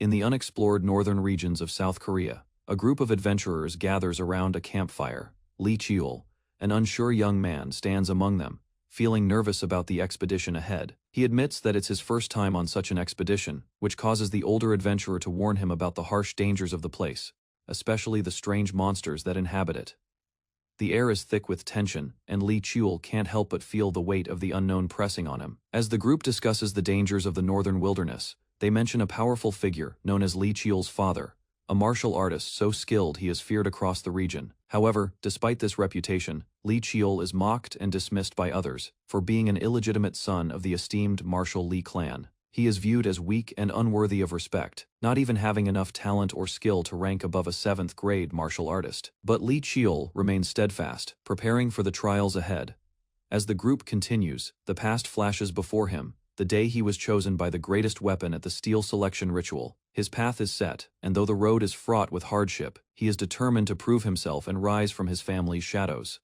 In the unexplored northern regions of South Korea, a group of adventurers gathers around a campfire. Lee Cheol, an unsure young man, stands among them, feeling nervous about the expedition ahead. He admits that it's his first time on such an expedition, which causes the older adventurer to warn him about the harsh dangers of the place, especially the strange monsters that inhabit it. The air is thick with tension, and Lee Cheol can't help but feel the weight of the unknown pressing on him. As the group discusses the dangers of the northern wilderness, they mention a powerful figure known as Lee Cheol's father, a martial artist so skilled he is feared across the region. However, despite this reputation, Lee Cheol is mocked and dismissed by others for being an illegitimate son of the esteemed martial Lee clan. He is viewed as weak and unworthy of respect, not even having enough talent or skill to rank above a 7th-grade martial artist. But Lee Cheol remains steadfast, preparing for the trials ahead. As the group continues, the past flashes before him, the day he was chosen by the greatest weapon at the steel selection ritual. His path is set, and though the road is fraught with hardship, he is determined to prove himself and rise from his family's shadows.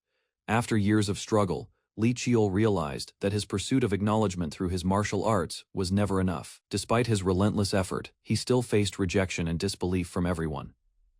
After years of struggle, Lee Cheol realized that his pursuit of acknowledgement through his martial arts was never enough. Despite his relentless effort, he still faced rejection and disbelief from everyone,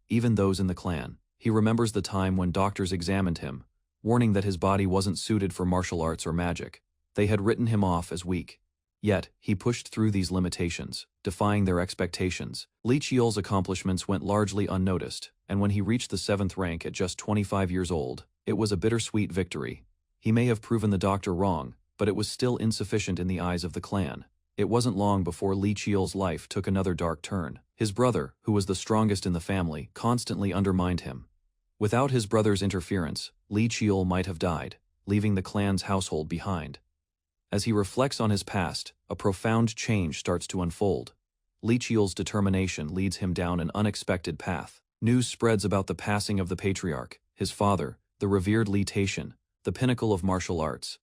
even those in the clan. He remembers the time when doctors examined him, warning that his body wasn't suited for martial arts or magic. They had written him off as weak. Yet, he pushed through these limitations, defying their expectations. Lee Cheol's accomplishments went largely unnoticed, and when he reached the 7th rank at just 25 years old, it was a bittersweet victory. He may have proven the doctor wrong, but it was still insufficient in the eyes of the clan. It wasn't long before Lee Cheol's life took another dark turn. His brother, who was the strongest in the family, constantly undermined him. Without his brother's interference, Lee Cheol might have died, leaving the clan's household behind. As he reflects on his past, a profound change starts to unfold. Lee Cheol's determination leads him down an unexpected path. News spreads about the passing of the patriarch, his father, the revered Lee Taishan, the pinnacle of martial arts.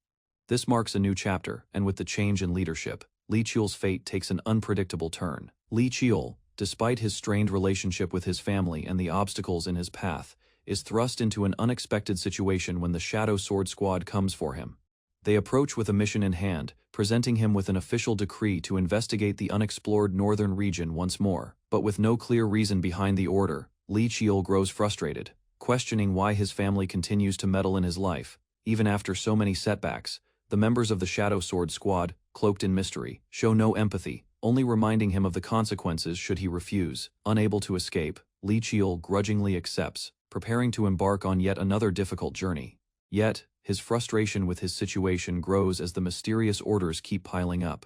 This marks a new chapter, and with the change in leadership, Lee Cheol's fate takes an unpredictable turn. Lee Cheol, despite his strained relationship with his family and the obstacles in his path, is thrust into an unexpected situation when the Shadow Sword Squad comes for him. They approach with a mission in hand, presenting him with an official decree to investigate the unexplored northern region once more. But with no clear reason behind the order, Lee Cheol grows frustrated, questioning why his family continues to meddle in his life. Even after so many setbacks, the members of the Shadow Sword Squad, cloaked in mystery, show no empathy, only reminding him of the consequences should he refuse. Unable to escape, Lee Cheol grudgingly accepts, preparing to embark on yet another difficult journey. Yet, his frustration with his situation grows as the mysterious orders keep piling up.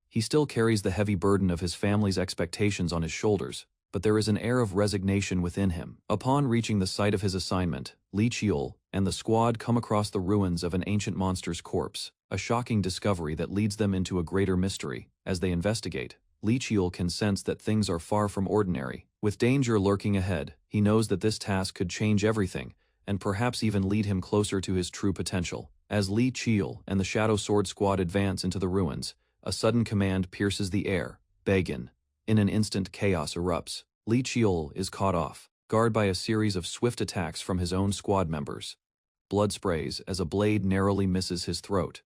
He still carries the heavy burden of his family's expectations on his shoulders, but there is an air of resignation within him. Upon reaching the site of his assignment, Lee Cheol and the squad come across the ruins of an ancient monster's corpse, a shocking discovery that leads them into a greater mystery. As they investigate, Lee Cheol can sense that things are far from ordinary. With danger lurking ahead, he knows that this task could change everything, and perhaps even lead him closer to his true potential. As Lee Cheol and the Shadow Sword Squad advance into the ruins, a sudden command pierces the air, "Begin." In an instant, chaos erupts. Lee Cheol is caught off guard by a series of swift attacks from his own squad members. Blood sprays as a blade narrowly misses his throat.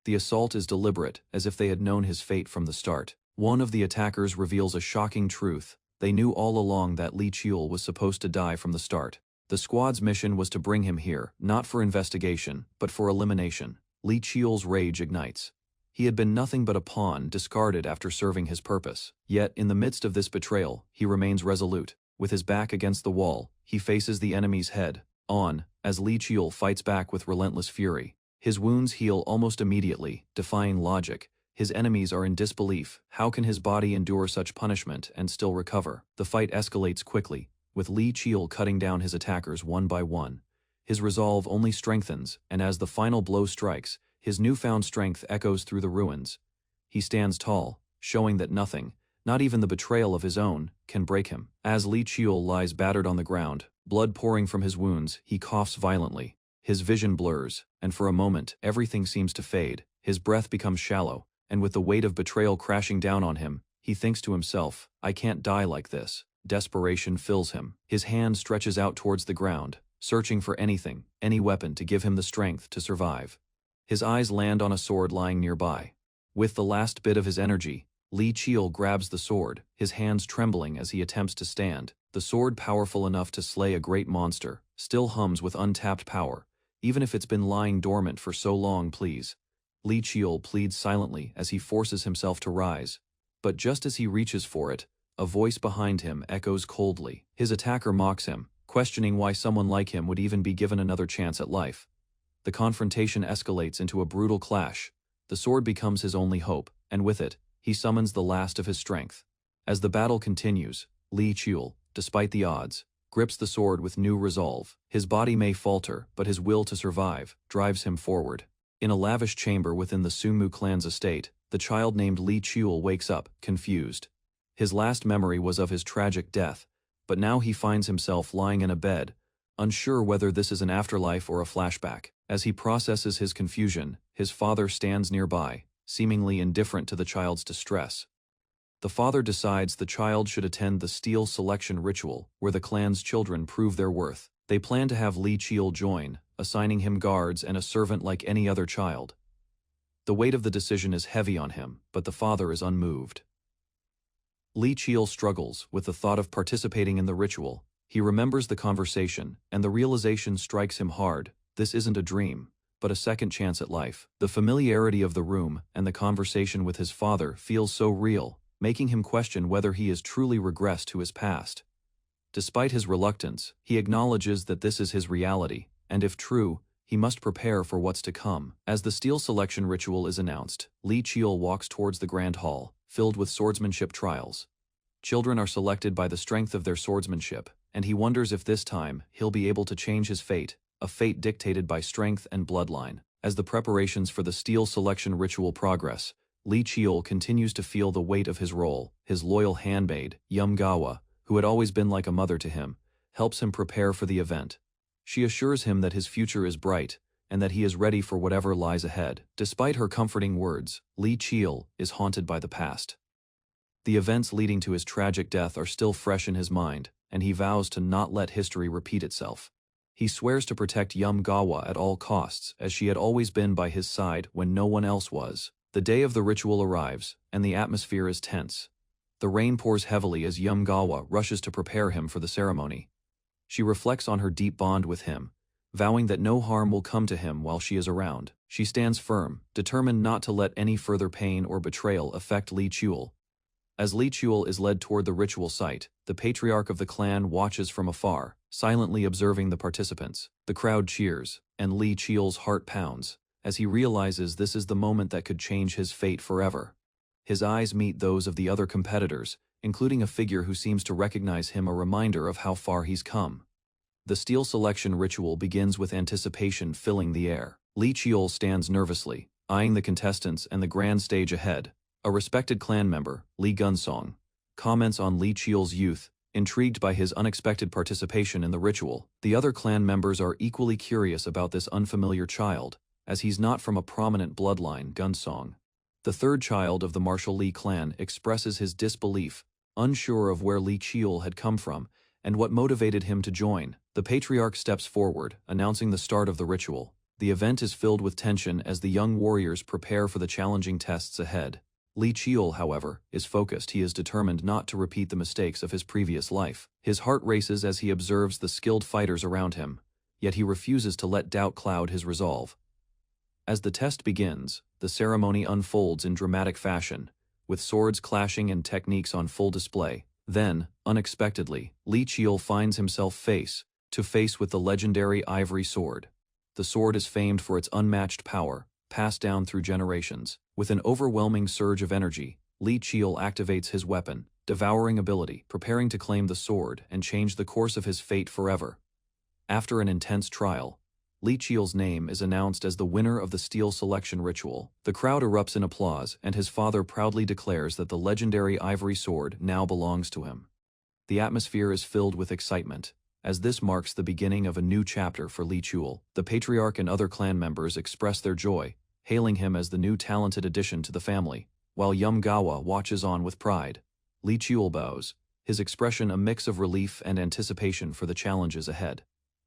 The assault is deliberate, as if they had known his fate from the start. One of the attackers reveals a shocking truth. They knew all along that Lee Cheol was supposed to die from the start. The squad's mission was to bring him here, not for investigation, but for elimination. Lee Cheol's rage ignites. He had been nothing but a pawn discarded after serving his purpose. Yet, in the midst of this betrayal, he remains resolute. With his back against the wall, he faces the enemy's head on, as Lee Cheol fights back with relentless fury. His wounds heal almost immediately, defying logic. His enemies are in disbelief. How can his body endure such punishment and still recover? The fight escalates quickly, with Lee Cheol cutting down his attackers one by one. His resolve only strengthens, and as the final blow strikes, his newfound strength echoes through the ruins. He stands tall, showing that nothing, not even the betrayal of his own, can break him. As Lee Cheol lies battered on the ground, blood pouring from his wounds, he coughs violently. His vision blurs, and for a moment, everything seems to fade. His breath becomes shallow, and with the weight of betrayal crashing down on him, he thinks to himself, "I can't die like this." Desperation fills him. His hand stretches out towards the ground, searching for anything, any weapon to give him the strength to survive. His eyes land on a sword lying nearby. With the last bit of his energy, Li Qiul grabs the sword, his hands trembling as he attempts to stand. The sword, powerful enough to slay a great monster, still hums with untapped power, even if it's been lying dormant for so long. Please. Li Qiul pleads silently as he forces himself to rise. But just as he reaches for it, a voice behind him echoes coldly. His attacker mocks him, questioning why someone like him would even be given another chance at life. The confrontation escalates into a brutal clash. The sword becomes his only hope, and with it, he summons the last of his strength. As the battle continues, Li Qiul, despite the odds, grips the sword with new resolve. His body may falter, but his will to survive drives him forward. In a lavish chamber within the Sumu clan's estate, the child named Li Qiul wakes up, confused. His last memory was of his tragic death, but now he finds himself lying in a bed, unsure whether this is an afterlife or a flashback. As he processes his confusion, his father stands nearby, seemingly indifferent to the child's distress. The father decides the child should attend the steel selection ritual, where the clan's children prove their worth. They plan to have Li Qiul join, assigning him guards and a servant like any other child. The weight of the decision is heavy on him, but the father is unmoved. Li Qiul struggles with the thought of participating in the ritual. He remembers the conversation, and the realization strikes him hard. This isn't a dream, but a second chance at life. The familiarity of the room and the conversation with his father feels so real, making him question whether he has truly regressed to his past. Despite his reluctance, he acknowledges that this is his reality, and if true, he must prepare for what's to come. As the steel selection ritual is announced, Li Qiul walks towards the grand hall, filled with swordsmanship trials. Children are selected by the strength of their swordsmanship, and he wonders if this time he'll be able to change his fate, a fate dictated by strength and bloodline. As the preparations for the steel selection ritual progress, Li Qiul continues to feel the weight of his role. His loyal handmaid, Yumgawa, who had always been like a mother to him, helps him prepare for the event. She assures him that his future is bright, and that he is ready for whatever lies ahead. Despite her comforting words, Li Qiul is haunted by the past. The events leading to his tragic death are still fresh in his mind, and he vows to not let history repeat itself. He swears to protect Yumgawa at all costs, as she had always been by his side when no one else was. The day of the ritual arrives, and the atmosphere is tense. The rain pours heavily as Yumgawa rushes to prepare him for the ceremony. She reflects on her deep bond with him, vowing that no harm will come to him while she is around. She stands firm, determined not to let any further pain or betrayal affect Li Qiul. As Li Qiul is led toward the ritual site, the patriarch of the clan watches from afar, silently observing the participants. The crowd cheers, and Li Qiul's heart pounds, as he realizes this is the moment that could change his fate forever. His eyes meet those of the other competitors, including a figure who seems to recognize him, a reminder of how far he's come. The steel selection ritual begins with anticipation filling the air. Li Qiul stands nervously, eyeing the contestants and the grand stage ahead. A respected clan member, Li Gunsong, comments on Li Qiul's youth, intrigued by his unexpected participation in the ritual. The other clan members are equally curious about this unfamiliar child, as he's not from a prominent bloodline. Gunsong, the third child of the martial Li clan, expresses his disbelief, unsure of where Li Qiul had come from and what motivated him to join. The patriarch steps forward, announcing the start of the ritual. The event is filled with tension as the young warriors prepare for the challenging tests ahead. Li Qiul, however, is focused. He is determined not to repeat the mistakes of his previous life. His heart races as he observes the skilled fighters around him, yet he refuses to let doubt cloud his resolve. As the test begins, the ceremony unfolds in dramatic fashion, with swords clashing and techniques on full display. Then, unexpectedly, Li Qiul finds himself face to face with the legendary ivory sword. The sword is famed for its unmatched power, passed down through generations. With an overwhelming surge of energy, Li Qiul activates his weapon, devouring ability, preparing to claim the sword and change the course of his fate forever. After an intense trial, Li Qiul's name is announced as the winner of the steel selection ritual. The crowd erupts in applause, and his father proudly declares that the legendary ivory sword now belongs to him. The atmosphere is filled with excitement, as this marks the beginning of a new chapter for Li Qiul. The patriarch and other clan members express their joy, hailing him as the new talented addition to the family. While Yumgawa watches on with pride, Li Qiul bows, his expression a mix of relief and anticipation for the challenges ahead.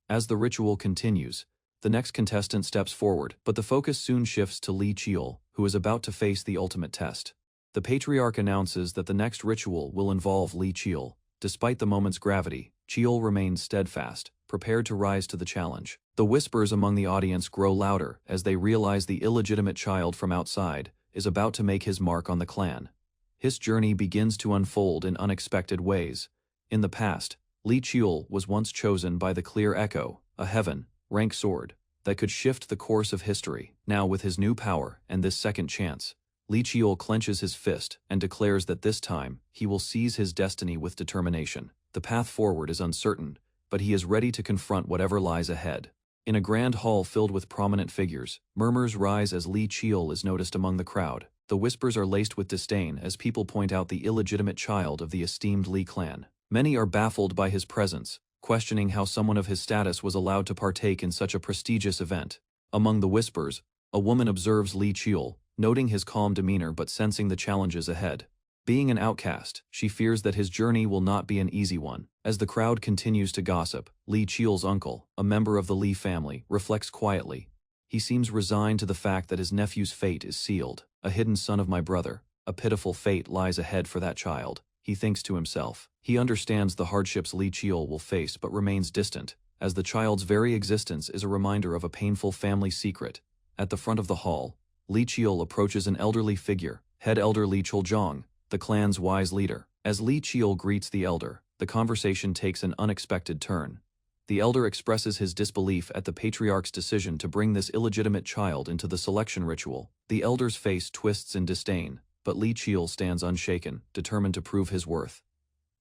As the ritual continues, the next contestant steps forward, but the focus soon shifts to Li Qiul, who is about to face the ultimate test. The patriarch announces that the next ritual will involve Li Qiul. Despite the moment's gravity, Qiul remains steadfast, prepared to rise to the challenge. The whispers among the audience grow louder as they realize the illegitimate child from outside is about to make his mark on the clan. His journey begins to unfold in unexpected ways. In the past, Li Qiul was once chosen by the Clear Echo, a heaven-rank sword that could shift the course of history. Now with his new power and this second chance, Li Qiul clenches his fist and declares that this time, he will seize his destiny with determination. The path forward is uncertain, but he is ready to confront whatever lies ahead. In a grand hall filled with prominent figures, murmurs rise as Li Qiul is noticed among the crowd. The whispers are laced with disdain as people point out the illegitimate child of the esteemed Li clan. Many are baffled by his presence, questioning how someone of his status was allowed to partake in such a prestigious event. Among the whispers, a woman observes Li Qiul, noting his calm demeanor but sensing the challenges ahead. Being an outcast, she fears that his journey will not be an easy one. As the crowd continues to gossip, Li Qiul's uncle, a member of the Li family, reflects quietly. He seems resigned to the fact that his nephew's fate is sealed. A hidden son of my brother, a pitiful fate lies ahead for that child, he thinks to himself. He understands the hardships Li Qiul will face but remains distant, as the child's very existence is a reminder of a painful family secret. At the front of the hall, Li Qiul approaches an elderly figure, head elder Li Chuljong, the clan's wise leader. As Li Qiul greets the elder, the conversation takes an unexpected turn. The elder expresses his disbelief at the patriarch's decision to bring this illegitimate child into the selection ritual. The elder's face twists in disdain, but Li Qiul stands unshaken, determined to prove his worth.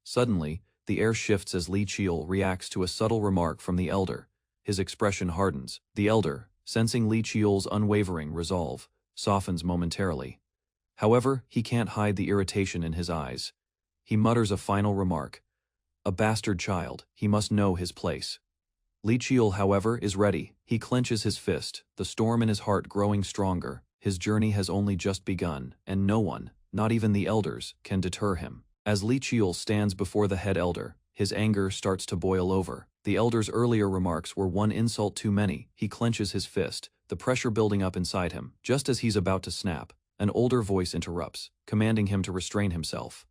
Suddenly, the air shifts as Li Qiul reacts to a subtle remark from the elder. His expression hardens. The elder, sensing Li Qiul's unwavering resolve, softens momentarily. However, he can't hide the irritation in his eyes. He mutters a final remark. A bastard child, he must know his place. Li Qiul, however, is ready. He clenches his fist, the storm in his heart growing stronger. His journey has only just begun, and no one, not even the elders, can deter him. As Li Qiul stands before the head elder, his anger starts to boil over. The elder's earlier remarks were one insult too many. He clenches his fist, the pressure building up inside him. Just as he's about to snap, an older voice interrupts, commanding him to restrain himself.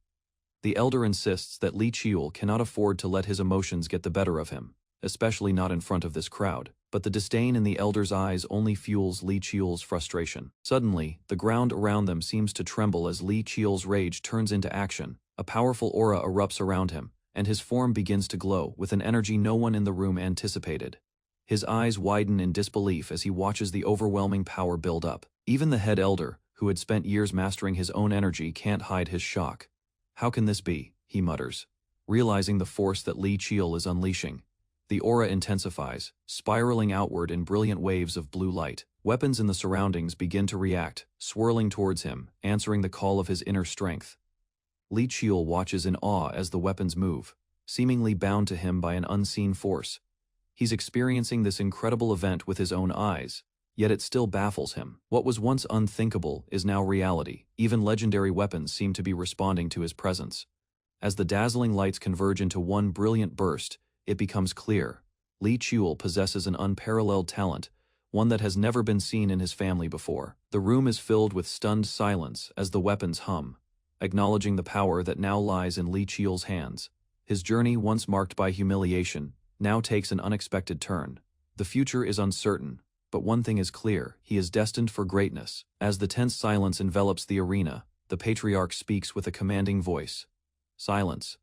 The elder insists that Li Qiul cannot afford to let his emotions get the better of him, especially not in front of this crowd. But the disdain in the elder's eyes only fuels Li Qiul's frustration. Suddenly, the ground around them seems to tremble as Li Qiul's rage turns into action. A powerful aura erupts around him, and his form begins to glow with an energy no one in the room anticipated. His eyes widen in disbelief as he watches the overwhelming power build up. Even the head elder, who had spent years mastering his own energy, can't hide his shock. How can this be? He mutters, realizing the force that Li Qiul is unleashing. The aura intensifies, spiraling outward in brilliant waves of blue light. Weapons in the surroundings begin to react, swirling towards him, answering the call of his inner strength. Li Qiul watches in awe as the weapons move, seemingly bound to him by an unseen force. He's experiencing this incredible event with his own eyes, yet it still baffles him. What was once unthinkable is now reality. Even legendary weapons seem to be responding to his presence. As the dazzling lights converge into one brilliant burst, it becomes clear. Li Qiul possesses an unparalleled talent, one that has never been seen in his family before. The room is filled with stunned silence as the weapons hum, acknowledging the power that now lies in Li Qiul's hands. His journey, once marked by humiliation, now takes an unexpected turn. The future is uncertain, but one thing is clear: he is destined for greatness. As the tense silence envelops the arena, the patriarch speaks with a commanding voice. Silence.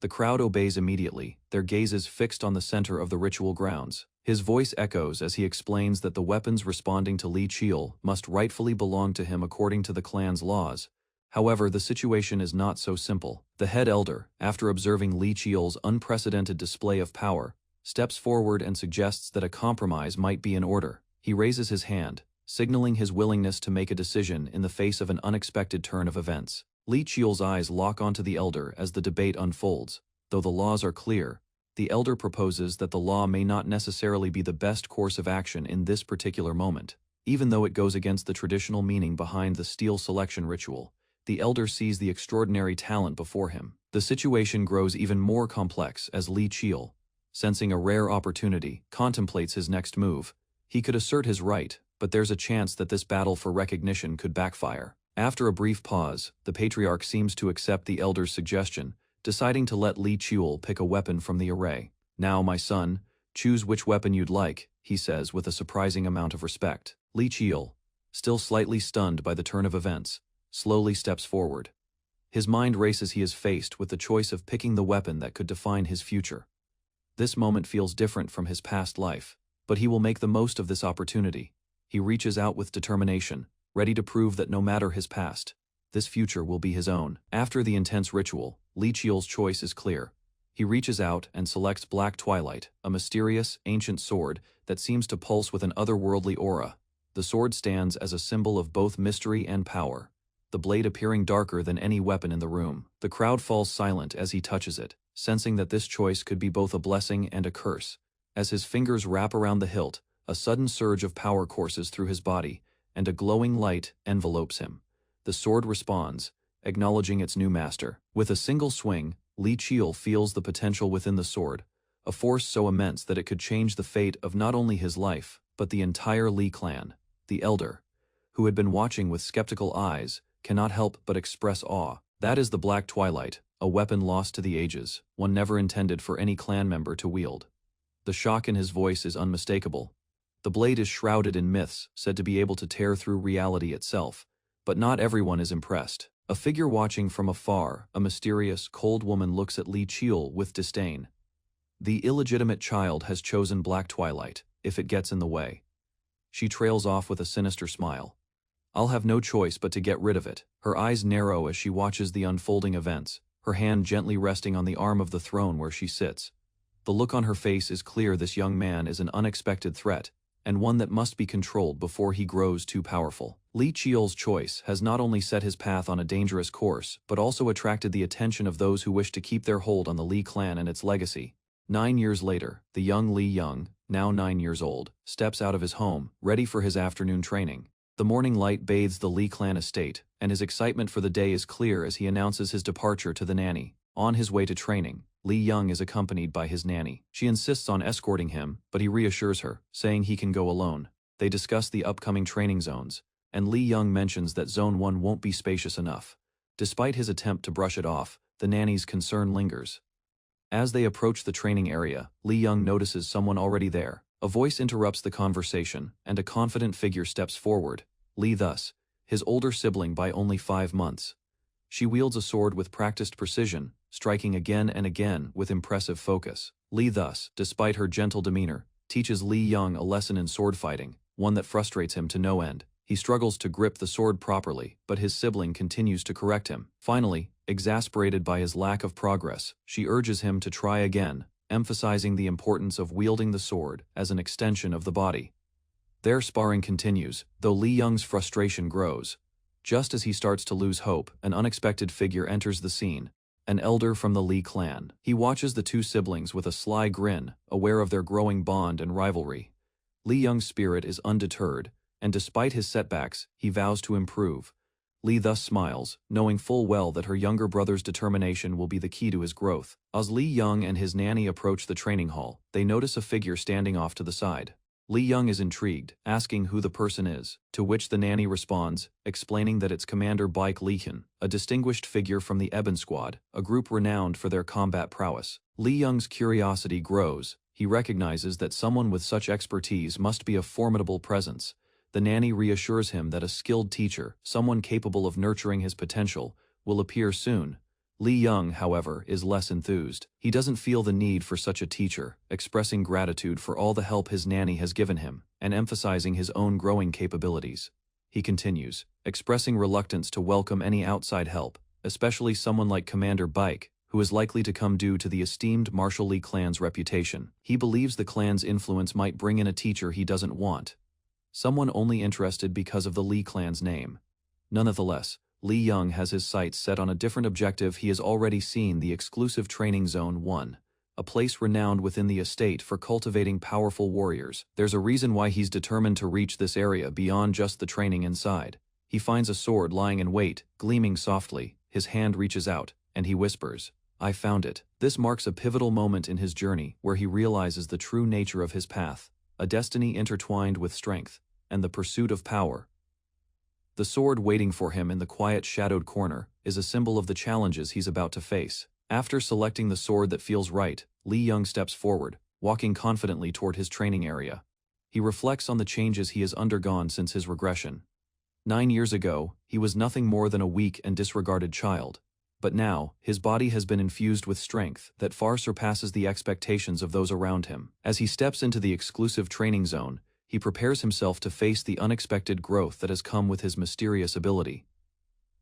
The crowd obeys immediately, their gazes fixed on the center of the ritual grounds. His voice echoes as he explains that the weapons responding to Li Qiul must rightfully belong to him according to the clan's laws. However, the situation is not so simple. The head elder, after observing Li Qiul's unprecedented display of power, steps forward and suggests that a compromise might be in order. He raises his hand, signaling his willingness to make a decision in the face of an unexpected turn of events. Li Qiul's eyes lock onto the elder as the debate unfolds. Though the laws are clear, the elder proposes that the law may not necessarily be the best course of action in this particular moment. Even though it goes against the traditional meaning behind the steel selection ritual, the elder sees the extraordinary talent before him. The situation grows even more complex as Li Qiul, sensing a rare opportunity, contemplates his next move. He could assert his right, but there's a chance that this battle for recognition could backfire. After a brief pause, the patriarch seems to accept the elder's suggestion, deciding to let Li Chul pick a weapon from the array. "Now, my son, choose which weapon you'd like," he says with a surprising amount of respect. Li Chul, still slightly stunned by the turn of events, slowly steps forward. His mind races. He is faced with the choice of picking the weapon that could define his future. This moment feels different from his past life, but he will make the most of this opportunity. He reaches out with determination, ready to prove that no matter his past, this future will be his own. After the intense ritual, Li Chul's choice is clear. He reaches out and selects Black Twilight, a mysterious, ancient sword that seems to pulse with an otherworldly aura. The sword stands as a symbol of both mystery and power, the blade appearing darker than any weapon in the room. The crowd falls silent as he touches it, sensing that this choice could be both a blessing and a curse. As his fingers wrap around the hilt, a sudden surge of power courses through his body, and a glowing light envelopes him. The sword responds, acknowledging its new master. With a single swing, Li Chul feels the potential within the sword, a force so immense that it could change the fate of not only his life, but the entire Li clan. The elder, who had been watching with skeptical eyes, cannot help but express awe. That is the Black Twilight, a weapon lost to the ages, one never intended for any clan member to wield. The shock in his voice is unmistakable. The blade is shrouded in myths, said to be able to tear through reality itself, but not everyone is impressed. A figure watching from afar, a mysterious, cold woman looks at Li Chul with disdain. The illegitimate child has chosen Black Twilight, if it gets in the way. She trails off with a sinister smile. "I'll have no choice but to get rid of it." Her eyes narrow as she watches the unfolding events, her hand gently resting on the arm of the throne where she sits. The look on her face is clear. This young man is an unexpected threat, and one that must be controlled before he grows too powerful. Li Chul's choice has not only set his path on a dangerous course, but also attracted the attention of those who wish to keep their hold on the Li clan and its legacy. 9 years later, the young Li Young, now 9 years old, steps out of his home, ready for his afternoon training. The morning light bathes the Li clan estate, and his excitement for the day is clear as he announces his departure to the nanny. On his way to training, Li Young is accompanied by his nanny. She insists on escorting him, but he reassures her, saying he can go alone. They discuss the upcoming training zones, and Li Young mentions that Zone 1 won't be spacious enough. Despite his attempt to brush it off, the nanny's concern lingers. As they approach the training area, Li Young notices someone already there. A voice interrupts the conversation, and a confident figure steps forward. Li thus, his older sibling by only 5 months. She wields a sword with practiced precision, striking again and again with impressive focus. Li thus, despite her gentle demeanor, teaches Li Young a lesson in sword fighting, one that frustrates him to no end. He struggles to grip the sword properly, but his sibling continues to correct him. Finally, exasperated by his lack of progress, she urges him to try again, emphasizing the importance of wielding the sword as an extension of the body. Their sparring continues, though Li Young's frustration grows. Just as he starts to lose hope, an unexpected figure enters the scene, an elder from the Li clan. He watches the two siblings with a sly grin, aware of their growing bond and rivalry. Li Young's spirit is undeterred, and despite his setbacks, he vows to improve. Li thus smiles, knowing full well that her younger brother's determination will be the key to his growth. As Li Young and his nanny approach the training hall, they notice a figure standing off to the side. Li Young is intrigued, asking who the person is, to which the nanny responds, explaining that it's Commander Baik Lihan, a distinguished figure from the Ebon Squad, a group renowned for their combat prowess. Li Young's curiosity grows. He recognizes that someone with such expertise must be a formidable presence. The nanny reassures him that a skilled teacher, someone capable of nurturing his potential, will appear soon. Li Young, however, is less enthused. He doesn't feel the need for such a teacher, expressing gratitude for all the help his nanny has given him, and emphasizing his own growing capabilities. He continues, expressing reluctance to welcome any outside help, especially someone like Commander Baik, who is likely to come due to the esteemed Martial Li clan's reputation. He believes the clan's influence might bring in a teacher he doesn't want, someone only interested because of the Li clan's name. Nonetheless, Li Young has his sights set on a different objective. He has already seen the exclusive training zone 1, a place renowned within the estate for cultivating powerful warriors. There's a reason why he's determined to reach this area beyond just the training inside. He finds a sword lying in wait, gleaming softly. His hand reaches out, and he whispers, "I found it." This marks a pivotal moment in his journey where he realizes the true nature of his path, a destiny intertwined with strength and the pursuit of power. The sword waiting for him in the quiet shadowed corner is a symbol of the challenges he's about to face. After selecting the sword that feels right, Lee Young steps forward, walking confidently toward his training area. He reflects on the changes he has undergone since his regression. 9 years ago, he was nothing more than a weak and disregarded child. But now, his body has been infused with strength that far surpasses the expectations of those around him. As he steps into the exclusive training zone, he prepares himself to face the unexpected growth that has come with his mysterious ability.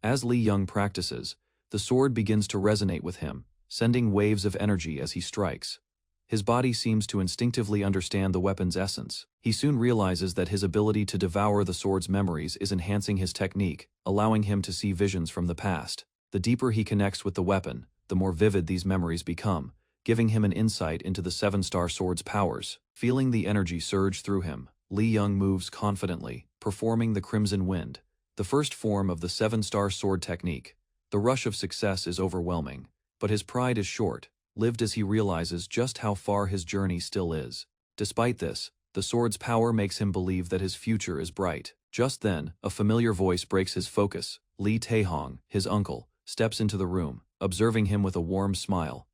As Lee Young practices, the sword begins to resonate with him, sending waves of energy as he strikes. His body seems to instinctively understand the weapon's essence. He soon realizes that his ability to devour the sword's memories is enhancing his technique, allowing him to see visions from the past. The deeper he connects with the weapon, the more vivid these memories become, giving him an insight into the seven-star sword's powers. Feeling the energy surge through him, Lee Young moves confidently, performing the Crimson Wind, the first form of the seven-star sword technique. The rush of success is overwhelming, but his pride is short-lived as he realizes just how far his journey still is. Despite this, the sword's power makes him believe that his future is bright. Just then, a familiar voice breaks his focus. Lee Tae-hong, his uncle, steps into the room, observing him with a warm smile.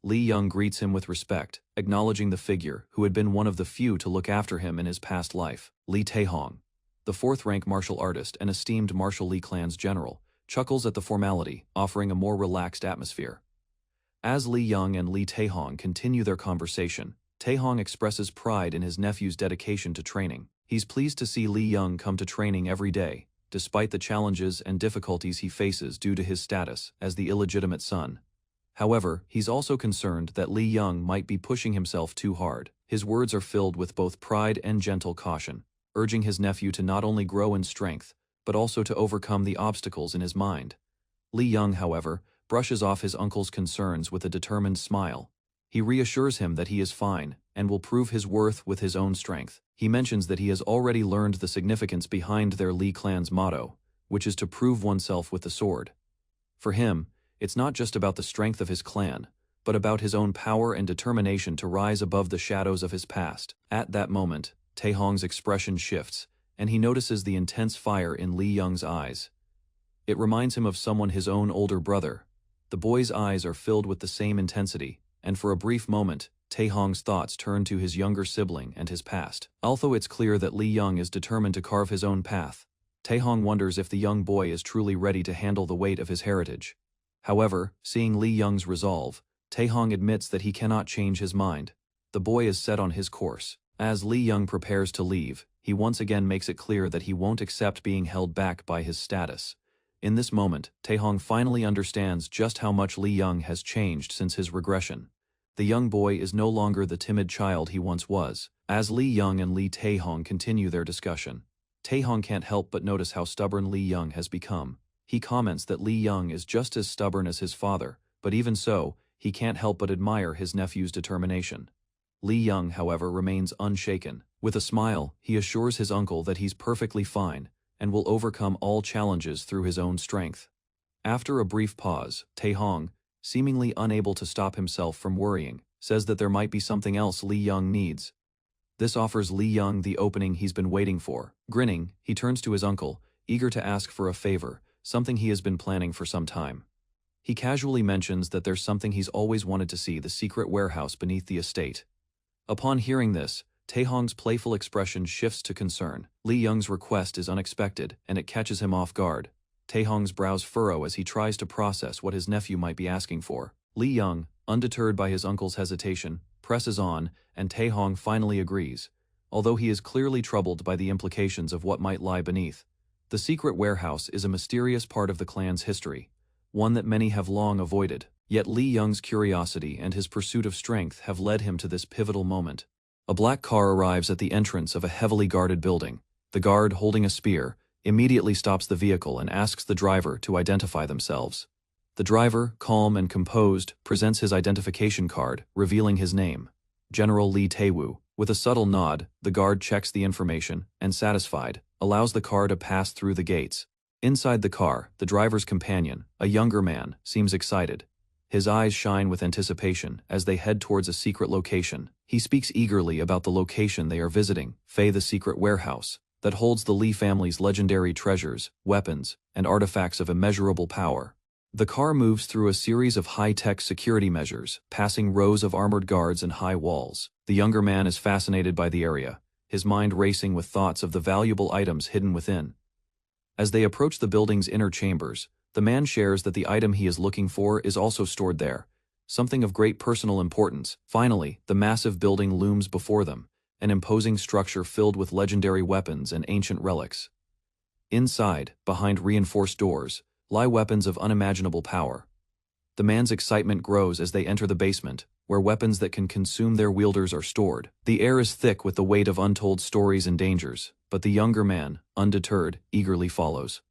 Lee Young greets him with respect, acknowledging the figure who had been one of the few to look after him in his past life. Lee Tae-hong, the fourth-rank martial artist and esteemed Martial Lee clan's general, chuckles at the formality, offering a more relaxed atmosphere. As Lee Young and Lee Tae-hong continue their conversation, Tae-hong expresses pride in his nephew's dedication to training. He's pleased to see Lee Young come to training every day, despite the challenges and difficulties he faces due to his status as the illegitimate son. However, he's also concerned that Lee Young might be pushing himself too hard. His words are filled with both pride and gentle caution, urging his nephew to not only grow in strength, but also to overcome the obstacles in his mind. Lee Young, however, brushes off his uncle's concerns with a determined smile. He reassures him that he is fine and will prove his worth with his own strength. He mentions that he has already learned the significance behind their Lee clan's motto, which is to prove oneself with the sword. For him, it's not just about the strength of his clan, but about his own power and determination to rise above the shadows of his past. At that moment, Tae-hong's expression shifts, and he notices the intense fire in Lee Young's eyes. It reminds him of someone his own older brother. The boy's eyes are filled with the same intensity, and for a brief moment, Tae-hong's thoughts turn to his younger sibling and his past. Although it's clear that Lee Young is determined to carve his own path, Tae-hong wonders if the young boy is truly ready to handle the weight of his heritage. However, seeing Lee Young's resolve, Tae-hong admits that he cannot change his mind. The boy is set on his course. As Lee Young prepares to leave, he once again makes it clear that he won't accept being held back by his status. In this moment, Tae-hong finally understands just how much Lee Young has changed since his regression. The young boy is no longer the timid child he once was. As Lee Young and Lee Tae-hong continue their discussion, Tae-hong can't help but notice how stubborn Lee Young has become. He comments that Lee Young is just as stubborn as his father, but even so, he can't help but admire his nephew's determination. Lee Young, however, remains unshaken. With a smile, he assures his uncle that he's perfectly fine and will overcome all challenges through his own strength. After a brief pause, Tae-hong, seemingly unable to stop himself from worrying, says that there might be something else Lee Young needs. This offers Lee Young the opening he's been waiting for. Grinning, he turns to his uncle, eager to ask for a favor, something he has been planning for some time. He casually mentions that there's something he's always wanted to see: the secret warehouse beneath the estate. Upon hearing this, Tae-hong's playful expression shifts to concern. Lee Young's request is unexpected, and it catches him off guard. Tae-hong's brows furrow as he tries to process what his nephew might be asking for. Lee Young, undeterred by his uncle's hesitation, presses on, and Tae-hong finally agrees, although he is clearly troubled by the implications of what might lie beneath. The secret warehouse is a mysterious part of the clan's history, one that many have long avoided. Yet Lee Young's curiosity and his pursuit of strength have led him to this pivotal moment. A black car arrives at the entrance of a heavily guarded building. The guard, holding a spear, immediately stops the vehicle and asks the driver to identify themselves. The driver, calm and composed, presents his identification card, revealing his name: General Lee Tae-woo. With a subtle nod, the guard checks the information and, satisfied, allows the car to pass through the gates. Inside the car, the driver's companion, a younger man, seems excited. His eyes shine with anticipation as they head towards a secret location. He speaks eagerly about the location they are visiting, the secret warehouse. that holds the Lee family's legendary treasures, weapons, and artifacts of immeasurable power. The car moves through a series of high-tech security measures, passing rows of armored guards and high walls. The younger man is fascinated by the area, his mind racing with thoughts of the valuable items hidden within. As they approach the building's inner chambers, the man shares that the item he is looking for is also stored there, something of great personal importance. Finally, the massive building looms before them, an imposing structure filled with legendary weapons and ancient relics. Inside, behind reinforced doors, lie weapons of unimaginable power. The man's excitement grows as they enter the basement, where weapons that can consume their wielders are stored. The air is thick with the weight of untold stories and dangers, but the younger man, undeterred, eagerly follows.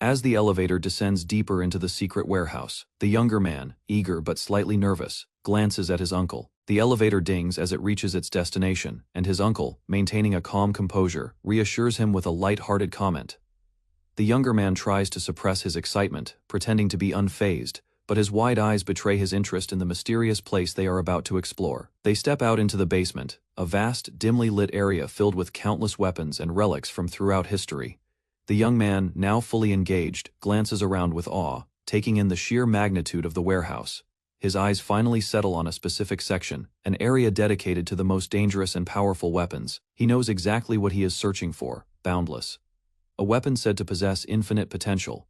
As the elevator descends deeper into the secret warehouse, the younger man, eager but slightly nervous, glances at his uncle. The elevator dings as it reaches its destination, and his uncle, maintaining a calm composure, reassures him with a light-hearted comment. The younger man tries to suppress his excitement, pretending to be unfazed, but his wide eyes betray his interest in the mysterious place they are about to explore. They step out into the basement, a vast, dimly lit area filled with countless weapons and relics from throughout history. The young man, now fully engaged, glances around with awe, taking in the sheer magnitude of the warehouse. His eyes finally settle on a specific section, an area dedicated to the most dangerous and powerful weapons. He knows exactly what he is searching for: boundless. A weapon said to possess infinite potential.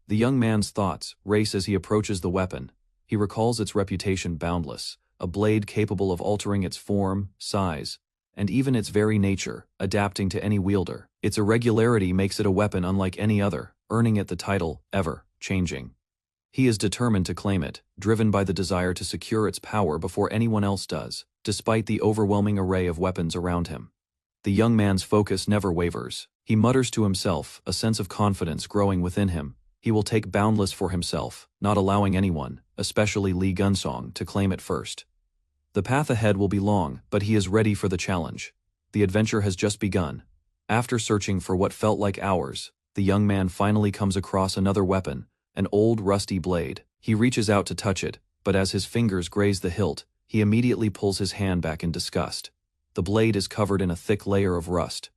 The young man's thoughts race as he approaches the weapon. He recalls its reputation: boundless, a blade capable of altering its form, size, and even its very nature, adapting to any wielder. Its irregularity makes it a weapon unlike any other, earning it the title, ever-changing. He is determined to claim it, driven by the desire to secure its power before anyone else does, despite the overwhelming array of weapons around him. The young man's focus never wavers. He mutters to himself, a sense of confidence growing within him. He will take boundless for himself, not allowing anyone, especially Lee Gunsong, to claim it first. The path ahead will be long, but he is ready for the challenge. The adventure has just begun. After searching for what felt like hours, the young man finally comes across another weapon, an old rusty blade. He reaches out to touch it, but as his fingers graze the hilt, he immediately pulls his hand back in disgust. The blade is covered in a thick layer of rust.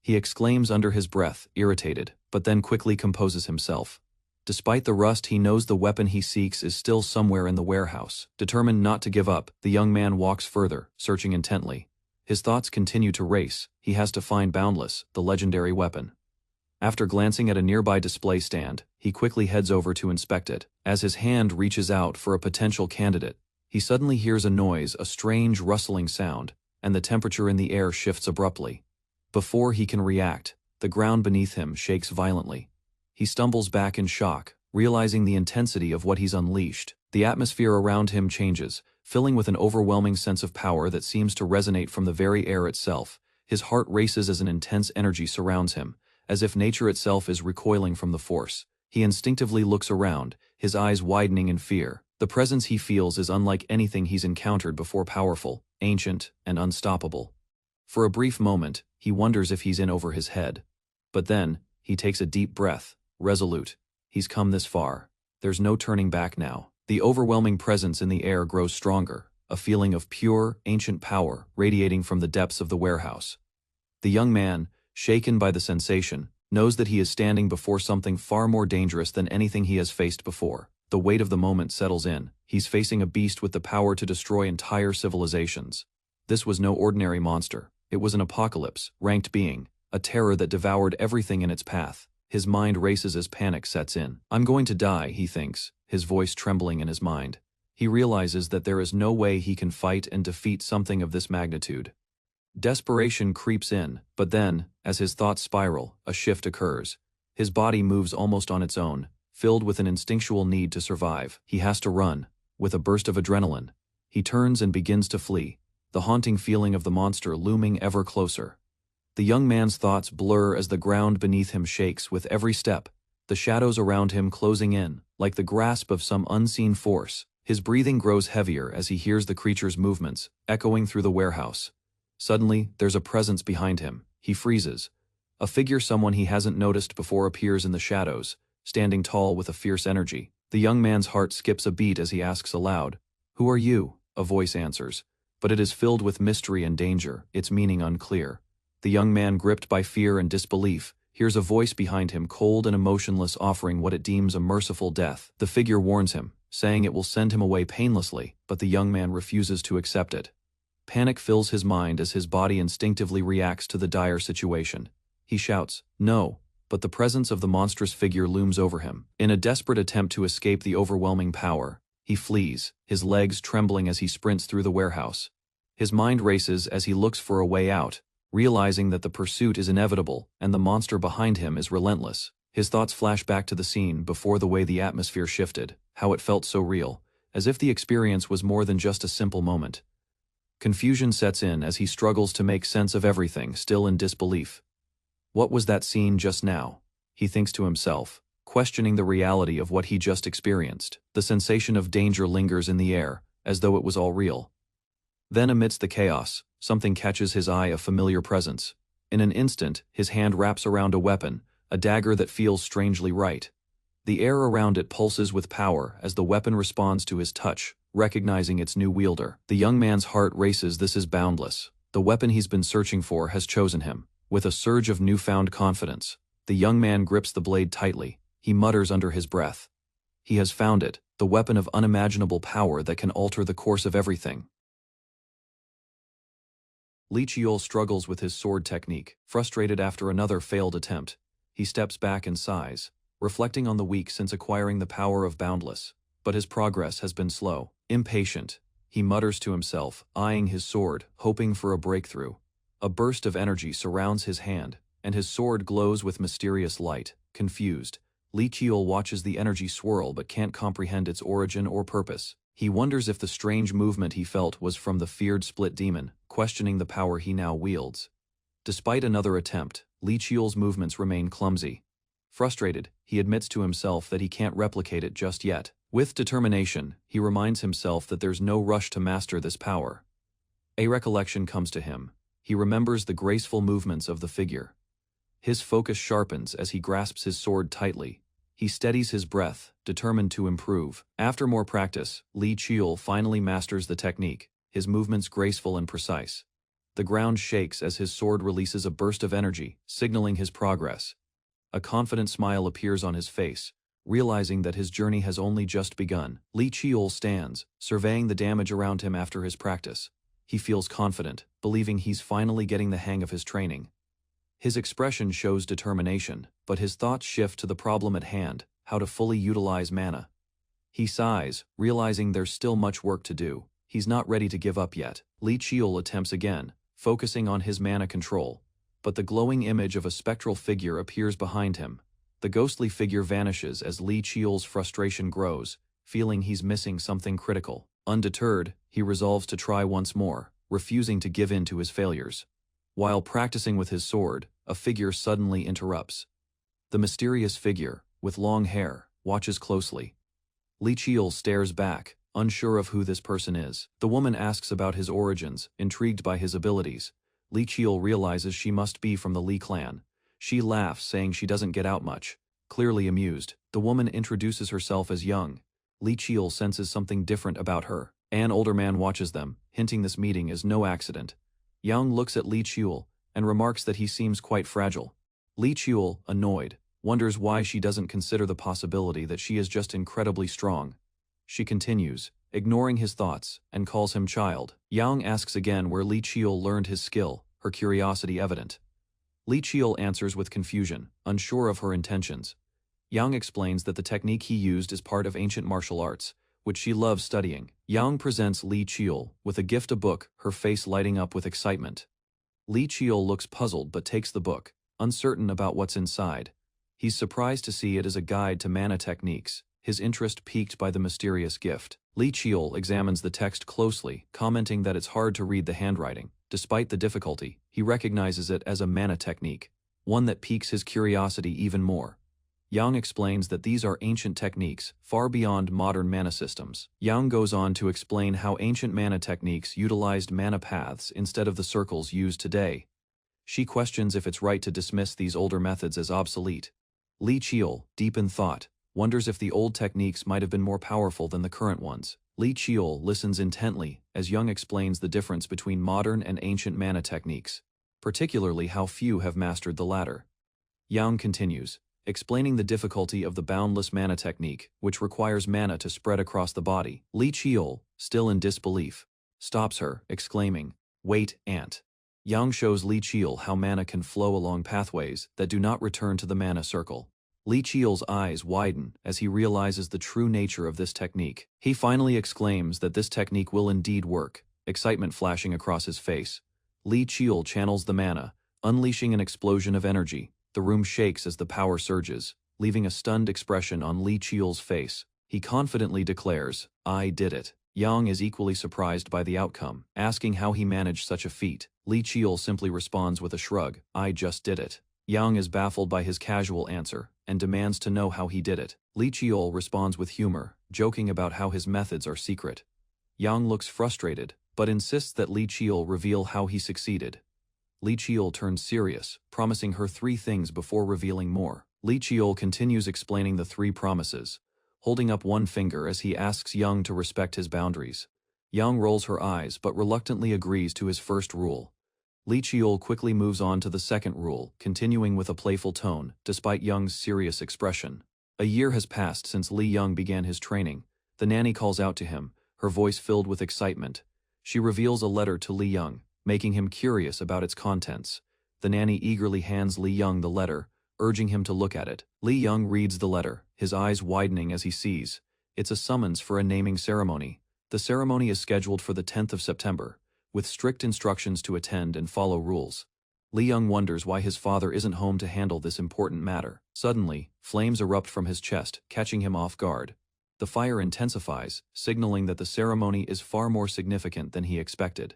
He exclaims under his breath, irritated, but then quickly composes himself. Despite the rust, he knows the weapon he seeks is still somewhere in the warehouse. Determined not to give up, the young man walks further, searching intently. His thoughts continue to race. He has to find Boundless, the legendary weapon. After glancing at a nearby display stand, he quickly heads over to inspect it. As his hand reaches out for a potential candidate, he suddenly hears a noise, a strange rustling sound, and the temperature in the air shifts abruptly. Before he can react, the ground beneath him shakes violently. He stumbles back in shock, realizing the intensity of what he's unleashed. The atmosphere around him changes, filling with an overwhelming sense of power that seems to resonate from the very air itself. His heart races as an intense energy surrounds him, as if nature itself is recoiling from the force. He instinctively looks around, his eyes widening in fear. The presence he feels is unlike anything he's encountered before: powerful, ancient, and unstoppable. For a brief moment, he wonders if he's in over his head. But then, he takes a deep breath, resolute. He's come this far. There's no turning back now. The overwhelming presence in the air grows stronger, a feeling of pure, ancient power radiating from the depths of the warehouse. The young man, shaken by the sensation, knows that he is standing before something far more dangerous than anything he has faced before. The weight of the moment settles in. He's facing a beast with the power to destroy entire civilizations. This was no ordinary monster. It was an apocalypse, ranked being, a terror that devoured everything in its path. His mind races as panic sets in. I'm going to die, he thinks, his voice trembling in his mind. He realizes that there is no way he can fight and defeat something of this magnitude. Desperation creeps in, but then, as his thoughts spiral, a shift occurs. His body moves almost on its own, filled with an instinctual need to survive. He has to run. With a burst of adrenaline, he turns and begins to flee, the haunting feeling of the monster looming ever closer. The young man's thoughts blur as the ground beneath him shakes with every step, the shadows around him closing in, like the grasp of some unseen force. His breathing grows heavier as he hears the creature's movements, echoing through the warehouse. Suddenly, there's a presence behind him. He freezes. A figure someone he hasn't noticed before appears in the shadows, standing tall with a fierce energy. The young man's heart skips a beat as he asks aloud, "Who are you?" A voice answers, but it is filled with mystery and danger, its meaning unclear. The young man, gripped by fear and disbelief, hears a voice behind him, cold and emotionless, offering what it deems a merciful death. The figure warns him, saying it will send him away painlessly, but the young man refuses to accept it. Panic fills his mind as his body instinctively reacts to the dire situation. He shouts, "No," but the presence of the monstrous figure looms over him. In a desperate attempt to escape the overwhelming power, he flees, his legs trembling as he sprints through the warehouse. His mind races as he looks for a way out, realizing that the pursuit is inevitable and the monster behind him is relentless. His thoughts flash back to the scene before, the way the atmosphere shifted, how it felt so real, as if the experience was more than just a simple moment. Confusion sets in as he struggles to make sense of everything, still in disbelief. What was that scene just now? He thinks to himself, questioning the reality of what he just experienced. The sensation of danger lingers in the air, as though it was all real. Then, amidst the chaos, something catches his eye, a familiar presence. In an instant, his hand wraps around a weapon, a dagger that feels strangely right. The air around it pulses with power as the weapon responds to his touch, recognizing its new wielder. The young man's heart races. This is boundless. The weapon he's been searching for has chosen him. With a surge of newfound confidence, the young man grips the blade tightly. He mutters under his breath. He has found it, the weapon of unimaginable power that can alter the course of everything. Lee Cheol struggles with his sword technique. Frustrated after another failed attempt, he steps back and sighs, reflecting on the week since acquiring the power of Boundless. But his progress has been slow. Impatient, he mutters to himself, eyeing his sword, hoping for a breakthrough. A burst of energy surrounds his hand, and his sword glows with mysterious light. Confused, Lee Cheol watches the energy swirl but can't comprehend its origin or purpose. He wonders if the strange movement he felt was from the feared split demon, questioning the power he now wields. Despite another attempt, Lee Cheol's movements remain clumsy. Frustrated, he admits to himself that he can't replicate it just yet. With determination, he reminds himself that there's no rush to master this power. A recollection comes to him. He remembers the graceful movements of the figure. His focus sharpens as he grasps his sword tightly. He steadies his breath, determined to improve. After more practice, Lee Cheol finally masters the technique, his movements graceful and precise. The ground shakes as his sword releases a burst of energy, signaling his progress. A confident smile appears on his face, realizing that his journey has only just begun. Lee Cheol stands, surveying the damage around him after his practice. He feels confident, believing he's finally getting the hang of his training. His expression shows determination, but his thoughts shift to the problem at hand, how to fully utilize mana. He sighs, realizing there's still much work to do. He's not ready to give up yet. Lee Cheol attempts again, focusing on his mana control, but the glowing image of a spectral figure appears behind him. The ghostly figure vanishes as Lee Cheol's frustration grows, feeling he's missing something critical. Undeterred, he resolves to try once more, refusing to give in to his failures. While practicing with his sword, a figure suddenly interrupts. The mysterious figure, with long hair, watches closely. Lee Cheol stares back, unsure of who this person is. The woman asks about his origins, intrigued by his abilities. Lee Cheol realizes she must be from the Lee clan. She laughs, saying she doesn't get out much. Clearly amused, the woman introduces herself as Young. Lee Cheol senses something different about her. An older man watches them, hinting this meeting is no accident. Young looks at Lee Cheol and remarks that he seems quite fragile. Lee Cheol, annoyed, wonders why she doesn't consider the possibility that she is just incredibly strong. She continues, ignoring his thoughts, and calls him child. Yang asks again where Lee Cheol learned his skill, her curiosity evident. Lee Cheol answers with confusion, unsure of her intentions. Yang explains that the technique he used is part of ancient martial arts, which she loves studying. Yang presents Lee Cheol with a gift, a book, her face lighting up with excitement. Lee Cheol looks puzzled but takes the book, uncertain about what's inside. He's surprised to see it as a guide to mana techniques, his interest piqued by the mysterious gift. Lee Cheol examines the text closely, commenting that it's hard to read the handwriting. Despite the difficulty, he recognizes it as a mana technique, one that piques his curiosity even more. Yang explains that these are ancient techniques, far beyond modern mana systems. Yang goes on to explain how ancient mana techniques utilized mana paths instead of the circles used today. She questions if it's right to dismiss these older methods as obsolete. Lee Cheol, deep in thought, wonders if the old techniques might have been more powerful than the current ones. Lee Cheol listens intently as Young explains the difference between modern and ancient mana techniques. particularly how few have mastered the latter. Yang continues, explaining the difficulty of the boundless mana technique, which requires mana to spread across the body. Li Qiul, still in disbelief, stops her, exclaiming, "Wait, Aunt." Yang shows Li Qiul how mana can flow along pathways that do not return to the mana circle. Li Qiul's eyes widen as he realizes the true nature of this technique. He finally exclaims that this technique will indeed work, excitement flashing across his face. Li Qiul channels the mana, unleashing an explosion of energy. The room shakes as the power surges, leaving a stunned expression on Li Qiul's face. He confidently declares, "I did it." Yang is equally surprised by the outcome, asking how he managed such a feat. Li Qiul simply responds with a shrug, "I just did it." Yang is baffled by his casual answer, and demands to know how he did it. Li Qiul responds with humor, joking about how his methods are secret. Yang looks frustrated, but insists that Li Qiul reveal how he succeeded. Li Qiul turns serious, promising her 3 things before revealing more. Li Qiul continues explaining the 3 promises, holding up one finger as he asks Yang to respect his boundaries. Yang rolls her eyes but reluctantly agrees to his first rule. Li Qiul quickly moves on to the second rule, continuing with a playful tone, despite Yang's serious expression. A year has passed since Li Yang began his training. The nanny calls out to him, her voice filled with excitement. She reveals a letter to Li Yang, making him curious about its contents. The nanny eagerly hands Li Yang the letter, urging him to look at it. Li Yang reads the letter, his eyes widening as he sees. It's a summons for a naming ceremony. The ceremony is scheduled for the 10th of September, with strict instructions to attend and follow rules. Li Yang wonders why his father isn't home to handle this important matter. Suddenly, flames erupt from his chest, catching him off guard. The fire intensifies, signaling that the ceremony is far more significant than he expected.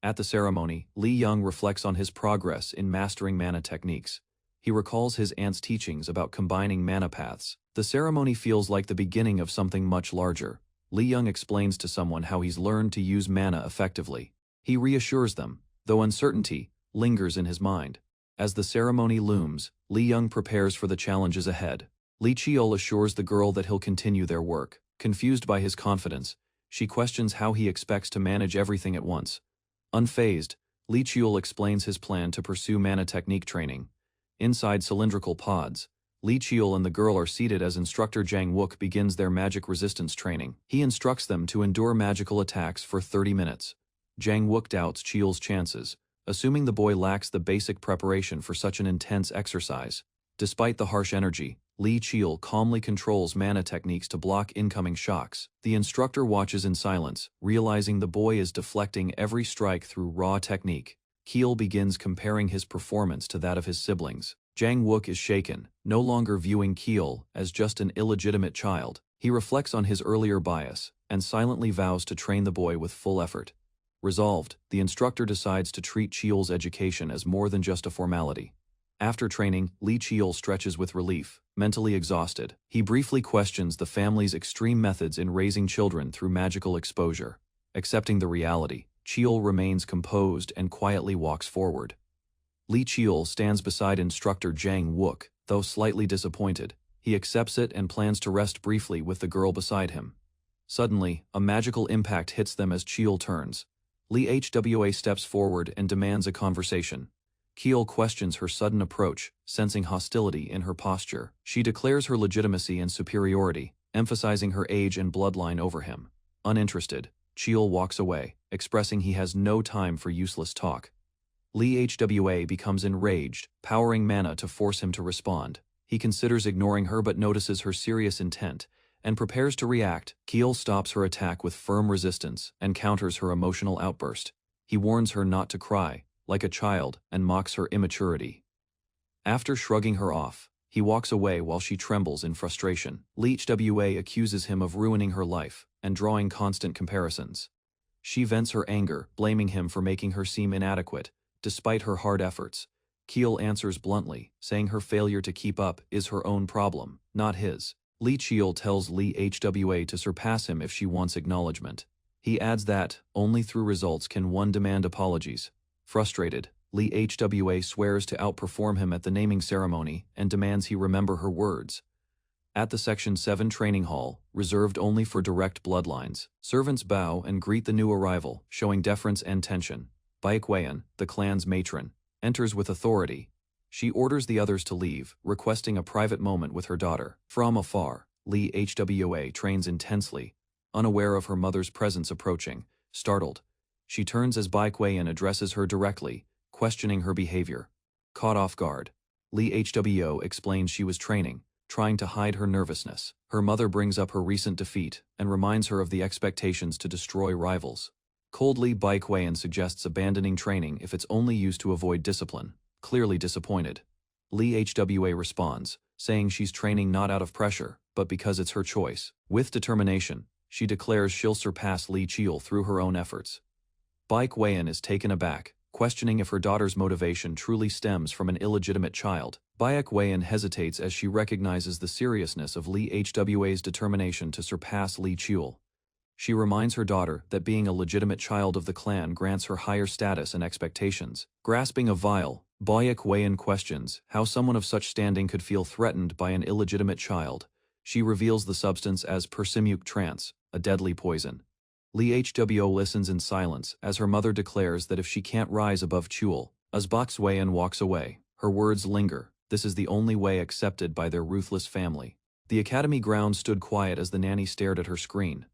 At the ceremony, Li Yang reflects on his progress in mastering mana techniques. He recalls his aunt's teachings about combining mana paths. The ceremony feels like the beginning of something much larger. Li Yang explains to someone how he's learned to use mana effectively. He reassures them, though uncertainty lingers in his mind. As the ceremony looms, Li Yang prepares for the challenges ahead. Li Qiul assures the girl that he'll continue their work. Confused by his confidence, she questions how he expects to manage everything at once. Unfazed, Li Qiul explains his plan to pursue mana technique training. Inside cylindrical pods, Li Qiul and the girl are seated as instructor Jang Wook begins their magic resistance training. He instructs them to endure magical attacks for 30 minutes. Jang Wook doubts Qiul's chances, assuming the boy lacks the basic preparation for such an intense exercise. Despite the harsh energy, Li Qiul calmly controls mana techniques to block incoming shocks. The instructor watches in silence, realizing the boy is deflecting every strike through raw technique. Qiul begins comparing his performance to that of his siblings. Jang Wook is shaken, no longer viewing Qiul as just an illegitimate child. He reflects on his earlier bias, and silently vows to train the boy with full effort. Resolved, the instructor decides to treat Qiul's education as more than just a formality. After training, Li Qiul stretches with relief, mentally exhausted. He briefly questions the family's extreme methods in raising children through magical exposure. Accepting the reality, Qiul remains composed and quietly walks forward. Li Qiul stands beside instructor Jang Wook, though slightly disappointed. He accepts it and plans to rest briefly with the girl beside him. Suddenly, a magical impact hits them as Qiul turns. Li Hwa steps forward and demands a conversation. Qiul questions her sudden approach, sensing hostility in her posture. She declares her legitimacy and superiority, emphasizing her age and bloodline over him. Uninterested, Qiul walks away, expressing he has no time for useless talk. Li Hwa becomes enraged, powering mana to force him to respond. He considers ignoring her but notices her serious intent, and prepares to react. Qiul stops her attack with firm resistance and counters her emotional outburst. He warns her not to cry, like a child, and mocks her immaturity. After shrugging her off, he walks away while she trembles in frustration. Li Hwa accuses him of ruining her life and drawing constant comparisons. She vents her anger, blaming him for making her seem inadequate, despite her hard efforts. Qiul answers bluntly, saying her failure to keep up is her own problem, not his. Li Qiul tells Li Hwa to surpass him if she wants acknowledgement. He adds that, only through results can one demand apologies. Frustrated, Li Hwa swears to outperform him at the naming ceremony and demands he remember her words. At the Section 7 training hall, reserved only for direct bloodlines, servants bow and greet the new arrival, showing deference and tension. Baekwayan, the clan's matron, enters with authority. She orders the others to leave, requesting a private moment with her daughter. From afar, Lee Hwa trains intensely, unaware of her mother's presence approaching. Startled, she turns as Bai Kuei-in addresses her directly, questioning her behavior. Caught off guard, Lee Hwo explains she was training, trying to hide her nervousness. Her mother brings up her recent defeat and reminds her of the expectations to destroy rivals. Coldly, Bai Kuei-in suggests abandoning training if it's only used to avoid discipline. Clearly disappointed, Lee Hwa responds, saying she's training not out of pressure, but because it's her choice. With determination, she declares she'll surpass Li Chiul through her own efforts. Bai Kuei-in is taken aback, questioning if her daughter's motivation truly stems from an illegitimate child. Bai Kuei-in hesitates as she recognizes the seriousness of Lee Hwa's determination to surpass Li Chiul. She reminds her daughter that being a legitimate child of the clan grants her higher status and expectations. Grasping a vial, Bai Kuei-in questions how someone of such standing could feel threatened by an illegitimate child. She reveals the substance as persimuk trance, a deadly poison. Lee Hwo listens in silence as her mother declares that if she can't rise above Chiul, as Bai Kuei-in walks away, her words linger. This is the only way accepted by their ruthless family. The academy grounds stood quiet as the nanny stared at her screen.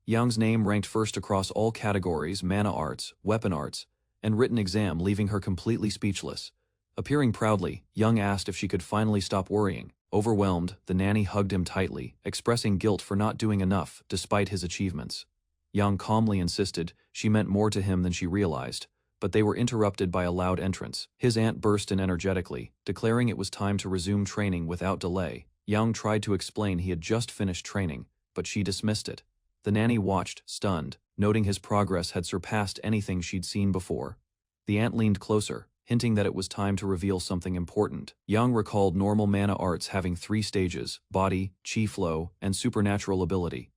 Yang's name ranked first across all categories: mana arts, weapon arts, and written exam, leaving her completely speechless. Appearing proudly, Yang asked if she could finally stop worrying. Overwhelmed, the nanny hugged him tightly, expressing guilt for not doing enough despite his achievements. Yang calmly insisted she meant more to him than she realized, but they were interrupted by a loud entrance. His aunt burst in energetically, declaring it was time to resume training without delay. Yang tried to explain he had just finished training, but she dismissed it. The nanny watched, stunned, noting his progress had surpassed anything she'd seen before. The aunt leaned closer, hinting that it was time to reveal something important. Yang recalled normal mana arts having 3 stages: body, chi flow, and supernatural ability.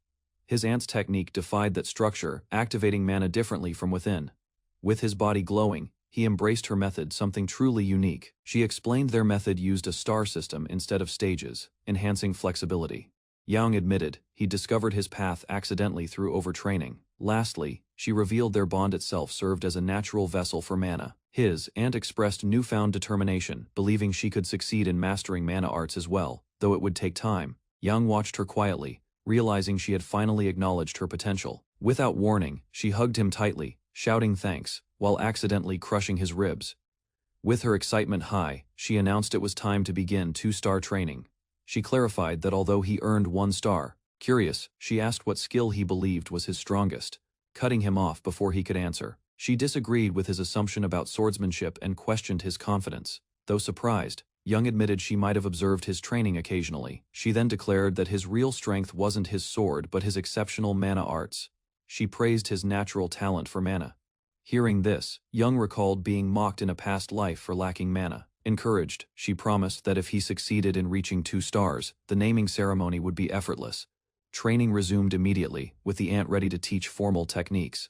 His aunt's technique defied that structure, activating mana differently from within. With his body glowing, he embraced her method, something truly unique. She explained their method used a star system instead of stages, enhancing flexibility. Yang admitted he discovered his path accidentally through overtraining. Lastly, she revealed their bond itself served as a natural vessel for mana. His aunt expressed newfound determination, believing she could succeed in mastering mana arts as well, though it would take time. Yang watched her quietly, realizing she had finally acknowledged her potential. Without warning, she hugged him tightly, shouting thanks, while accidentally crushing his ribs. With her excitement high, she announced it was time to begin 2-star training. She clarified that although he earned 1 star, curious, she asked what skill he believed was his strongest, cutting him off before he could answer. She disagreed with his assumption about swordsmanship and questioned his confidence. Though surprised, Young admitted she might have observed his training occasionally. She then declared that his real strength wasn't his sword but his exceptional mana arts. She praised his natural talent for mana. Hearing this, Young recalled being mocked in a past life for lacking mana. Encouraged, she promised that if he succeeded in reaching 2 stars, the naming ceremony would be effortless. Training resumed immediately, with the aunt ready to teach formal techniques.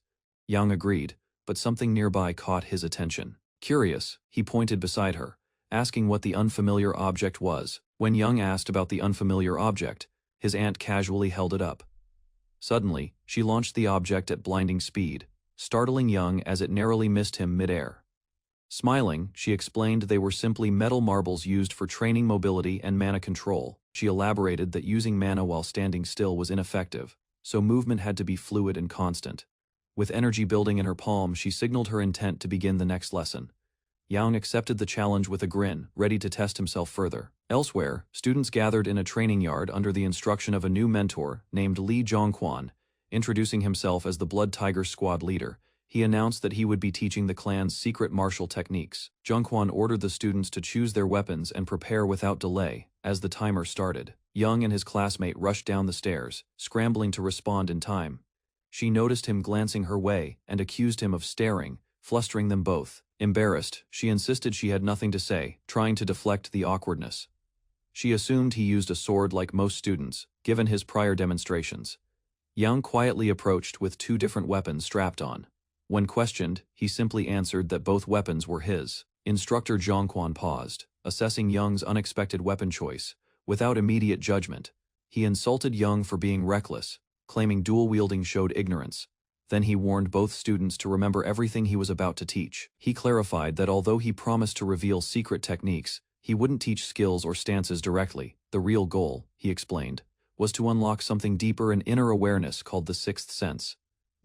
Young agreed, but something nearby caught his attention. Curious, he pointed beside her, asking what the unfamiliar object was. When Young asked about the unfamiliar object, his aunt casually held it up. Suddenly, she launched the object at blinding speed, startling Young as it narrowly missed him mid-air. Smiling, she explained they were simply metal marbles used for training mobility and mana control. She elaborated that using mana while standing still was ineffective, so movement had to be fluid and constant. With energy building in her palm, she signaled her intent to begin the next lesson. Yang accepted the challenge with a grin, ready to test himself further. Elsewhere, students gathered in a training yard under the instruction of a new mentor named Li Zhongquan. Introducing himself as the Blood Tiger squad leader, he announced that he would be teaching the clan's secret martial techniques. Zhongquan ordered the students to choose their weapons and prepare without delay. As the timer started, Young and his classmate rushed down the stairs, scrambling to respond in time. She noticed him glancing her way and accused him of staring, flustering them both. Embarrassed, she insisted she had nothing to say, trying to deflect the awkwardness. She assumed he used a sword like most students, given his prior demonstrations. Yang quietly approached with 2 different weapons strapped on. When questioned, he simply answered that both weapons were his. Instructor Zhongquan paused, assessing Young's unexpected weapon choice. Without immediate judgment, he insulted Young for being reckless, claiming dual-wielding showed ignorance. Then he warned both students to remember everything he was about to teach. He clarified that although he promised to reveal secret techniques, he wouldn't teach skills or stances directly. The real goal, he explained, was to unlock something deeper in inner awareness called the sixth sense.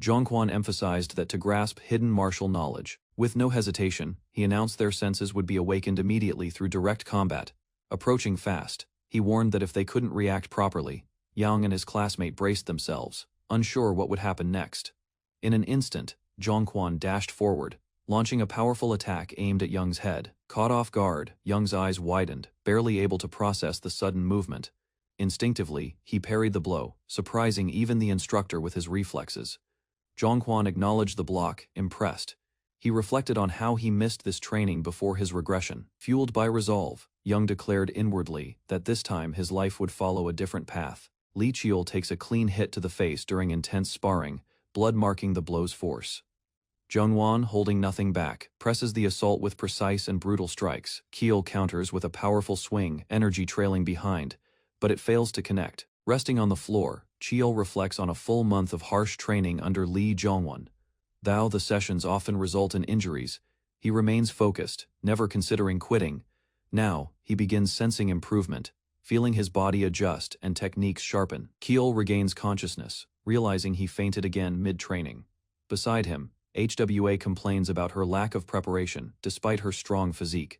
Zhongquan emphasized that to grasp hidden martial knowledge, with no hesitation, he announced their senses would be awakened immediately through direct combat. Approaching fast, he warned that if they couldn't react properly, Yang and his classmate braced themselves, unsure what would happen next. In an instant, Zhongquan dashed forward, launching a powerful attack aimed at Yang's head. Caught off guard, Yang's eyes widened, barely able to process the sudden movement. Instinctively, he parried the blow, surprising even the instructor with his reflexes. Zhongquan acknowledged the block, impressed. He reflected on how he missed this training before his regression. Fueled by resolve, Yang declared inwardly that this time his life would follow a different path. Li Qiul takes a clean hit to the face during intense sparring, blood marking the blow's force. Zhongwan, holding nothing back, presses the assault with precise and brutal strikes. Qiul counters with a powerful swing, energy trailing behind, but it fails to connect. Resting on the floor, Qiul reflects on a full month of harsh training under Li Zhongwan. Though the sessions often result in injuries, he remains focused, never considering quitting. Now, he begins sensing improvement, feeling his body adjust and techniques sharpen. Qiul regains consciousness, realizing he fainted again mid-training. Beside him, HWA complains about her lack of preparation, despite her strong physique.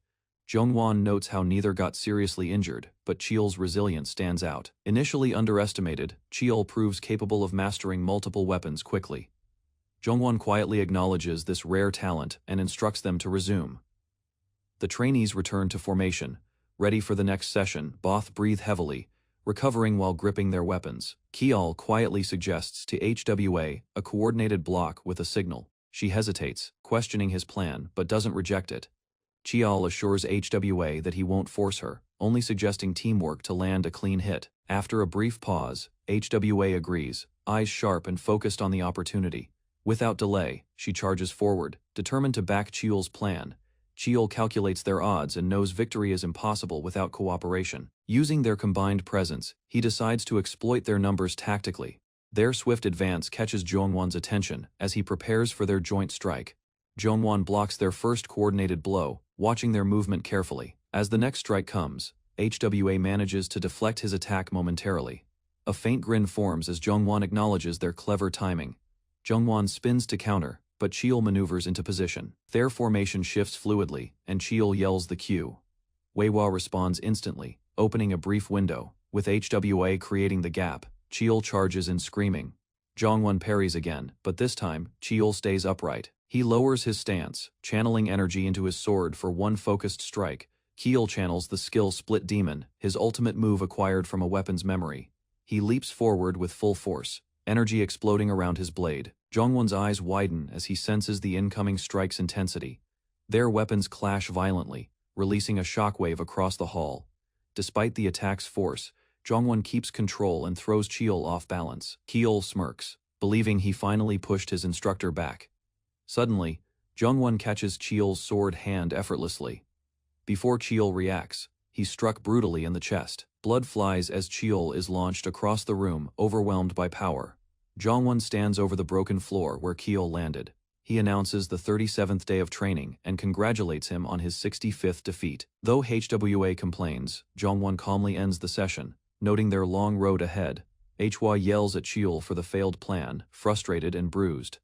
Zhongwan notes how neither got seriously injured, but Qiul's resilience stands out. Initially underestimated, Qiul proves capable of mastering multiple weapons quickly. Zhongwan quietly acknowledges this rare talent and instructs them to resume. The trainees return to formation, ready for the next session. Both breathe heavily, recovering while gripping their weapons. Qiul quietly suggests to HWA a coordinated block with a signal. She hesitates, questioning his plan, but doesn't reject it. Qiul assures HWA that he won't force her, only suggesting teamwork to land a clean hit. After a brief pause, HWA agrees, eyes sharp and focused on the opportunity. Without delay, she charges forward, determined to back Qiul's plan. Qiul calculates their odds and knows victory is impossible without cooperation. Using their combined presence, he decides to exploit their numbers tactically. Their swift advance catches Zhongwan's attention as he prepares for their joint strike. Zhongwan blocks their first coordinated blow, watching their movement carefully. As the next strike comes, HWA manages to deflect his attack momentarily. A faint grin forms as Zhongwan acknowledges their clever timing. Zhongwan spins to counter, but Qiul maneuvers into position. Their formation shifts fluidly, and Qiul yells the cue. Weiwa responds instantly, opening a brief window. With HWA creating the gap, Qiul charges in screaming. Zhongwan parries again, but this time, Qiul stays upright. He lowers his stance, channeling energy into his sword for one focused strike. Qiul channels the skill Split Demon, his ultimate move acquired from a weapon's memory. He leaps forward with full force, energy exploding around his blade. Zhongwan's eyes widen as he senses the incoming strike's intensity. Their weapons clash violently, releasing a shockwave across the hall. Despite the attack's force, Zhongwan keeps control and throws Qiul off balance. Qiul smirks, believing he finally pushed his instructor back. Suddenly, Zhongwan catches Qiul's sword hand effortlessly. Before Qiul reacts, he's struck brutally in the chest. Blood flies as Qiul is launched across the room, overwhelmed by power. Zhongwan stands over the broken floor where Qiul landed. He announces the 37th day of training and congratulates him on his 65th defeat. Though HWA complains, Zhongwan calmly ends the session, noting their long road ahead. Hwa yells at Qiul for the failed plan, frustrated and bruised.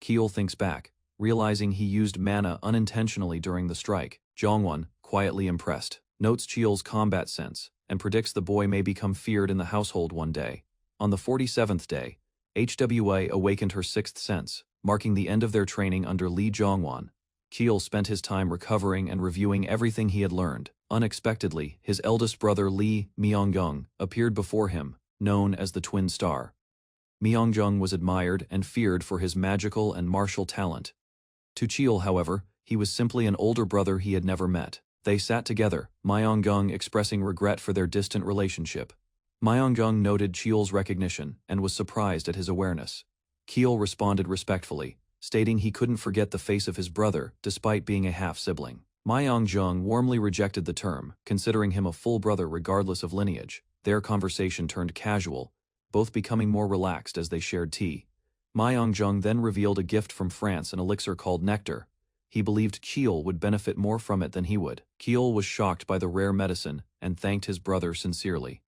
Qiul thinks back, realizing he used mana unintentionally during the strike. Zhongwan, quietly impressed, notes Qiul's combat sense and predicts the boy may become feared in the household one day. On the 47th day, HWA awakened her sixth sense, marking the end of their training under Li Zhongwan. Qiul spent his time recovering and reviewing everything he had learned. Unexpectedly, his eldest brother Li Myeongjong appeared before him, known as the Twin Star. Myeongjong was admired and feared for his magical and martial talent. To Qiul, however, he was simply an older brother he had never met. They sat together, Myeongjong expressing regret for their distant relationship. Myeongjong noted Qiul's recognition and was surprised at his awareness. Qiul responded respectfully, stating he couldn't forget the face of his brother despite being a half-sibling. Myeongjong warmly rejected the term, considering him a full brother regardless of lineage. Their conversation turned casual, both becoming more relaxed as they shared tea. Myongjung then revealed a gift from France, an elixir called nectar. He believed Kiel would benefit more from it than he would. Kiel was shocked by the rare medicine and thanked his brother sincerely.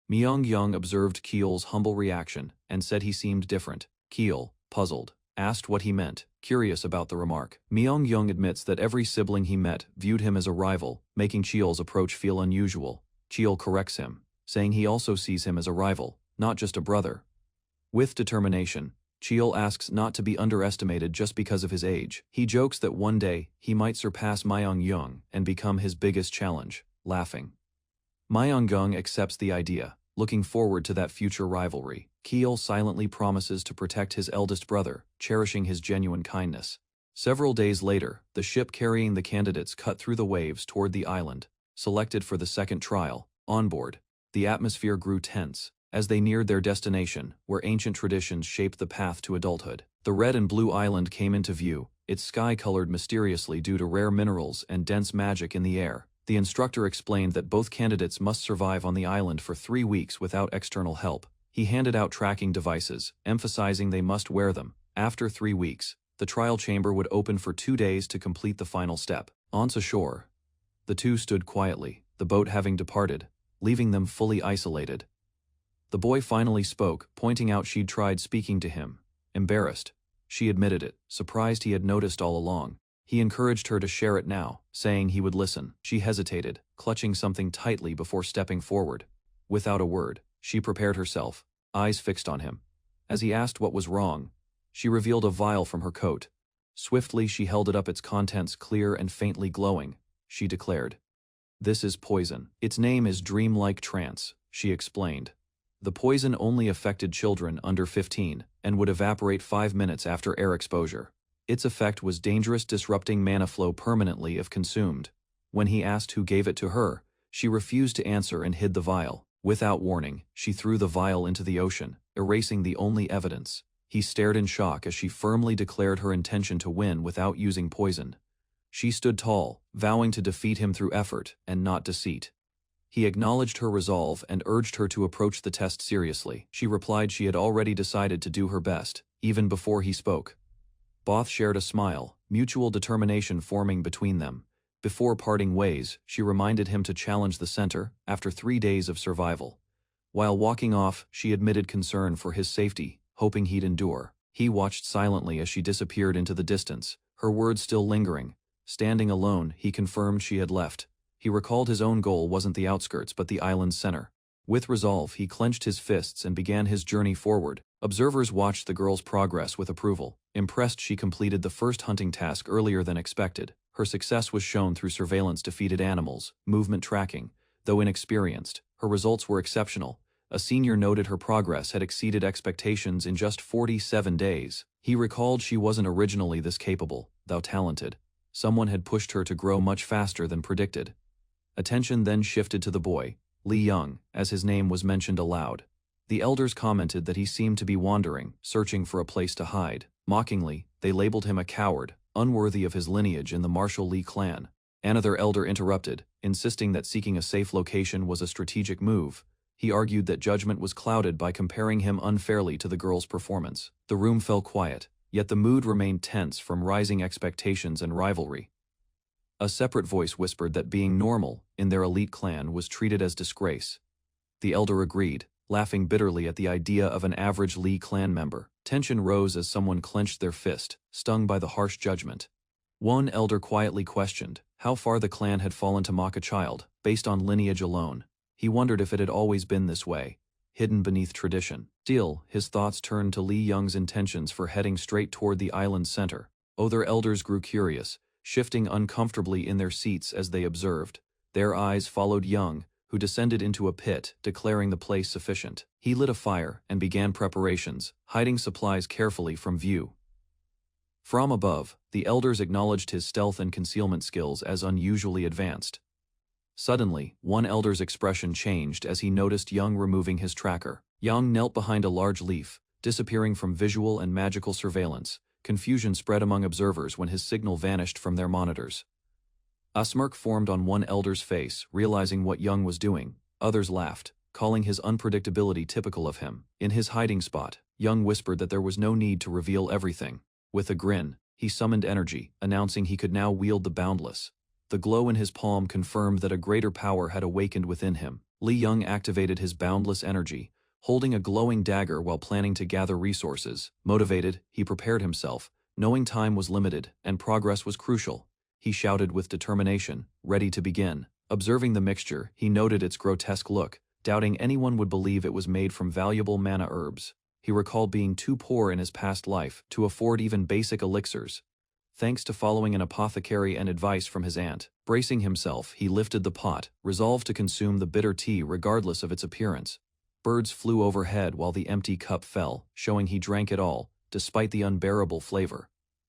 Myongyung observed Kiel's humble reaction and said he seemed different. Kiel, puzzled, asked what he meant, curious about the remark. Myongyung admits that every sibling he met viewed him as a rival, making Kiel's approach feel unusual. Kiel corrects him, saying he also sees him as a rival, not just a brother. With determination, Kiel asks not to be underestimated just because of his age. He jokes that one day he might surpass Myongyung and become his biggest challenge, laughing. Myongyung accepts the idea, looking forward to that future rivalry. Kiel silently promises to protect his eldest brother, cherishing his genuine kindness. Several days later, the ship carrying the candidates cut through the waves toward the island, selected for the second trial. On board, the atmosphere grew tense as they neared their destination, where ancient traditions shaped the path to adulthood. The red and blue island came into view, its sky colored mysteriously due to rare minerals and dense magic in the air. The instructor explained that both candidates must survive on the island for 3 weeks without external help. He handed out tracking devices, emphasizing they must wear them. After 3 weeks, the trial chamber would open for 2 days to complete the final step. Once ashore, the two stood quietly, the boat having departed, leaving them fully isolated. The boy finally spoke, pointing out she'd tried speaking to him. Embarrassed, she admitted it, surprised he had noticed all along. He encouraged her to share it now, saying he would listen. She hesitated, clutching something tightly before stepping forward. Without a word, she prepared herself, eyes fixed on him. As he asked what was wrong, she revealed a vial from her coat. Swiftly she held it up, its contents clear and faintly glowing. She declared, "This is poison. Its name is dreamlike trance," she explained. The poison only affected children under 15 and would evaporate 5 minutes after air exposure. Its effect was dangerous, disrupting mana flow permanently if consumed. When he asked who gave it to her, she refused to answer and hid the vial. Without warning, she threw the vial into the ocean, erasing the only evidence. He stared in shock as she firmly declared her intention to win without using poison. She stood tall, vowing to defeat him through effort and not deceit. He acknowledged her resolve and urged her to approach the test seriously. She replied she had already decided to do her best, even before he spoke. Both shared a smile, mutual determination forming between them. Before parting ways, she reminded him to challenge the center after 3 days of survival. While walking off, she admitted concern for his safety, hoping he'd endure. He watched silently as she disappeared into the distance, her words still lingering. Standing alone, he confirmed she had left. He recalled his own goal wasn't the outskirts but the island's center. With resolve, he clenched his fists and began his journey forward. Observers watched the girl's progress with approval. Impressed, she completed the first hunting task earlier than expected. Her success was shown through surveillance, defeated animals, movement tracking. Though inexperienced, her results were exceptional. A senior noted her progress had exceeded expectations in just 47 days. He recalled she wasn't originally this capable, though talented. Someone had pushed her to grow much faster than predicted. Attention then shifted to the boy, Li Young, as his name was mentioned aloud. The elders commented that he seemed to be wandering, searching for a place to hide. Mockingly, they labeled him a coward, unworthy of his lineage in the martial Li clan. Another elder interrupted, insisting that seeking a safe location was a strategic move. He argued that judgment was clouded by comparing him unfairly to the girl's performance. The room fell quiet, yet the mood remained tense from rising expectations and rivalry. A separate voice whispered that being normal in their elite clan was treated as disgrace. The elder agreed, laughing bitterly at the idea of an average Li clan member. Tension rose as someone clenched their fist, stung by the harsh judgment. One elder quietly questioned how far the clan had fallen to mock a child, based on lineage alone. He wondered if it had always been this way, hidden beneath tradition. Still, his thoughts turned to Li Young's intentions for heading straight toward the island's center. Other elders grew curious, shifting uncomfortably in their seats as they observed. Their eyes followed Young, who descended into a pit, declaring the place sufficient. He lit a fire and began preparations, hiding supplies carefully from view. From above, the elders acknowledged his stealth and concealment skills as unusually advanced. Suddenly, one elder's expression changed as he noticed Young removing his tracker. Young knelt behind a large leaf, disappearing from visual and magical surveillance. Confusion spread among observers when his signal vanished from their monitors. A smirk formed on one elder's face, realizing what Young was doing. Others laughed, calling his unpredictability typical of him. In his hiding spot, Young whispered that there was no need to reveal everything. With a grin, he summoned energy, announcing he could now wield the boundless. The glow in his palm confirmed that a greater power had awakened within him. Li Young activated his boundless energy, holding a glowing dagger while planning to gather resources. Motivated, he prepared himself, knowing time was limited and progress was crucial. He shouted with determination, ready to begin. Observing the mixture, he noted its grotesque look, doubting anyone would believe it was made from valuable mana herbs. He recalled being too poor in his past life to afford even basic elixirs. Thanks to following an apothecary and advice from his aunt, bracing himself, he lifted the pot, resolved to consume the bitter tea regardless of its appearance. Birds flew overhead while the empty cup fell, showing he drank it all, despite the unbearable flavor.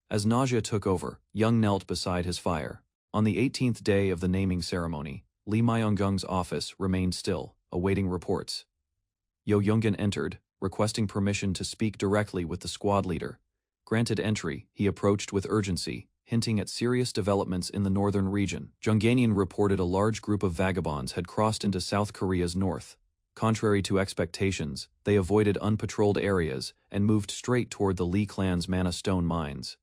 As nausea took over, Young knelt beside his fire. On the 18th day of the naming ceremony, Lee Myung-gung's office remained still, awaiting reports. Yo Young-gun entered, requesting permission to speak directly with the squad leader. Granted entry, he approached with urgency, hinting at serious developments in the northern region. Jungganian reported a large group of vagabonds had crossed into South Korea's north. Contrary to expectations, they avoided unpatrolled areas and moved straight toward the Lee clan's mana stone mines.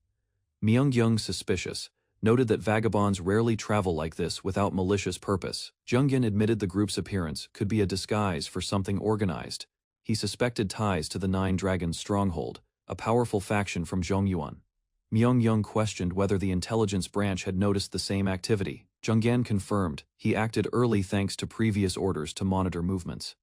Myung-gyung, suspicious, noted that vagabonds rarely travel like this without malicious purpose. Jungin admitted the group's appearance could be a disguise for something organized. He suspected ties to the Nine Dragons stronghold, a powerful faction from Zhongyuan. Myung-gyung questioned whether the intelligence branch had noticed the same activity. Junggan confirmed he acted early thanks to previous orders to monitor movements.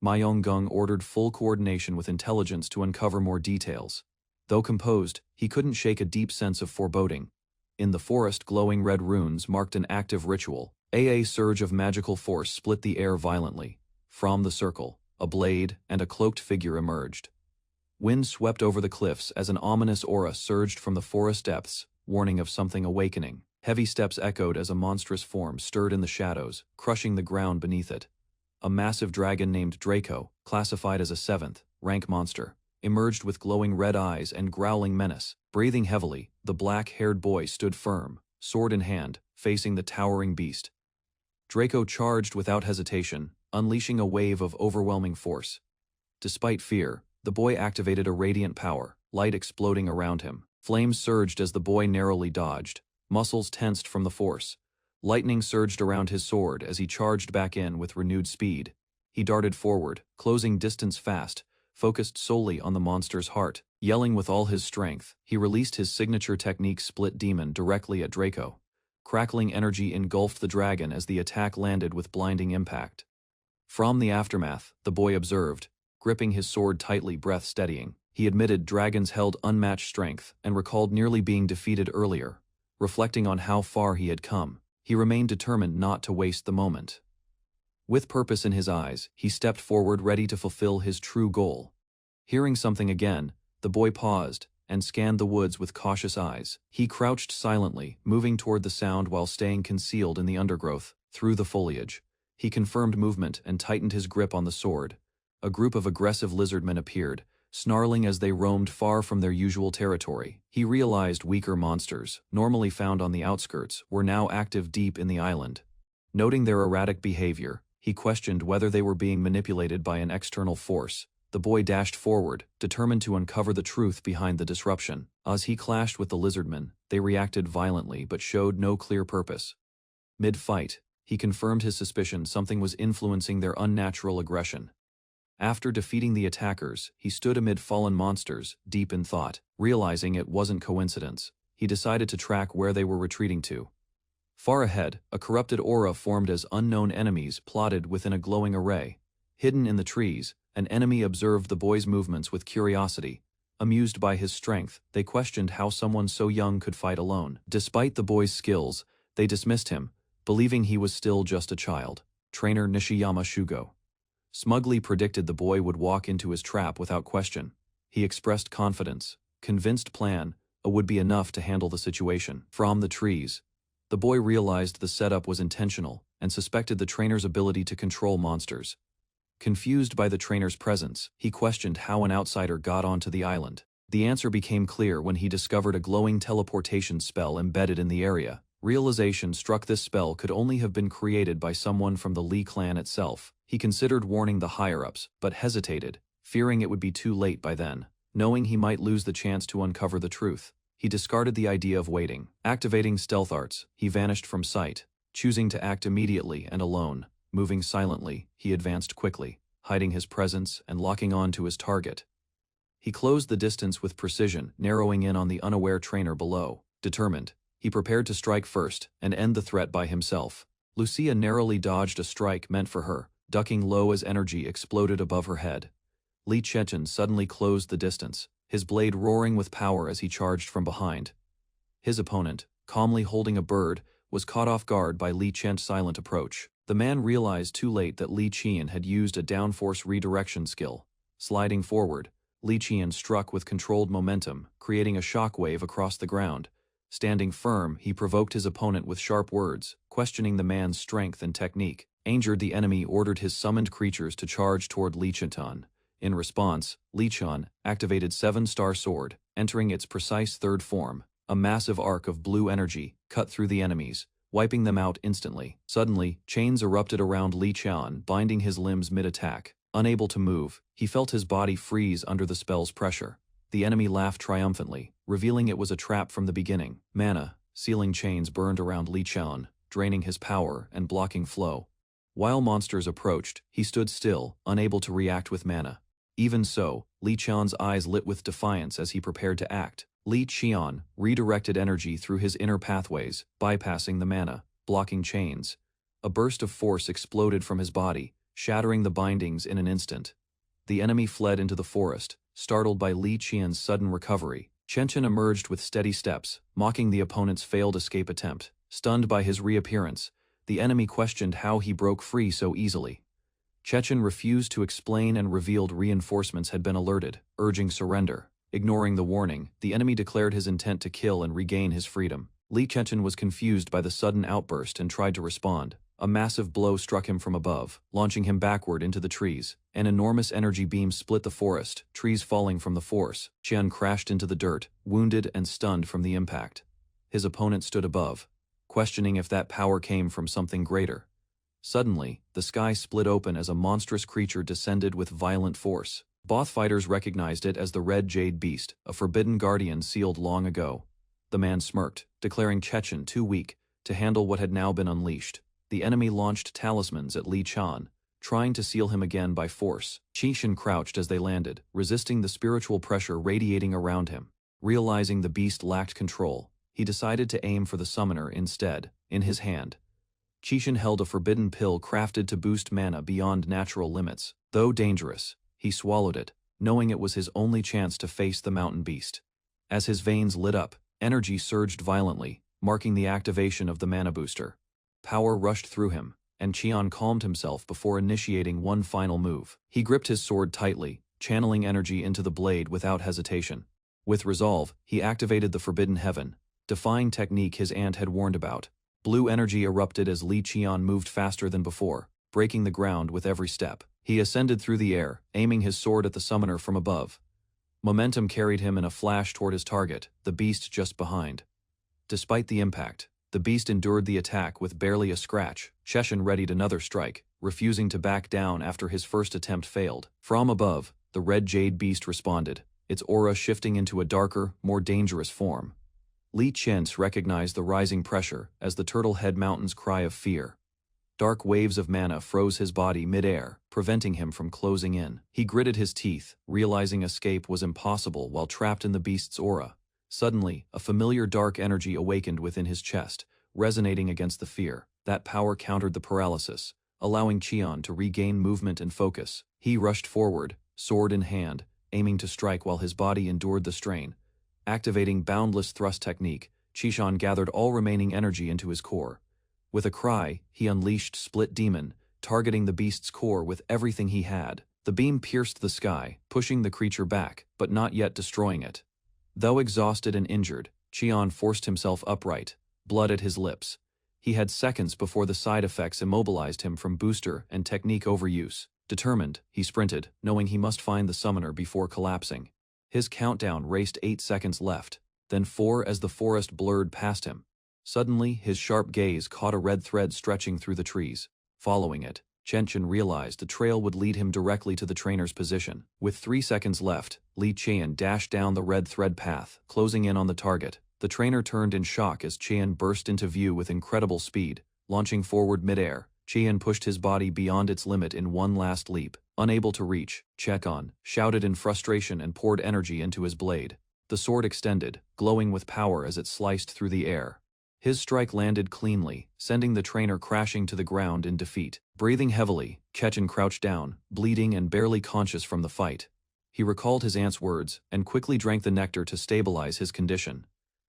Myung-gung ordered full coordination with intelligence to uncover more details. Though composed, he couldn't shake a deep sense of foreboding. In the forest, glowing red runes marked an active ritual. A surge of magical force split the air violently. From the circle, a blade and a cloaked figure emerged. Wind swept over the cliffs as an ominous aura surged from the forest depths, warning of something awakening. Heavy steps echoed as a monstrous form stirred in the shadows, crushing the ground beneath it. A massive dragon named Draco, classified as a 7th rank monster, emerged with glowing red eyes and growling menace. Breathing heavily, the black-haired boy stood firm, sword in hand, facing the towering beast. Draco charged without hesitation, unleashing a wave of overwhelming force. Despite fear, the boy activated a radiant power, light exploding around him. Flames surged as the boy narrowly dodged, muscles tensed from the force. Lightning surged around his sword as he charged back in with renewed speed. He darted forward, closing distance fast, focused solely on the monster's heart. Yelling with all his strength, he released his signature technique Split Demon directly at Draco. Crackling energy engulfed the dragon as the attack landed with blinding impact. From the aftermath, the boy observed, gripping his sword tightly, breath steadying. He admitted dragons held unmatched strength and recalled nearly being defeated earlier. Reflecting on how far he had come, he remained determined not to waste the moment. With purpose in his eyes, he stepped forward ready to fulfill his true goal. Hearing something again, the boy paused and scanned the woods with cautious eyes. He crouched silently, moving toward the sound while staying concealed in the undergrowth. Through the foliage, he confirmed movement and tightened his grip on the sword. A group of aggressive lizardmen appeared, snarling as they roamed far from their usual territory. He realized weaker monsters, normally found on the outskirts, were now active deep in the island. Noting their erratic behavior, he questioned whether they were being manipulated by an external force. The boy dashed forward, determined to uncover the truth behind the disruption. As he clashed with the lizardmen, they reacted violently but showed no clear purpose. Mid-fight, he confirmed his suspicion something was influencing their unnatural aggression. After defeating the attackers, he stood amid fallen monsters, deep in thought. Realizing it wasn't coincidence, he decided to track where they were retreating to. Far ahead, a corrupted aura formed as unknown enemies plotted within a glowing array. Hidden in the trees, an enemy observed the boy's movements with curiosity. Amused by his strength, they questioned how someone so young could fight alone. Despite the boy's skills, they dismissed him, believing he was still just a child. Trainer Nishiyama Shugo smugly predicted the boy would walk into his trap without question. He expressed confidence, convinced plan would be enough to handle the situation. From the trees, the boy realized the setup was intentional and suspected the trainer's ability to control monsters. Confused by the trainer's presence, he questioned how an outsider got onto the island. The answer became clear when he discovered a glowing teleportation spell embedded in the area. Realization struck this spell could only have been created by someone from the Lee clan itself. He considered warning the higher-ups, but hesitated, fearing it would be too late by then. knowing he might lose the chance to uncover the truth. He discarded the idea of waiting. Activating stealth arts, he vanished from sight, choosing to act immediately and alone. Moving silently, he advanced quickly, hiding his presence and locking on to his target. He closed the distance with precision, narrowing in on the unaware trainer below. Determined, he prepared to strike first and end the threat by himself. Lucia narrowly dodged a strike meant for her, ducking low as energy exploded above her head. Li Chechen suddenly closed the distance, his blade roaring with power as he charged from behind. His opponent, calmly holding a bird, was caught off guard by Li Chen's silent approach. The man realized too late that Li Qian had used a downforce redirection skill. Sliding forward, Li Qian struck with controlled momentum, creating a shockwave across the ground. Standing firm, he provoked his opponent with sharp words, questioning the man's strength and technique. Angered, the enemy ordered his summoned creatures to charge toward Li Qian. In response, Li Qian activated 7-star sword, entering its precise third form. A massive arc of blue energy cut through the enemies, wiping them out instantly. Suddenly, chains erupted around Li Qian, binding his limbs mid-attack. Unable to move, he felt his body freeze under the spell's pressure. The enemy laughed triumphantly, revealing it was a trap from the beginning. Mana, sealing chains burned around Li Qian, draining his power and blocking flow. While monsters approached, he stood still, unable to react with mana. Even so, Li Qian's eyes lit with defiance as he prepared to act. Li Qian redirected energy through his inner pathways, bypassing the mana, blocking chains. A burst of force exploded from his body, shattering the bindings in an instant. The enemy fled into the forest, startled by Li Qian's sudden recovery. Chechen emerged with steady steps, mocking the opponent's failed escape attempt. Stunned by his reappearance, the enemy questioned how he broke free so easily. Chechen refused to explain and revealed reinforcements had been alerted, urging surrender. Ignoring the warning, the enemy declared his intent to kill and regain his freedom. Li Chechen was confused by the sudden outburst and tried to respond. A massive blow struck him from above, launching him backward into the trees. An enormous energy beam split the forest, trees falling from the force. Qian crashed into the dirt, wounded and stunned from the impact. His opponent stood above, questioning if that power came from something greater. Suddenly, the sky split open as a monstrous creature descended with violent force. Both fighters recognized it as the Red Jade Beast, a forbidden guardian sealed long ago. The man smirked, declaring Chechen too weak to handle what had now been unleashed. The enemy launched talismans at Li Qian, trying to seal him again by force. Chechen crouched as they landed, resisting the spiritual pressure radiating around him. Realizing the beast lacked control, he decided to aim for the summoner instead. In his hand, Chechen held a forbidden pill crafted to boost mana beyond natural limits. Though dangerous, he swallowed it, knowing it was his only chance to face the mountain beast. As his veins lit up, energy surged violently, marking the activation of the mana booster. Power rushed through him, and Qian calmed himself before initiating one final move. He gripped his sword tightly, channeling energy into the blade without hesitation. With resolve, he activated the Forbidden Heaven, defying technique his aunt had warned about. Blue energy erupted as Li Qian moved faster than before, breaking the ground with every step. He ascended through the air, aiming his sword at the summoner from above. Momentum carried him in a flash toward his target, the beast just behind. Despite the impact, the beast endured the attack with barely a scratch. Chechen readied another strike, refusing to back down after his first attempt failed. From above, the Red Jade Beast responded, its aura shifting into a darker, more dangerous form. Li Qian recognized the rising pressure as the Turtle Head Mountain's cry of fear. Dark waves of mana froze his body mid-air, preventing him from closing in. He gritted his teeth, realizing escape was impossible while trapped in the beast's aura. Suddenly, a familiar dark energy awakened within his chest, resonating against the fear. That power countered the paralysis, allowing Qian to regain movement and focus. He rushed forward, sword in hand, aiming to strike while his body endured the strain. Activating Boundless Thrust technique, Qian gathered all remaining energy into his core. With a cry, he unleashed Split Demon, targeting the beast's core with everything he had. The beam pierced the sky, pushing the creature back, but not yet destroying it. Though exhausted and injured, Qian forced himself upright, blood at his lips. He had seconds before the side effects immobilized him from booster and technique overuse. Determined, he sprinted, knowing he must find the summoner before collapsing. His countdown raced 8 seconds left, then 4 as the forest blurred past him. Suddenly, his sharp gaze caught a red thread stretching through the trees. Following it, Chen realized the trail would lead him directly to the trainer's position. With 3 seconds left, Li Qian dashed down the red thread path, closing in on the target. The trainer turned in shock as Qian burst into view with incredible speed, launching forward midair. Qian pushed his body beyond its limit in one last leap. Unable to reach, Chen shouted in frustration and poured energy into his blade. The sword extended, glowing with power as it sliced through the air. His strike landed cleanly, sending the trainer crashing to the ground in defeat. Breathing heavily, Chen crouched down, bleeding and barely conscious from the fight. He recalled his aunt's words and quickly drank the nectar to stabilize his condition.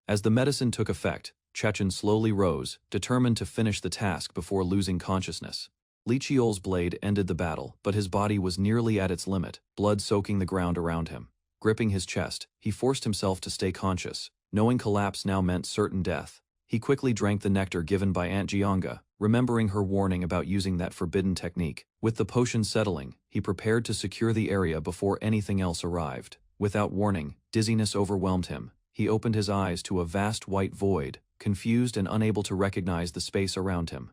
As the medicine took effect, Chen slowly rose, determined to finish the task before losing consciousness. Li Qiol's blade ended the battle, but his body was nearly at its limit, blood soaking the ground around him. Gripping his chest, he forced himself to stay conscious, knowing collapse now meant certain death. He quickly drank the nectar given by Aunt Jianga, remembering her warning about using that forbidden technique. With the potion settling, he prepared to secure the area before anything else arrived. Without warning, dizziness overwhelmed him. He opened his eyes to a vast white void, confused and unable to recognize the space around him.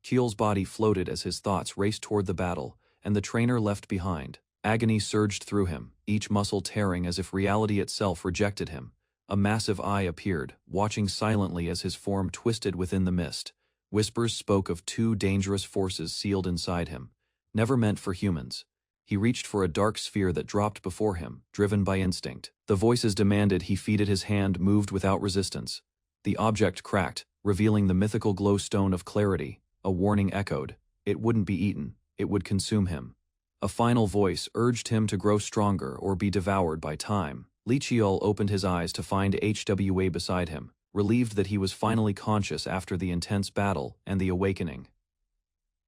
Qiol's body floated as his thoughts raced toward the battle, and the trainer left behind. Agony surged through him, each muscle tearing as if reality itself rejected him. A massive eye appeared, watching silently as his form twisted within the mist. Whispers spoke of 2 dangerous forces sealed inside him, never meant for humans. He reached for a dark sphere that dropped before him, driven by instinct. The voices demanded he feed it. His hand moved without resistance. The object cracked, revealing the mythical glowstone of clarity. A warning echoed. It wouldn't be eaten, it would consume him. A final voice urged him to grow stronger or be devoured by time. Li Qiol opened his eyes to find Hwa beside him, relieved that he was finally conscious after the intense battle and the awakening.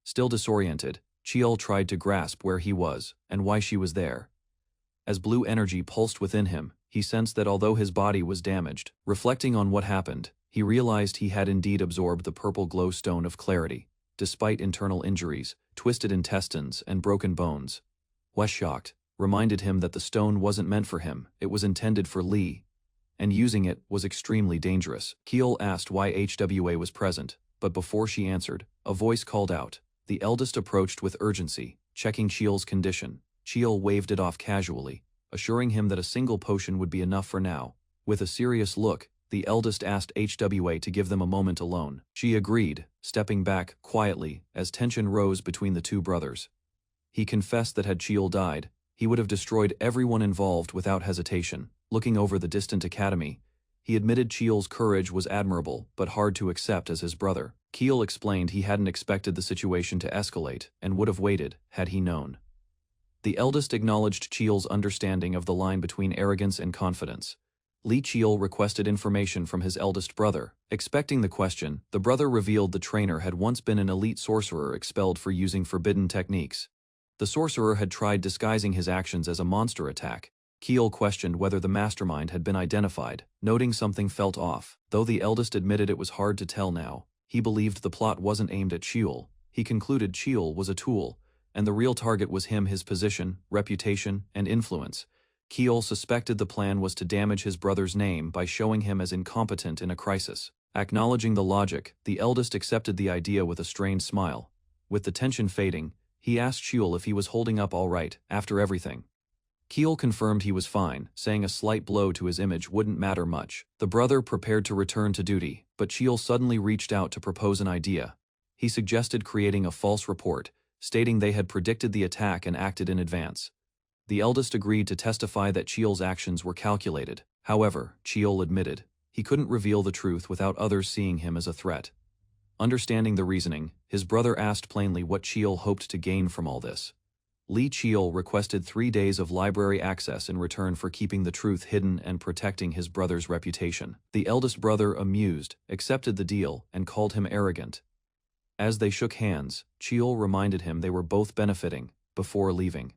Still disoriented, Qiol tried to grasp where he was and why she was there. As blue energy pulsed within him, he sensed that although his body was damaged, reflecting on what happened, he realized he had indeed absorbed the purple glowstone of clarity, despite internal injuries, twisted intestines, and broken bones. Wes, shocked, reminded him that the stone wasn't meant for him, it was intended for Li, and using it was extremely dangerous. Qiol asked why Hwa was present, but before she answered, a voice called out. The eldest approached with urgency, checking Qiol's condition. Qiol waved it off casually, assuring him that a single potion would be enough for now. With a serious look, the eldest asked Hwa to give them a moment alone. She agreed, stepping back quietly as tension rose between the 2 brothers. He confessed that had Qiol died, he would have destroyed everyone involved without hesitation. Looking over the distant academy, he admitted Qiol's courage was admirable but hard to accept as his brother. Qiol explained he hadn't expected the situation to escalate and would have waited had he known. The eldest acknowledged Qiol's understanding of the line between arrogance and confidence. Li Qiol requested information from his eldest brother. Expecting the question, the brother revealed the trainer had once been an elite sorcerer expelled for using forbidden techniques. The sorcerer had tried disguising his actions as a monster attack. Qiol questioned whether the mastermind had been identified, noting something felt off. Though the eldest admitted it was hard to tell now, he believed the plot wasn't aimed at Qiol. He concluded Qiol was a tool, and the real target was him, his position, reputation, and influence. Qiol suspected the plan was to damage his brother's name by showing him as incompetent in a crisis. Acknowledging the logic, the eldest accepted the idea with a strained smile. With the tension fading, he asked Qiol if he was holding up all right after everything. Qiol confirmed he was fine, saying a slight blow to his image wouldn't matter much. The brother prepared to return to duty, but Qiol suddenly reached out to propose an idea. He suggested creating a false report, stating they had predicted the attack and acted in advance. The eldest agreed to testify that Qiol's actions were calculated. However, Qiol admitted he couldn't reveal the truth without others seeing him as a threat. Understanding the reasoning, his brother asked plainly what Qiol hoped to gain from all this. Li Qiol requested 3 days of library access in return for keeping the truth hidden and protecting his brother's reputation. The eldest brother, amused, accepted the deal and called him arrogant. As they shook hands, Qiol reminded him they were both benefiting before leaving.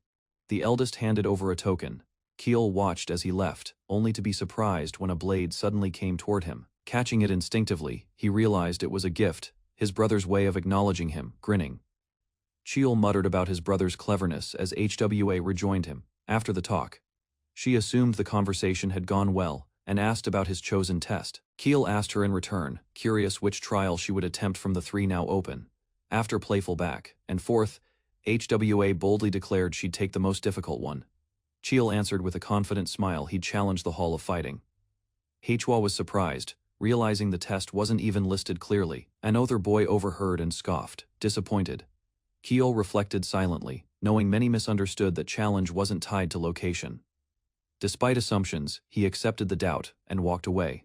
The eldest handed over a token. Qiol watched as he left, only to be surprised when a blade suddenly came toward him. Catching it instinctively, he realized it was a gift, his brother's way of acknowledging him, grinning. Qiol muttered about his brother's cleverness as Hwa rejoined him. After the talk, she assumed the conversation had gone well and asked about his chosen test. Qiol asked her in return, curious which trial she would attempt from the 3 now open. After playful back and forth, HWA boldly declared she'd take the most difficult one. Chil answered with a confident smile he'd challenge the Hall of Fighting. Hwa was surprised, realizing the test wasn't even listed clearly. Another boy overheard and scoffed, disappointed. Kyo reflected silently, knowing many misunderstood that challenge wasn't tied to location. Despite assumptions, he accepted the doubt and walked away.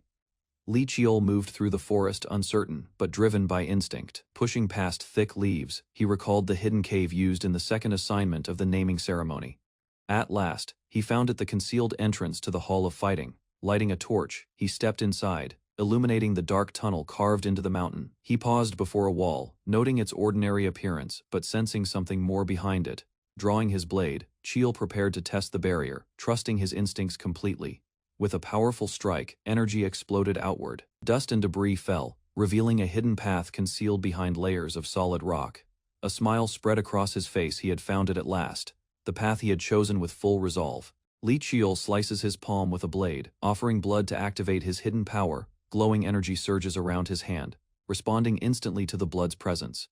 Li Chiol moved through the forest uncertain but driven by instinct. Pushing past thick leaves, he recalled the hidden cave used in the second assignment of the naming ceremony. At last, he found it the concealed entrance to the Hall of Fighting. Lighting a torch, he stepped inside, illuminating the dark tunnel carved into the mountain. He paused before a wall, noting its ordinary appearance but sensing something more behind it. Drawing his blade, Chiel prepared to test the barrier, trusting his instincts completely. With a powerful strike, energy exploded outward. Dust and debris fell, revealing a hidden path concealed behind layers of solid rock. A smile spread across his face. He had found it at last, the path he had chosen with full resolve. Li Chiol slices his palm with a blade, offering blood to activate his hidden power. Glowing energy surges around his hand, responding instantly to the blood's presence.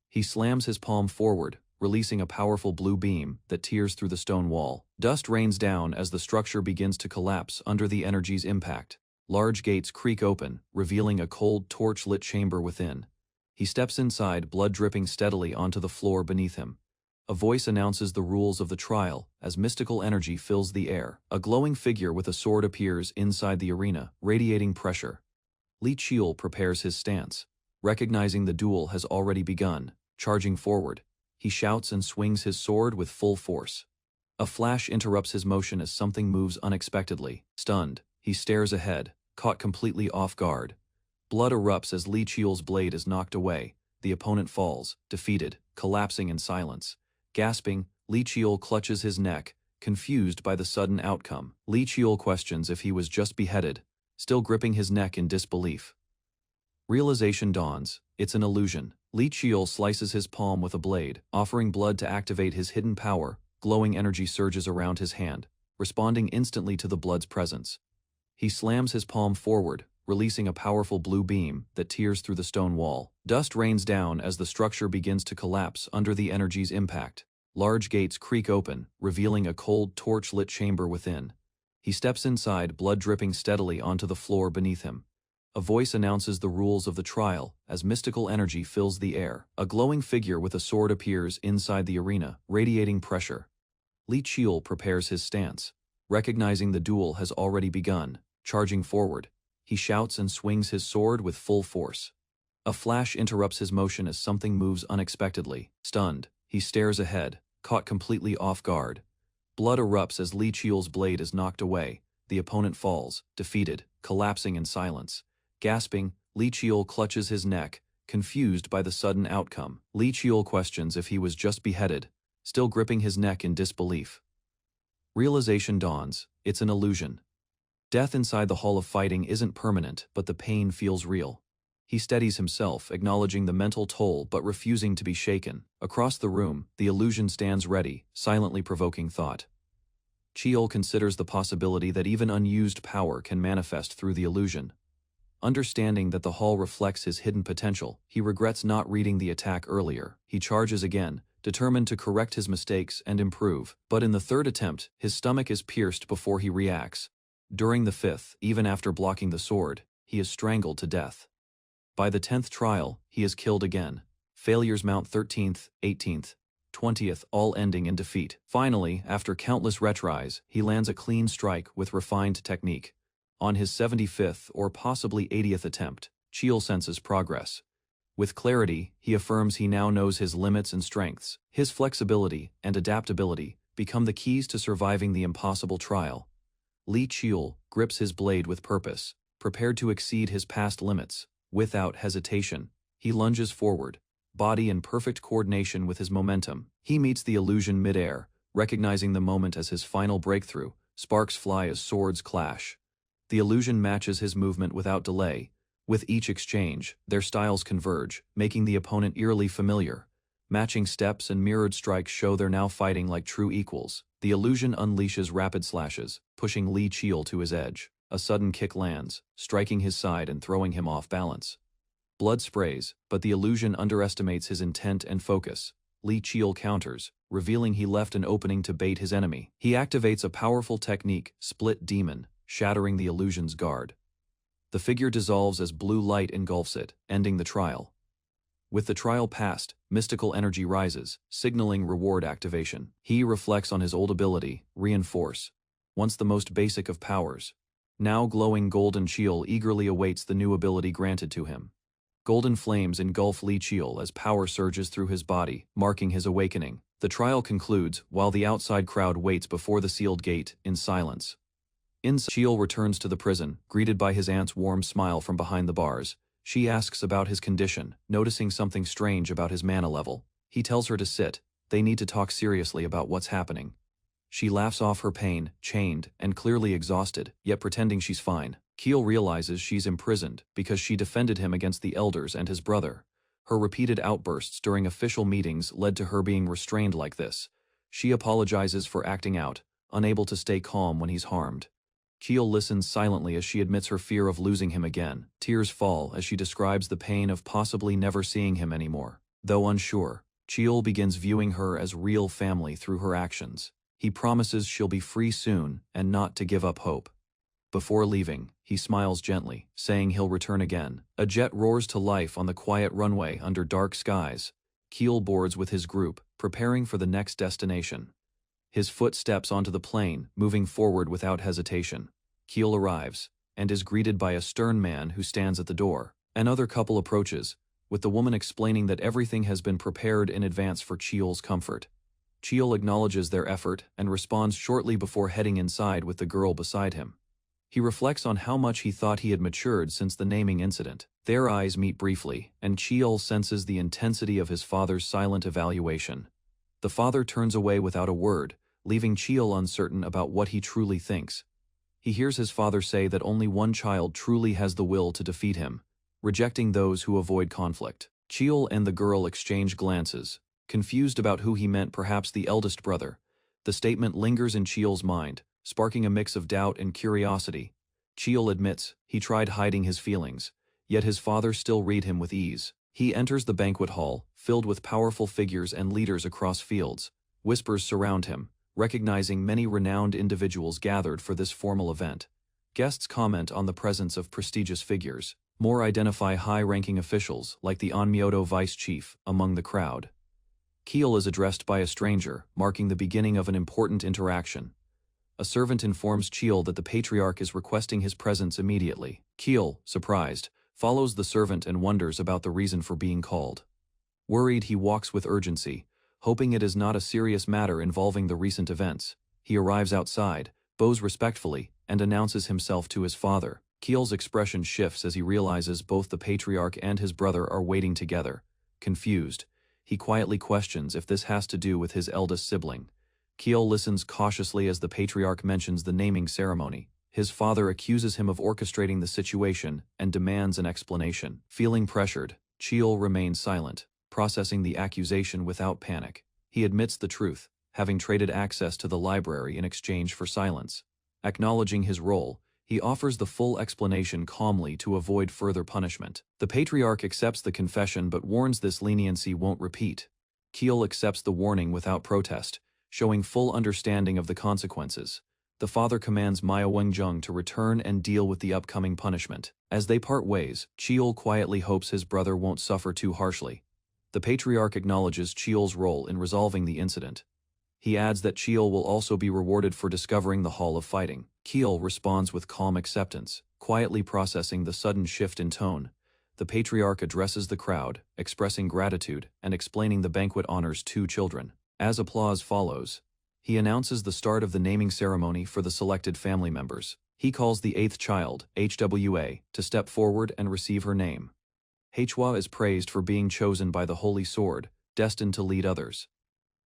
He slams his palm forward, releasing a powerful blue beam that tears through the stone wall. Dust rains down as the structure begins to collapse under the energy's impact. Large gates creak open, revealing a cold, torch-lit chamber within. He steps inside, blood dripping steadily onto the floor beneath him. A voice announces the rules of the trial as mystical energy fills the air. A glowing figure with a sword appears inside the arena, radiating pressure. Li Chiol prepares his stance. Recognizing the duel has already begun, charging forward, he shouts and swings his sword with full force. A flash interrupts his motion as something moves unexpectedly. Stunned, he stares ahead, caught completely off guard. Blood erupts as Li Chiol's blade is knocked away. The opponent falls, defeated, collapsing in silence. Gasping, Li Chiol clutches his neck, confused by the sudden outcome. Li Chiol questions if he was just beheaded, still gripping his neck in disbelief. Realization dawns, it's an illusion. Li Chiol slices his palm with a blade, offering blood to activate his hidden power. Glowing energy surges around his hand, responding instantly to the blood's presence. He slams his palm forward, releasing a powerful blue beam that tears through the stone wall. Dust rains down as the structure begins to collapse under the energy's impact. Large gates creak open, revealing a cold, torch-lit chamber within. He steps inside, blood dripping steadily onto the floor beneath him. A voice announces the rules of the trial as mystical energy fills the air. A glowing figure with a sword appears inside the arena, radiating pressure. Li Chiol prepares his stance. Recognizing the duel has already begun, charging forward, he shouts and swings his sword with full force. A flash interrupts his motion as something moves unexpectedly. Stunned, he stares ahead, caught completely off guard. Blood erupts as Li Chiol's blade is knocked away. The opponent falls, defeated, collapsing in silence. Gasping, Li Chiol clutches his neck, confused by the sudden outcome. Li Chiol questions if he was just beheaded, still gripping his neck in disbelief. Realization dawns, it's an illusion. Death inside the Hall of Fighting isn't permanent, but the pain feels real. He steadies himself, acknowledging the mental toll but refusing to be shaken. Across the room, the illusion stands ready, silently provoking thought. Chiol considers the possibility that even unused power can manifest through the illusion. Understanding that the hall reflects his hidden potential, he regrets not reading the attack earlier. He charges again, determined to correct his mistakes and improve. But in the third attempt, his stomach is pierced before he reacts. During the fifth, even after blocking the sword, he is strangled to death. By the 10th trial, he is killed again. Failures mount 13th, 18th, 20th, all ending in defeat. Finally, after countless retries, he lands a clean strike with refined technique. On his 75th or possibly 80th attempt, Chiol senses progress. With clarity, he affirms he now knows his limits and strengths. His flexibility and adaptability become the keys to surviving the impossible trial. Li Chiol grips his blade with purpose, prepared to exceed his past limits. Without hesitation, he lunges forward, body in perfect coordination with his momentum. He meets the illusion mid-air, recognizing the moment as his final breakthrough. Sparks fly as swords clash. The illusion matches his movement without delay. With each exchange, their styles converge, making the opponent eerily familiar. Matching steps and mirrored strikes show they're now fighting like true equals. The illusion unleashes rapid slashes, pushing Li Chiol to his edge. A sudden kick lands, striking his side and throwing him off balance. Blood sprays, but the illusion underestimates his intent and focus. Li Chiel counters, revealing he left an opening to bait his enemy. He activates a powerful technique, Split Demon, shattering the illusion's guard. The figure dissolves as blue light engulfs it, ending the trial. With the trial passed, mystical energy rises, signaling reward activation. He reflects on his old ability, Reinforce, once the most basic of powers. Now glowing golden Chiel eagerly awaits the new ability granted to him. Golden flames engulf Li Chiel as power surges through his body, marking his awakening. The trial concludes, while the outside crowd waits before the sealed gate, in silence. Chiel returns to the prison, greeted by his aunt's warm smile from behind the bars. She asks about his condition, noticing something strange about his mana level. He tells her to sit. They need to talk seriously about what's happening. She laughs off her pain, chained, and clearly exhausted, yet pretending she's fine. Chiel realizes she's imprisoned because she defended him against the elders and his brother. Her repeated outbursts during official meetings led to her being restrained like this. She apologizes for acting out, unable to stay calm when he's harmed. Chiel listens silently as she admits her fear of losing him again. Tears fall as she describes the pain of possibly never seeing him anymore. Though unsure, Chiel begins viewing her as real family through her actions. He promises she'll be free soon and not to give up hope. Before leaving, he smiles gently, saying he'll return again. A jet roars to life on the quiet runway under dark skies. Chiel boards with his group, preparing for the next destination. His foot steps onto the plane, moving forward without hesitation. Chiel arrives, and is greeted by a stern man who stands at the door. Another couple approaches, with the woman explaining that everything has been prepared in advance for Chiel's comfort. Chiel acknowledges their effort and responds shortly before heading inside with the girl beside him. He reflects on how much he thought he had matured since the naming incident. Their eyes meet briefly, and Chiel senses the intensity of his father's silent evaluation. The father turns away without a word, leaving Chiel uncertain about what he truly thinks. He hears his father say that only one child truly has the will to defeat him, rejecting those who avoid conflict. Chiel and the girl exchange glances, confused about who he meant, perhaps the eldest brother. The statement lingers in Chiel's mind, sparking a mix of doubt and curiosity. Chiel admits he tried hiding his feelings, yet his father still read him with ease. He enters the banquet hall, filled with powerful figures and leaders across fields. Whispers surround him, recognizing many renowned individuals gathered for this formal event. Guests comment on the presence of prestigious figures. More identify high-ranking officials, like the Onmyoto vice chief, among the crowd. Chiel is addressed by a stranger, marking the beginning of an important interaction. A servant informs Chiel that the patriarch is requesting his presence immediately. Chiel, surprised, follows the servant and wonders about the reason for being called. Worried, he walks with urgency, hoping it is not a serious matter involving the recent events. He arrives outside, bows respectfully, and announces himself to his father. Chiel's expression shifts as he realizes both the patriarch and his brother are waiting together. Confused, he quietly questions if this has to do with his eldest sibling. Chiel listens cautiously as the patriarch mentions the naming ceremony. His father accuses him of orchestrating the situation and demands an explanation. Feeling pressured, Chiel remains silent, processing the accusation without panic. He admits the truth, having traded access to the library in exchange for silence. Acknowledging his role, he offers the full explanation calmly to avoid further punishment. The patriarch accepts the confession but warns this leniency won't repeat. Chiel accepts the warning without protest, showing full understanding of the consequences. The father commands Maya Wengjung to return and deal with the upcoming punishment. As they part ways, Chiel quietly hopes his brother won't suffer too harshly. The patriarch acknowledges Chiel's role in resolving the incident. He adds that Chiel will also be rewarded for discovering the Hall of Fighting. Chiel responds with calm acceptance, quietly processing the sudden shift in tone. The patriarch addresses the crowd, expressing gratitude and explaining the banquet honors two children. As applause follows, he announces the start of the naming ceremony for the selected family members. He calls the eighth child, HWA, to step forward and receive her name. Hwa is praised for being chosen by the Holy Sword, destined to lead others.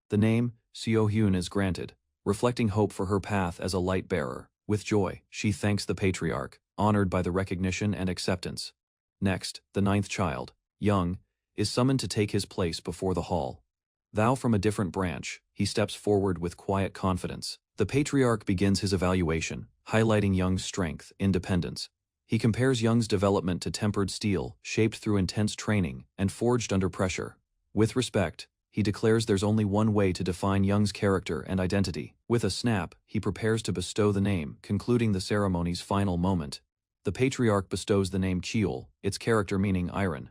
The name, Seo-hyun, is granted, reflecting hope for her path as a light bearer. With joy, she thanks the patriarch, honored by the recognition and acceptance. Next, the ninth child, Young, is summoned to take his place before the hall. Thou from a different branch, he steps forward with quiet confidence. The patriarch begins his evaluation, highlighting Young's strength, independence. He compares Young's development to tempered steel, shaped through intense training and forged under pressure. With respect, he declares there's only one way to define Young's character and identity. With a snap, he prepares to bestow the name, concluding the ceremony's final moment. The patriarch bestows the name Cheol, its character meaning iron.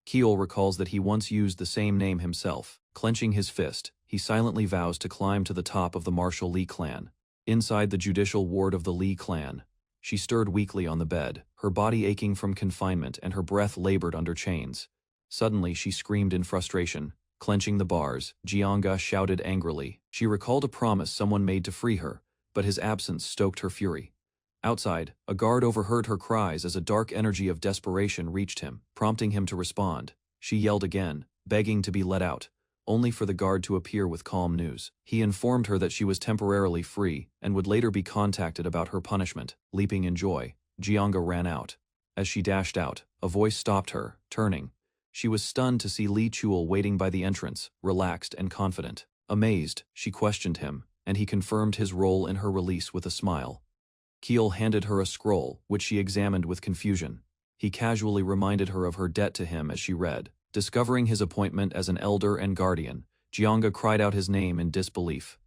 Cheol recalls that he once used the same name himself. Clenching his fist, he silently vows to climb to the top of the martial Lee clan. Inside the judicial ward of the Lee clan, she stirred weakly on the bed, her body aching from confinement and her breath labored under chains. Suddenly she screamed in frustration. Clenching the bars, Jianga shouted angrily. She recalled a promise someone made to free her, but his absence stoked her fury. Outside, a guard overheard her cries as a dark energy of desperation reached him, prompting him to respond. She yelled again, begging to be let out, only for the guard to appear with calm news. He informed her that she was temporarily free and would later be contacted about her punishment. Leaping in joy, Jianga ran out. As she dashed out, a voice stopped her, turning. She was stunned to see Lee Cheol waiting by the entrance, relaxed and confident. Amazed, she questioned him, and he confirmed his role in her release with a smile. Cheol handed her a scroll, which she examined with confusion. He casually reminded her of her debt to him as she read. Discovering his appointment as an elder and guardian, Jianga cried out his name in disbelief.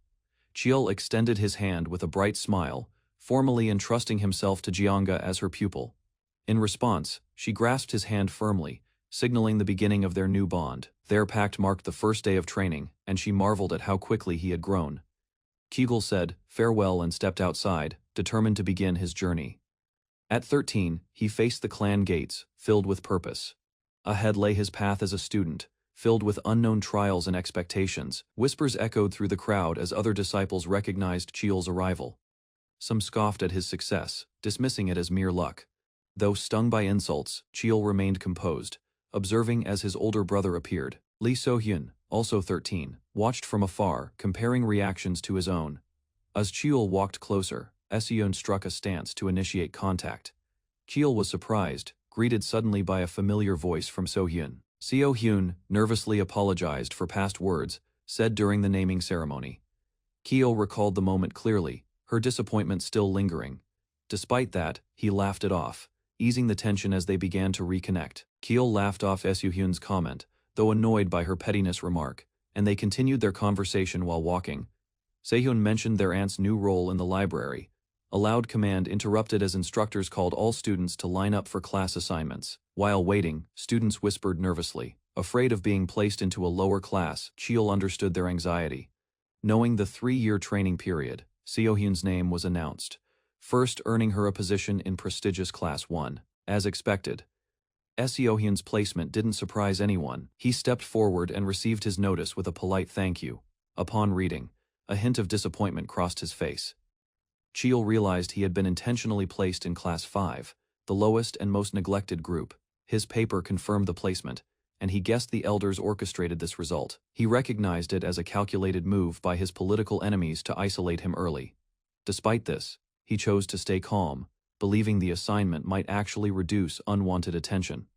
Cheol extended his hand with a bright smile, formally entrusting himself to Jianga as her pupil. In response, she grasped his hand firmly, signaling the beginning of their new bond. Their pact marked the first day of training, and she marveled at how quickly he had grown. Kegel said farewell and stepped outside, determined to begin his journey. At 13, he faced the clan gates, filled with purpose. Ahead lay his path as a student, filled with unknown trials and expectations. Whispers echoed through the crowd as other disciples recognized Cheol's arrival. Some scoffed at his success, dismissing it as mere luck. Though stung by insults, Cheol remained composed, observing as his older brother appeared. Lee So-hyun, also 13, watched from afar, comparing reactions to his own. As Cheol walked closer, Seon struck a stance to initiate contact. Cheol was surprised, greeted suddenly by a familiar voice from So-hyun. Seo-hyun nervously apologized for past words, said during the naming ceremony. Cheol recalled the moment clearly, her disappointment still lingering. Despite that, he laughed it off, easing the tension as they began to reconnect. Cheol laughed off Seo-hyun's comment, though annoyed by her pettiness remark, and they continued their conversation while walking. Seo-hyun mentioned their aunt's new role in the library. A loud command interrupted as instructors called all students to line up for class assignments. While waiting, students whispered nervously. Afraid of being placed into a lower class, Cheol understood their anxiety. Knowing the 3-year training period, Seo-hyun's name was announced, first earning her a position in prestigious Class 1. As expected, Seo-hyun's placement didn't surprise anyone. He stepped forward and received his notice with a polite thank you. Upon reading, a hint of disappointment crossed his face. Cheol realized he had been intentionally placed in Class 5, the lowest and most neglected group. His paper confirmed the placement, and he guessed the elders orchestrated this result. He recognized it as a calculated move by his political enemies to isolate him early. Despite this, he chose to stay calm, believing the assignment might actually reduce unwanted attention.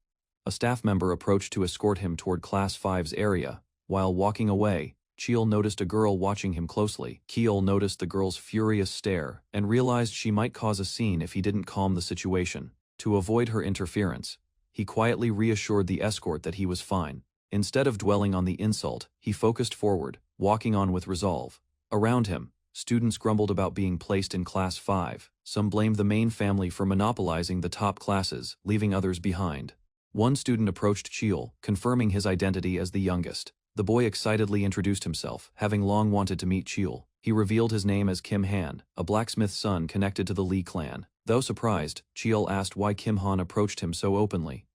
A staff member approached to escort him toward Class 5's area. While walking away, Cheol noticed a girl watching him closely. Cheol noticed the girl's furious stare and realized she might cause a scene if he didn't calm the situation. To avoid her interference, he quietly reassured the escort that he was fine. Instead of dwelling on the insult, he focused forward, walking on with resolve. Around him, students grumbled about being placed in Class 5. Some blamed the main family for monopolizing the top classes, leaving others behind. One student approached Cheol, confirming his identity as the youngest. The boy excitedly introduced himself, having long wanted to meet Cheol. He revealed his name as Kim Han, a blacksmith's son connected to the Lee clan. Though surprised, Cheol asked why Kim Han approached him so openly.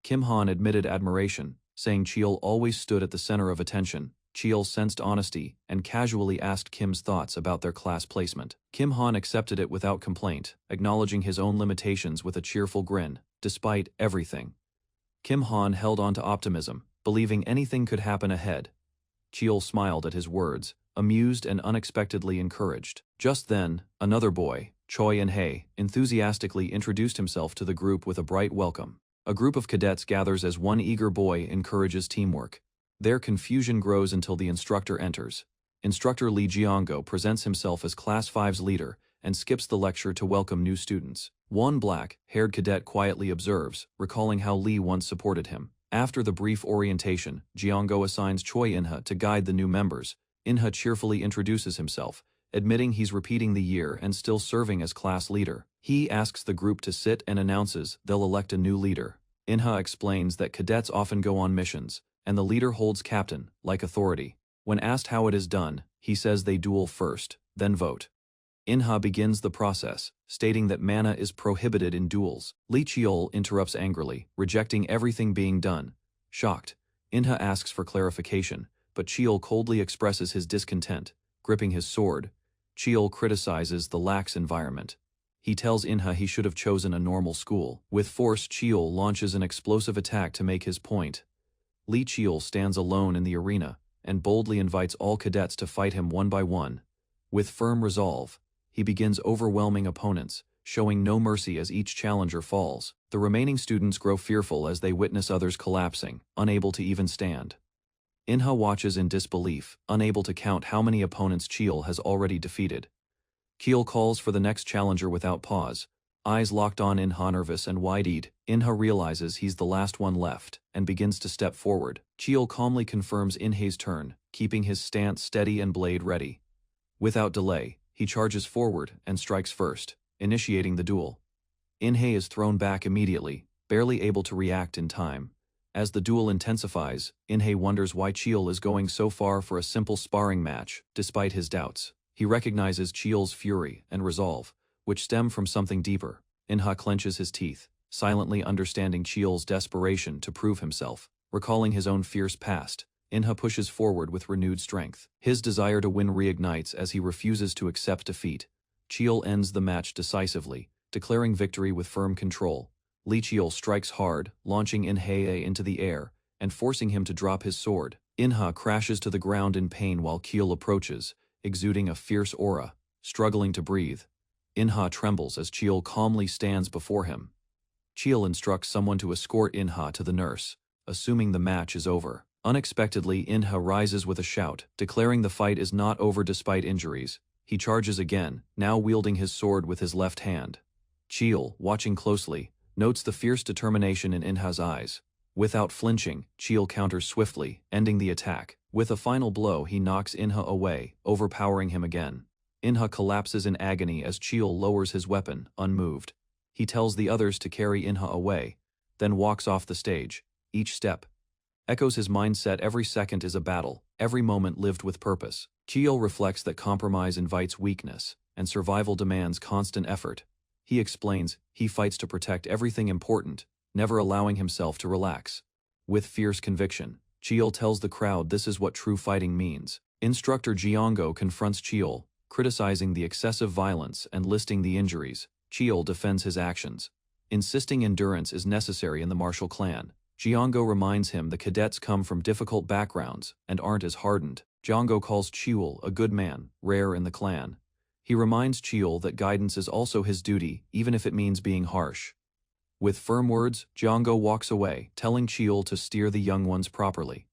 Kim Han admitted admiration, saying Cheol always stood at the center of attention. Cheol sensed honesty and casually asked Kim's thoughts about their class placement. Kim Han accepted it without complaint, acknowledging his own limitations with a cheerful grin. Despite everything, Kim Han held on to optimism, believing anything could happen ahead. Cheol smiled at his words, amused and unexpectedly encouraged. Just then, another boy, Choi In-hae, enthusiastically introduced himself to the group with a bright welcome. A group of cadets gathers as one eager boy encourages teamwork. Their confusion grows until the instructor enters. Instructor Lee Jiango presents himself as Class 5's leader and skips the lecture to welcome new students. One black-haired cadet quietly observes, recalling how Lee once supported him. After the brief orientation, Jiango assigns Choi Inha to guide the new members. Inha cheerfully introduces himself, admitting he's repeating the year and still serving as class leader. He asks the group to sit and announces they'll elect a new leader. Inha explains that cadets often go on missions, and the leader holds captain, like authority. When asked how it is done, he says they duel first, then vote. Inha begins the process, stating that mana is prohibited in duels. Lee Cheol interrupts angrily, rejecting everything being done. Shocked, Inha asks for clarification, but Cheol coldly expresses his discontent, gripping his sword. Cheol criticizes the lax environment. He tells Inha he should have chosen a normal school. With force, Cheol launches an explosive attack to make his point. Lee Cheol stands alone in the arena, and boldly invites all cadets to fight him one by one. With firm resolve, he begins overwhelming opponents, showing no mercy as each challenger falls. The remaining students grow fearful as they witness others collapsing, unable to even stand. Inha watches in disbelief, unable to count how many opponents Cheol has already defeated. Cheol calls for the next challenger without pause, eyes locked on Inha, nervous and wide-eyed. Inha realizes he's the last one left, and begins to step forward. Cheol calmly confirms Inha's turn, keeping his stance steady and blade ready. Without delay, he charges forward and strikes first, initiating the duel. Inha is thrown back immediately, barely able to react in time. As the duel intensifies, Inha wonders why Cheol is going so far for a simple sparring match, despite his doubts. He recognizes Cheol's fury and resolve, which stem from something deeper. Inha clenches his teeth, silently understanding Cheol's desperation to prove himself. Recalling his own fierce past, Inha pushes forward with renewed strength. His desire to win reignites as he refuses to accept defeat. Cheol ends the match decisively, declaring victory with firm control. Lee Cheol strikes hard, launching Inha into the air, and forcing him to drop his sword. Inha crashes to the ground in pain while Cheol approaches, exuding a fierce aura. Struggling to breathe, Inha trembles as Cheol calmly stands before him. Cheol instructs someone to escort Inha to the nurse, assuming the match is over. Unexpectedly, Inha rises with a shout, declaring the fight is not over despite injuries. He charges again, now wielding his sword with his left hand. Cheol, watching closely, notes the fierce determination in Inha's eyes. Without flinching, Cheol counters swiftly, ending the attack. With a final blow, he knocks Inha away, overpowering him again. Inha collapses in agony as Cheol lowers his weapon, unmoved. He tells the others to carry Inha away, then walks off the stage. Each step echoes his mindset. Every second is a battle, every moment lived with purpose. Cheol reflects that compromise invites weakness, and survival demands constant effort. He explains he fights to protect everything important, never allowing himself to relax. With fierce conviction, Cheol tells the crowd this is what true fighting means. Instructor Jiango confronts Cheol, criticizing the excessive violence and listing the injuries. Cheol defends his actions, insisting endurance is necessary in the martial clan. Jiango reminds him the cadets come from difficult backgrounds and aren't as hardened. Jiango calls Cheol a good man, rare in the clan. He reminds Cheol that guidance is also his duty, even if it means being harsh. With firm words, Jiango walks away, telling Cheol to steer the young ones properly.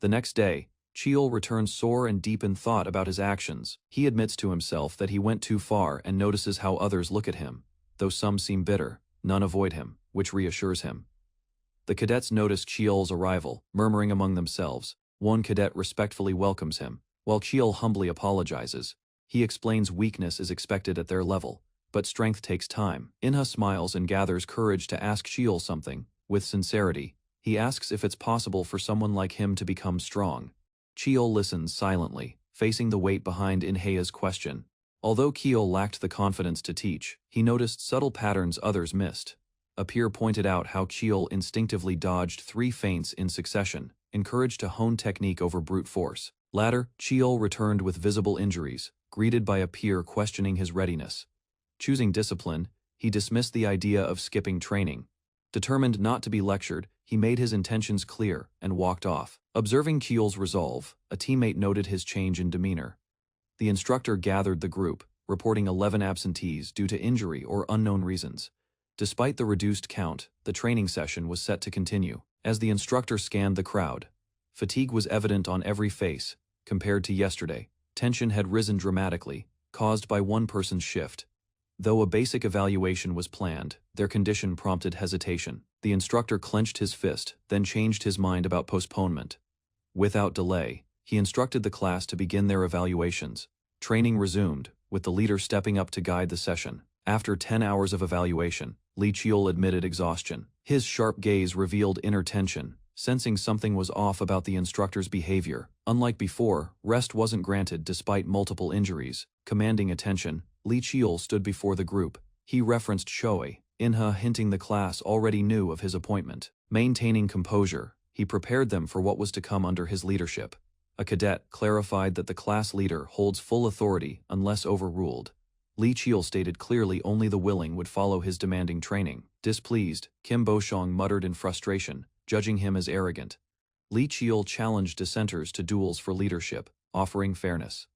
The next day, Cheol returns sore and deep in thought about his actions. He admits to himself that he went too far and notices how others look at him. Though some seem bitter, none avoid him, which reassures him. The cadets notice Cheol's arrival, murmuring among themselves. One cadet respectfully welcomes him, while Cheol humbly apologizes. He explains weakness is expected at their level, but strength takes time. Inha smiles and gathers courage to ask Cheol something. With sincerity, he asks if it's possible for someone like him to become strong. Cheol listens silently, facing the weight behind Inha's question. Although Cheol lacked the confidence to teach, he noticed subtle patterns others missed. A peer pointed out how Cheol instinctively dodged 3 feints in succession, encouraged to hone technique over brute force. Later, Cheol returned with visible injuries, greeted by a peer questioning his readiness. Choosing discipline, he dismissed the idea of skipping training. Determined not to be lectured, he made his intentions clear and walked off. Observing Cheol's resolve, a teammate noted his change in demeanor. The instructor gathered the group, reporting 11 absentees due to injury or unknown reasons. Despite the reduced count, the training session was set to continue. As the instructor scanned the crowd, fatigue was evident on every face. Compared to yesterday, tension had risen dramatically, caused by one person's shift. Though a basic evaluation was planned, their condition prompted hesitation. The instructor clenched his fist, then changed his mind about postponement. Without delay, he instructed the class to begin their evaluations. Training resumed, with the leader stepping up to guide the session. After 10 hours of evaluation, Li Qiul admitted exhaustion. His sharp gaze revealed inner tension, sensing something was off about the instructor's behavior. Unlike before, rest wasn't granted despite multiple injuries. Commanding attention, Li Qiul stood before the group. He referenced Shoei, Inha, hinting the class already knew of his appointment. Maintaining composure, he prepared them for what was to come under his leadership. A cadet clarified that the class leader holds full authority unless overruled. Li Qiul stated clearly only the willing would follow his demanding training. Displeased, Kim Boshong muttered in frustration, judging him as arrogant. Li Qiul challenged dissenters to duels for leadership, offering fairness.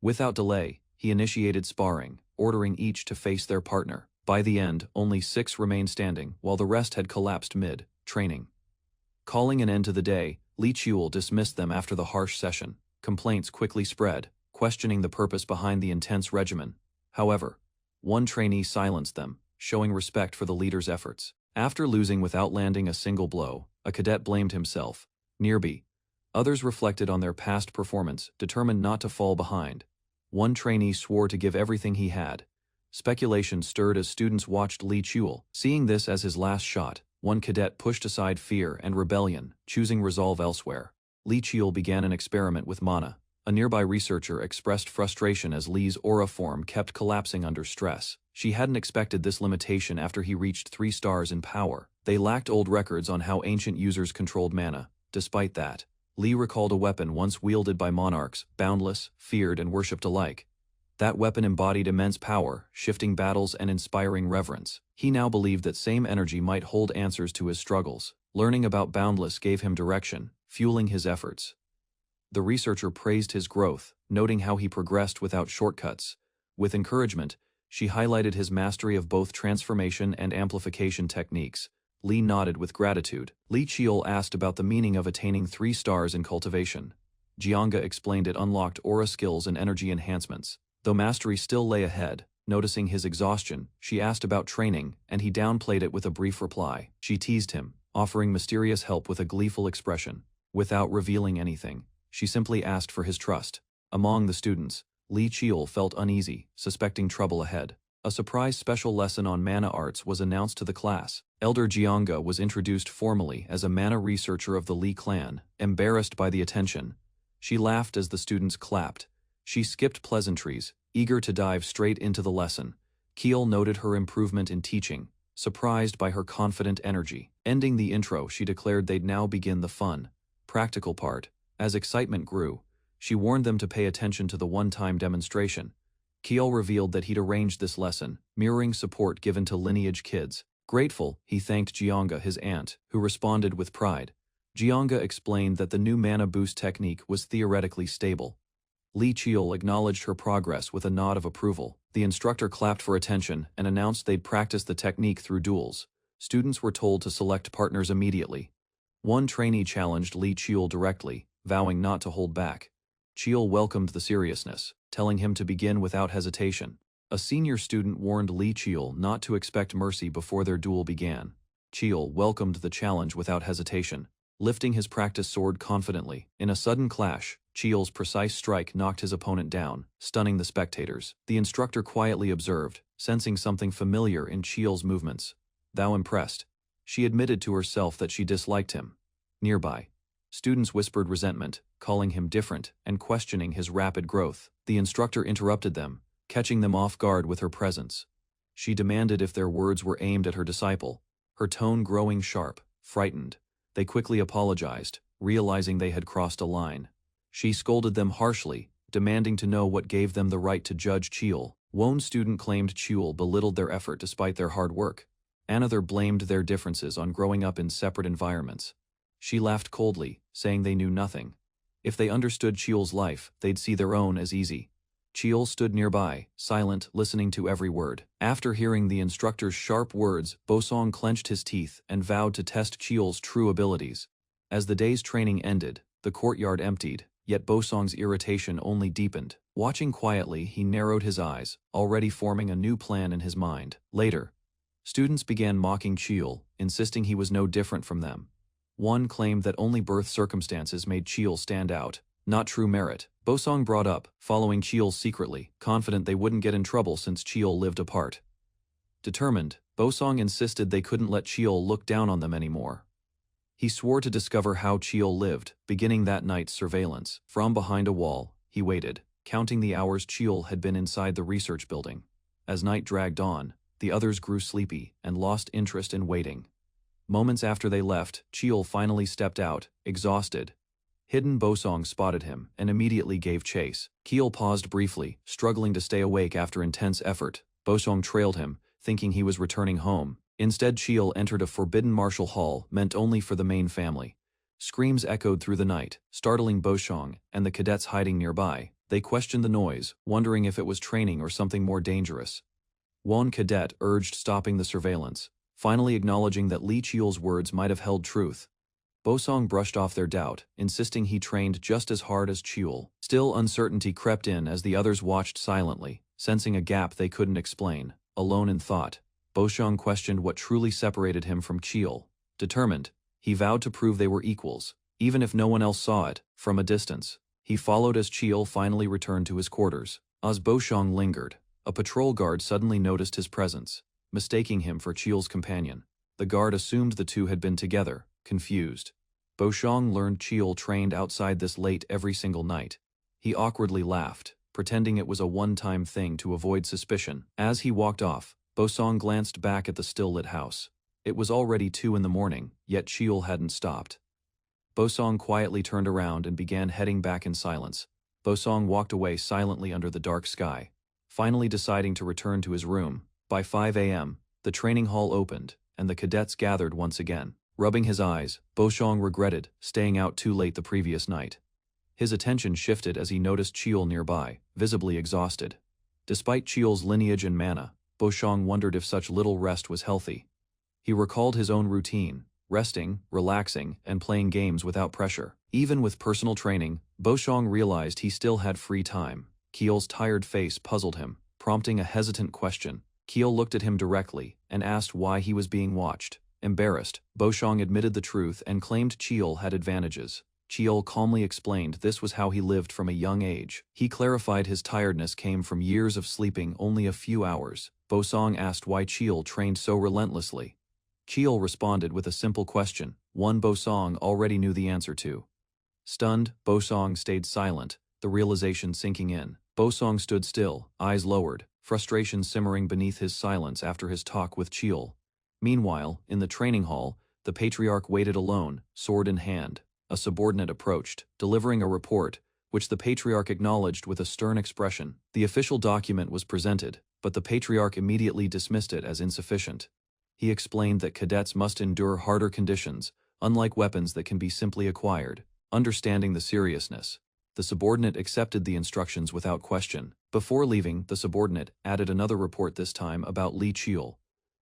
Without delay, he initiated sparring, ordering each to face their partner. By the end, only 6 remained standing, while the rest had collapsed mid-training. Calling an end to the day, Li Qiul dismissed them after the harsh session. Complaints quickly spread, questioning the purpose behind the intense regimen. However, one trainee silenced them, showing respect for the leader's efforts. After losing without landing a single blow, a cadet blamed himself. Nearby, others reflected on their past performance, determined not to fall behind. One trainee swore to give everything he had. Speculation stirred as students watched Li Qiul. Seeing this as his last shot, one cadet pushed aside fear and rebellion, choosing resolve elsewhere. Li Qiul began an experiment with mana. A nearby researcher expressed frustration as Li's aura form kept collapsing under stress. She hadn't expected this limitation after he reached 3 stars in power. They lacked old records on how ancient users controlled mana. Despite that, Li recalled a weapon once wielded by monarchs, boundless, feared and worshipped alike. That weapon embodied immense power, shifting battles and inspiring reverence. He now believed that same energy might hold answers to his struggles. Learning about Boundless gave him direction, fueling his efforts. The researcher praised his growth, noting how he progressed without shortcuts. With encouragement, she highlighted his mastery of both transformation and amplification techniques. Li nodded with gratitude. Li Qiul asked about the meaning of attaining 3 stars in cultivation. Jianga explained it unlocked aura skills and energy enhancements. Though mastery still lay ahead, noticing his exhaustion, she asked about training, and he downplayed it with a brief reply. She teased him, offering mysterious help with a gleeful expression. Without revealing anything, she simply asked for his trust. Among the students, Li Qiul felt uneasy, suspecting trouble ahead. A surprise special lesson on mana arts was announced to the class. Elder Jianga was introduced formally as a mana researcher of the Li clan. Embarrassed by the attention, she laughed as the students clapped. She skipped pleasantries, eager to dive straight into the lesson. Qiul noted her improvement in teaching, surprised by her confident energy. Ending the intro, she declared they'd now begin the fun, practical part. As excitement grew, she warned them to pay attention to the one-time demonstration. Qiul revealed that he'd arranged this lesson, mirroring support given to lineage kids. Grateful, he thanked Jianga, his aunt, who responded with pride. Jianga explained that the new mana boost technique was theoretically stable. Li Qiul acknowledged her progress with a nod of approval. The instructor clapped for attention and announced they'd practice the technique through duels. Students were told to select partners immediately. One trainee challenged Li Qiul directly, vowing not to hold back. Qiul welcomed the seriousness, telling him to begin without hesitation. A senior student warned Li Qiul not to expect mercy before their duel began. Qiul welcomed the challenge without hesitation, lifting his practice sword confidently. In a sudden clash, Qiul's precise strike knocked his opponent down, stunning the spectators. The instructor quietly observed, sensing something familiar in Qiul's movements. Though impressed, she admitted to herself that she disliked him. Nearby, students whispered resentment, calling him different and questioning his rapid growth. The instructor interrupted them, catching them off guard with her presence. She demanded if their words were aimed at her disciple, her tone growing sharp. Frightened, they quickly apologized, realizing they had crossed a line. She scolded them harshly, demanding to know what gave them the right to judge Qiul. One student claimed Qiul belittled their effort despite their hard work. Another blamed their differences on growing up in separate environments. She laughed coldly, saying they knew nothing. If they understood Qiul's life, they'd see their own as easy. Qiul stood nearby, silent, listening to every word. After hearing the instructor's sharp words, Bosong clenched his teeth and vowed to test Qiul's true abilities. As the day's training ended, the courtyard emptied, yet Bosong's irritation only deepened. Watching quietly, he narrowed his eyes, already forming a new plan in his mind. Later, students began mocking Qiul, insisting he was no different from them. One claimed that only birth circumstances made Cheol stand out, not true merit. Bosong brought up, following Cheol secretly, confident they wouldn't get in trouble since Cheol lived apart. Determined, Bosong insisted they couldn't let Cheol look down on them anymore. He swore to discover how Cheol lived, beginning that night's surveillance. From behind a wall, he waited, counting the hours Cheol had been inside the research building. As night dragged on, the others grew sleepy and lost interest in waiting. Moments after they left, Cheol finally stepped out, exhausted. Hidden Bosong spotted him and immediately gave chase. Cheol paused briefly, struggling to stay awake after intense effort. Bosong trailed him, thinking he was returning home. Instead, Cheol entered a forbidden martial hall meant only for the main family. Screams echoed through the night, startling Bosong and the cadets hiding nearby. They questioned the noise, wondering if it was training or something more dangerous. One cadet urged stopping the surveillance, finally acknowledging that Li Cheol's words might have held truth. Bosong brushed off their doubt, insisting he trained just as hard as Cheol. Still, uncertainty crept in as the others watched silently, sensing a gap they couldn't explain. Alone in thought, Bosong questioned what truly separated him from Cheol. Determined, he vowed to prove they were equals, even if no one else saw it. From a distance, he followed as Cheol finally returned to his quarters. As Bosong lingered, a patrol guard suddenly noticed his presence, mistaking him for Cheol's companion. The guard assumed the two had been together, confused. Bosong learned Cheol trained outside this late every single night. He awkwardly laughed, pretending it was a one-time thing to avoid suspicion. As he walked off, Bosong glanced back at the still-lit house. It was already 2 in the morning, yet Cheol hadn't stopped. Bosong quietly turned around and began heading back in silence. Bosong walked away silently under the dark sky, finally deciding to return to his room. By 5 a.m., the training hall opened, and the cadets gathered once again. Rubbing his eyes, Bosong regretted staying out too late the previous night. His attention shifted as he noticed Cheol nearby, visibly exhausted. Despite Cheol's lineage and mana, Bosong wondered if such little rest was healthy. He recalled his own routine, resting, relaxing, and playing games without pressure. Even with personal training, Bosong realized he still had free time. Cheol's tired face puzzled him, prompting a hesitant question. Cheol looked at him directly and asked why he was being watched. Embarrassed, Bosong admitted the truth and claimed Cheol had advantages. Cheol calmly explained this was how he lived from a young age. He clarified his tiredness came from years of sleeping only a few hours. Bosong asked why Cheol trained so relentlessly. Cheol responded with a simple question, one Bosong already knew the answer to. Stunned, Bosong stayed silent, the realization sinking in. Bosong stood still, eyes lowered, frustration simmering beneath his silence after his talk with Cheol. Meanwhile, in the training hall, the patriarch waited alone, sword in hand. A subordinate approached, delivering a report, which the patriarch acknowledged with a stern expression. The official document was presented, but the patriarch immediately dismissed it as insufficient. He explained that cadets must endure harder conditions, unlike weapons that can be simply acquired. Understanding the seriousness, the subordinate accepted the instructions without question. Before leaving, the subordinate added another report, this time about Li Cheol.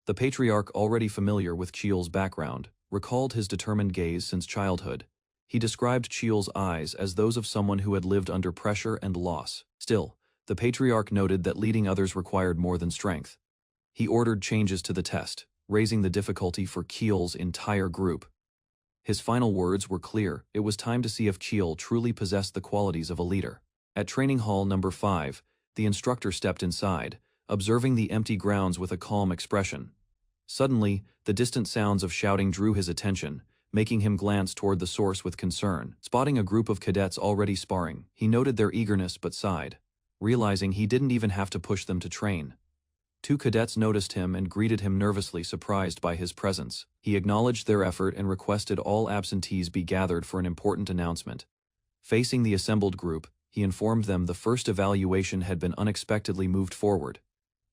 The patriarch, already familiar with Cheol's background, recalled his determined gaze since childhood. He described Cheol's eyes as those of someone who had lived under pressure and loss. Still, the patriarch noted that leading others required more than strength. He ordered changes to the test, raising the difficulty for Cheol's entire group. His final words were clear. It was time to see if Cheol truly possessed the qualities of a leader. At training hall number 5, the instructor stepped inside, observing the empty grounds with a calm expression. Suddenly, the distant sounds of shouting drew his attention, making him glance toward the source with concern. Spotting a group of cadets already sparring, he noted their eagerness but sighed, realizing he didn't even have to push them to train. 2 cadets noticed him and greeted him nervously, surprised by his presence. He acknowledged their effort and requested all absentees be gathered for an important announcement. Facing the assembled group, he informed them the first evaluation had been unexpectedly moved forward.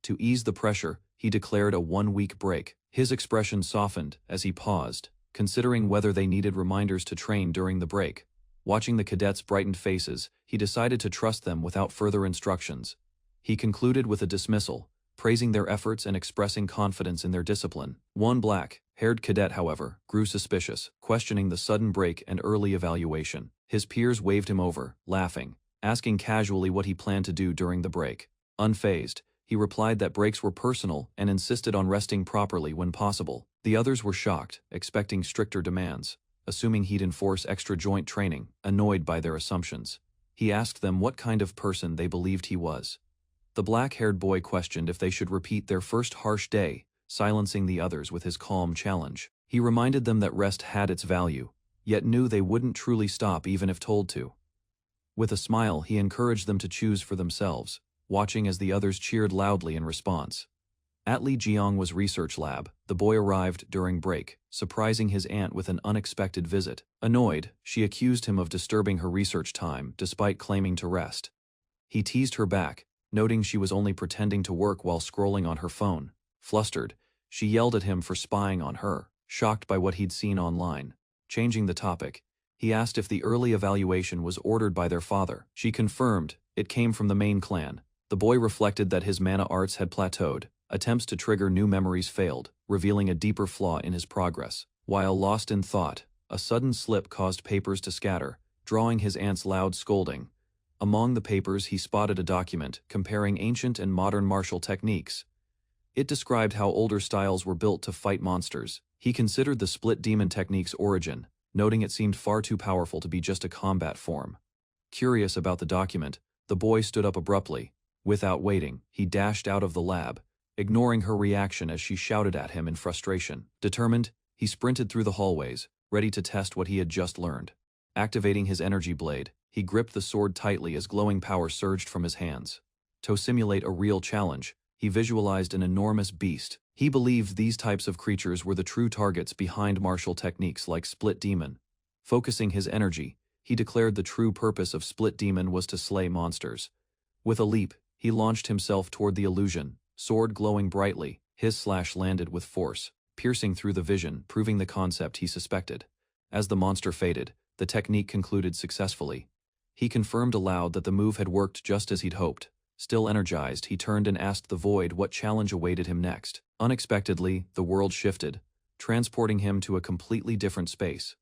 To ease the pressure, he declared a 1-week break. His expression softened as he paused, considering whether they needed reminders to train during the break. Watching the cadets' brightened faces, he decided to trust them without further instructions. He concluded with a dismissal, praising their efforts and expressing confidence in their discipline. One black-haired cadet, however, grew suspicious, questioning the sudden break and early evaluation. His peers waved him over, laughing, asking casually what he planned to do during the break. Unfazed, he replied that breaks were personal and insisted on resting properly when possible. The others were shocked, expecting stricter demands, assuming he'd enforce extra joint training, annoyed by their assumptions. He asked them what kind of person they believed he was. The black-haired boy questioned if they should repeat their first harsh day, silencing the others with his calm challenge. He reminded them that rest had its value, yet knew they wouldn't truly stop even if told to. With a smile, he encouraged them to choose for themselves, watching as the others cheered loudly in response. At Li Jiang's research lab, the boy arrived during break, surprising his aunt with an unexpected visit. Annoyed, she accused him of disturbing her research time despite claiming to rest. He teased her back, noting she was only pretending to work while scrolling on her phone. Flustered, she yelled at him for spying on her, shocked by what he'd seen online. Changing the topic, he asked if the early evaluation was ordered by their father. She confirmed it came from the main clan. The boy reflected that his mana arts had plateaued. Attempts to trigger new memories failed, revealing a deeper flaw in his progress. While lost in thought, a sudden slip caused papers to scatter, drawing his aunt's loud scolding. Among the papers he spotted a document comparing ancient and modern martial techniques. It described how older styles were built to fight monsters. He considered the split demon technique's origin, noting it seemed far too powerful to be just a combat form. Curious about the document, the boy stood up abruptly. Without waiting, he dashed out of the lab, ignoring her reaction as she shouted at him in frustration. Determined, he sprinted through the hallways, ready to test what he had just learned. Activating his energy blade, he gripped the sword tightly as glowing power surged from his hands. To simulate a real challenge, he visualized an enormous beast. He believed these types of creatures were the true targets behind martial techniques like Split Demon. Focusing his energy, he declared the true purpose of Split Demon was to slay monsters. With a leap, he launched himself toward the illusion, sword glowing brightly. His slash landed with force, piercing through the vision, proving the concept he suspected. As the monster faded, the technique concluded successfully. He confirmed aloud that the move had worked just as he'd hoped. Still energized, he turned and asked the void what challenge awaited him next. Unexpectedly, the world shifted, transporting him to a completely different space.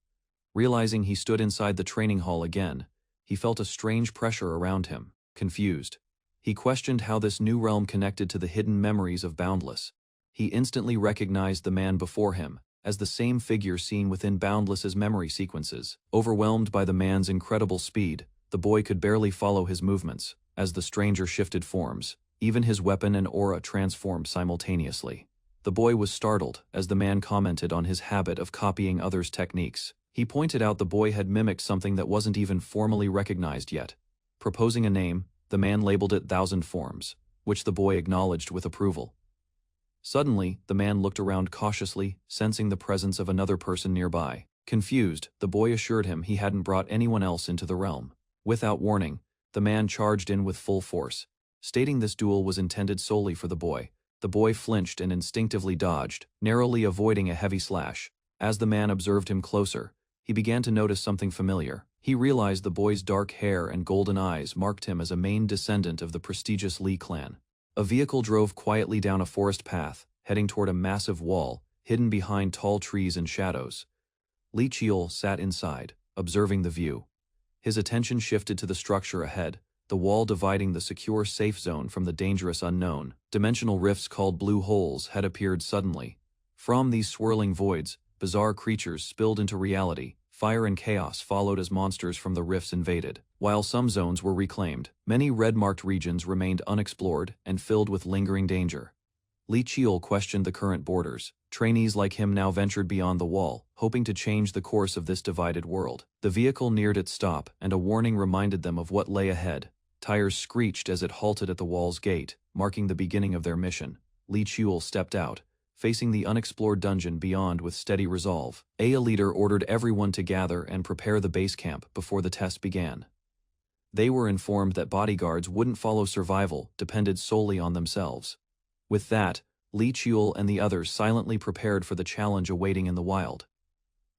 Realizing he stood inside the training hall again, he felt a strange pressure around him. Confused, he questioned how this new realm connected to the hidden memories of Boundless. He instantly recognized the man before him as the same figure seen within Boundless's memory sequences. Overwhelmed by the man's incredible speed, the boy could barely follow his movements. As the stranger shifted forms, even his weapon and aura transformed simultaneously. The boy was startled as the man commented on his habit of copying others' techniques. He pointed out the boy had mimicked something that wasn't even formally recognized yet. Proposing a name, the man labeled it Thousand Forms, which the boy acknowledged with approval. Suddenly, the man looked around cautiously, sensing the presence of another person nearby. Confused, the boy assured him he hadn't brought anyone else into the realm. Without warning, the man charged in with full force, stating this duel was intended solely for the boy. The boy flinched and instinctively dodged, narrowly avoiding a heavy slash. As the man observed him closer, he began to notice something familiar. He realized the boy's dark hair and golden eyes marked him as a main descendant of the prestigious Li clan. A vehicle drove quietly down a forest path, heading toward a massive wall, hidden behind tall trees and shadows. Li Qiul sat inside, observing the view. His attention shifted to the structure ahead, the wall dividing the secure safe zone from the dangerous unknown. Dimensional rifts called blue holes had appeared suddenly. From these swirling voids, bizarre creatures spilled into reality. Fire and chaos followed as monsters from the rifts invaded. While some zones were reclaimed, many red-marked regions remained unexplored and filled with lingering danger. Li Qiul questioned the current borders. Trainees like him now ventured beyond the wall, hoping to change the course of this divided world. The vehicle neared its stop, and a warning reminded them of what lay ahead. Tires screeched as it halted at the wall's gate, marking the beginning of their mission. Li Qiul stepped out, facing the unexplored dungeon beyond with steady resolve. A leader ordered everyone to gather and prepare the base camp before the test began. They were informed that bodyguards wouldn't follow survival, depended solely on themselves. With that, Li Qiul and the others silently prepared for the challenge awaiting in the wild.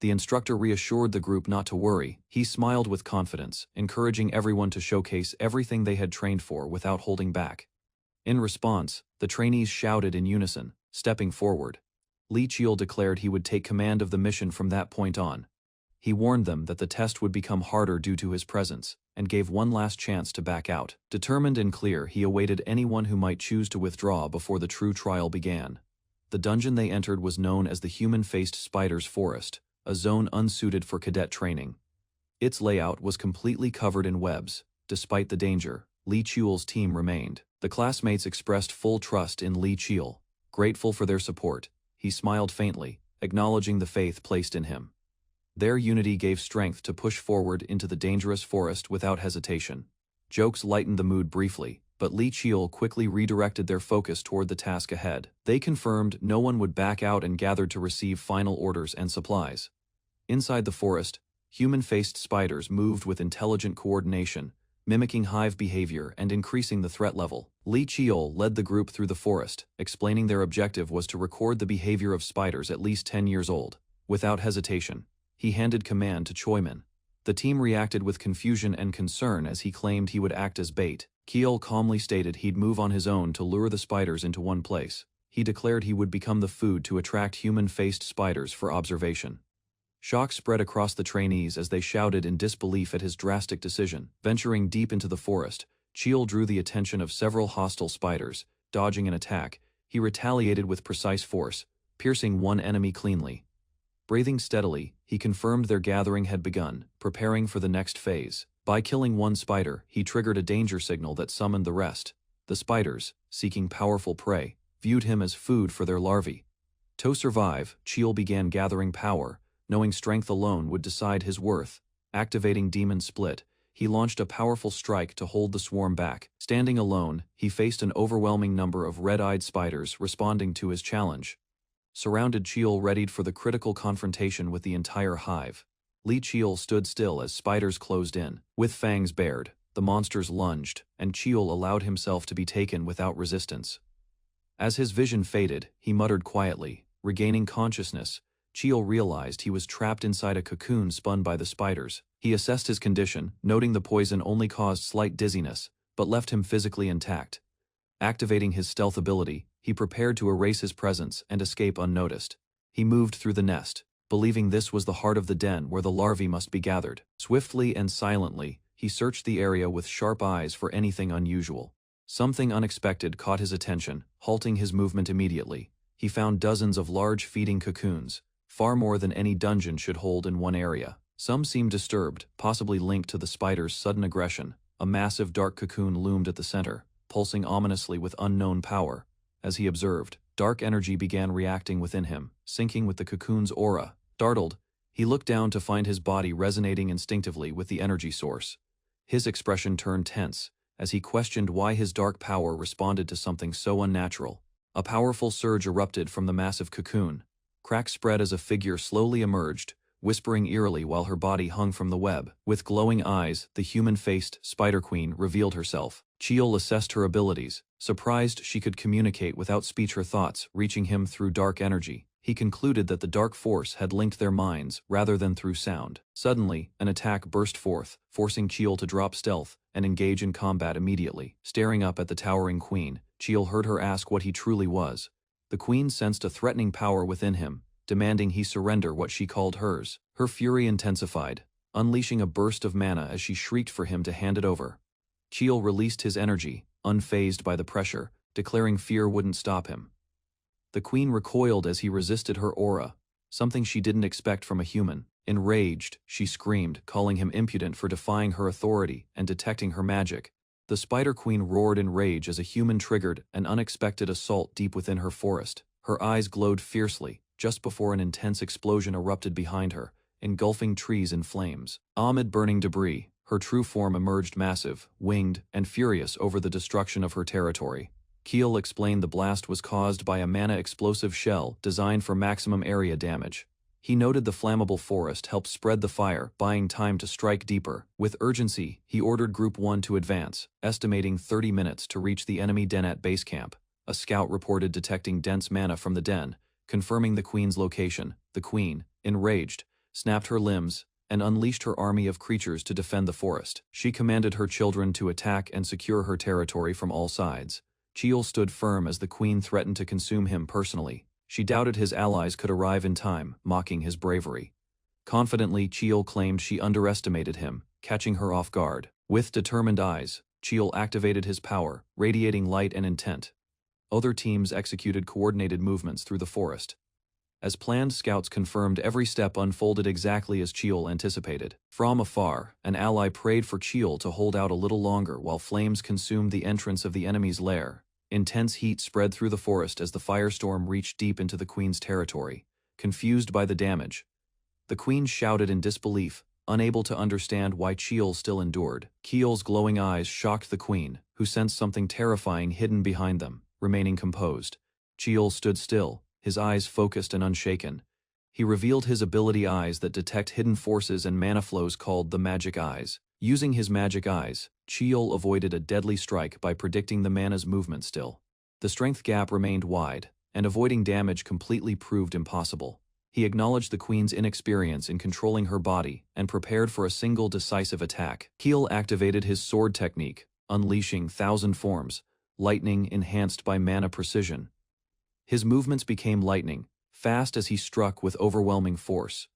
The instructor reassured the group not to worry. He smiled with confidence, encouraging everyone to showcase everything they had trained for without holding back. In response, the trainees shouted in unison, stepping forward. Li Qiul declared he would take command of the mission from that point on. He warned them that the test would become harder due to his presence, and gave one last chance to back out. Determined and clear, he awaited anyone who might choose to withdraw before the true trial began. The dungeon they entered was known as the Human-Faced Spiders Forest, a zone unsuited for cadet training. Its layout was completely covered in webs. Despite the danger, Lee Cheol's team remained. The classmates expressed full trust in Lee Cheol. Grateful for their support, he smiled faintly, acknowledging the faith placed in him. Their unity gave strength to push forward into the dangerous forest without hesitation. Jokes lightened the mood briefly, but Lee Cheol quickly redirected their focus toward the task ahead. They confirmed no one would back out and gathered to receive final orders and supplies. Inside the forest, human-faced spiders moved with intelligent coordination, mimicking hive behavior and increasing the threat level. Lee Cheol led the group through the forest, explaining their objective was to record the behavior of spiders at least 10 years old. Without hesitation, he handed command to Choiman. The team reacted with confusion and concern as he claimed he would act as bait. Cheol calmly stated he'd move on his own to lure the spiders into one place. He declared he would become the food to attract human-faced spiders for observation. Shock spread across the trainees as they shouted in disbelief at his drastic decision. Venturing deep into the forest, Cheol drew the attention of several hostile spiders. Dodging an attack, he retaliated with precise force, piercing one enemy cleanly. Breathing steadily, he confirmed their gathering had begun, preparing for the next phase. By killing one spider, he triggered a danger signal that summoned the rest. The spiders, seeking powerful prey, viewed him as food for their larvae. To survive, Cheol began gathering power, knowing strength alone would decide his worth. Activating Demon Split, he launched a powerful strike to hold the swarm back. Standing alone, he faced an overwhelming number of red-eyed spiders responding to his challenge. Surrounded, Cheol readied for the critical confrontation with the entire hive. Lee Cheol stood still as spiders closed in. With fangs bared, the monsters lunged, and Cheol allowed himself to be taken without resistance. As his vision faded, he muttered quietly. Regaining consciousness, Cheol realized he was trapped inside a cocoon spun by the spiders. He assessed his condition, noting the poison only caused slight dizziness, but left him physically intact. Activating his stealth ability, he prepared to erase his presence and escape unnoticed. He moved through the nest, believing this was the heart of the den where the larvae must be gathered. Swiftly and silently, he searched the area with sharp eyes for anything unusual. Something unexpected caught his attention, halting his movement immediately. He found dozens of large feeding cocoons, far more than any dungeon should hold in one area. Some seemed disturbed, possibly linked to the spider's sudden aggression. A massive dark cocoon loomed at the center, pulsing ominously with unknown power. As he observed, dark energy began reacting within him, syncing with the cocoon's aura. Startled, he looked down to find his body resonating instinctively with the energy source. His expression turned tense, as he questioned why his dark power responded to something so unnatural. A powerful surge erupted from the massive cocoon. Cracks spread as a figure slowly emerged, whispering eerily while her body hung from the web. With glowing eyes, the human-faced Spider Queen revealed herself. Cheol assessed her abilities, surprised she could communicate without speech her thoughts, reaching him through dark energy. He concluded that the dark force had linked their minds rather than through sound. Suddenly, an attack burst forth, forcing Cheol to drop stealth and engage in combat immediately. Staring up at the towering queen, Cheol heard her ask what he truly was. The queen sensed a threatening power within him, demanding he surrender what she called hers. Her fury intensified, unleashing a burst of mana as she shrieked for him to hand it over. Cheol released his energy, unfazed by the pressure, declaring fear wouldn't stop him. The queen recoiled as he resisted her aura, something she didn't expect from a human. Enraged, she screamed, calling him impudent for defying her authority and detecting her magic. The Spider Queen roared in rage as a human triggered an unexpected assault deep within her forest. Her eyes glowed fiercely, just before an intense explosion erupted behind her, engulfing trees in flames. Amid burning debris, her true form emerged massive, winged, and furious over the destruction of her territory. Keel explained the blast was caused by a mana explosive shell designed for maximum area damage. He noted the flammable forest helped spread the fire, buying time to strike deeper. With urgency, he ordered Group 1 to advance, estimating 30 minutes to reach the enemy den at base camp. A scout reported detecting dense mana from the den, confirming the queen's location. The queen, enraged, snapped her limbs and unleashed her army of creatures to defend the forest. She commanded her children to attack and secure her territory from all sides. Cheol stood firm as the queen threatened to consume him personally. She doubted his allies could arrive in time, mocking his bravery. Confidently, Cheol claimed she underestimated him, catching her off guard. With determined eyes, Cheol activated his power, radiating light and intent. Other teams executed coordinated movements through the forest. As planned, scouts confirmed every step unfolded exactly as Chiol anticipated. From afar, an ally prayed for Chiol to hold out a little longer while flames consumed the entrance of the enemy's lair. Intense heat spread through the forest as the firestorm reached deep into the queen's territory. Confused by the damage, the queen shouted in disbelief, unable to understand why Chiol still endured. Chiol's glowing eyes shocked the queen, who sensed something terrifying hidden behind them. Remaining composed, Chiol stood still, his eyes focused and unshaken. He revealed his ability eyes that detect hidden forces and mana flows called the magic eyes. Using his magic eyes, Chiol avoided a deadly strike by predicting the mana's movement still. The strength gap remained wide, and avoiding damage completely proved impossible. He acknowledged the queen's inexperience in controlling her body and prepared for a single decisive attack. Chiol activated his sword technique, unleashing 1,000 forms, lightning enhanced by mana precision. His movements became lightning, fast as he struck with overwhelming force.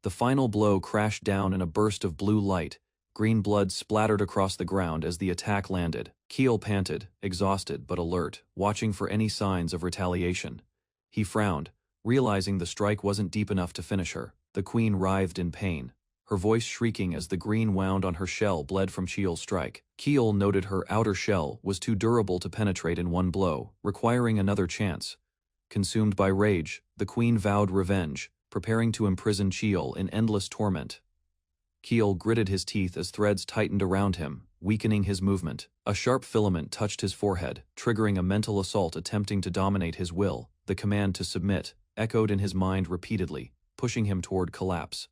The final blow crashed down in a burst of blue light. Green blood splattered across the ground as the attack landed. Chiol panted, exhausted but alert, watching for any signs of retaliation. He frowned, realizing the strike wasn't deep enough to finish her. The queen writhed in pain, her voice shrieking as the green wound on her shell bled from Chiol's strike. Chiol noted her outer shell was too durable to penetrate in one blow, requiring another chance. Consumed by rage, the queen vowed revenge, preparing to imprison Chiol in endless torment. Chiol gritted his teeth as threads tightened around him, weakening his movement. A sharp filament touched his forehead, triggering a mental assault attempting to dominate his will. The command to submit echoed in his mind repeatedly, pushing him toward collapse.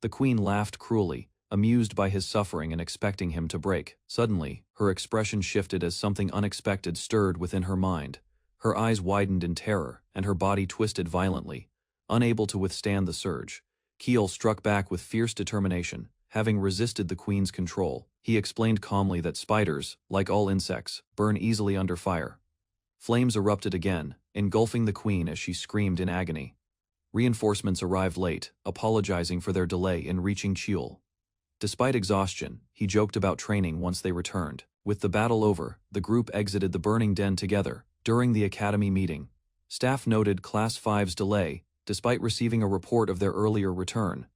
The queen laughed cruelly, amused by his suffering and expecting him to break. Suddenly, her expression shifted as something unexpected stirred within her mind. Her eyes widened in terror, and her body twisted violently. Unable to withstand the surge, Chiol struck back with fierce determination. Having resisted the queen's control, he explained calmly that spiders, like all insects, burn easily under fire. Flames erupted again, engulfing the queen as she screamed in agony. Reinforcements arrived late, apologizing for their delay in reaching Chiol. Despite exhaustion, he joked about training once they returned. With the battle over, the group exited the burning den together. During the academy meeting, staff noted Class 5's delay, despite receiving a report of their earlier return.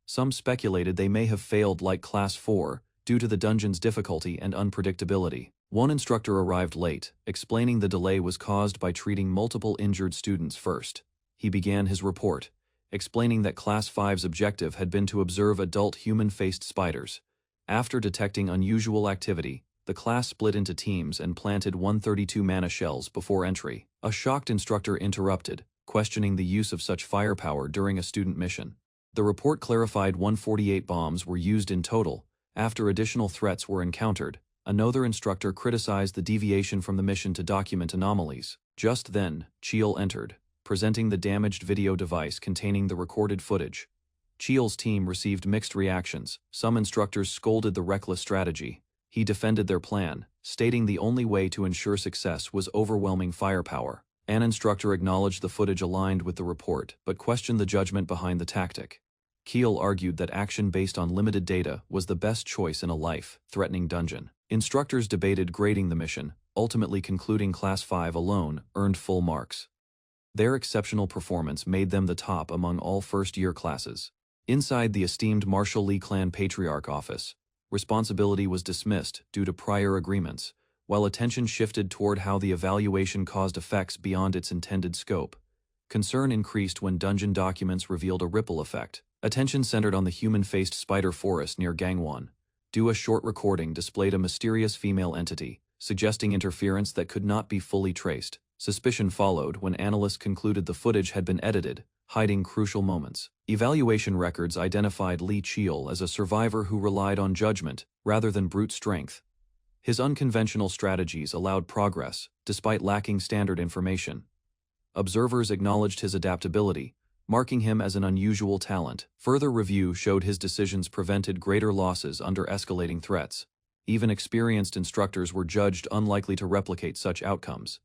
Some speculated they may have failed like Class 4, due to the dungeon's difficulty and unpredictability. One instructor arrived late, explaining the delay was caused by treating multiple injured students first. He began his report, explaining that Class 5's objective had been to observe adult human-faced spiders. After detecting unusual activity, the class split into teams and planted 132 mana shells before entry. A shocked instructor interrupted, questioning the use of such firepower during a student mission. The report clarified 148 bombs were used in total. After additional threats were encountered, another instructor criticized the deviation from the mission to document anomalies. Just then, Chiol entered, presenting the damaged video device containing the recorded footage. Chiol's team received mixed reactions. Some instructors scolded the reckless strategy. He defended their plan, stating the only way to ensure success was overwhelming firepower. An instructor acknowledged the footage aligned with the report, but questioned the judgment behind the tactic. Chiol argued that action based on limited data was the best choice in a life-threatening dungeon. Instructors debated grading the mission, ultimately concluding Class 5 alone earned full marks. Their exceptional performance made them the top among all first-year classes. Inside the esteemed Marshall Lee Clan Patriarch office, responsibility was dismissed due to prior agreements, while attention shifted toward how the evaluation caused effects beyond its intended scope. Concern increased when dungeon documents revealed a ripple effect. Attention centered on the human-faced spider forest near Gangwon. A short recording displayed a mysterious female entity, suggesting interference that could not be fully traced. Suspicion followed when analysts concluded the footage had been edited, hiding crucial moments. Evaluation records identified Lee Chiol as a survivor who relied on judgment rather than brute strength. His unconventional strategies allowed progress, despite lacking standard information. Observers acknowledged his adaptability, marking him as an unusual talent. Further review showed his decisions prevented greater losses under escalating threats. Even experienced instructors were judged unlikely to replicate such outcomes.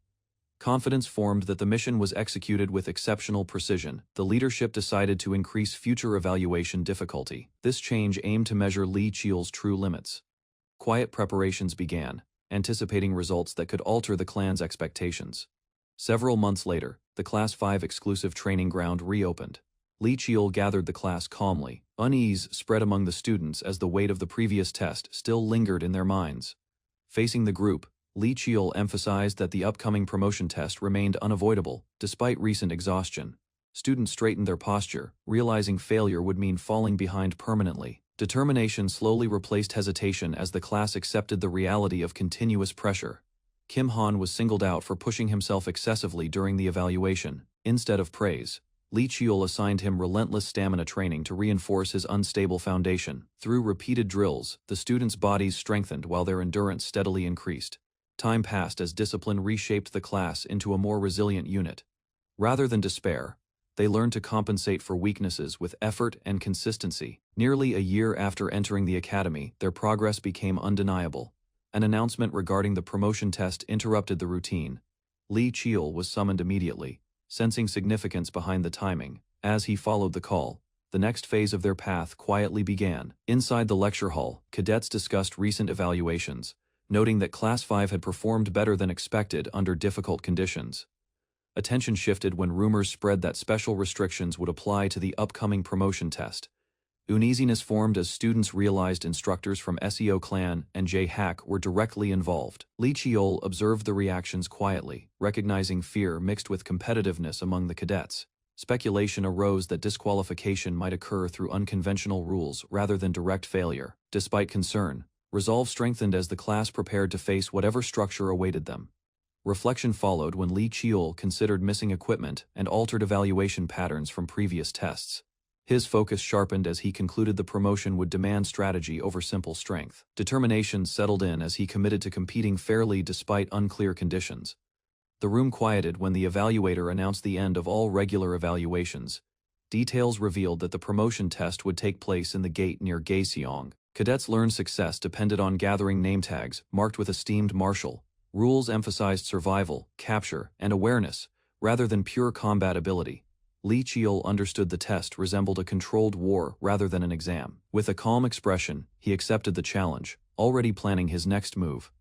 Confidence formed that the mission was executed with exceptional precision. The leadership decided to increase future evaluation difficulty. This change aimed to measure Lee Chiol's true limits. Quiet preparations began, anticipating results that could alter the clan's expectations. Several months later, the Class 5 exclusive training ground reopened. Lee Cheol gathered the class calmly. Unease spread among the students as the weight of the previous test still lingered in their minds. Facing the group, Lee Cheol emphasized that the upcoming promotion test remained unavoidable, despite recent exhaustion. Students straightened their posture, realizing failure would mean falling behind permanently. Determination slowly replaced hesitation as the class accepted the reality of continuous pressure. Kim Han was singled out for pushing himself excessively during the evaluation. Instead of praise, Lee Cheol assigned him relentless stamina training to reinforce his unstable foundation. Through repeated drills, the students' bodies strengthened while their endurance steadily increased. Time passed as discipline reshaped the class into a more resilient unit. Rather than despair, they learned to compensate for weaknesses with effort and consistency. Nearly a year after entering the academy, their progress became undeniable. An announcement regarding the promotion test interrupted the routine. Lee Cheol was summoned immediately, sensing significance behind the timing. As he followed the call, the next phase of their path quietly began. Inside the lecture hall, cadets discussed recent evaluations, noting that Class 5 had performed better than expected under difficult conditions. Attention shifted when rumors spread that special restrictions would apply to the upcoming promotion test. Uneasiness formed as students realized instructors from SEO Clan and J-Hack were directly involved. Lee Cheol observed the reactions quietly, recognizing fear mixed with competitiveness among the cadets. Speculation arose that disqualification might occur through unconventional rules rather than direct failure. Despite concern, resolve strengthened as the class prepared to face whatever structure awaited them. Reflection followed when Lee Cheol considered missing equipment and altered evaluation patterns from previous tests. His focus sharpened as he concluded the promotion would demand strategy over simple strength. Determination settled in as he committed to competing fairly despite unclear conditions. The room quieted when the evaluator announced the end of all regular evaluations. Details revealed that the promotion test would take place in the gate near Gaeseong. Cadets learned success depended on gathering name tags marked with esteemed marshal. Rules emphasized survival, capture, and awareness, rather than pure combat ability. Lee Cheol understood the test resembled a controlled war rather than an exam. With a calm expression, he accepted the challenge, already planning his next move.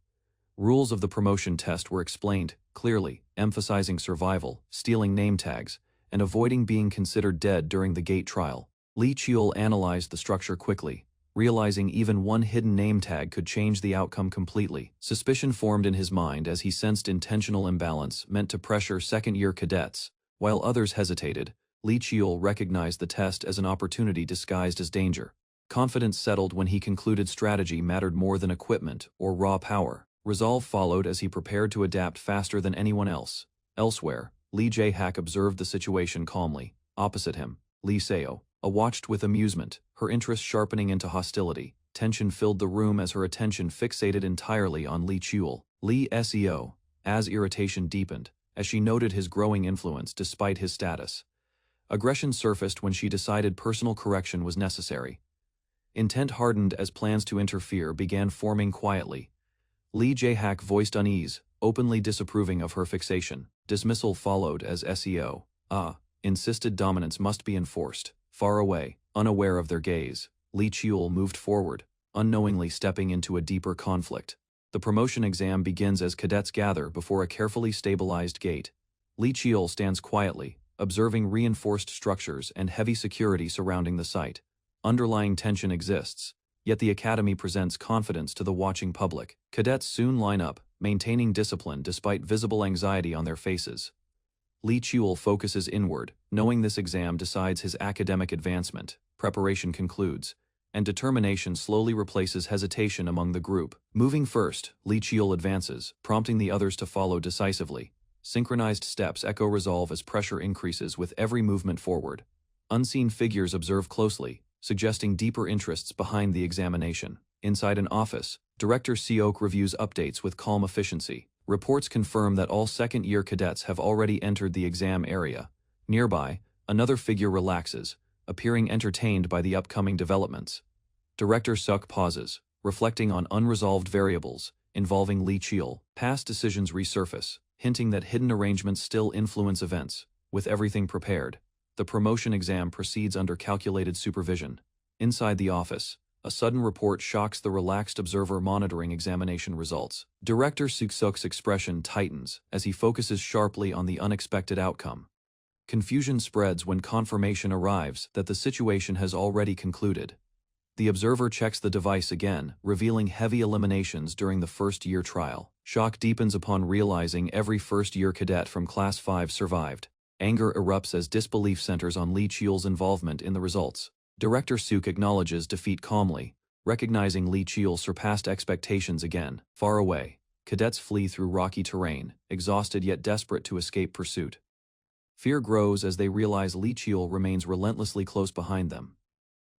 Rules of the promotion test were explained, clearly, emphasizing survival, stealing name tags, and avoiding being considered dead during the gate trial. Lee Cheol analyzed the structure quickly, realizing even one hidden name tag could change the outcome completely. Suspicion formed in his mind as he sensed intentional imbalance meant to pressure second-year cadets. While others hesitated, Lee Cheol recognized the test as an opportunity disguised as danger. Confidence settled when he concluded strategy mattered more than equipment or raw power. Resolve followed as he prepared to adapt faster than anyone else. Elsewhere, Lee Jae-hack observed the situation calmly. Opposite him, Lee Seo watched with amusement, her interest sharpening into hostility. Tension filled the room as her attention fixated entirely on Lee Cheol. Lee Seo, as irritation deepened, as she noted his growing influence despite his status. Aggression surfaced when she decided personal correction was necessary. Intent hardened as plans to interfere began forming quietly. Lee Jae-hack voiced unease, openly disapproving of her fixation. Dismissal followed as SEO insisted dominance must be enforced. Far away, unaware of their gaze, Lee Cheol moved forward, unknowingly stepping into a deeper conflict. The promotion exam begins as cadets gather before a carefully stabilized gate. Lee Cheol stands quietly, observing reinforced structures and heavy security surrounding the site. Underlying tension exists, yet the academy presents confidence to the watching public. Cadets soon line up, maintaining discipline despite visible anxiety on their faces. Lee Cheol focuses inward, knowing this exam decides his academic advancement. Preparation concludes, and determination slowly replaces hesitation among the group. Moving first, Lee Cheol advances, prompting the others to follow decisively. Synchronized steps echo resolve as pressure increases with every movement forward. Unseen figures observe closely, suggesting deeper interests behind the examination. Inside an office, Director Seok reviews updates with calm efficiency. Reports confirm that all second-year cadets have already entered the exam area. Nearby, another figure relaxes, appearing entertained by the upcoming developments. Director Suk pauses, reflecting on unresolved variables involving Lee Cheol. Past decisions resurface, hinting that hidden arrangements still influence events. With everything prepared, the promotion exam proceeds under calculated supervision. Inside the office, A sudden report shocks the relaxed observer monitoring examination results. Director Suksok's expression tightens as he focuses sharply on the unexpected outcome. Confusion spreads when confirmation arrives that the situation has already concluded. The observer checks the device again, revealing heavy eliminations during the first-year trial. Shock deepens upon realizing every first-year cadet from Class 5 survived. Anger erupts as disbelief centers on Lee Cheol's involvement in the results. Director Suk acknowledges defeat calmly, recognizing Lee Cheol surpassed expectations again. Far away, cadets flee through rocky terrain, exhausted yet desperate to escape pursuit. Fear grows as they realize Lee Cheol remains relentlessly close behind them.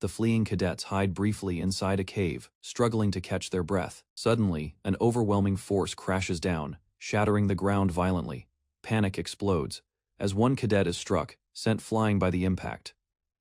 The fleeing cadets hide briefly inside a cave, struggling to catch their breath. Suddenly, an overwhelming force crashes down, shattering the ground violently. Panic explodes as one cadet is struck, sent flying by the impact.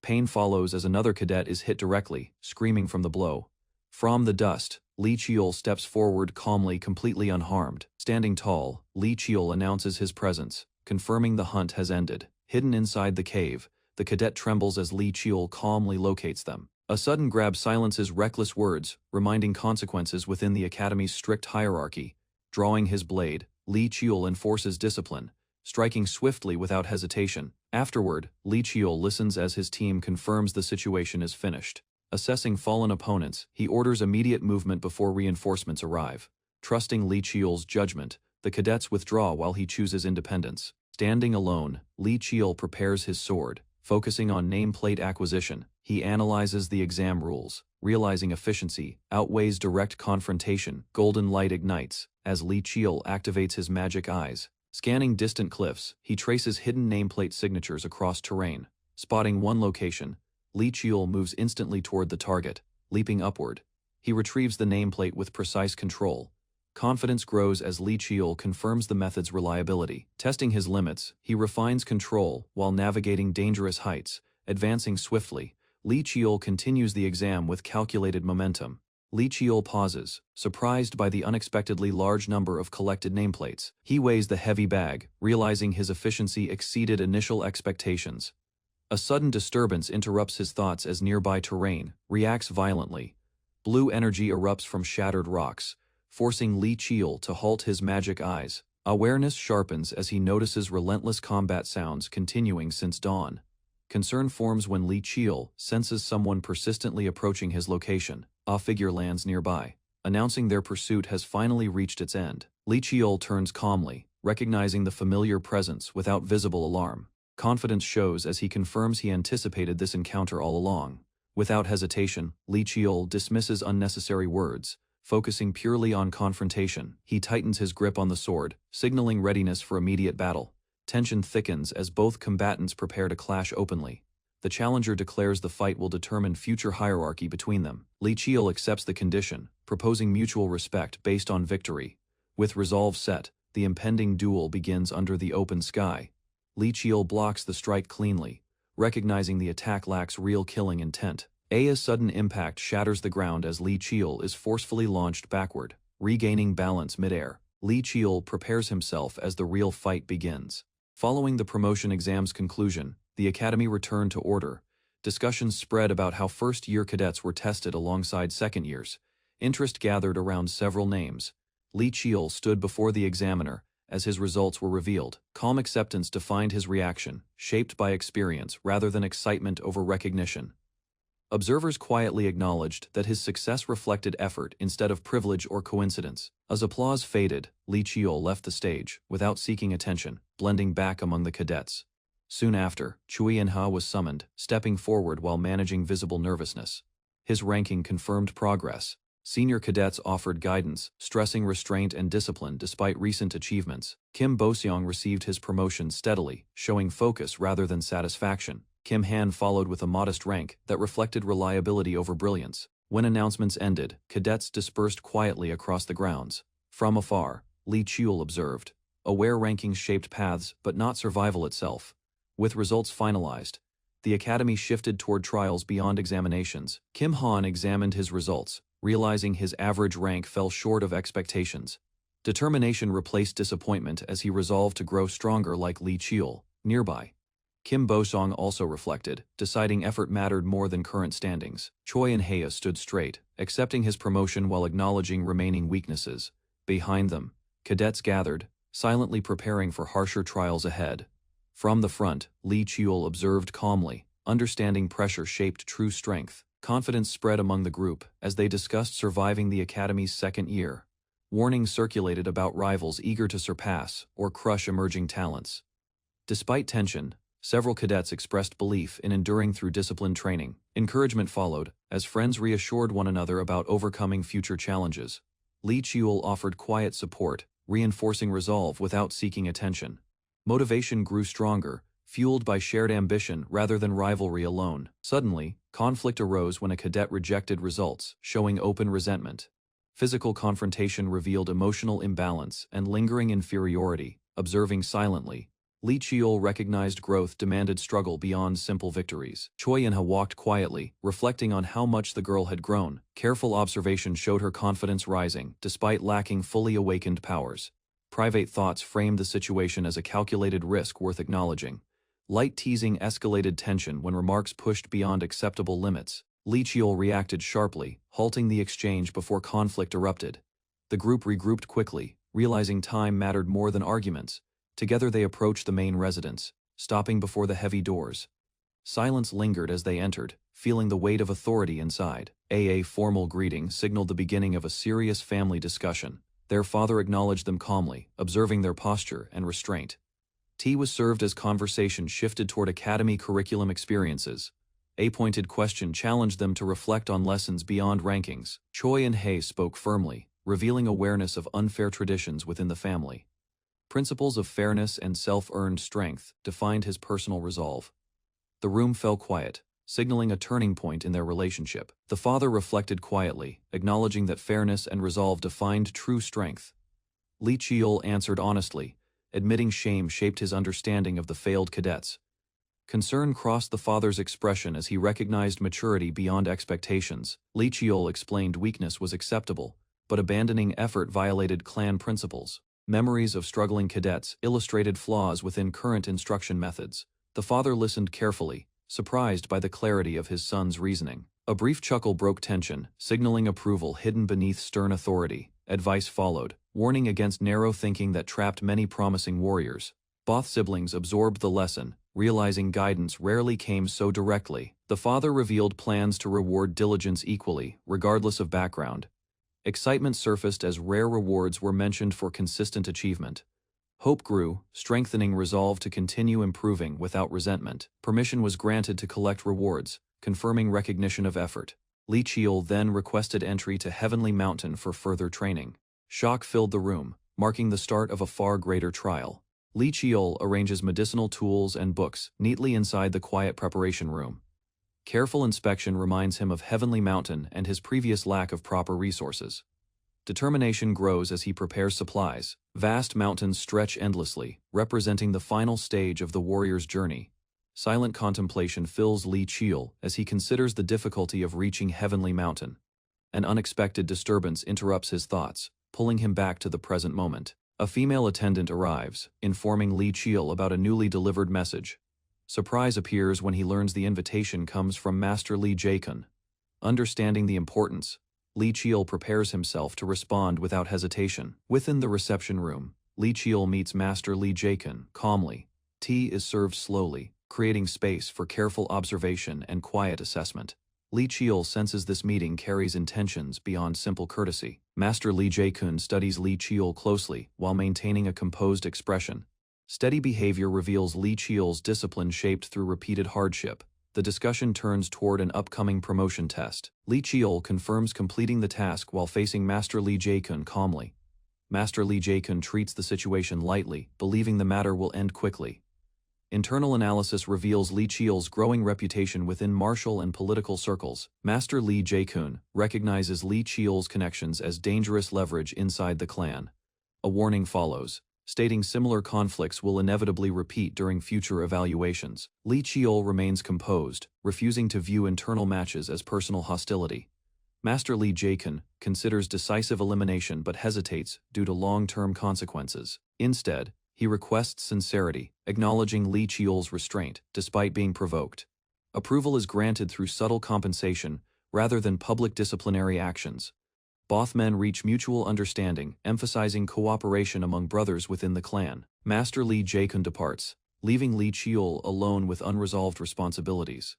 Pain follows as another cadet is hit directly, screaming from the blow. From the dust, Lee Cheol steps forward calmly, completely unharmed. Standing tall, Lee Cheol announces his presence, confirming the hunt has ended. Hidden inside the cave, the cadet trembles as Lee Cheol calmly locates them. A sudden grab silences reckless words, reminding consequences within the Academy's strict hierarchy. Drawing his blade, Lee Cheol enforces discipline, striking swiftly without hesitation. Afterward, Lee Cheol listens as his team confirms the situation is finished. Assessing fallen opponents, he orders immediate movement before reinforcements arrive. Trusting Lee Cheol's judgment, the cadets withdraw while he chooses independence. Standing alone, Lee Cheol prepares his sword. Focusing on nameplate acquisition, he analyzes the exam rules, realizing efficiency outweighs direct confrontation. Golden light ignites as Lee Cheol activates his magic eyes. Scanning distant cliffs, he traces hidden nameplate signatures across terrain. Spotting one location, Lee Cheol moves instantly toward the target, leaping upward. He retrieves the nameplate with precise control. Confidence grows as Lee Cheol confirms the method's reliability. Testing his limits, he refines control while navigating dangerous heights. Advancing swiftly, Lee Cheol continues the exam with calculated momentum. Lee Cheol pauses, surprised by the unexpectedly large number of collected nameplates. He weighs the heavy bag, realizing his efficiency exceeded initial expectations. A sudden disturbance interrupts his thoughts as nearby terrain reacts violently. Blue energy erupts from shattered rocks, forcing Lee Cheol to halt his magic eyes. Awareness sharpens as he notices relentless combat sounds continuing since dawn. Concern forms when Lee Cheol senses someone persistently approaching his location. A figure lands nearby, announcing their pursuit has finally reached its end. Lee Cheol turns calmly, recognizing the familiar presence without visible alarm. Confidence shows as he confirms he anticipated this encounter all along. Without hesitation, Lee Cheol dismisses unnecessary words, focusing purely on confrontation. He tightens his grip on the sword, signaling readiness for immediate battle. Tension thickens as both combatants prepare to clash openly. The challenger declares the fight will determine future hierarchy between them. Lee Cheol accepts the condition, proposing mutual respect based on victory. With resolve set, the impending duel begins under the open sky. Lee Cheol blocks the strike cleanly, recognizing the attack lacks real killing intent. Aya's sudden impact shatters the ground as Lee Cheol is forcefully launched backward. Regaining balance midair, Lee Cheol prepares himself as the real fight begins. Following the promotion exam's conclusion, the Academy returned to order. Discussions spread about how first-year cadets were tested alongside second years. Interest gathered around several names. Lee Cheol stood before the examiner as his results were revealed. Calm acceptance defined his reaction, shaped by experience rather than excitement over recognition. Observers quietly acknowledged that his success reflected effort instead of privilege or coincidence. As applause faded, Lee Cheol left the stage, without seeking attention, blending back among the cadets. Soon after, Chui Enha was summoned, stepping forward while managing visible nervousness. His ranking confirmed progress. Senior cadets offered guidance, stressing restraint and discipline despite recent achievements. Kim Boseong received his promotion steadily, showing focus rather than satisfaction. Kim Han followed with a modest rank that reflected reliability over brilliance. When announcements ended, cadets dispersed quietly across the grounds. From afar, Lee Cheol observed, aware rankings shaped paths but not survival itself. With results finalized, the Academy shifted toward trials beyond examinations. Kim Han examined his results, realizing his average rank fell short of expectations. Determination replaced disappointment as he resolved to grow stronger like Lee Cheol. Nearby, Kim Bosong also reflected, deciding effort mattered more than current standings. Choi and Hea stood straight, accepting his promotion while acknowledging remaining weaknesses. Behind them, cadets gathered, silently preparing for harsher trials ahead. From the front, Lee Cheol observed calmly, understanding pressure shaped true strength. Confidence spread among the group as they discussed surviving the academy's second year. Warnings circulated about rivals eager to surpass or crush emerging talents. Despite tension, several cadets expressed belief in enduring through disciplined training. Encouragement followed, as friends reassured one another about overcoming future challenges. Lee Cheol offered quiet support, reinforcing resolve without seeking attention. Motivation grew stronger, fueled by shared ambition rather than rivalry alone. Suddenly, conflict arose when a cadet rejected results, showing open resentment. Physical confrontation revealed emotional imbalance and lingering inferiority. Observing silently, Lee Cheol recognized growth demanded struggle beyond simple victories. Choi In-ha walked quietly, reflecting on how much the girl had grown. Careful observation showed her confidence rising, despite lacking fully awakened powers. Private thoughts framed the situation as a calculated risk worth acknowledging. Light teasing escalated tension when remarks pushed beyond acceptable limits. Lee Cheol reacted sharply, halting the exchange before conflict erupted. The group regrouped quickly, realizing time mattered more than arguments. Together they approached the main residence, stopping before the heavy doors. Silence lingered as they entered, feeling the weight of authority inside. A formal greeting signaled the beginning of a serious family discussion. Their father acknowledged them calmly, observing their posture and restraint. Tea was served as conversation shifted toward academy curriculum experiences. A pointed question challenged them to reflect on lessons beyond rankings. Choi and Hei spoke firmly, revealing awareness of unfair traditions within the family. Principles of fairness and self-earned strength defined his personal resolve. The room fell quiet, signaling a turning point in their relationship. The father reflected quietly, acknowledging that fairness and resolve defined true strength. Lee Cheol answered honestly, admitting shame shaped his understanding of the failed cadets. Concern crossed the father's expression as he recognized maturity beyond expectations. Lee Cheol explained weakness was acceptable, but abandoning effort violated clan principles. Memories of struggling cadets illustrated flaws within current instruction methods. The father listened carefully, surprised by the clarity of his son's reasoning. A brief chuckle broke tension, signaling approval hidden beneath stern authority. Advice followed, warning against narrow thinking that trapped many promising warriors. Both siblings absorbed the lesson, realizing guidance rarely came so directly. The father revealed plans to reward diligence equally, regardless of background. Excitement surfaced as rare rewards were mentioned for consistent achievement. Hope grew, strengthening resolve to continue improving without resentment. Permission was granted to collect rewards, confirming recognition of effort. Lee Cheol then requested entry to Heavenly Mountain for further training. Shock filled the room, marking the start of a far greater trial. Lee Cheol arranges medicinal tools and books neatly inside the quiet preparation room. Careful inspection reminds him of Heavenly Mountain and his previous lack of proper resources. Determination grows as he prepares supplies. Vast mountains stretch endlessly, representing the final stage of the warrior's journey. Silent contemplation fills Lee Cheol as he considers the difficulty of reaching Heavenly Mountain. An unexpected disturbance interrupts his thoughts, pulling him back to the present moment. A female attendant arrives, informing Lee Cheol about a newly delivered message. Surprise appears when he learns the invitation comes from Master Lee Jae-kun. Understanding the importance, Lee Cheol prepares himself to respond without hesitation. Within the reception room, Lee Cheol meets Master Lee Jae-kun calmly. Tea is served slowly, creating space for careful observation and quiet assessment. Lee Cheol senses this meeting carries intentions beyond simple courtesy. Master Lee Jae-kun studies Lee Cheol closely while maintaining a composed expression. Steady behavior reveals Lee Cheol's discipline shaped through repeated hardship. The discussion turns toward an upcoming promotion test. Lee Cheol confirms completing the task while facing Master Lee Jae-kun calmly. Master Lee Jae-kun treats the situation lightly, believing the matter will end quickly. Internal analysis reveals Lee Cheol's growing reputation within martial and political circles. Master Lee Jae-kun recognizes Lee Cheol's connections as dangerous leverage inside the clan. A warning follows, stating similar conflicts will inevitably repeat during future evaluations. Lee Cheol remains composed, refusing to view internal matches as personal hostility. Master Lee Jae-kun considers decisive elimination but hesitates due to long-term consequences. Instead, He requests sincerity, acknowledging Li Qiul's restraint, despite being provoked. Approval is granted through subtle compensation, rather than public disciplinary actions. Both men reach mutual understanding, emphasizing cooperation among brothers within the clan. Master Li Jaekun departs, leaving Li Qiul alone with unresolved responsibilities.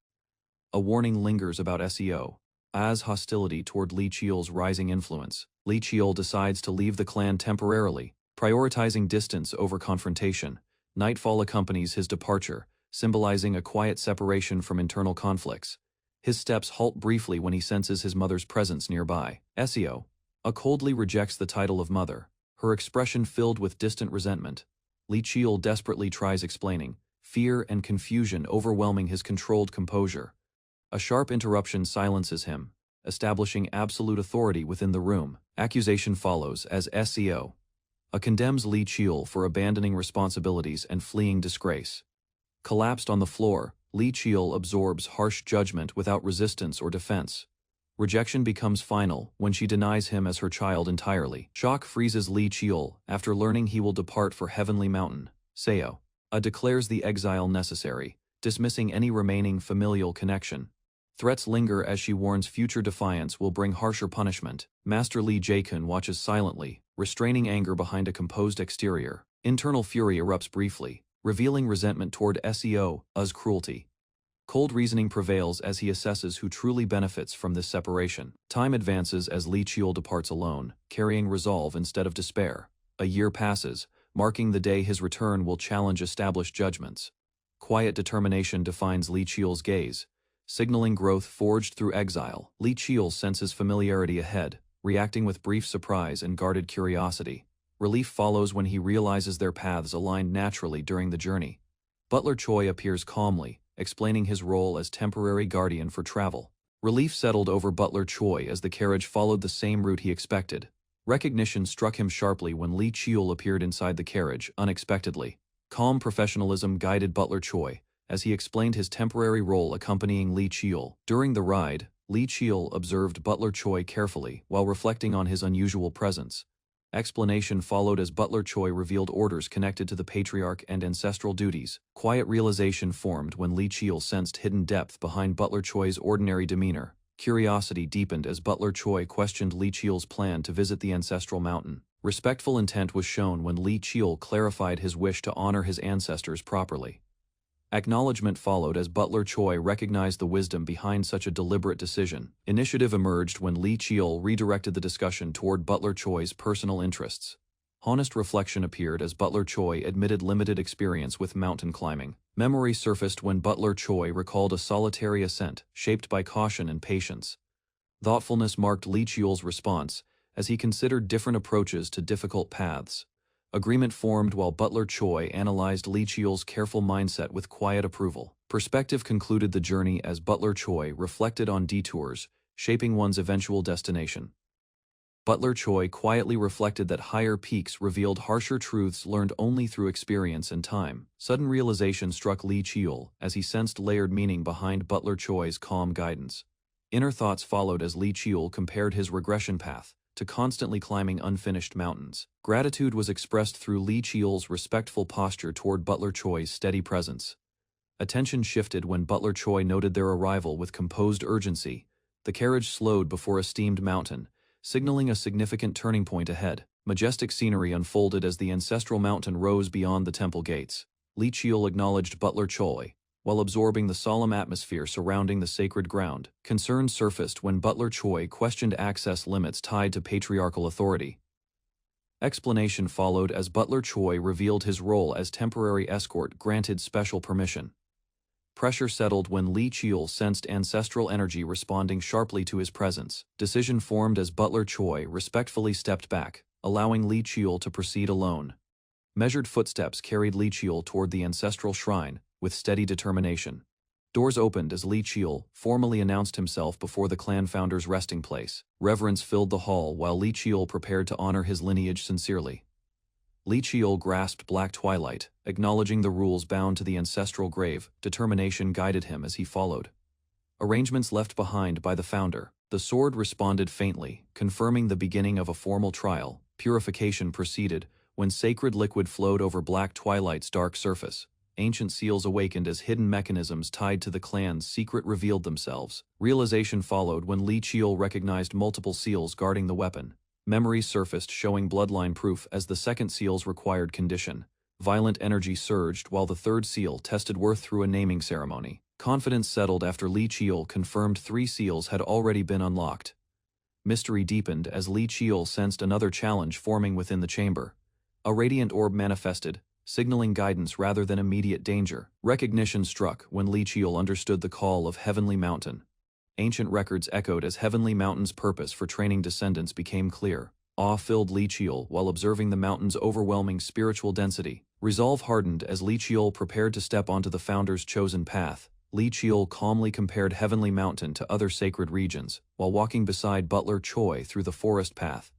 A warning lingers about SEO. As hostility toward Li Qiul's rising influence, Li Qiul decides to leave the clan temporarily, prioritizing distance over confrontation. Nightfall accompanies his departure, symbolizing a quiet separation from internal conflicts. His steps halt briefly when he senses his mother's presence nearby. SEO. Coldly rejects the title of mother, her expression filled with distant resentment. Li Qiul desperately tries explaining, fear and confusion overwhelming his controlled composure. A sharp interruption silences him, establishing absolute authority within the room. Accusation follows as SEO. Condemns Li Qiul for abandoning responsibilities and fleeing disgrace. Collapsed on the floor, Li Qiul absorbs harsh judgment without resistance or defense. Rejection becomes final when she denies him as her child entirely. Shock freezes Li Qiul after learning he will depart for Heavenly Mountain. Seo. Declares the exile necessary, dismissing any remaining familial connection. Threats linger as she warns future defiance will bring harsher punishment. Master Li Jaekun watches silently, restraining anger behind a composed exterior. Internal fury erupts briefly, revealing resentment toward SEO's cruelty. Cold reasoning prevails as he assesses who truly benefits from this separation. Time advances as Li Qiul departs alone, carrying resolve instead of despair. A year passes, marking the day his return will challenge established judgments. Quiet determination defines Li Qiul's gaze, signaling growth forged through exile. Li Qiul senses familiarity ahead, reacting with brief surprise and guarded curiosity. Relief follows when he realizes their paths aligned naturally during the journey. Butler Choi appears calmly, explaining his role as temporary guardian for travel. Relief settled over Butler Choi as the carriage followed the same route he expected. Recognition struck him sharply when Li Qiul appeared inside the carriage, unexpectedly. Calm professionalism guided Butler Choi, as he explained his temporary role accompanying Li Qiul. During the ride, Li Qiul observed Butler Choi carefully while reflecting on his unusual presence. Explanation followed as Butler Choi revealed orders connected to the patriarch and ancestral duties. Quiet realization formed when Li Qiul sensed hidden depth behind Butler Choi's ordinary demeanor. Curiosity deepened as Butler Choi questioned Li Qiul's plan to visit the ancestral mountain. Respectful intent was shown when Li Qiul clarified his wish to honor his ancestors properly. Acknowledgement followed as Butler Choi recognized the wisdom behind such a deliberate decision. Initiative emerged when Li Qiul redirected the discussion toward Butler Choi's personal interests. Honest reflection appeared as Butler Choi admitted limited experience with mountain climbing. Memory surfaced when Butler Choi recalled a solitary ascent, shaped by caution and patience. Thoughtfulness marked Li Qiul's response, as he considered different approaches to difficult paths. Agreement formed while Butler Choi analyzed Li Qiul's careful mindset with quiet approval. Perspective concluded the journey as Butler Choi reflected on detours, shaping one's eventual destination. Butler Choi quietly reflected that higher peaks revealed harsher truths learned only through experience and time. Sudden realization struck Li Qiul as he sensed layered meaning behind Butler Choi's calm guidance. Inner thoughts followed as Li Qiul compared his regression path to constantly climbing unfinished mountains. Gratitude was expressed through Li Qiul's respectful posture toward Butler Choi's steady presence. Attention shifted when Butler Choi noted their arrival with composed urgency. The carriage slowed before a steamed mountain, signaling a significant turning point ahead. Majestic scenery unfolded as the ancestral mountain rose beyond the temple gates. Li Qiul acknowledged Butler Choi, while absorbing the solemn atmosphere surrounding the sacred ground. Concern surfaced when Butler Choi questioned access limits tied to patriarchal authority. Explanation followed as Butler Choi revealed his role as temporary escort granted special permission. Pressure settled when Li Qiul sensed ancestral energy responding sharply to his presence. Decision formed as Butler Choi respectfully stepped back, allowing Li Qiul to proceed alone. Measured footsteps carried Li Qiul toward the ancestral shrine, with steady determination. Doors opened as Li Qiul formally announced himself before the clan founder's resting place. Reverence filled the hall while Li Qiul prepared to honor his lineage sincerely. Li Qiul grasped black twilight, acknowledging the rules bound to the ancestral grave. Determination guided him as he followed. Arrangements left behind by the founder. The sword responded faintly, confirming the beginning of a formal trial. Purification proceeded When sacred liquid flowed over Black Twilight's dark surface, ancient seals awakened as hidden mechanisms tied to the clan's secret revealed themselves. Realization followed when Li Chiol recognized multiple seals guarding the weapon. Memories surfaced showing bloodline proof as the second seal's required condition. Violent energy surged while the third seal tested worth through a naming ceremony. Confidence settled after Li Chiol confirmed 3 seals had already been unlocked. Mystery deepened as Li Chiol sensed another challenge forming within the chamber. A radiant orb manifested, signaling guidance rather than immediate danger. Recognition struck when Li Chiol understood the call of Heavenly Mountain. Ancient records echoed as Heavenly Mountain's purpose for training descendants became clear. Awe filled Li Chiol while observing the mountain's overwhelming spiritual density. Resolve hardened as Li Chiol prepared to step onto the Founder's chosen path. Li Chiol calmly compared Heavenly Mountain to other sacred regions, while walking beside Butler Choi through the forest path.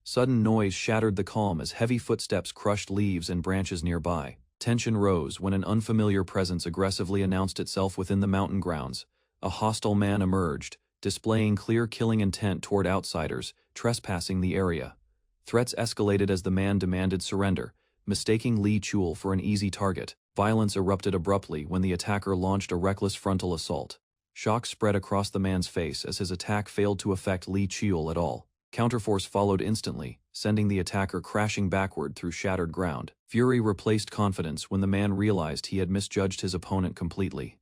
Sudden noise shattered the calm as heavy footsteps crushed leaves and branches nearby. Tension rose when an unfamiliar presence aggressively announced itself within the mountain grounds. A hostile man emerged, displaying clear killing intent toward outsiders, trespassing the area. Threats escalated as the man demanded surrender, mistaking Li Chiol for an easy target. Violence erupted abruptly when the attacker launched a reckless frontal assault. Shock spread across the man's face as his attack failed to affect Li Chiol at all. Counterforce followed instantly, sending the attacker crashing backward through shattered ground. Fury replaced confidence when the man realized he had misjudged his opponent completely.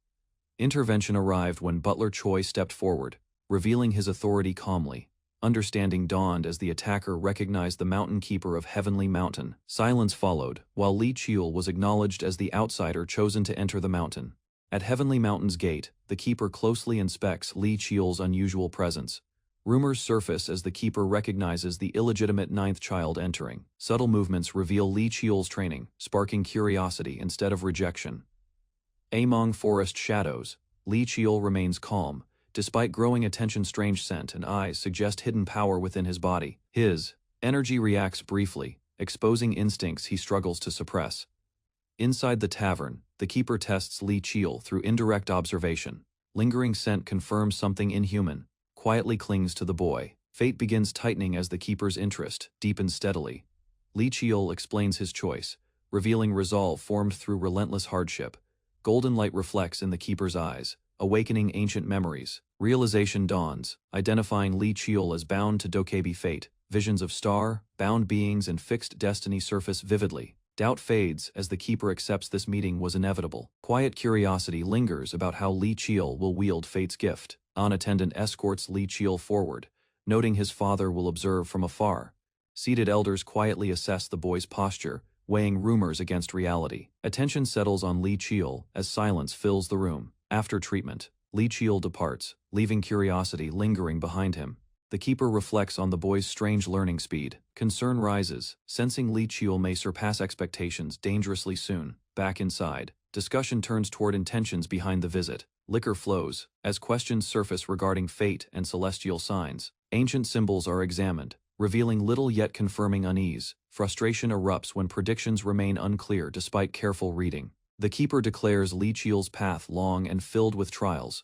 Intervention arrived when Butler Choi stepped forward, revealing his authority calmly. Understanding dawned as the attacker recognized the Mountain Keeper of Heavenly Mountain. Silence followed, while Li Chiol was acknowledged as the outsider chosen to enter the mountain. At Heavenly Mountain's gate, the Keeper closely inspects Li Chiol's unusual presence. Rumors surface as the Keeper recognizes the illegitimate 9th child entering. Subtle movements reveal Li Chiol's training, sparking curiosity instead of rejection. Among forest shadows, Li Chiol remains calm. Despite growing attention, strange scent and eyes suggest hidden power within his body. His energy reacts briefly, exposing instincts he struggles to suppress. Inside the tavern, the Keeper tests Li Chiol through indirect observation. Lingering scent confirms something inhuman, quietly clings to the boy. Fate begins tightening as the Keeper's interest deepens steadily. Li Chiol explains his choice, revealing resolve formed through relentless hardship. Golden light reflects in the Keeper's eyes, awakening ancient memories. Realization dawns, identifying Li Chiol as bound to Dokebi fate. Visions of star-bound beings and fixed destiny surface vividly. Doubt fades as the Keeper accepts this meeting was inevitable. Quiet curiosity lingers about how Li Chiol will wield fate's gift. An attendant escorts Li Chiol forward, noting his father will observe from afar. Seated elders quietly assess the boy's posture, weighing rumors against reality. Attention settles on Li Chiol as silence fills the room. After treatment, Li Chiol departs, leaving curiosity lingering behind him. The Keeper reflects on the boy's strange learning speed. Concern rises, sensing Li Chiol may surpass expectations dangerously soon. Back inside, discussion turns toward intentions behind the visit. Liquor flows, as questions surface regarding fate and celestial signs. Ancient symbols are examined, revealing little yet confirming unease. Frustration erupts when predictions remain unclear despite careful reading. The Keeper declares Li Chiol's path long and filled with trials.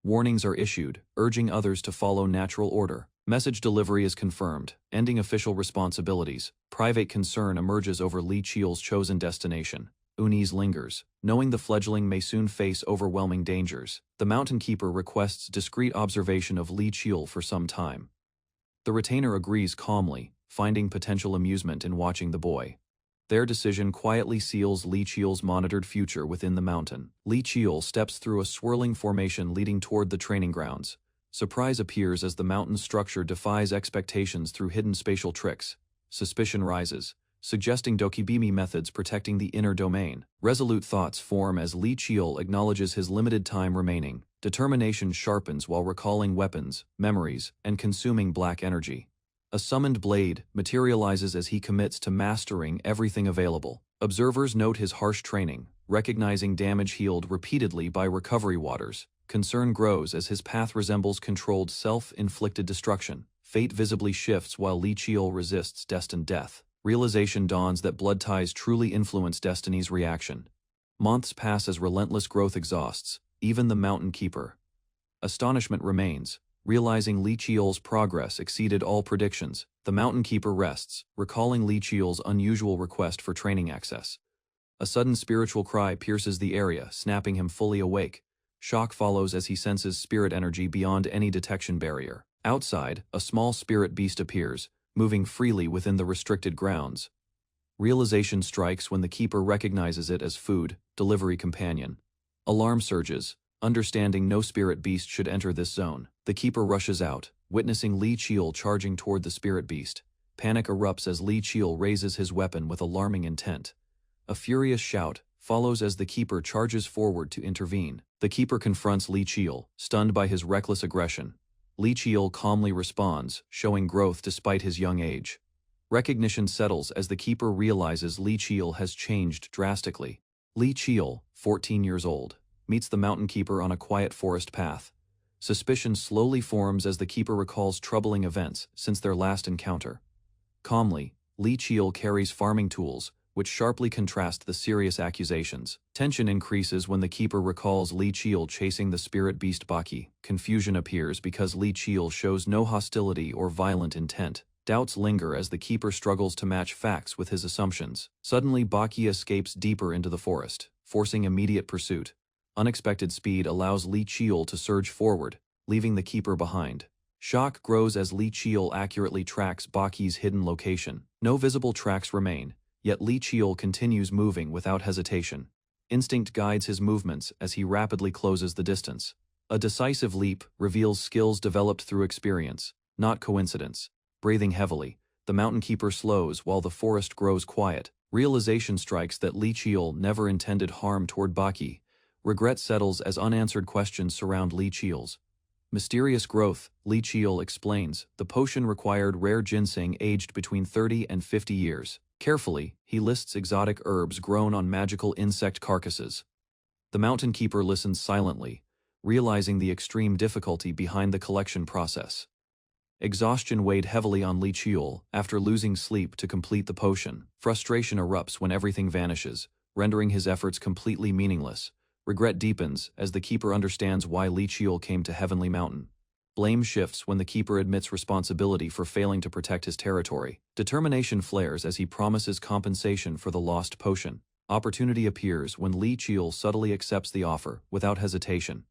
Warnings are issued, urging others to follow natural order. Message delivery is confirmed, ending official responsibilities. Private concern emerges over Li Chiol's chosen destination. Unease lingers, knowing the fledgling may soon face overwhelming dangers. The Mountain Keeper requests discreet observation of Li Chiol for some time. The retainer agrees calmly, finding potential amusement in watching the boy. Their decision quietly seals Li Chiol's monitored future within the mountain. Li Chiol steps through a swirling formation leading toward the training grounds. Surprise appears as the mountain's structure defies expectations through hidden spatial tricks. Suspicion rises, suggesting Dokibimi methods protecting the inner domain. Resolute thoughts form as Li Chiol acknowledges his limited time remaining. Determination sharpens while recalling weapons, memories, and consuming black energy. A summoned blade materializes as he commits to mastering everything available. Observers note his harsh training, recognizing damage healed repeatedly by recovery waters. Concern grows as his path resembles controlled self-inflicted destruction. Fate visibly shifts while Li Chiol resists destined death. Realization dawns that blood ties truly influence destiny's reaction. Months pass as relentless growth exhausts, even the Mountain Keeper. Astonishment remains, Realizing Li Qiu's progress exceeded all predictions, the Mountain Keeper rests, recalling Li Qiu's unusual request for training access. A sudden spiritual cry pierces the area, snapping him fully awake. Shock follows as he senses spirit energy beyond any detection barrier. Outside, a small spirit beast appears, moving freely within the restricted grounds. Realization strikes when the keeper recognizes it as food, delivery companion. Alarm surges, understanding no spirit beast should enter this zone. The keeper rushes out, witnessing Li Qiu charging toward the spirit beast. Panic erupts as Li Qiu raises his weapon with alarming intent. A furious shout follows as the keeper charges forward to intervene. The keeper confronts Li Qiu, stunned by his reckless aggression. Li Qiu calmly responds, showing growth despite his young age. Recognition settles as the keeper realizes Li Qiu has changed drastically. Li Qiu, 14 years old, meets the Mountain Keeper on a quiet forest path. Suspicion slowly forms as the keeper recalls troubling events since their last encounter. Calmly, Li Qiu carries farming tools, which sharply contrast the serious accusations. Tension increases when the keeper recalls Li Qiu chasing the spirit beast Baki. Confusion appears because Li Qiu shows no hostility or violent intent. Doubts linger as the keeper struggles to match facts with his assumptions. Suddenly, Baki escapes deeper into the forest, forcing immediate pursuit. Unexpected speed allows Li Qiu to surge forward, leaving the keeper behind. Shock grows as Li Qiu accurately tracks Baki's hidden location. No visible tracks remain, yet Li Qiu continues moving without hesitation. Instinct guides his movements as he rapidly closes the distance. A decisive leap reveals skills developed through experience, not coincidence. Breathing heavily, the Mountain Keeper slows while the forest grows quiet. Realization strikes that Li Qiu never intended harm toward Baki. Regret settles as unanswered questions surround Li Qiu's mysterious growth. Li Qiu explains, the potion required rare ginseng aged between 30 and 50 years. Carefully, he lists exotic herbs grown on magical insect carcasses. The Mountain Keeper listens silently, realizing the extreme difficulty behind the collection process. Exhaustion weighed heavily on Li Qiu after losing sleep to complete the potion. Frustration erupts when everything vanishes, rendering his efforts completely meaningless. Regret deepens as the keeper understands why Li Qiu came to Heavenly Mountain. Blame shifts when the keeper admits responsibility for failing to protect his territory. Determination flares as he promises compensation for the lost potion. Opportunity appears when Li Qiu subtly accepts the offer, without hesitation.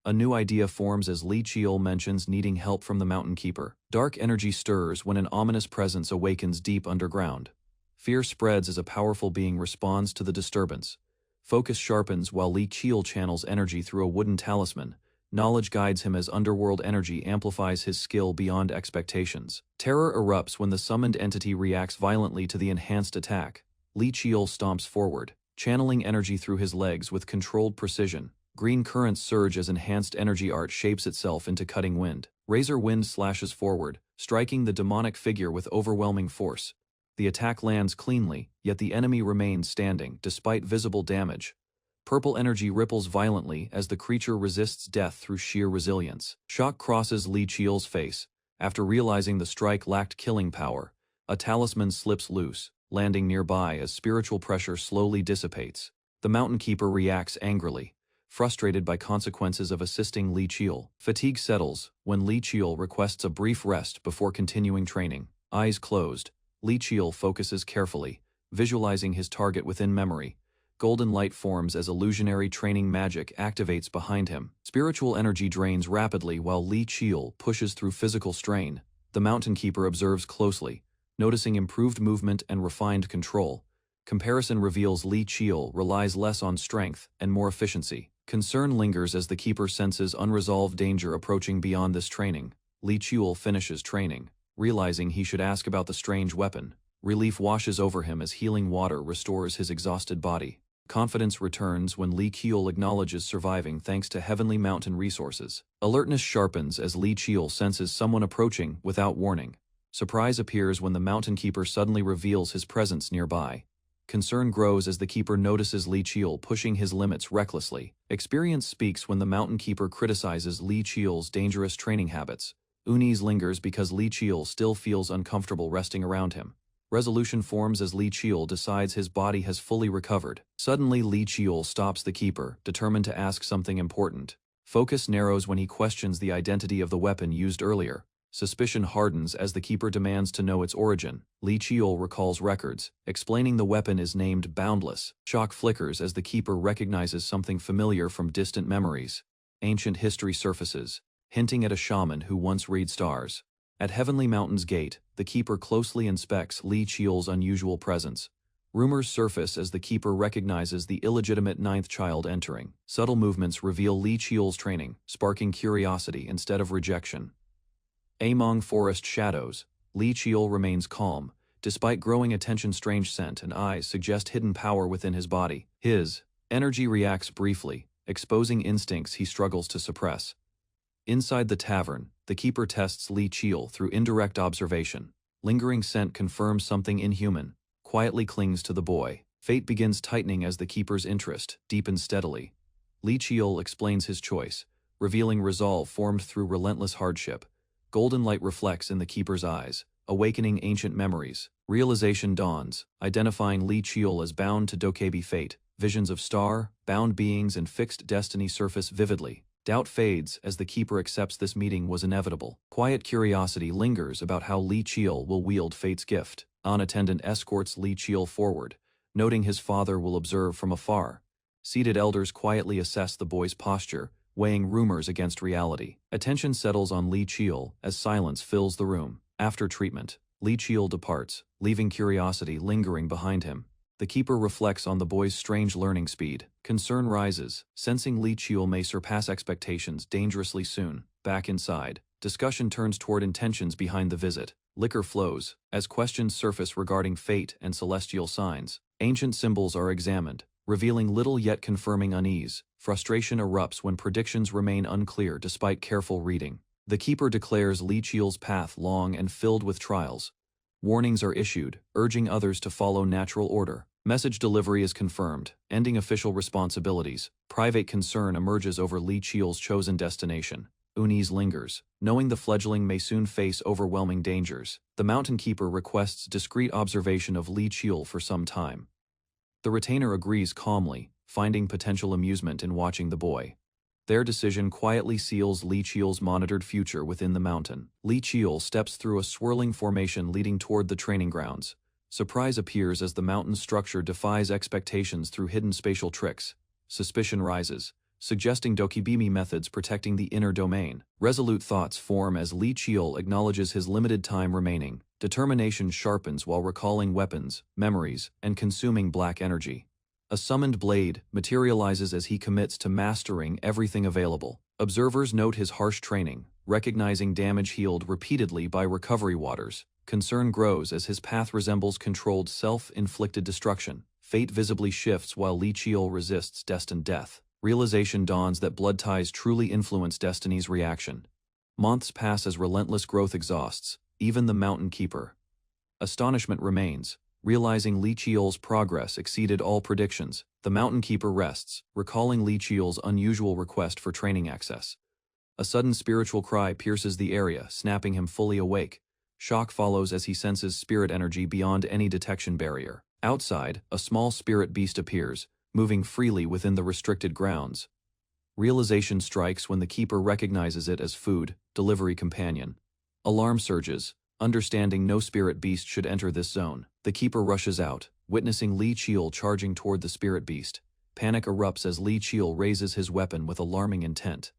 A new idea forms as Li Qiu mentions needing help from the Mountain Keeper. Dark energy stirs when an ominous presence awakens deep underground. Fear spreads as a powerful being responds to the disturbance. Focus sharpens while Li Qiu channels energy through a wooden talisman. Knowledge guides him as underworld energy amplifies his skill beyond expectations. Terror erupts when the summoned entity reacts violently to the enhanced attack. Li Qiu stomps forward, channeling energy through his legs with controlled precision. Green currents surge as enhanced energy art shapes itself into cutting wind. Razor wind slashes forward, striking the demonic figure with overwhelming force. The attack lands cleanly, yet the enemy remains standing, despite visible damage. Purple energy ripples violently as the creature resists death through sheer resilience. Shock crosses Li Qiu's face. After realizing the strike lacked killing power, a talisman slips loose, landing nearby as spiritual pressure slowly dissipates. The Mountain Keeper reacts angrily, frustrated by consequences of assisting Li Qiu. Fatigue settles when Li Qiu requests a brief rest before continuing training. Eyes closed, Li Qiu focuses carefully, visualizing his target within memory. Golden light forms as illusionary training magic activates behind him. Spiritual energy drains rapidly while Li Qiu pushes through physical strain. The Mountain Keeper observes closely, noticing improved movement and refined control. Comparison reveals Li Qiu relies less on strength and more efficiency. Concern lingers as the keeper senses unresolved danger approaching beyond this training. Li Qiu finishes training, realizing he should ask about the strange weapon. Relief washes over him as healing water restores his exhausted body. Confidence returns when Li Qiu acknowledges surviving thanks to Heavenly Mountain resources. Alertness sharpens as Li Qiu senses someone approaching without warning. Surprise appears when the Mountain Keeper suddenly reveals his presence nearby. Concern grows as the keeper notices Li Qiu pushing his limits recklessly. Experience speaks when the Mountain Keeper criticizes Li Qiu's dangerous training habits. Unease lingers because Li Qiu still feels uncomfortable resting around him. Resolution forms as Li Qiu decides his body has fully recovered. Suddenly Li Qiu stops the keeper, determined to ask something important. Focus narrows when he questions the identity of the weapon used earlier. Suspicion hardens as the keeper demands to know its origin. Li Chiol recalls records, explaining the weapon is named Boundless. Shock flickers as the keeper recognizes something familiar from distant memories. Ancient history surfaces, hinting at a shaman who once read stars. At Heavenly Mountain's gate, the keeper closely inspects Li Chiol's unusual presence. Rumors surface as the keeper recognizes the illegitimate ninth child entering. Subtle movements reveal Li Chiol's training, sparking curiosity instead of rejection. Among forest shadows, Li Chiol remains calm. Despite growing attention, strange scent and eyes suggest hidden power within his body. His energy reacts briefly, exposing instincts he struggles to suppress. Inside the tavern, the keeper tests Li Chiol through indirect observation. Lingering scent confirms something inhuman, quietly clings to the boy. Fate begins tightening as the keeper's interest deepens steadily. Li Chiol explains his choice, revealing resolve formed through relentless hardship. Golden light reflects in the keeper's eyes, awakening ancient memories. Realization dawns, identifying Li Chiol as bound to Dokebi fate. Visions of star-bound beings and fixed destiny surface vividly. Doubt fades as the keeper accepts this meeting was inevitable. Quiet curiosity lingers about how Li Chiol will wield fate's gift. An attendant escorts Li Chiol forward, noting his father will observe from afar. Seated elders quietly assess the boy's posture, weighing rumors against reality. Attention settles on Li Chiol as silence fills the room. After treatment, Li Chiol departs, leaving curiosity lingering behind him. The keeper reflects on the boy's strange learning speed. Concern rises, sensing Li Chiol may surpass expectations dangerously soon. Back inside, discussion turns toward intentions behind the visit. Liquor flows, as questions surface regarding fate and celestial signs. Ancient symbols are examined, revealing little yet confirming unease. Frustration erupts when predictions remain unclear despite careful reading. The keeper declares Li Chiol's path long and filled with trials. Warnings are issued, urging others to follow natural order. Message delivery is confirmed, ending official responsibilities. Private concern emerges over Li Chiol's chosen destination. Unease lingers, knowing the fledgling may soon face overwhelming dangers. The mountain keeper requests discreet observation of Li Chiol for some time. The retainer agrees calmly, finding potential amusement in watching the boy. Their decision quietly seals Li Chiol's monitored future within the mountain. Li Chiol steps through a swirling formation leading toward the training grounds. Surprise appears as the mountain's structure defies expectations through hidden spatial tricks. Suspicion rises, suggesting Dokibimi methods protecting the inner domain. Resolute thoughts form as Li Chiol acknowledges his limited time remaining. Determination sharpens while recalling weapons, memories, and consuming black energy. A summoned blade materializes as he commits to mastering everything available. Observers note his harsh training, recognizing damage healed repeatedly by recovery waters. Concern grows as his path resembles controlled self-inflicted destruction. Fate visibly shifts while Li Chiol resists destined death. Realization dawns that blood ties truly influence destiny's reaction. Months pass as relentless growth exhausts, even the mountain keeper. Astonishment remains, realizing Li Chiol's progress exceeded all predictions. The mountain keeper rests, recalling Li Chiol's unusual request for training access. A sudden spiritual cry pierces the area, snapping him fully awake. Shock follows as he senses spirit energy beyond any detection barrier. Outside, a small spirit beast appears, moving freely within the restricted grounds. Realization strikes when the keeper recognizes it as food, delivery companion. Alarm surges, understanding no spirit beast should enter this zone. The keeper rushes out, witnessing Li Chiol charging toward the spirit beast. Panic erupts as Li Chiol raises his weapon with alarming intent.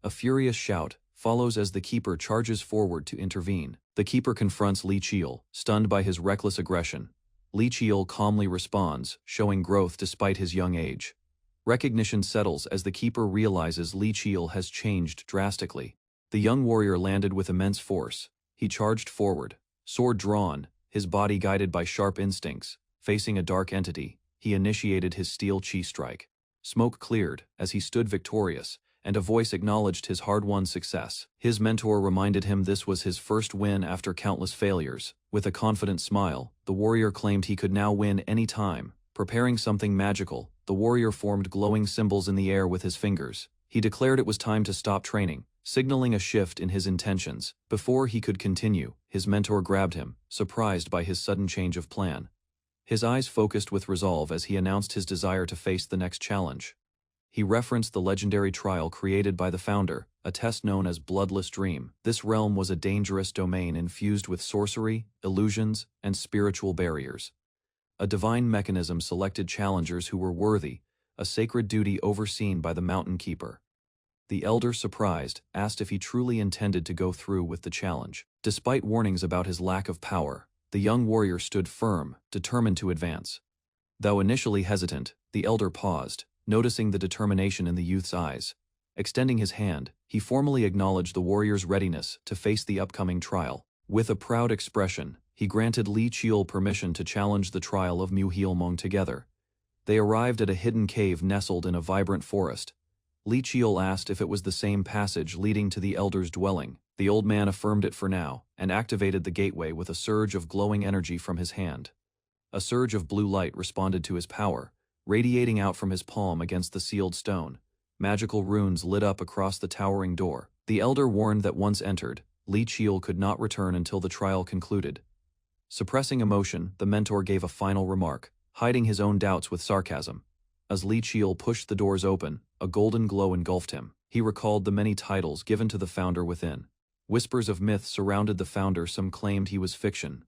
A furious shout follows as the keeper charges forward to intervene. The keeper confronts Li Chiol, stunned by his reckless aggression. Li Chiol calmly responds, showing growth despite his young age. Recognition settles as the keeper realizes Li Chiol has changed drastically. The young warrior landed with immense force. He charged forward, sword drawn, his body guided by sharp instincts. Facing a dark entity, he initiated his steel chi strike. Smoke cleared as he stood victorious, and a voice acknowledged his hard-won success. His mentor reminded him this was his first win after countless failures. With a confident smile, the warrior claimed he could now win any time. Preparing something magical, the warrior formed glowing symbols in the air with his fingers. He declared it was time to stop training, signaling a shift in his intentions. Before he could continue, his mentor grabbed him, surprised by his sudden change of plan. His eyes focused with resolve as he announced his desire to face the next challenge. He referenced the legendary trial created by the founder, a test known as Bloodless Dream. This realm was a dangerous domain infused with sorcery, illusions, and spiritual barriers. A divine mechanism selected challengers who were worthy, a sacred duty overseen by the Mountain Keeper. The elder, surprised, asked if he truly intended to go through with the challenge. Despite warnings about his lack of power, the young warrior stood firm, determined to advance. Though initially hesitant, the elder paused, noticing the determination in the youth's eyes. Extending his hand, he formally acknowledged the warrior's readiness to face the upcoming trial. With a proud expression, he granted Li Qiul permission to challenge the trial of Muheilmong together. They arrived at a hidden cave nestled in a vibrant forest. Li Qiul asked if it was the same passage leading to the elder's dwelling. The old man affirmed it for now, and activated the gateway with a surge of glowing energy from his hand. A surge of blue light responded to his power, radiating out from his palm against the sealed stone. Magical runes lit up across the towering door. The elder warned that once entered, Li Qiul could not return until the trial concluded. Suppressing emotion, the mentor gave a final remark, hiding his own doubts with sarcasm. As Li Qiul pushed the doors open, a golden glow engulfed him. He recalled the many titles given to the founder within. Whispers of myth surrounded the founder, some claimed he was fiction.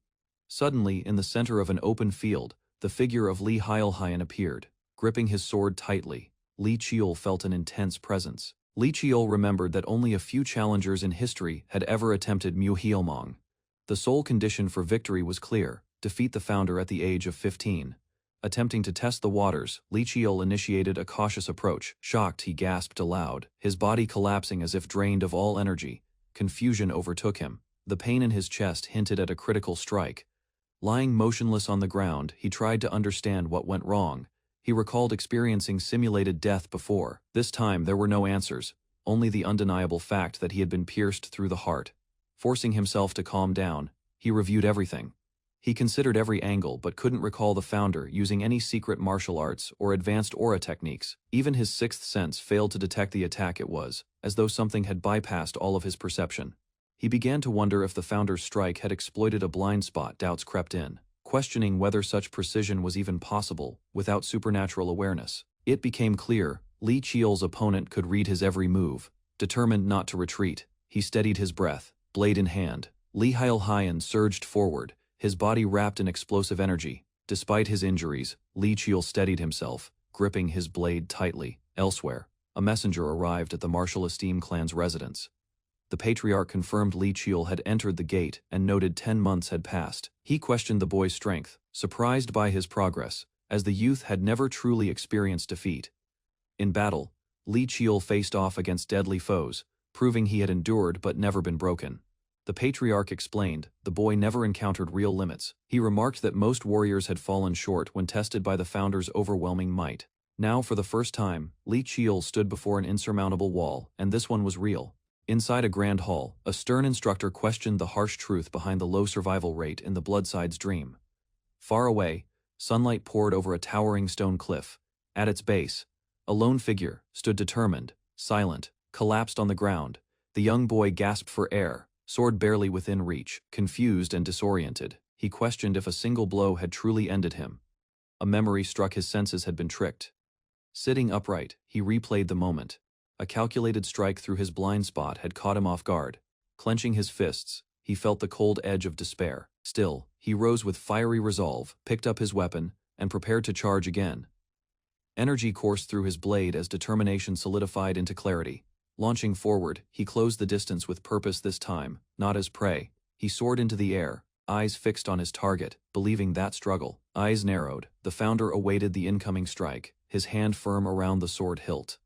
Suddenly, in the center of an open field, the figure of Li Heilhian appeared. Gripping his sword tightly, Li Qiul felt an intense presence. Li Qiul remembered that only a few challengers in history had ever attempted Muheilmong. The sole condition for victory was clear: defeat the founder at the age of 15. Attempting to test the waters, Li Qiul initiated a cautious approach. Shocked, he gasped aloud, his body collapsing as if drained of all energy. Confusion overtook him. The pain in his chest hinted at a critical strike. Lying motionless on the ground, he tried to understand what went wrong. He recalled experiencing simulated death before. This time there were no answers, only the undeniable fact that he had been pierced through the heart. Forcing himself to calm down, he reviewed everything. He considered every angle but couldn't recall the founder using any secret martial arts or advanced aura techniques. Even his sixth sense failed to detect the attack. It was as though something had bypassed all of his perception. He began to wonder if the founder's strike had exploited a blind spot. Doubts crept in, questioning whether such precision was even possible without supernatural awareness. It became clear Li Qiul's opponent could read his every move. Determined not to retreat, he steadied his breath, blade in hand. Li Heilhian surged forward, his body wrapped in explosive energy. Despite his injuries, Li Qiul steadied himself, gripping his blade tightly. Elsewhere, a messenger arrived at the Martial Esteem clan's residence. The patriarch confirmed Li Qiul had entered the gate and noted 10 months had passed. He questioned the boy's strength, surprised by his progress, as the youth had never truly experienced defeat. In battle, Li Qiul faced off against deadly foes, proving he had endured but never been broken. The patriarch explained, the boy never encountered real limits. He remarked that most warriors had fallen short when tested by the founder's overwhelming might. Now, for the first time, Li Qiul stood before an insurmountable wall, and this one was real. Inside a grand hall, a stern instructor questioned the harsh truth behind the low survival rate in the Bloodside's dream. Far away, sunlight poured over a towering stone cliff. At its base, a lone figure stood determined, silent, collapsed on the ground. The young boy gasped for air, sword barely within reach. Confused and disoriented, he questioned if a single blow had truly ended him. A memory struck his senses had been tricked. Sitting upright, he replayed the moment. A calculated strike through his blind spot had caught him off guard. Clenching his fists, he felt the cold edge of despair. Still, he rose with fiery resolve, picked up his weapon, and prepared to charge again. Energy coursed through his blade as determination solidified into clarity. Launching forward, he closed the distance with purpose this time, not as prey. He soared into the air, eyes fixed on his target, believing that struggle. Eyes narrowed, the founder awaited the incoming strike, his hand firm around the sword hilt.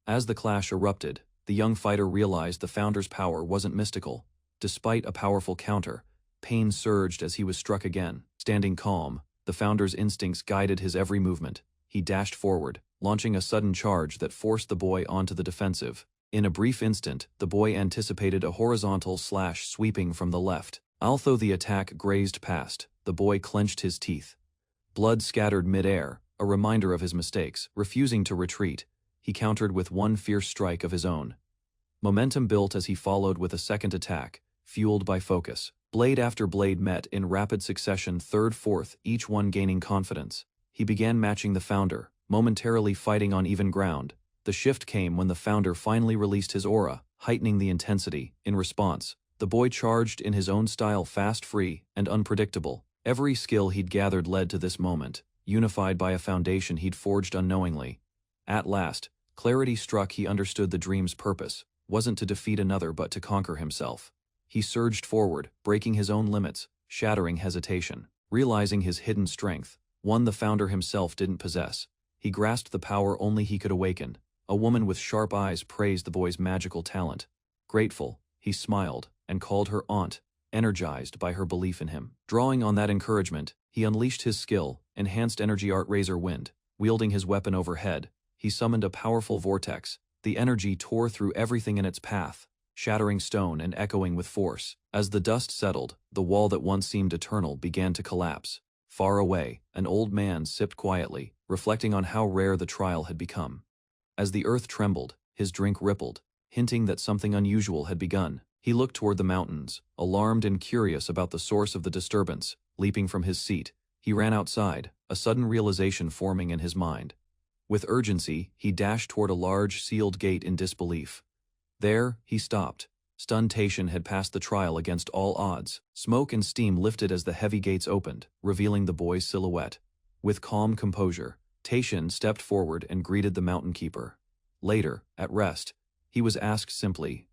As the clash erupted, the young fighter realized the founder's power wasn't mystical. Despite a powerful counter, pain surged as he was struck again. Standing calm, the founder's instincts guided his every movement. He dashed forward, launching a sudden charge that forced the boy onto the defensive. In a brief instant, the boy anticipated a horizontal slash sweeping from the left. Although the attack grazed past, the boy clenched his teeth. Blood scattered mid-air, a reminder of his mistakes. Refusing to retreat, he countered with one fierce strike of his own. Momentum built as he followed with a second attack, fueled by focus. Blade after blade met in rapid succession, third, fourth, each one gaining confidence. He began matching the founder, momentarily fighting on even ground. The shift came when the founder finally released his aura, heightening the intensity. In response, the boy charged in his own style, fast, free, and unpredictable. Every skill he'd gathered led to this moment, unified by a foundation he'd forged unknowingly. At last, clarity struck. He understood the dream's purpose wasn't to defeat another but to conquer himself. He surged forward, breaking his own limits, shattering hesitation. Realizing his hidden strength, one the founder himself didn't possess, he grasped the power only he could awaken. A woman with sharp eyes praised the boy's magical talent. Grateful, he smiled and called her aunt, energized by her belief in him. Drawing on that encouragement, he unleashed his skill, enhanced energy art razor wind. Wielding his weapon overhead, he summoned a powerful vortex. The energy tore through everything in its path, shattering stone and echoing with force. As the dust settled, the wall that once seemed eternal began to collapse. Far away, an old man sipped quietly, reflecting on how rare the trial had become. As the earth trembled, his drink rippled, hinting that something unusual had begun. He looked toward the mountains, alarmed and curious about the source of the disturbance. Leaping from his seat, he ran outside, a sudden realization forming in his mind. With urgency, he dashed toward a large, sealed gate in disbelief. There, he stopped. Stunned Taishan had passed the trial against all odds. Smoke and steam lifted as the heavy gates opened, revealing the boy's silhouette. With calm composure, Taishan stepped forward and greeted the mountain keeper. Later, at rest, he was asked simply,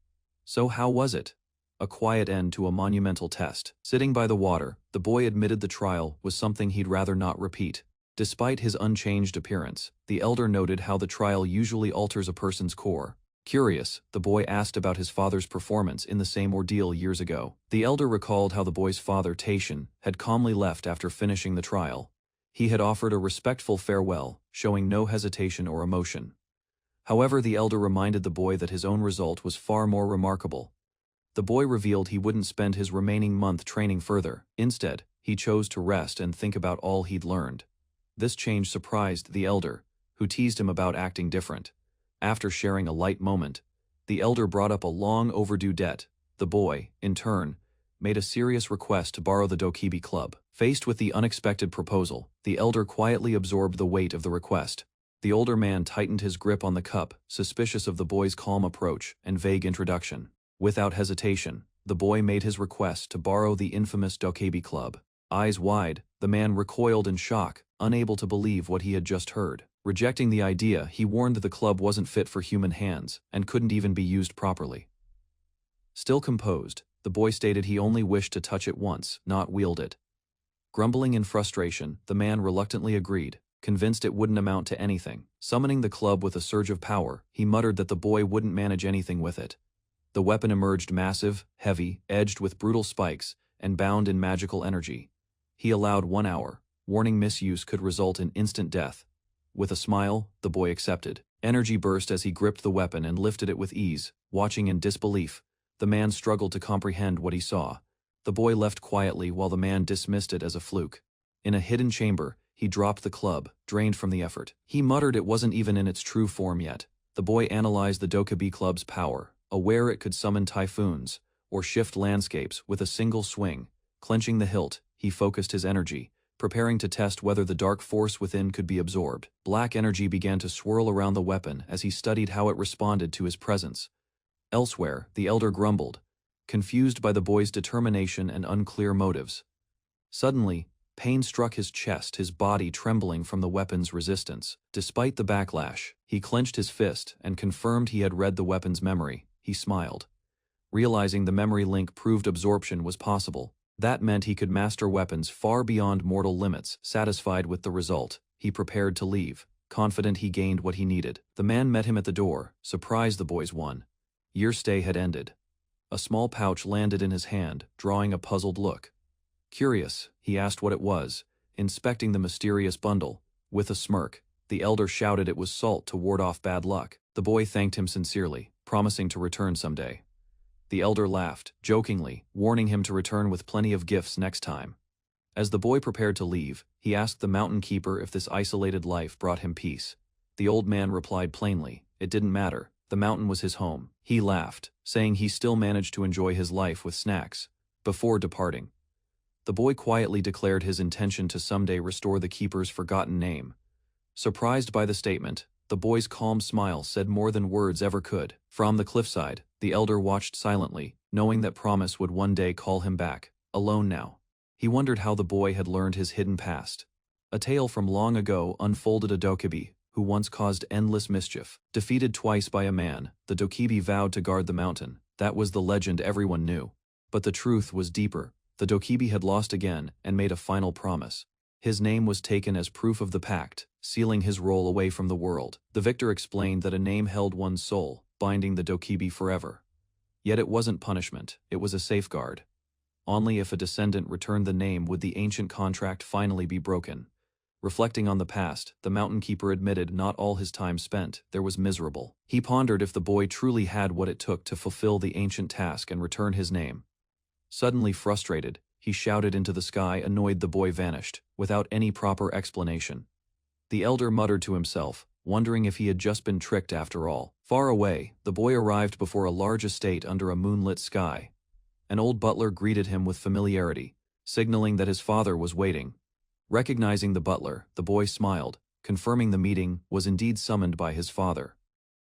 "So how was it?" A quiet end to a monumental test. Sitting by the water, the boy admitted the trial was something he'd rather not repeat. Despite his unchanged appearance, the elder noted how the trial usually alters a person's core. Curious, the boy asked about his father's performance in the same ordeal years ago. The elder recalled how the boy's father, Taishan, had calmly left after finishing the trial. He had offered a respectful farewell, showing no hesitation or emotion. However, the elder reminded the boy that his own result was far more remarkable. The boy revealed he wouldn't spend his remaining month training further. Instead, he chose to rest and think about all he'd learned. This change surprised the elder, who teased him about acting different. After sharing a light moment, the elder brought up a long-overdue debt. The boy, in turn, made a serious request to borrow the Dokibi club. Faced with the unexpected proposal, the elder quietly absorbed the weight of the request. The older man tightened his grip on the cup, suspicious of the boy's calm approach and vague introduction. Without hesitation, the boy made his request to borrow the infamous Dokibi club. Eyes wide, the man recoiled in shock, unable to believe what he had just heard. Rejecting the idea, he warned that the club wasn't fit for human hands and couldn't even be used properly. Still composed, the boy stated he only wished to touch it once, not wield it. Grumbling in frustration, the man reluctantly agreed, convinced it wouldn't amount to anything. Summoning the club with a surge of power, he muttered that the boy wouldn't manage anything with it. The weapon emerged massive, heavy, edged with brutal spikes, and bound in magical energy. He allowed 1 hour, warning misuse could result in instant death. With a smile, the boy accepted. Energy burst as he gripped the weapon and lifted it with ease. Watching in disbelief, the man struggled to comprehend what he saw. The boy left quietly while the man dismissed it as a fluke. In a hidden chamber, he dropped the club, drained from the effort. He muttered it wasn't even in its true form yet. The boy analyzed the Dokibi club's power, aware it could summon typhoons or shift landscapes with a single swing. Clenching the hilt, he focused his energy, preparing to test whether the dark force within could be absorbed. Black energy began to swirl around the weapon as he studied how it responded to his presence. Elsewhere, the elder grumbled, confused by the boy's determination and unclear motives. Suddenly, pain struck his chest, his body trembling from the weapon's resistance. Despite the backlash, he clenched his fist and confirmed he had read the weapon's memory. He smiled. Realizing the memory link proved absorption was possible. That meant he could master weapons far beyond mortal limits. Satisfied with the result, he prepared to leave, confident he gained what he needed. The man met him at the door, surprised the boy's 1-year stay had ended. A small pouch landed in his hand, drawing a puzzled look. Curious, he asked what it was, inspecting the mysterious bundle. With a smirk, the elder shouted it was salt to ward off bad luck. The boy thanked him sincerely, promising to return someday. The elder laughed, jokingly, warning him to return with plenty of gifts next time. As the boy prepared to leave, he asked the mountain keeper if this isolated life brought him peace. The old man replied plainly, it didn't matter, the mountain was his home. He laughed, saying he still managed to enjoy his life with snacks. Before departing, the boy quietly declared his intention to someday restore the keeper's forgotten name. Surprised by the statement, The boy's calm smile said more than words ever could. From the cliffside, the elder watched silently, knowing that promise would one day call him back, alone now. He wondered how the boy had learned his hidden past. A tale from long ago unfolded a dokibi, who once caused endless mischief. Defeated twice by a man, the dokibi vowed to guard the mountain. That was the legend everyone knew. But the truth was deeper. The dokibi had lost again and made a final promise. His name was taken as proof of the pact, sealing his role away from the world. The victor explained that a name held one's soul, binding the dokibi forever. Yet it wasn't punishment, it was a safeguard. Only if a descendant returned the name would the ancient contract finally be broken. Reflecting on the past, the mountain keeper admitted not all his time spent there was miserable. He pondered if the boy truly had what it took to fulfill the ancient task and return his name. Suddenly frustrated, he shouted into the sky. Annoyed, the boy vanished, without any proper explanation. The elder muttered to himself, wondering if he had just been tricked after all. Far away, the boy arrived before a large estate under a moonlit sky. An old butler greeted him with familiarity, signaling that his father was waiting. Recognizing the butler, the boy smiled, confirming the meeting was indeed summoned by his father.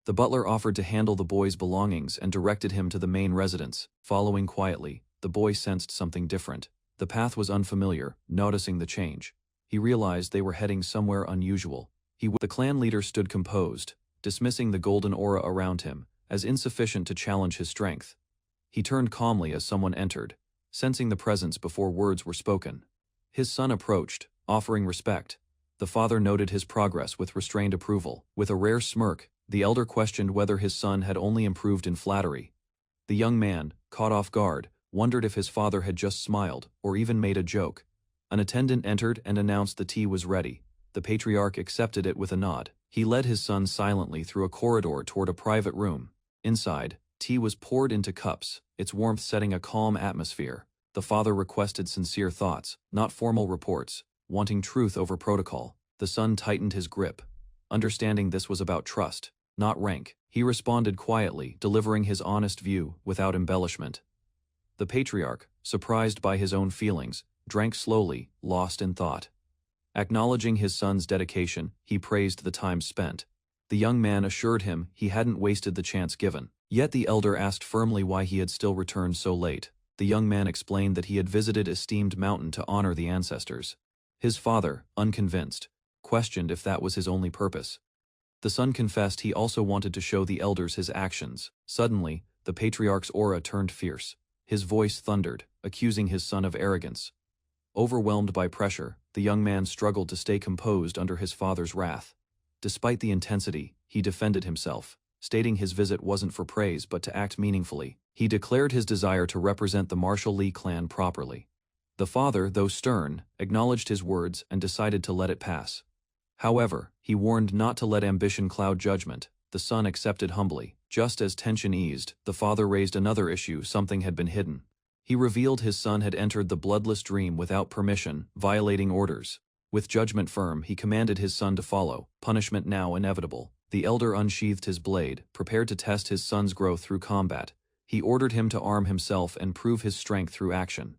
The butler offered to handle the boy's belongings and directed him to the main residence. Following quietly, the boy sensed something different. The path was unfamiliar. Noticing the change, he realized they were heading somewhere unusual. The clan leader stood composed, dismissing the golden aura around him as insufficient to challenge his strength. He turned calmly as someone entered, sensing the presence before words were spoken. His son approached, offering respect. The father noted his progress with restrained approval. With a rare smirk, the elder questioned whether his son had only improved in flattery. The young man, caught off guard, wondered if his father had just smiled or even made a joke. An attendant entered and announced the tea was ready. The patriarch accepted it with a nod. He led his son silently through a corridor toward a private room. Inside, tea was poured into cups, its warmth setting a calm atmosphere. The father requested sincere thoughts, not formal reports, wanting truth over protocol. The son tightened his grip. Understanding this was about trust, not rank, he responded quietly, delivering his honest view without embellishment. The patriarch, surprised by his own feelings, drank slowly, lost in thought. Acknowledging his son's dedication, he praised the time spent. The young man assured him he hadn't wasted the chance given. Yet the elder asked firmly why he had still returned so late. The young man explained that he had visited esteemed mountain to honor the ancestors. His father, unconvinced, questioned if that was his only purpose. The son confessed he also wanted to show the elders his actions. Suddenly, the patriarch's aura turned fierce. His voice thundered, accusing his son of arrogance. Overwhelmed by pressure, the young man struggled to stay composed under his father's wrath. Despite the intensity, he defended himself, stating his visit wasn't for praise but to act meaningfully. He declared his desire to represent the Martial Lee clan properly. The father, though stern, acknowledged his words and decided to let it pass. However, he warned not to let ambition cloud judgment. The son accepted humbly. Just as tension eased, the father raised another issue. Something had been hidden. He revealed his son had entered the bloodless dream without permission, violating orders. With judgment firm, he commanded his son to follow, punishment now inevitable. The elder unsheathed his blade, prepared to test his son's growth through combat. He ordered him to arm himself and prove his strength through action.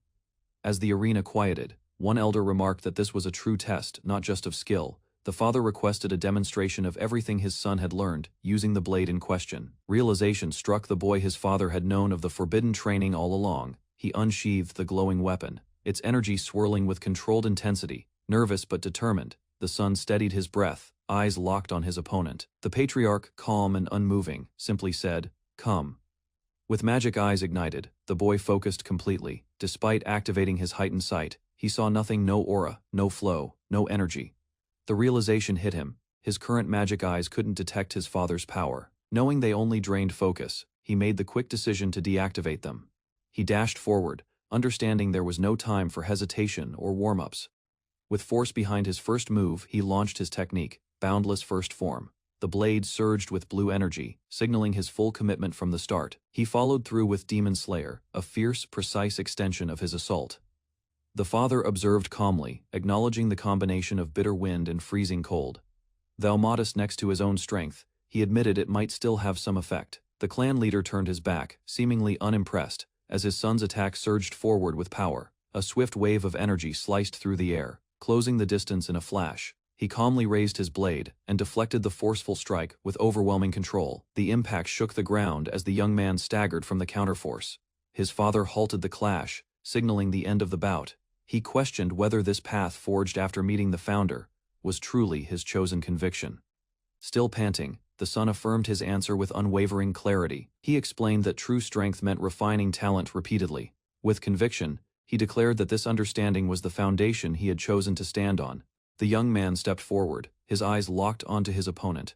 As the arena quieted, one elder remarked that this was a true test, not just of skill. The father requested a demonstration of everything his son had learned, using the blade in question. Realization struck the boy. His father had known of the forbidden training all along. He unsheathed the glowing weapon, its energy swirling with controlled intensity. Nervous but determined, the son steadied his breath, eyes locked on his opponent. The patriarch, calm and unmoving, simply said, "Come." With magic eyes ignited, the boy focused completely. Despite activating his heightened sight, he saw nothing. No aura, no flow, no energy. The realization hit him. His current magic eyes couldn't detect his father's power. Knowing they only drained focus, he made the quick decision to deactivate them. He dashed forward, understanding there was no time for hesitation or warm-ups. With force behind his first move, he launched his technique, Boundless First Form. The blade surged with blue energy, signaling his full commitment from the start. He followed through with Demon Slayer, a fierce, precise extension of his assault. The father observed calmly, acknowledging the combination of bitter wind and freezing cold. Though modest next to his own strength, he admitted it might still have some effect. The clan leader turned his back, seemingly unimpressed, as his son's attack surged forward with power. A swift wave of energy sliced through the air, closing the distance in a flash. He calmly raised his blade and deflected the forceful strike with overwhelming control. The impact shook the ground as the young man staggered from the counterforce. His father halted the clash, signaling the end of the bout. He questioned whether this path forged after meeting the founder was truly his chosen conviction. Still panting, the son affirmed his answer with unwavering clarity. He explained that true strength meant refining talent repeatedly. With conviction, he declared that this understanding was the foundation he had chosen to stand on. The young man stepped forward, his eyes locked onto his opponent.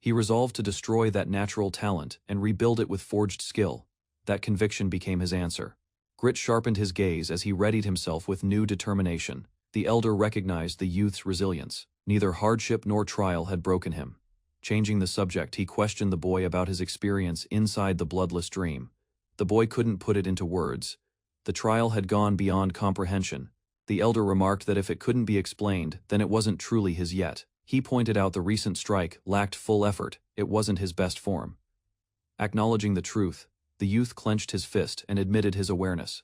He resolved to destroy that natural talent and rebuild it with forged skill. That conviction became his answer. Grit sharpened his gaze as he readied himself with new determination. The elder recognized the youth's resilience. Neither hardship nor trial had broken him. Changing the subject, he questioned the boy about his experience inside the bloodless dream. The boy couldn't put it into words. The trial had gone beyond comprehension. The elder remarked that if it couldn't be explained, then it wasn't truly his yet. He pointed out the recent strike lacked full effort, it wasn't his best form. Acknowledging the truth, the youth clenched his fist and admitted his awareness.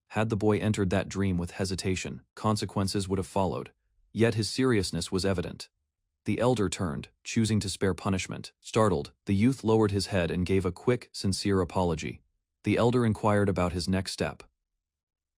Had the boy entered that dream with hesitation, consequences would have followed. Yet his seriousness was evident. The elder turned, choosing to spare punishment. Startled, the youth lowered his head and gave a quick, sincere apology. The elder inquired about his next step.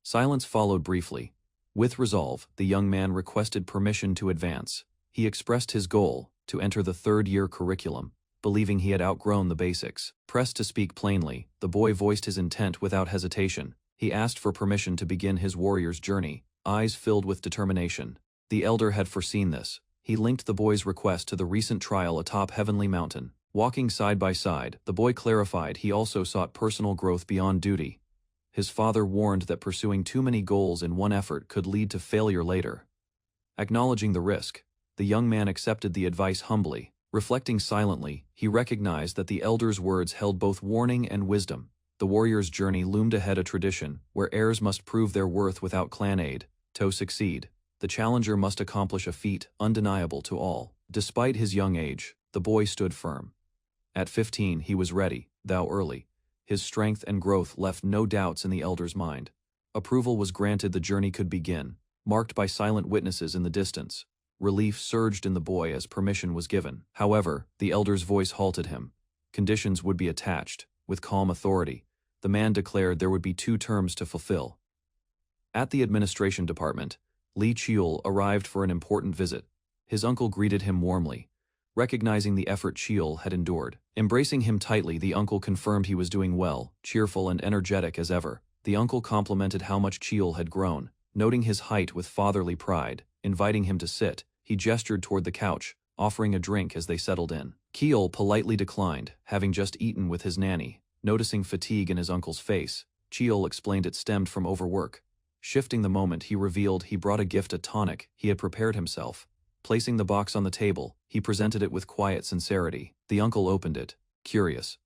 Silence followed briefly. With resolve, the young man requested permission to advance. He expressed his goal, to enter the third-year curriculum, believing he had outgrown the basics. Pressed to speak plainly, the boy voiced his intent without hesitation. He asked for permission to begin his warrior's journey, eyes filled with determination. The elder had foreseen this. He linked the boy's request to the recent trial atop Heavenly Mountain. Walking side by side, the boy clarified he also sought personal growth beyond duty. His father warned that pursuing too many goals in one effort could lead to failure later. Acknowledging the risk, the young man accepted the advice humbly. Reflecting silently, he recognized that the elder's words held both warning and wisdom. The warrior's journey loomed ahead, a tradition where heirs must prove their worth without clan aid. To succeed, the challenger must accomplish a feat undeniable to all. Despite his young age, the boy stood firm. At 15, he was ready, though early. His strength and growth left no doubts in the elder's mind. Approval was granted, the journey could begin, marked by silent witnesses in the distance. Relief surged in the boy as permission was given. However, the elder's voice halted him. Conditions would be attached. With calm authority, the man declared there would be 2 terms to fulfill. At the administration department, Li Chiul arrived for an important visit. His uncle greeted him warmly, recognizing the effort Chiul had endured. Embracing him tightly, the uncle confirmed he was doing well, cheerful and energetic as ever. The uncle complimented how much Chiul had grown, noting his height with fatherly pride. Inviting him to sit, he gestured toward the couch, offering a drink as they settled in. Chiul politely declined, having just eaten with his nanny. Noticing fatigue in his uncle's face, Chiul explained it stemmed from overwork. Shifting the moment, he revealed he brought a gift, a tonic he had prepared himself. Placing the box on the table, he presented it with quiet sincerity. The uncle opened it, curious.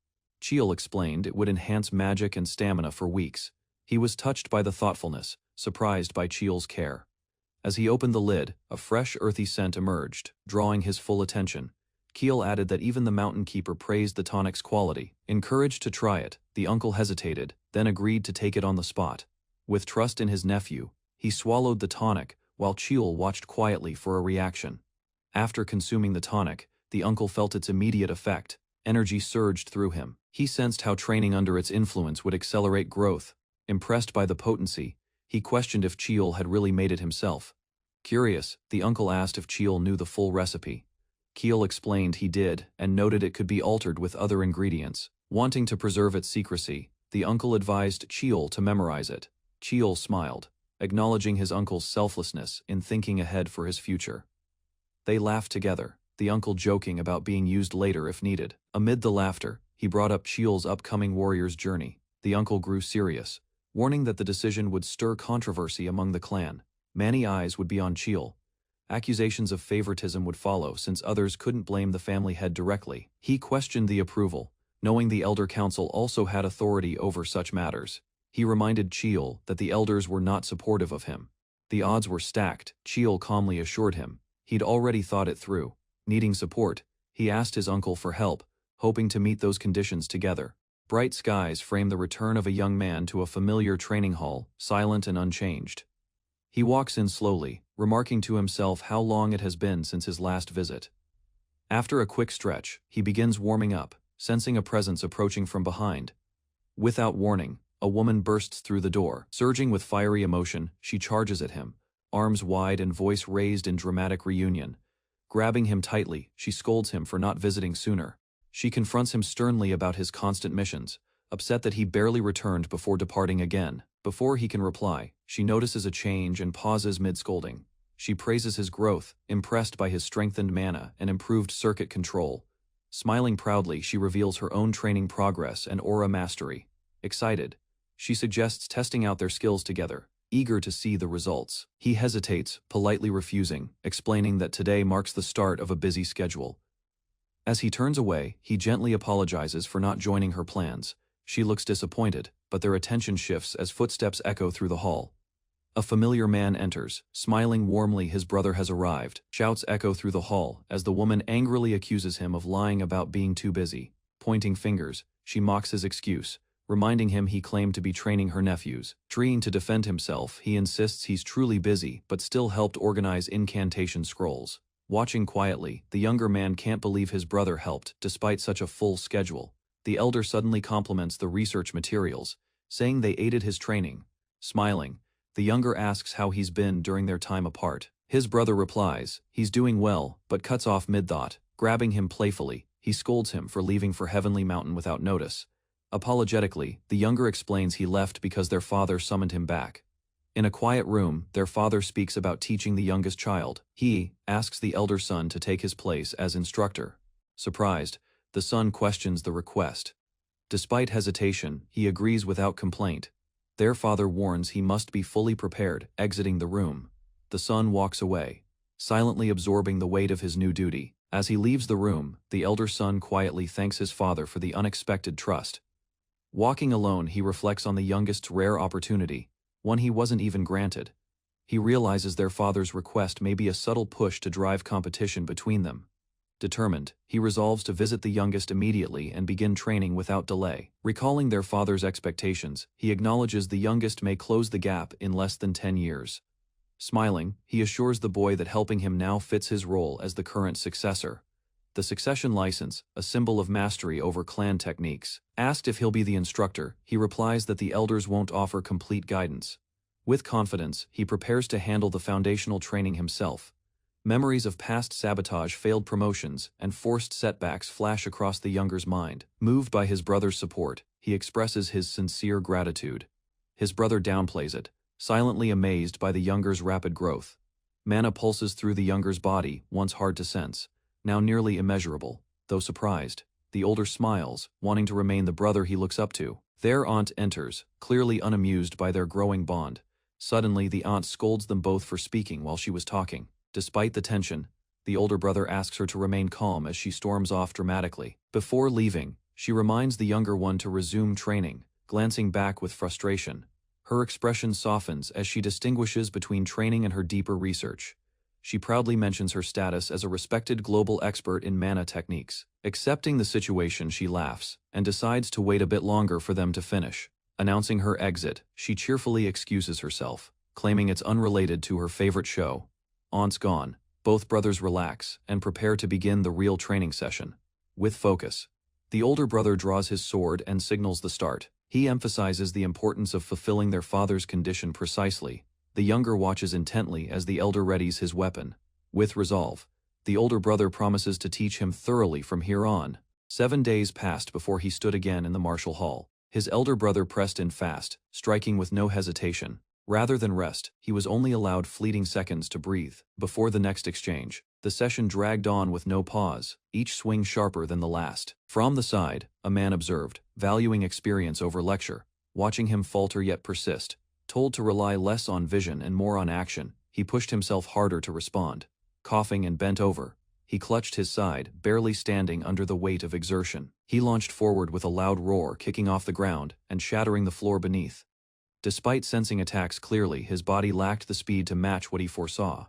Chiul explained it would enhance magic and stamina for weeks. He was touched by the thoughtfulness, surprised by Chiul's care. As he opened the lid, a fresh earthy scent emerged, drawing his full attention. Chiul added that even the mountain keeper praised the tonic's quality. Encouraged to try it, the uncle hesitated, then agreed to take it on the spot. With trust in his nephew, he swallowed the tonic, while Chiul watched quietly for a reaction. After consuming the tonic, the uncle felt its immediate effect. Energy surged through him. He sensed how training under its influence would accelerate growth. Impressed by the potency, he questioned if Chiul had really made it himself. Curious, the uncle asked if Chiul knew the full recipe. Chiul explained he did, and noted it could be altered with other ingredients. Wanting to preserve its secrecy, the uncle advised Chiul to memorize it. Chiul smiled, acknowledging his uncle's selflessness in thinking ahead for his future. They laughed together, the uncle joking about being used later if needed. Amid the laughter, he brought up Chiul's upcoming warrior's journey. The uncle grew serious, warning that the decision would stir controversy among the clan. Many eyes would be on Chiul. Accusations of favoritism would follow since others couldn't blame the family head directly. He questioned the approval, knowing the elder council also had authority over such matters. He reminded Chiul that the elders were not supportive of him. The odds were stacked, Chiul calmly assured him. He'd already thought it through. Needing support, he asked his uncle for help, hoping to meet those conditions together. Bright skies framed the return of a young man to a familiar training hall, silent and unchanged. He walks in slowly, remarking to himself how long it has been since his last visit. After a quick stretch, he begins warming up, sensing a presence approaching from behind. Without warning, a woman bursts through the door. Surging with fiery emotion, she charges at him, arms wide and voice raised in dramatic reunion. Grabbing him tightly, she scolds him for not visiting sooner. She confronts him sternly about his constant missions, upset that he barely returned before departing again. Before he can reply, she notices a change and pauses mid-scolding. She praises his growth, impressed by his strengthened mana and improved circuit control. Smiling proudly, she reveals her own training progress and aura mastery. Excited, she suggests testing out their skills together, eager to see the results. He hesitates, politely refusing, explaining that today marks the start of a busy schedule. As he turns away, he gently apologizes for not joining her plans. She looks disappointed, but their attention shifts as footsteps echo through the hall. A familiar man enters, smiling warmly. His brother has arrived. Shouts echo through the hall as the woman angrily accuses him of lying about being too busy. Pointing fingers, she mocks his excuse, reminding him he claimed to be training her nephews. Trying to defend himself, he insists he's truly busy but still helped organize incantation scrolls. Watching quietly, the younger man can't believe his brother helped despite such a full schedule. The elder suddenly compliments the research materials, saying they aided his training. Smiling, the younger asks how he's been during their time apart. His brother replies, he's doing well, but cuts off mid-thought. Grabbing him playfully, he scolds him for leaving for Heavenly Mountain without notice. Apologetically, the younger explains he left because their father summoned him back. In a quiet room, their father speaks about teaching the youngest child. He asks the elder son to take his place as instructor. Surprised, the son questions the request. Despite hesitation, he agrees without complaint. Their father warns he must be fully prepared, exiting the room. The son walks away, silently absorbing the weight of his new duty. As he leaves the room, the elder son quietly thanks his father for the unexpected trust. Walking alone, he reflects on the youngest's rare opportunity, one he wasn't even granted. He realizes their father's request may be a subtle push to drive competition between them. Determined, he resolves to visit the youngest immediately and begin training without delay. Recalling their father's expectations, he acknowledges the youngest may close the gap in less than 10 years. Smiling, he assures the boy that helping him now fits his role as the current successor. The succession license, a symbol of mastery over clan techniques. Asked if he'll be the instructor, he replies that the elders won't offer complete guidance. With confidence, he prepares to handle the foundational training himself. Memories of past sabotage, failed promotions, and forced setbacks flash across the younger's mind. Moved by his brother's support, he expresses his sincere gratitude. His brother downplays it, silently amazed by the younger's rapid growth. Mana pulses through the younger's body, once hard to sense, now nearly immeasurable. Though surprised, the older smiles, wanting to remain the brother he looks up to. Their aunt enters, clearly unamused by their growing bond. Suddenly, the aunt scolds them both for speaking while she was talking. Despite the tension, the older brother asks her to remain calm as she storms off dramatically. Before leaving, she reminds the younger one to resume training, glancing back with frustration. Her expression softens as she distinguishes between training and her deeper research. She proudly mentions her status as a respected global expert in mana techniques. Accepting the situation, she laughs and decides to wait a bit longer for them to finish. Announcing her exit, she cheerfully excuses herself, claiming it's unrelated to her favorite show. Aunt's gone, both brothers relax and prepare to begin the real training session. With focus, the older brother draws his sword and signals the start. He emphasizes the importance of fulfilling their father's condition precisely. The younger watches intently as the elder readies his weapon. With resolve, the older brother promises to teach him thoroughly from here on. 7 days passed before he stood again in the martial hall. His elder brother pressed in fast, striking with no hesitation. Rather than rest, he was only allowed fleeting seconds to breathe. Before the next exchange, the session dragged on with no pause, each swing sharper than the last. From the side, a man observed, valuing experience over lecture. Watching him falter yet persist, told to rely less on vision and more on action, he pushed himself harder to respond. Coughing and bent over, he clutched his side, barely standing under the weight of exertion. He launched forward with a loud roar, kicking off the ground and shattering the floor beneath. Despite sensing attacks clearly, his body lacked the speed to match what he foresaw.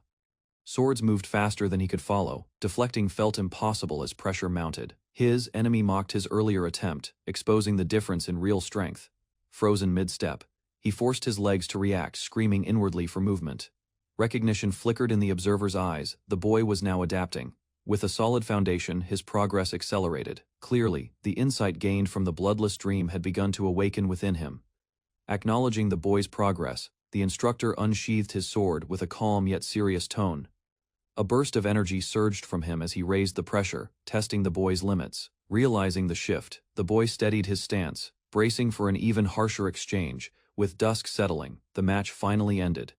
Swords moved faster than he could follow. Deflecting felt impossible as pressure mounted. His enemy mocked his earlier attempt, exposing the difference in real strength. Frozen mid-step, He forced his legs to react, screaming inwardly for movement. Recognition flickered in the observer's eyes. The boy was now adapting. With a solid foundation, his progress accelerated. Clearly, the insight gained from the bloodless dream had begun to awaken within him. Acknowledging the boy's progress, the instructor unsheathed his sword with a calm yet serious tone. A burst of energy surged from him as he raised the pressure, testing the boy's limits. Realizing the shift, the boy steadied his stance, bracing for an even harsher exchange. With dusk settling, the match finally ended.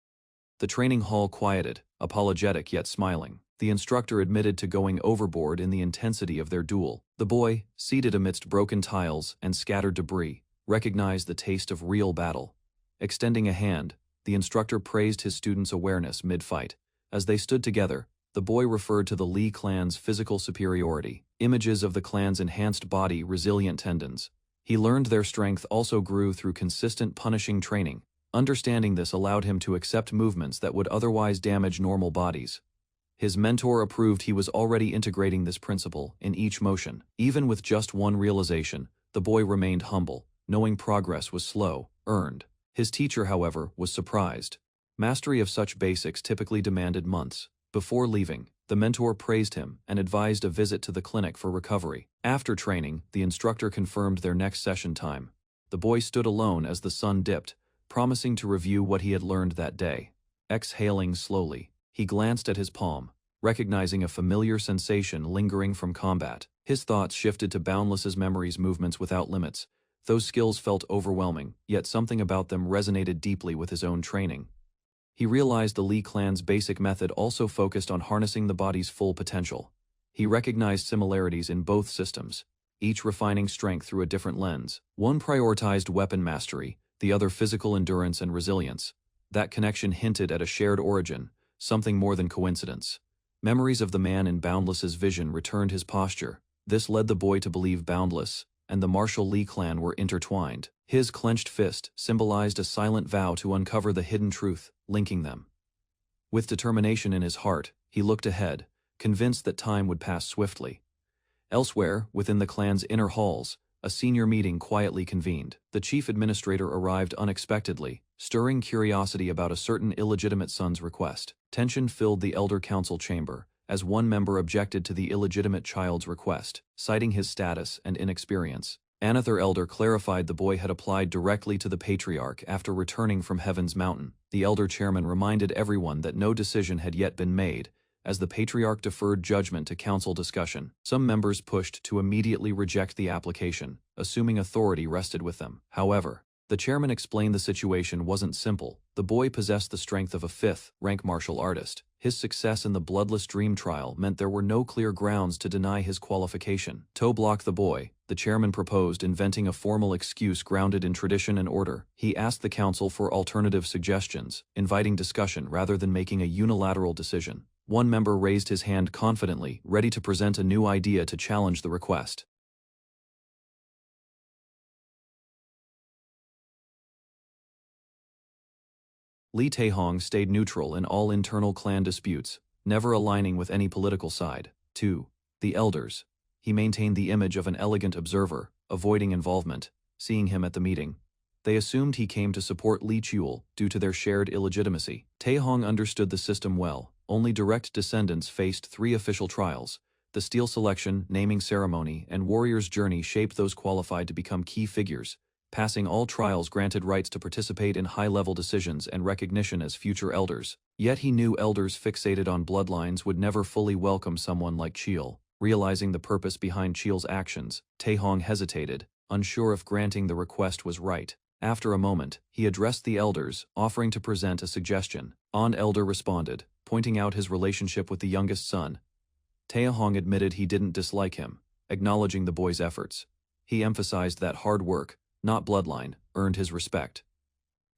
The training hall quieted, apologetic yet smiling. The instructor admitted to going overboard in the intensity of their duel. The boy, seated amidst broken tiles and scattered debris, recognized the taste of real battle. Extending a hand, the instructor praised his students' awareness mid-fight. As they stood together, the boy referred to the Lee clan's physical superiority, images of the clan's enhanced body, resilient tendons. He learned their strength also grew through consistent punishing training. Understanding this allowed him to accept movements that would otherwise damage normal bodies. His mentor approved he was already integrating this principle in each motion. Even with just one realization, the boy remained humble, knowing progress was slow, earned. His teacher, however, was surprised. Mastery of such basics typically demanded months. Before leaving, the mentor praised him and advised a visit to the clinic for recovery. After training, the instructor confirmed their next session time. The boy stood alone as the sun dipped, promising to review what he had learned that day. Exhaling slowly, he glanced at his palm, recognizing a familiar sensation lingering from combat. His thoughts shifted to Boundless's memories, movements without limits. Those skills felt overwhelming, yet something about them resonated deeply with his own training. He realized the Lee clan's basic method also focused on harnessing the body's full potential. He recognized similarities in both systems, each refining strength through a different lens. One prioritized weapon mastery, the other physical endurance and resilience. That connection hinted at a shared origin, something more than coincidence. Memories of the man in Boundless's vision returned his posture. This led the boy to believe Boundless and the martial Lee clan were intertwined. His clenched fist symbolized a silent vow to uncover the hidden truth, linking them. With determination in his heart, he looked ahead, convinced that time would pass swiftly. Elsewhere, within the clan's inner halls, a senior meeting quietly convened. The chief administrator arrived unexpectedly, stirring curiosity about a certain illegitimate son's request. Tension filled the elder council chamber, as one member objected to the illegitimate child's request, citing his status and inexperience. Another elder clarified the boy had applied directly to the patriarch after returning from Heaven's Mountain. The elder chairman reminded everyone that no decision had yet been made, as the patriarch deferred judgment to council discussion. Some members pushed to immediately reject the application, assuming authority rested with them. However, the chairman explained the situation wasn't simple. The boy possessed the strength of a fifth-rank martial artist. His success in the bloodless dream trial meant there were no clear grounds to deny his qualification. To block the boy, the chairman proposed inventing a formal excuse grounded in tradition and order. He asked the council for alternative suggestions, inviting discussion rather than making a unilateral decision. One member raised his hand confidently, ready to present a new idea to challenge the request. Lee Taehong stayed neutral in all internal clan disputes, never aligning with any political side. 2. The elders. He maintained the image of an elegant observer, avoiding involvement. Seeing him at the meeting, they assumed he came to support Lee Chul due to their shared illegitimacy. Taehong understood the system well. Only direct descendants faced 3 official trials. The steel selection, naming ceremony, and warrior's journey shaped those qualified to become key figures. Passing all trials granted rights to participate in high-level decisions and recognition as future elders. Yet he knew elders fixated on bloodlines would never fully welcome someone like Chil. Realizing the purpose behind Chil's actions, Taehong hesitated, unsure if granting the request was right. After a moment, he addressed the elders, offering to present a suggestion. An elder responded, pointing out his relationship with the youngest son. Taehong admitted he didn't dislike him, acknowledging the boy's efforts. He emphasized that hard work, not bloodline, earned his respect.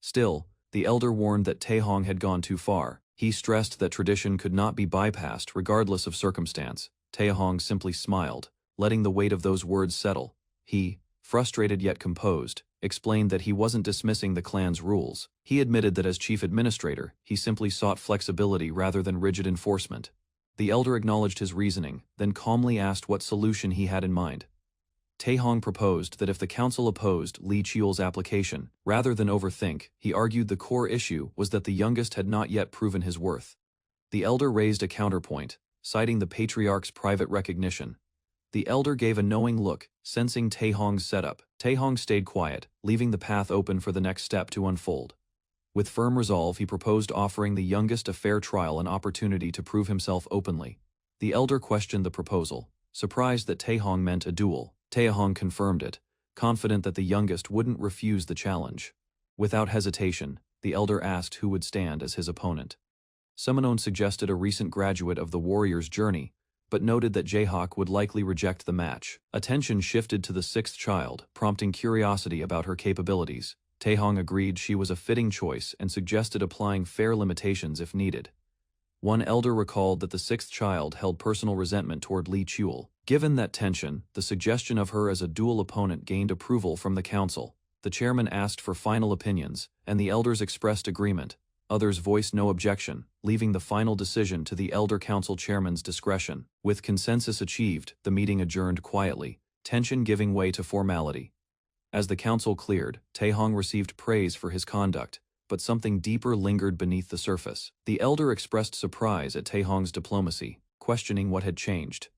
Still, the elder warned that Taehong had gone too far. He stressed that tradition could not be bypassed regardless of circumstance. Taehong simply smiled, letting the weight of those words settle. He, frustrated yet composed, explained that he wasn't dismissing the clan's rules. He admitted that as chief administrator, he simply sought flexibility rather than rigid enforcement. The elder acknowledged his reasoning, then calmly asked what solution he had in mind. Taehong proposed that if the council opposed Li Qiul's application, rather than overthink, he argued the core issue was that the youngest had not yet proven his worth. The elder raised a counterpoint, citing the patriarch's private recognition. The elder gave a knowing look, sensing Taehong's setup. Taehong stayed quiet, leaving the path open for the next step to unfold. With firm resolve, he proposed offering the youngest a fair trial and opportunity to prove himself openly. The elder questioned the proposal, surprised that Taehong meant a duel. Taehong confirmed it, confident that the youngest wouldn't refuse the challenge. Without hesitation, the elder asked who would stand as his opponent. Summonon suggested a recent graduate of the warrior's journey, but noted that Jaehak would likely reject the match. Attention shifted to the sixth child, prompting curiosity about her capabilities. Taehong agreed she was a fitting choice and suggested applying fair limitations if needed. One elder recalled that the sixth child held personal resentment toward Li Qiul. Given that tension, the suggestion of her as a dual opponent gained approval from the council. The chairman asked for final opinions, and the elders expressed agreement. Others voiced no objection, leaving the final decision to the elder council chairman's discretion. With consensus achieved, the meeting adjourned quietly, tension giving way to formality. As the council cleared, Taehong received praise for his conduct, but something deeper lingered beneath the surface. The elder expressed surprise at Taehong's diplomacy, questioning what had changed.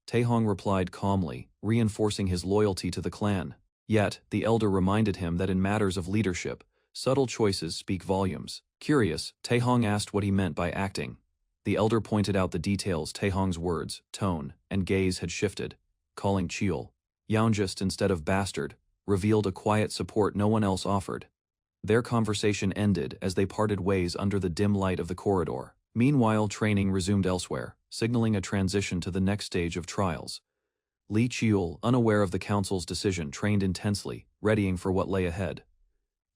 Taehong replied calmly, reinforcing his loyalty to the clan. Yet, the elder reminded him that in matters of leadership, subtle choices speak volumes. Curious, Taehong asked what he meant by acting. The elder pointed out the details. Taehong's words, tone, and gaze had shifted, calling Qiul youngest instead of bastard, revealed a quiet support no one else offered. Their conversation ended as they parted ways under the dim light of the corridor. Meanwhile, training resumed elsewhere, signaling a transition to the next stage of trials. Li Qiul, unaware of the council's decision, trained intensely, readying for what lay ahead.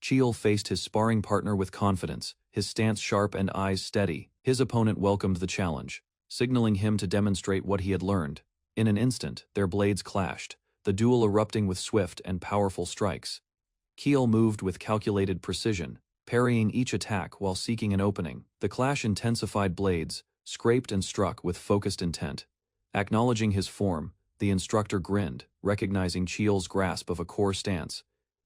Qiul faced his sparring partner with confidence, his stance sharp and eyes steady. His opponent welcomed the challenge, signaling him to demonstrate what he had learned. In an instant, their blades clashed, the duel erupting with swift and powerful strikes. Qiul moved with calculated precision, parrying each attack while seeking an opening. The clash intensified. Blades scraped and struck with focused intent. Acknowledging his form, the instructor grinned, recognizing Qiul's grasp of a core stance.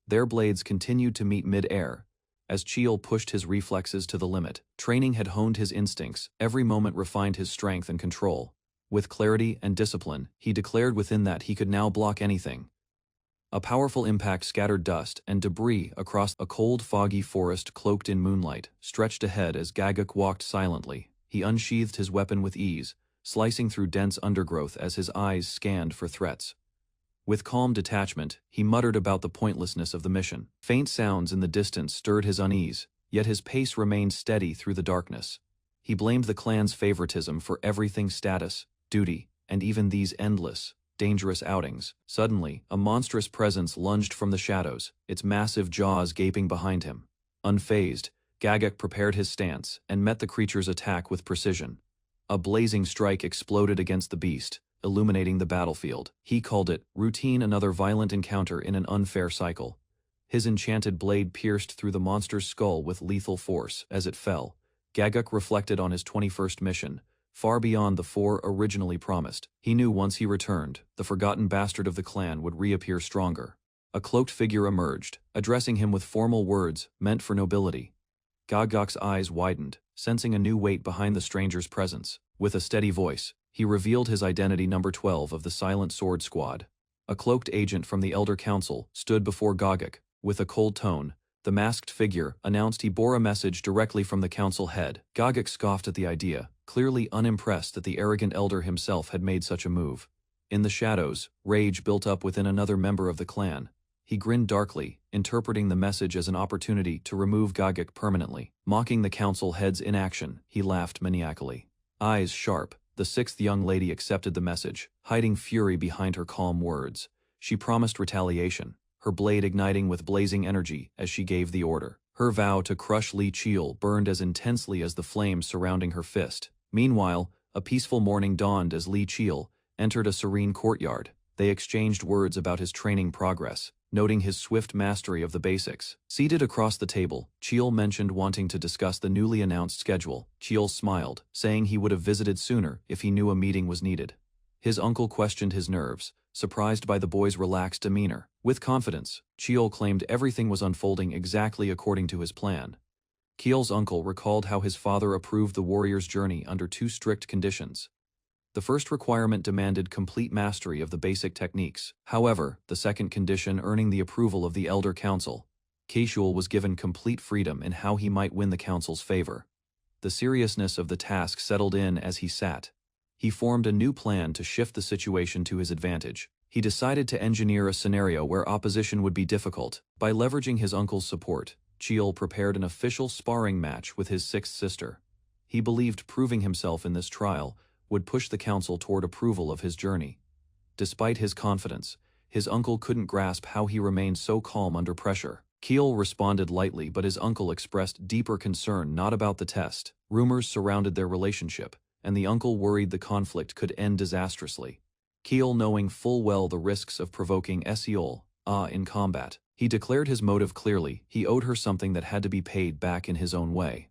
Their blades continued to meet mid-air, as Qiul pushed his reflexes to the limit. Training had honed his instincts, every moment refined his strength and control. With clarity and discipline, he declared within that he could now block anything. A powerful impact scattered dust and debris across a cold, foggy forest cloaked in moonlight. Stretched ahead as Gagak walked silently, he unsheathed his weapon with ease, slicing through dense undergrowth as his eyes scanned for threats. With calm detachment, he muttered about the pointlessness of the mission. Faint sounds in the distance stirred his unease, yet his pace remained steady through the darkness. He blamed the clan's favoritism for everything: status, duty, and even these endless, dangerous outings. Suddenly, a monstrous presence lunged from the shadows, its massive jaws gaping behind him. Unfazed, Gagak prepared his stance and met the creature's attack with precision. A blazing strike exploded against the beast, illuminating the battlefield. He called it routine, another violent encounter in an unfair cycle. His enchanted blade pierced through the monster's skull with lethal force. As it fell, Gagak reflected on his 21st mission, far beyond the 4 originally promised. He knew once he returned, the forgotten bastard of the clan would reappear stronger. A cloaked figure emerged, addressing him with formal words meant for nobility. Gagak's eyes widened, sensing a new weight behind the stranger's presence. With a steady voice, he revealed his identity: number 12 of the Silent Sword Squad. A cloaked agent from the Elder Council stood before Gagak. With a cold tone, the masked figure announced he bore a message directly from the council head. Gagak scoffed at the idea, clearly unimpressed that the arrogant elder himself had made such a move. In the shadows, rage built up within another member of the clan. He grinned darkly, interpreting the message as an opportunity to remove Gagak permanently. Mocking the council head's inaction, he laughed maniacally. Eyes sharp, the sixth young lady accepted the message, hiding fury behind her calm words. She promised retaliation, her blade igniting with blazing energy as she gave the order. Her vow to crush Li Qiul burned as intensely as the flames surrounding her fist. Meanwhile, a peaceful morning dawned as Li Qiul entered a serene courtyard. They exchanged words about his training progress, noting his swift mastery of the basics. Seated across the table, Qiul mentioned wanting to discuss the newly announced schedule. Qiul smiled, saying he would have visited sooner if he knew a meeting was needed. His uncle questioned his nerves, surprised by the boy's relaxed demeanor. With confidence, Cheol claimed everything was unfolding exactly according to his plan. Keel's uncle recalled how his father approved the warrior's journey under 2 strict conditions. The first requirement demanded complete mastery of the basic techniques. However, the second condition earning the approval of the Elder Council. Keul was given complete freedom in how he might win the council's favor. The seriousness of the task settled in as he sat. He formed a new plan to shift the situation to his advantage. He decided to engineer a scenario where opposition would be difficult. By leveraging his uncle's support, Cheol prepared an official sparring match with his 6th sister. He believed proving himself in this trial would push the council toward approval of his journey. Despite his confidence, his uncle couldn't grasp how he remained so calm under pressure. Keul responded lightly, but his uncle expressed deeper concern not about the test. Rumors surrounded their relationship, and the uncle worried the conflict could end disastrously. Keul, knowing full well the risks of provoking Seol in combat, he declared his motive clearly. He owed her something that had to be paid back in his own way.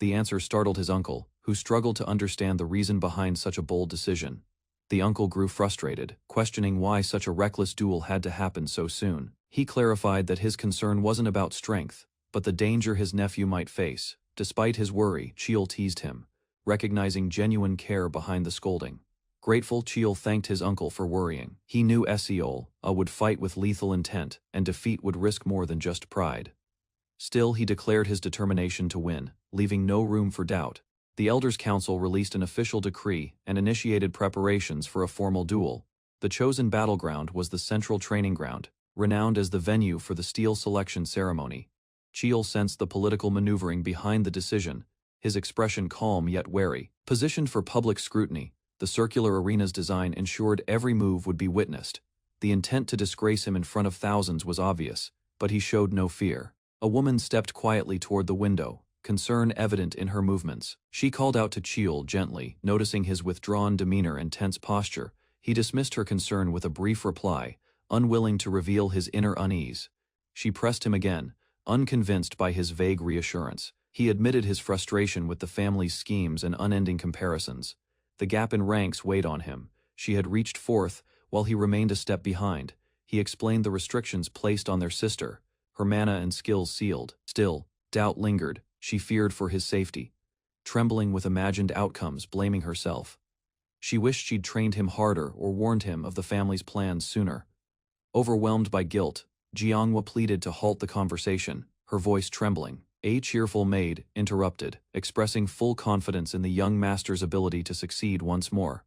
The answer startled his uncle, who struggled to understand the reason behind such a bold decision. The uncle grew frustrated, questioning why such a reckless duel had to happen so soon. He clarified that his concern wasn't about strength, but the danger his nephew might face. Despite his worry, Cheol teased him, recognizing genuine care behind the scolding. Grateful, Cheol thanked his uncle for worrying. He knew Seol would fight with lethal intent, and defeat would risk more than just pride. Still, he declared his determination to win, leaving no room for doubt. The Elders' Council released an official decree and initiated preparations for a formal duel. The chosen battleground was the central training ground, renowned as the venue for the steel selection ceremony. Cheol sensed the political maneuvering behind the decision, his expression calm yet wary. Positioned for public scrutiny, the circular arena's design ensured every move would be witnessed. The intent to disgrace him in front of thousands was obvious, but he showed no fear. A woman stepped quietly toward the window, concern evident in her movements. She called out to Cheol gently, noticing his withdrawn demeanor and tense posture. He dismissed her concern with a brief reply, unwilling to reveal his inner unease. She pressed him again, unconvinced by his vague reassurance. He admitted his frustration with the family's schemes and unending comparisons. The gap in ranks weighed on him. She had reached 4th, while he remained a step behind. He explained the restrictions placed on their sister, her mana and skills sealed. Still, doubt lingered. She feared for his safety, trembling with imagined outcomes, blaming herself. She wished she'd trained him harder or warned him of the family's plans sooner. Overwhelmed by guilt, Jianghua pleaded to halt the conversation, her voice trembling. A cheerful maid interrupted, expressing full confidence in the young master's ability to succeed once more.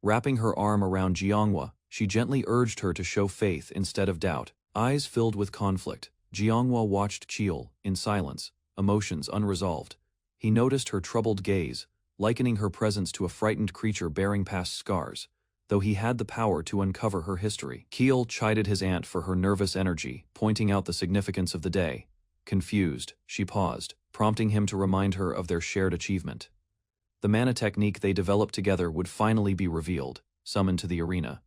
Wrapping her arm around Jianghua, she gently urged her to show faith instead of doubt. Eyes filled with conflict, Jianghua watched Cheol in silence, emotions unresolved. He noticed her troubled gaze, likening her presence to a frightened creature bearing past scars, though he had the power to uncover her history. Cheol chided his aunt for her nervous energy, pointing out the significance of the day. Confused, she paused, prompting him to remind her of their shared achievement. The mana technique they developed together would finally be revealed, summoned to the arena.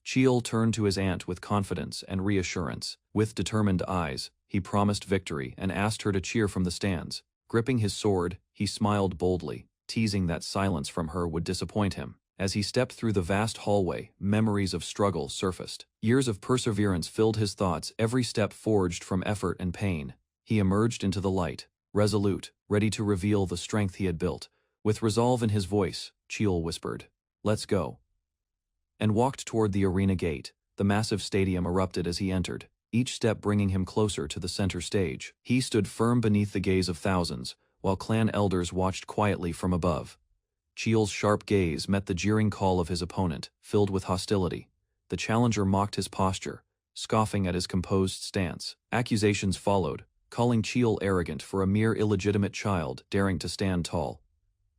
Cheol turned to his aunt with confidence and reassurance. With determined eyes, he promised victory and asked her to cheer from the stands. Gripping his sword, he smiled boldly, teasing that silence from her would disappoint him. As he stepped through the vast hallway, memories of struggle surfaced. Years of perseverance filled his thoughts, every step forged from effort and pain. He emerged into the light, resolute, ready to reveal the strength he had built. With resolve in his voice, Cheol whispered, "Let's go," and walked toward the arena gate. The massive stadium erupted as he entered, each step bringing him closer to the center stage. He stood firm beneath the gaze of thousands, while clan elders watched quietly from above. Cheol's sharp gaze met the jeering call of his opponent, filled with hostility. The challenger mocked his posture, scoffing at his composed stance. Accusations followed, calling Cheol arrogant for a mere illegitimate child daring to stand tall.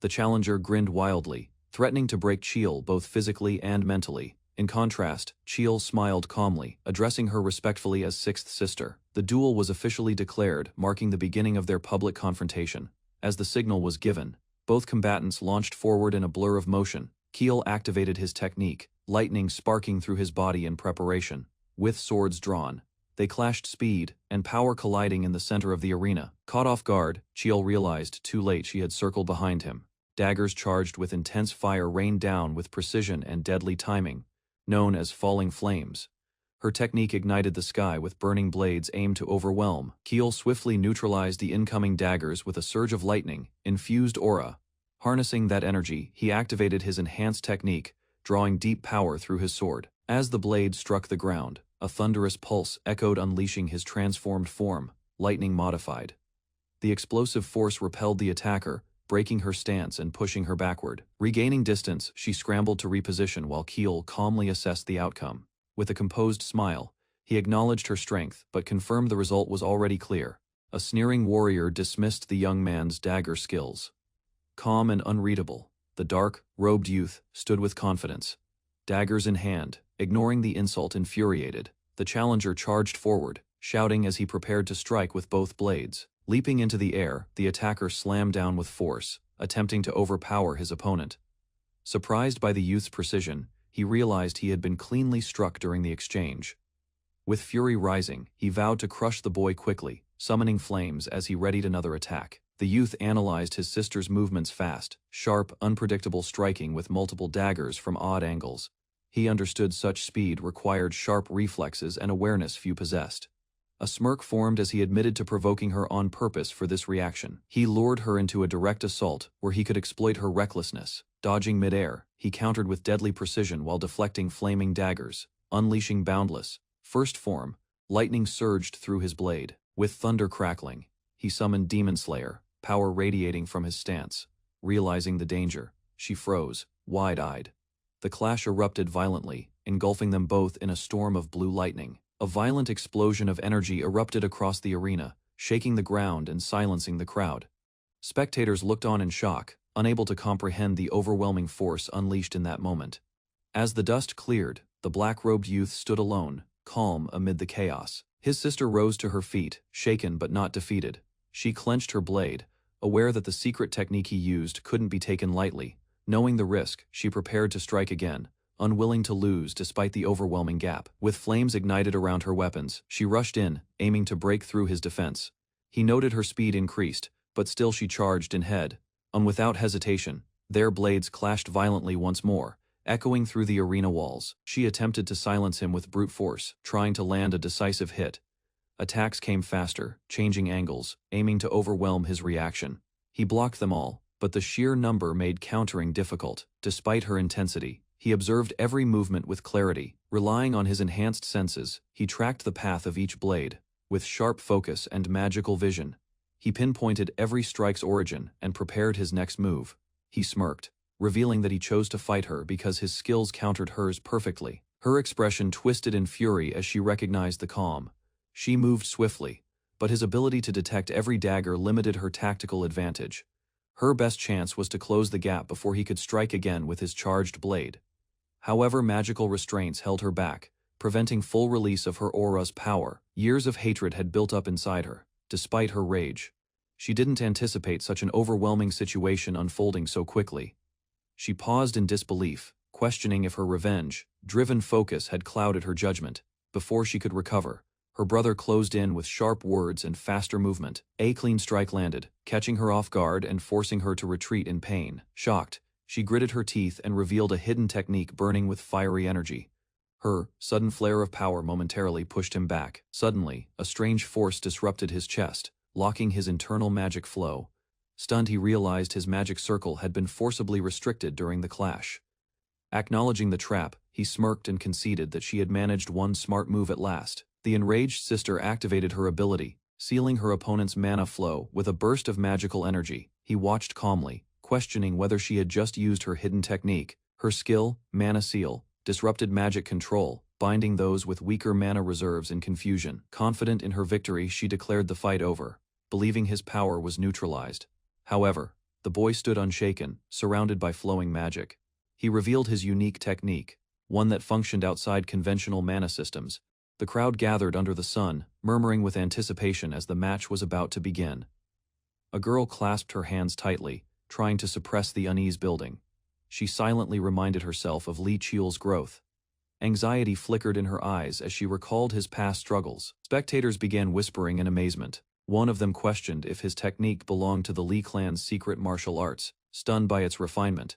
The challenger grinned wildly, threatening to break Cheol both physically and mentally. In contrast, Cheol smiled calmly, addressing her respectfully as 6th sister. The duel was officially declared, marking the beginning of their public confrontation. As the signal was given, both combatants launched forward in a blur of motion. Cheol activated his technique, lightning sparking through his body in preparation. With swords drawn, they clashed, speed and power colliding in the center of the arena. Caught off guard, Cheol realized too late she had circled behind him. Daggers charged with intense fire rained down with precision and deadly timing. known as falling flames. Her technique ignited the sky with burning blades aimed to overwhelm. Keel swiftly neutralized the incoming daggers with a surge of lightning, infused aura. Harnessing that energy, he activated his enhanced technique, drawing deep power through his sword. As the blade struck the ground, a thunderous pulse echoed, unleashing his transformed form, lightning modified. The explosive force repelled the attacker, breaking her stance and pushing her backward. Regaining distance, she scrambled to reposition while Keel calmly assessed the outcome. With a composed smile, he acknowledged her strength but confirmed the result was already clear. A sneering warrior dismissed the young man's dagger skills. Calm and unreadable, the dark, robed youth stood with confidence. Daggers in hand, ignoring the insult infuriated, the challenger charged forward, shouting as he prepared to strike with both blades. Leaping into the air, the attacker slammed down with force, attempting to overpower his opponent. Surprised by the youth's precision, he realized he had been cleanly struck during the exchange. With fury rising, he vowed to crush the boy quickly, summoning flames as he readied another attack. The youth analyzed his sister's movements fast, sharp, unpredictable striking with multiple daggers from odd angles. He understood such speed required sharp reflexes and awareness few possessed. A smirk formed as he admitted to provoking her on purpose for this reaction. He lured her into a direct assault where he could exploit her recklessness. Dodging midair, he countered with deadly precision while deflecting flaming daggers. Unleashing boundless, first form, lightning surged through his blade. With thunder crackling, he summoned Demon Slayer, power radiating from his stance. Realizing the danger, she froze, wide-eyed. The clash erupted violently, engulfing them both in a storm of blue lightning. A violent explosion of energy erupted across the arena, shaking the ground and silencing the crowd. Spectators looked on in shock, unable to comprehend the overwhelming force unleashed in that moment. As the dust cleared, the black-robed youth stood alone, calm amid the chaos. His sister rose to her feet, shaken but not defeated. She clenched her blade, aware that the secret technique he used couldn't be taken lightly. Knowing the risk, she prepared to strike again, unwilling to lose despite the overwhelming gap. With flames ignited around her weapons, she rushed in, aiming to break through his defense. He noted her speed increased, but still she charged in head. Without hesitation, their blades clashed violently once more, echoing through the arena walls. She attempted to silence him with brute force, trying to land a decisive hit. Attacks came faster, changing angles, aiming to overwhelm his reaction. He blocked them all, but the sheer number made countering difficult. Despite her intensity, he observed every movement with clarity. Relying on his enhanced senses, he tracked the path of each blade. With sharp focus and magical vision, he pinpointed every strike's origin and prepared his next move. He smirked, revealing that he chose to fight her because his skills countered hers perfectly. Her expression twisted in fury as she recognized the calm. She moved swiftly, but his ability to detect every dagger limited her tactical advantage. Her best chance was to close the gap before he could strike again with his charged blade. However, magical restraints held her back, preventing full release of her aura's power. Years of hatred had built up inside her. Despite her rage, she didn't anticipate such an overwhelming situation unfolding so quickly. She paused in disbelief, questioning if her revenge-driven focus had clouded her judgment. Before she could recover, her brother closed in with sharp words and faster movement. A clean strike landed, catching her off guard and forcing her to retreat in pain. Shocked, she gritted her teeth and revealed a hidden technique burning with fiery energy. Her sudden flare of power momentarily pushed him back. Suddenly, a strange force disrupted his chest, locking his internal magic flow. Stunned, he realized his magic circle had been forcibly restricted during the clash. Acknowledging the trap, he smirked and conceded that she had managed one smart move at last. The enraged sister activated her ability, sealing her opponent's mana flow with a burst of magical energy. He watched calmly, questioning whether she had just used her hidden technique. Her skill, Mana Seal, disrupted magic control, binding those with weaker mana reserves in confusion. Confident in her victory, she declared the fight over, believing his power was neutralized. However, the boy stood unshaken, surrounded by flowing magic. He revealed his unique technique, one that functioned outside conventional mana systems. The crowd gathered under the sun, murmuring with anticipation as the match was about to begin. A girl clasped her hands tightly, trying to suppress the unease building. She silently reminded herself of Li Qiul's growth. Anxiety flickered in her eyes as she recalled his past struggles. Spectators began whispering in amazement. One of them questioned if his technique belonged to the Li clan's secret martial arts. Stunned by its refinement,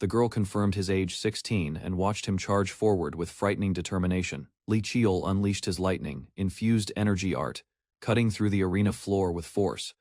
The girl confirmed his age 16 and watched him charge forward with frightening determination. Li Qiul unleashed his lightning-infused energy art, cutting through the arena floor with force.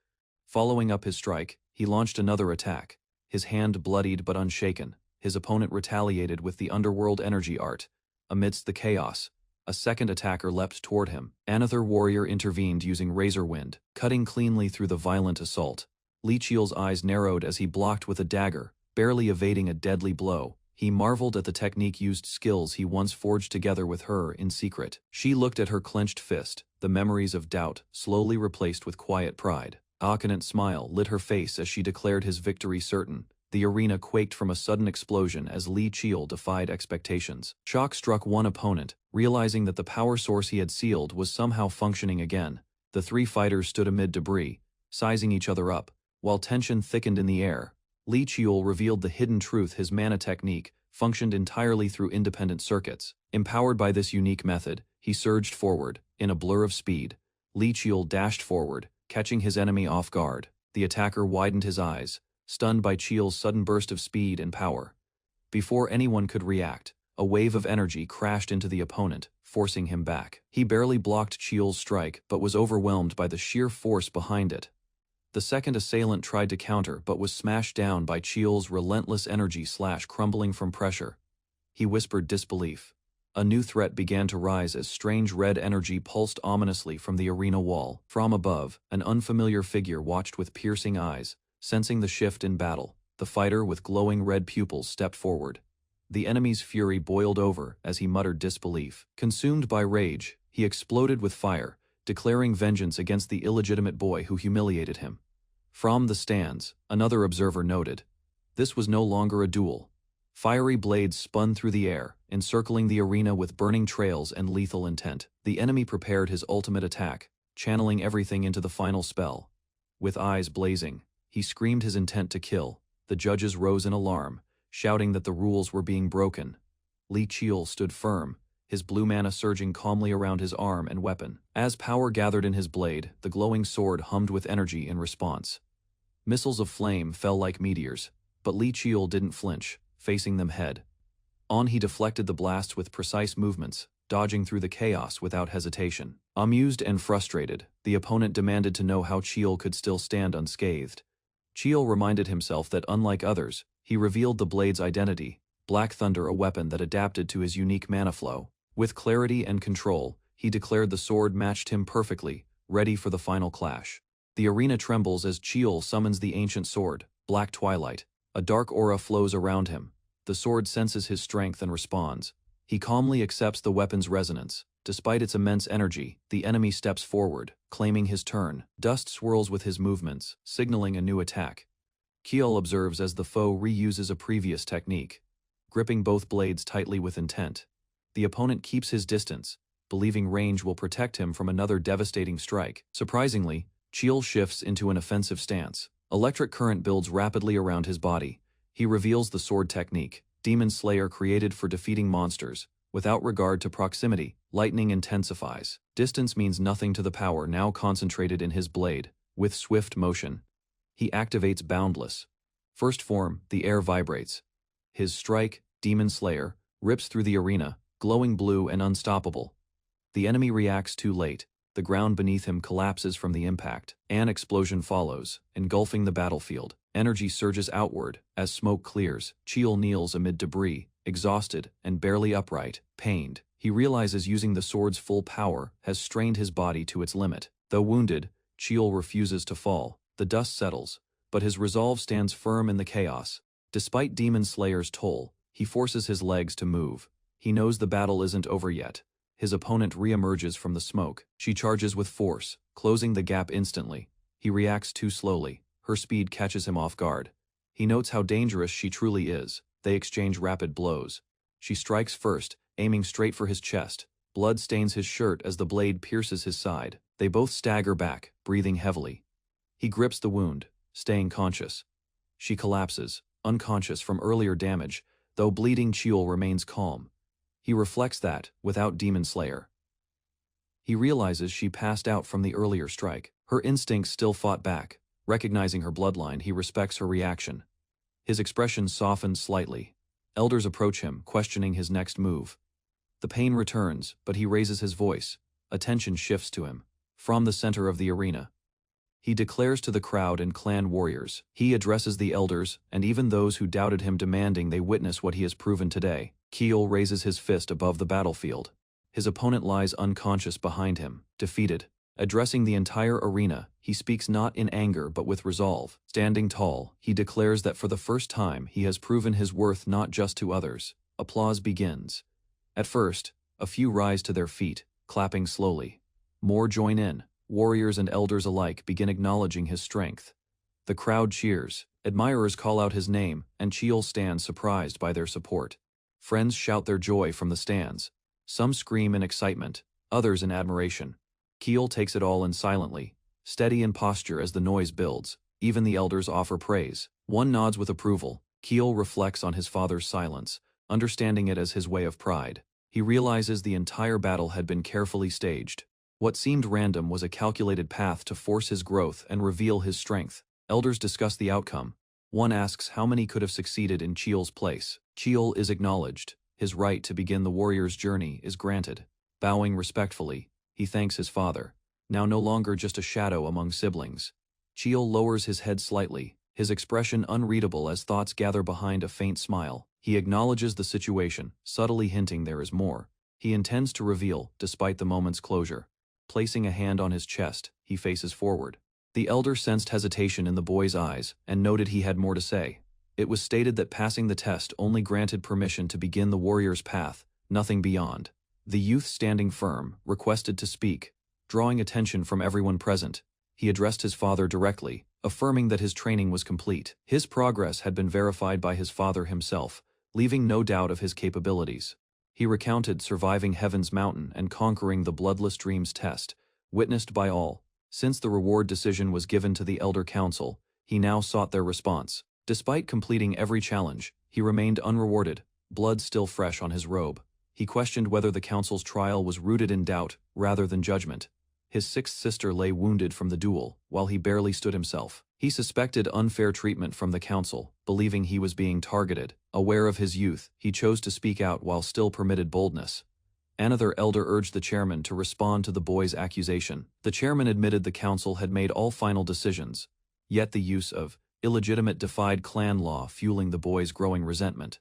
Following up his strike, he launched another attack, his hand bloodied but unshaken. His opponent retaliated with the underworld energy art. Amidst the chaos, a second attacker leapt toward him. Another warrior intervened using razor wind, cutting cleanly through the violent assault. Li Qiul's eyes narrowed as he blocked with a dagger, barely evading a deadly blow. He marveled at the technique-used skills he once forged together with her in secret. She looked at her clenched fist, the memories of doubt slowly replaced with quiet pride. A confident smile lit her face as she declared his victory certain. The arena quaked from a sudden explosion as Li Qiul defied expectations. Shock struck one opponent, realizing that the power source he had sealed was somehow functioning again. The three fighters stood amid debris, sizing each other up, while tension thickened in the air. Li Qiul revealed the hidden truth: his mana technique functioned entirely through independent circuits. Empowered by this unique method, he surged forward. In a blur of speed, Li Qiul dashed forward, catching his enemy off guard. The attacker widened his eyes, stunned by Qiul's sudden burst of speed and power. Before anyone could react, a wave of energy crashed into the opponent, forcing him back. He barely blocked Qiul's strike but was overwhelmed by the sheer force behind it. The second assailant tried to counter but was smashed down by Qiul's relentless energy crumbling from pressure. He whispered disbelief. A new threat began to rise as strange red energy pulsed ominously from the arena wall. From above, an unfamiliar figure watched with piercing eyes. Sensing the shift in battle, the fighter with glowing red pupils stepped forward. The enemy's fury boiled over as he muttered disbelief. Consumed by rage, he exploded with fire, declaring vengeance against the illegitimate boy who humiliated him. From the stands, another observer noted. This was no longer a duel. Fiery blades spun through the air, encircling the arena with burning trails and lethal intent. The enemy prepared his ultimate attack, channeling everything into the final spell. With eyes blazing, he screamed his intent to kill. The judges rose in alarm, shouting that the rules were being broken. Li Qiul stood firm, his blue mana surging calmly around his arm and weapon. As power gathered in his blade, the glowing sword hummed with energy in response. Missiles of flame fell like meteors, but Li Qiul didn't flinch, facing them head on. He deflected the blasts with precise movements, dodging through the chaos without hesitation. Amused and frustrated, the opponent demanded to know how Qiul could still stand unscathed. Qiul reminded himself that unlike others, he revealed the blade's identity, Black Thunder, a weapon that adapted to his unique mana flow. With clarity and control, he declared the sword matched him perfectly, ready for the final clash. The arena trembles as Qiul summons the ancient sword, Black Twilight. A dark aura flows around him. The sword senses his strength and responds. He calmly accepts the weapon's resonance. Despite its immense energy, the enemy steps forward, claiming his turn. Dust swirls with his movements, signaling a new attack. Qiul observes as the foe reuses a previous technique, gripping both blades tightly with intent. The opponent keeps his distance, believing range will protect him from another devastating strike. Surprisingly, Qiul shifts into an offensive stance. Electric current builds rapidly around his body. He reveals the sword technique, Demon Slayer, created for defeating monsters. Without regard to proximity, lightning intensifies. Distance means nothing to the power now concentrated in his blade. With swift motion, he activates Boundless. First form, the air vibrates. His strike, Demon Slayer, rips through the arena, glowing blue and unstoppable. The enemy reacts too late. The ground beneath him collapses from the impact. An explosion follows, engulfing the battlefield. Energy surges outward. As smoke clears, Qiul kneels amid debris, exhausted and barely upright. Pained, he realizes using the sword's full power has strained his body to its limit. Though wounded, Qiul refuses to fall. The dust settles, but his resolve stands firm in the chaos. Despite Demon Slayer's toll, he forces his legs to move. He knows the battle isn't over yet. His opponent reemerges from the smoke. She charges with force, closing the gap instantly. He reacts too slowly. Her speed catches him off guard. He notes how dangerous she truly is. They exchange rapid blows. She strikes first, aiming straight for his chest. Blood stains his shirt as the blade pierces his side. They both stagger back, breathing heavily. He grips the wound, staying conscious. She collapses, unconscious from earlier damage, though bleeding. Qiul remains calm. He reflects that, without Demon Slayer, he realizes she passed out from the earlier strike. Her instincts still fought back. Recognizing her bloodline, he respects her reaction. His expression softened slightly. Elders approach him, questioning his next move. The pain returns, but he raises his voice. Attention shifts to him. From the center of the arena, he declares to the crowd and clan warriors. He addresses the elders, and even those who doubted him, demanding they witness what he has proven today. Keel raises his fist above the battlefield. His opponent lies unconscious behind him, defeated. Addressing the entire arena, he speaks not in anger but with resolve. Standing tall, he declares that for the first time he has proven his worth not just to others. Applause begins. At first, a few rise to their feet, clapping slowly. More join in. Warriors and elders alike begin acknowledging his strength. The crowd cheers. Admirers call out his name, and Cheel stands surprised by their support. Friends shout their joy from the stands. Some scream in excitement, others in admiration. Keel takes it all in silently, steady in posture as the noise builds. Even the elders offer praise. One nods with approval. Keel reflects on his father's silence, understanding it as his way of pride. He realizes the entire battle had been carefully staged. What seemed random was a calculated path to force his growth and reveal his strength. Elders discuss the outcome. One asks how many could have succeeded in Cheel's place. Cheel is acknowledged. His right to begin the warrior's journey is granted. Bowing respectfully, he thanks his father, now no longer just a shadow among siblings. Cheel lowers his head slightly, his expression unreadable as thoughts gather behind a faint smile. He acknowledges the situation, subtly hinting there is more. He intends to reveal, despite the moment's closure. Placing a hand on his chest, he faces forward. The elder sensed hesitation in the boy's eyes and noted he had more to say. It was stated that passing the test only granted permission to begin the warrior's path, nothing beyond. The youth, standing firm, requested to speak. Drawing attention from everyone present, he addressed his father directly, affirming that his training was complete. His progress had been verified by his father himself, leaving no doubt of his capabilities. He recounted surviving Heaven's Mountain and conquering the Bloodless Dreams test, witnessed by all. Since the reward decision was given to the Elder Council, he now sought their response. Despite completing every challenge, he remained unrewarded, blood still fresh on his robe. He questioned whether the council's trial was rooted in doubt rather than judgment. His sixth sister lay wounded from the duel, while he barely stood himself. He suspected unfair treatment from the council, believing he was being targeted. Aware of his youth, he chose to speak out while still permitted boldness. Another elder urged the chairman to respond to the boy's accusation. The chairman admitted the council had made all final decisions, yet the use of illegitimate defied clan law fueling the boy's growing resentment.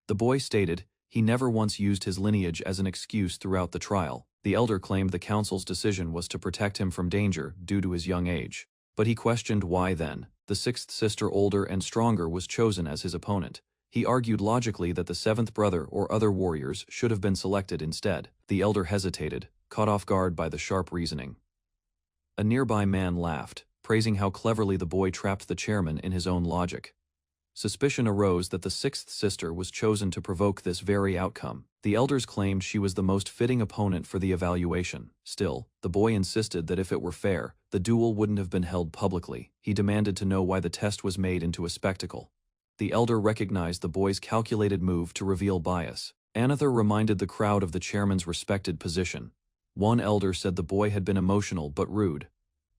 The boy stated he never once used his lineage as an excuse throughout the trial. The elder claimed the council's decision was to protect him from danger due to his young age. But he questioned why then the sixth sister, older and stronger, was chosen as his opponent. He argued logically that the seventh brother or other warriors should have been selected instead. The elder hesitated, caught off guard by the sharp reasoning. A nearby man laughed, praising how cleverly the boy trapped the chairman in his own logic. Suspicion arose that the sixth sister was chosen to provoke this very outcome. The elders claimed she was the most fitting opponent for the evaluation. Still, the boy insisted that if it were fair, the duel wouldn't have been held publicly. He demanded to know why the test was made into a spectacle. The elder recognized the boy's calculated move to reveal bias. Another reminded the crowd of the chairman's respected position. One elder said the boy had been emotional but rude.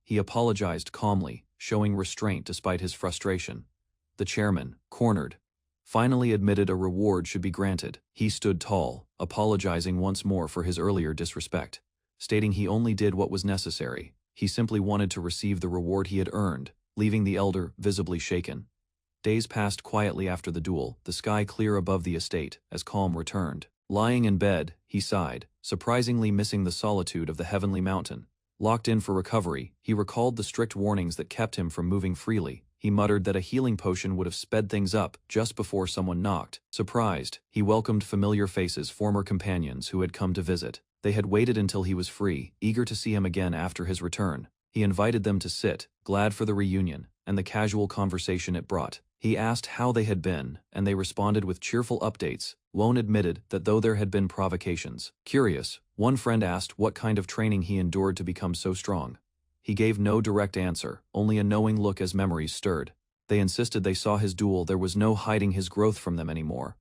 He apologized calmly, showing restraint despite his frustration. The chairman, cornered, finally admitted a reward should be granted. He stood tall, apologizing once more for his earlier disrespect, stating he only did what was necessary. He simply wanted to receive the reward he had earned, leaving the elder visibly shaken. Days passed quietly after the duel, the sky clear above the estate, as calm returned. Lying in bed, he sighed, surprisingly missing the solitude of the heavenly mountain. Locked in for recovery, he recalled the strict warnings that kept him from moving freely. He muttered that a healing potion would have sped things up just before someone knocked. Surprised, he welcomed familiar faces, former companions who had come to visit. They had waited until he was free, eager to see him again after his return. He invited them to sit, glad for the reunion, and the casual conversation it brought. He asked how they had been, and they responded with cheerful updates. Lone admitted that though there had been provocations. Curious, one friend asked what kind of training he endured to become so strong. He gave no direct answer, only a knowing look as memories stirred. They insisted they saw his duel, there was no hiding his growth from them anymore.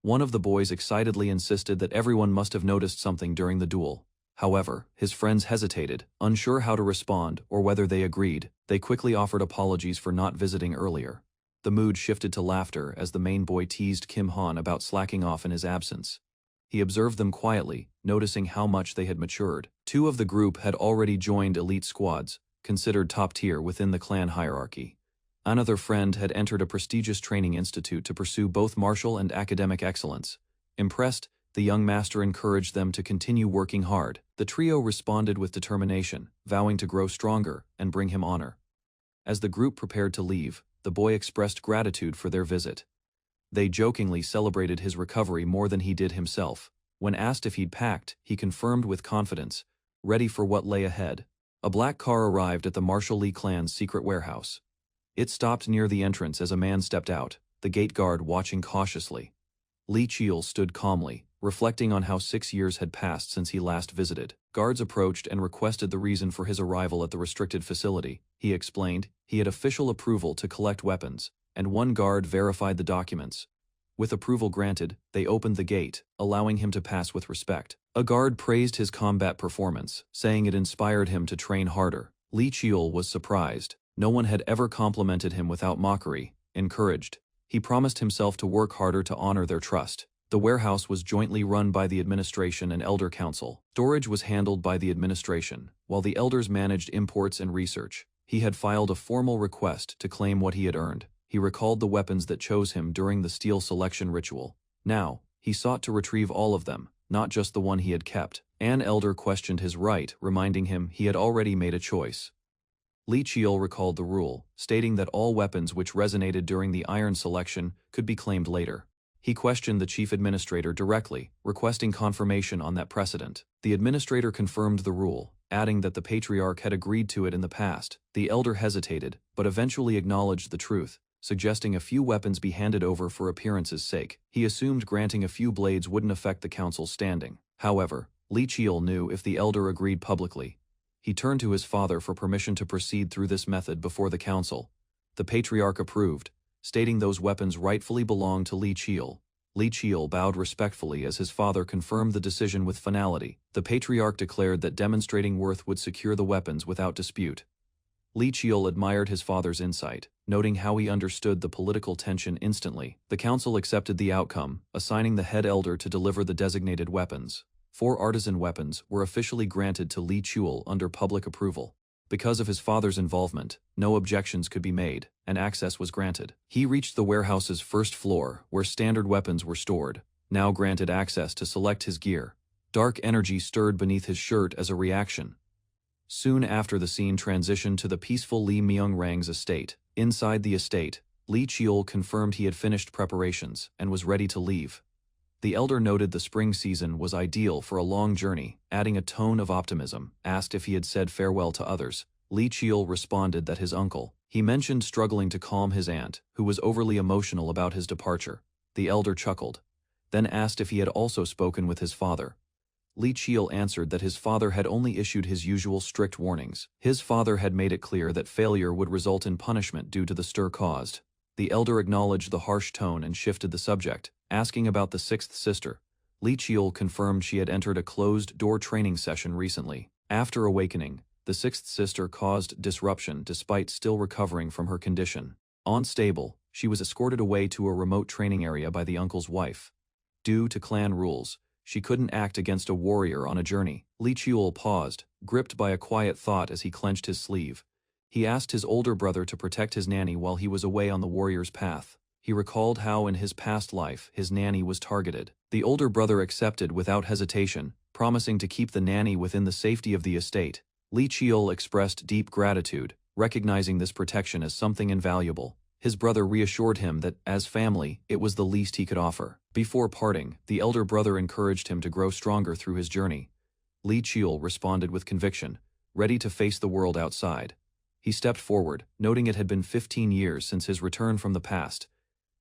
One of the boys excitedly insisted that everyone must have noticed something during the duel. However, his friends hesitated, unsure how to respond or whether they agreed. They quickly offered apologies for not visiting earlier. The mood shifted to laughter as the main boy teased Kim Han about slacking off in his absence. He observed them quietly, noticing how much they had matured. Two of the group had already joined elite squads, considered top tier within the clan hierarchy. Another friend had entered a prestigious training institute to pursue both martial and academic excellence. Impressed, the young master encouraged them to continue working hard. The trio responded with determination, vowing to grow stronger and bring him honor. As the group prepared to leave, the boy expressed gratitude for their visit. They jokingly celebrated his recovery more than he did himself. When asked if he'd packed, he confirmed with confidence, ready for what lay ahead. A black car arrived at the Marshall Lee clan's secret warehouse. It stopped near the entrance as a man stepped out, the gate guard watching cautiously. Lee Cheol stood calmly, reflecting on how 6 years had passed since he last visited. Guards approached and requested the reason for his arrival at the restricted facility. He explained he had official approval to collect weapons, and one guard verified the documents. With approval granted, they opened the gate, allowing him to pass with respect. A guard praised his combat performance, saying it inspired him to train harder. Lee Cheol was surprised. No one had ever complimented him without mockery. Encouraged, he promised himself to work harder to honor their trust. The warehouse was jointly run by the administration and elder council. Storage was handled by the administration, while the elders managed imports and research. He had filed a formal request to claim what he had earned. He recalled the weapons that chose him during the steel selection ritual. Now, he sought to retrieve all of them, not just the one he had kept. An elder questioned his right, reminding him he had already made a choice. Lee Cheol recalled the rule, stating that all weapons which resonated during the iron selection could be claimed later. He questioned the chief administrator directly, requesting confirmation on that precedent. The administrator confirmed the rule, adding that the patriarch had agreed to it in the past. The elder hesitated, but eventually acknowledged the truth, suggesting a few weapons be handed over for appearance's sake. He assumed granting a few blades wouldn't affect the council's standing. However, Lee Cheol knew if the elder agreed publicly. He turned to his father for permission to proceed through this method before the council. The patriarch approved, stating those weapons rightfully belonged to Lee Cheol. Lee Cheol bowed respectfully as his father confirmed the decision with finality. The patriarch declared that demonstrating worth would secure the weapons without dispute. Lee Cheol admired his father's insight, noting how he understood the political tension instantly. The council accepted the outcome, assigning the head elder to deliver the designated weapons. 4 artisan weapons were officially granted to Lee Cheol under public approval. Because of his father's involvement, no objections could be made, and access was granted. He reached the warehouse's first floor, where standard weapons were stored, now granted access to select his gear. Dark energy stirred beneath his shirt as a reaction. Soon after, the scene transitioned to the peaceful Lee Myung-rang's estate. Inside the estate, Lee Cheol confirmed he had finished preparations and was ready to leave. The elder noted the spring season was ideal for a long journey, adding a tone of optimism. Asked if he had said farewell to others, Lee Cheol responded that his uncle. He mentioned struggling to calm his aunt, who was overly emotional about his departure. The elder chuckled, then asked if he had also spoken with his father. Lee Cheol answered that his father had only issued his usual strict warnings. His father had made it clear that failure would result in punishment due to the stir caused. The elder acknowledged the harsh tone and shifted the subject, asking about the 6th sister. Lee Cheol confirmed she had entered a closed-door training session recently. After awakening, the 6th sister caused disruption despite still recovering from her condition. Unstable, she was escorted away to a remote training area by the uncle's wife. Due to clan rules, she couldn't act against a warrior on a journey. Lee Cheol paused, gripped by a quiet thought as he clenched his sleeve. He asked his older brother to protect his nanny while he was away on the warrior's path. He recalled how in his past life his nanny was targeted. The older brother accepted without hesitation, promising to keep the nanny within the safety of the estate. Lee Cheol expressed deep gratitude, recognizing this protection as something invaluable. His brother reassured him that, as family, it was the least he could offer. Before parting, the elder brother encouraged him to grow stronger through his journey. Lee Cheol responded with conviction, ready to face the world outside. He stepped forward, noting it had been 15 years since his return from the past.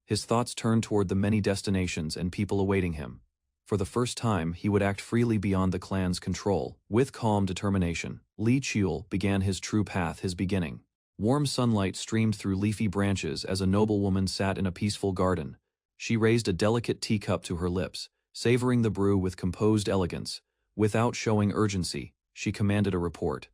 His thoughts turned toward the many destinations and people awaiting him. For the first time, he would act freely beyond the clan's control. With calm determination, Lee Cheol began his true path, his beginning. Warm sunlight streamed through leafy branches as a noblewoman sat in a peaceful garden. She raised a delicate teacup to her lips, savoring the brew with composed elegance. Without showing urgency, she commanded a report.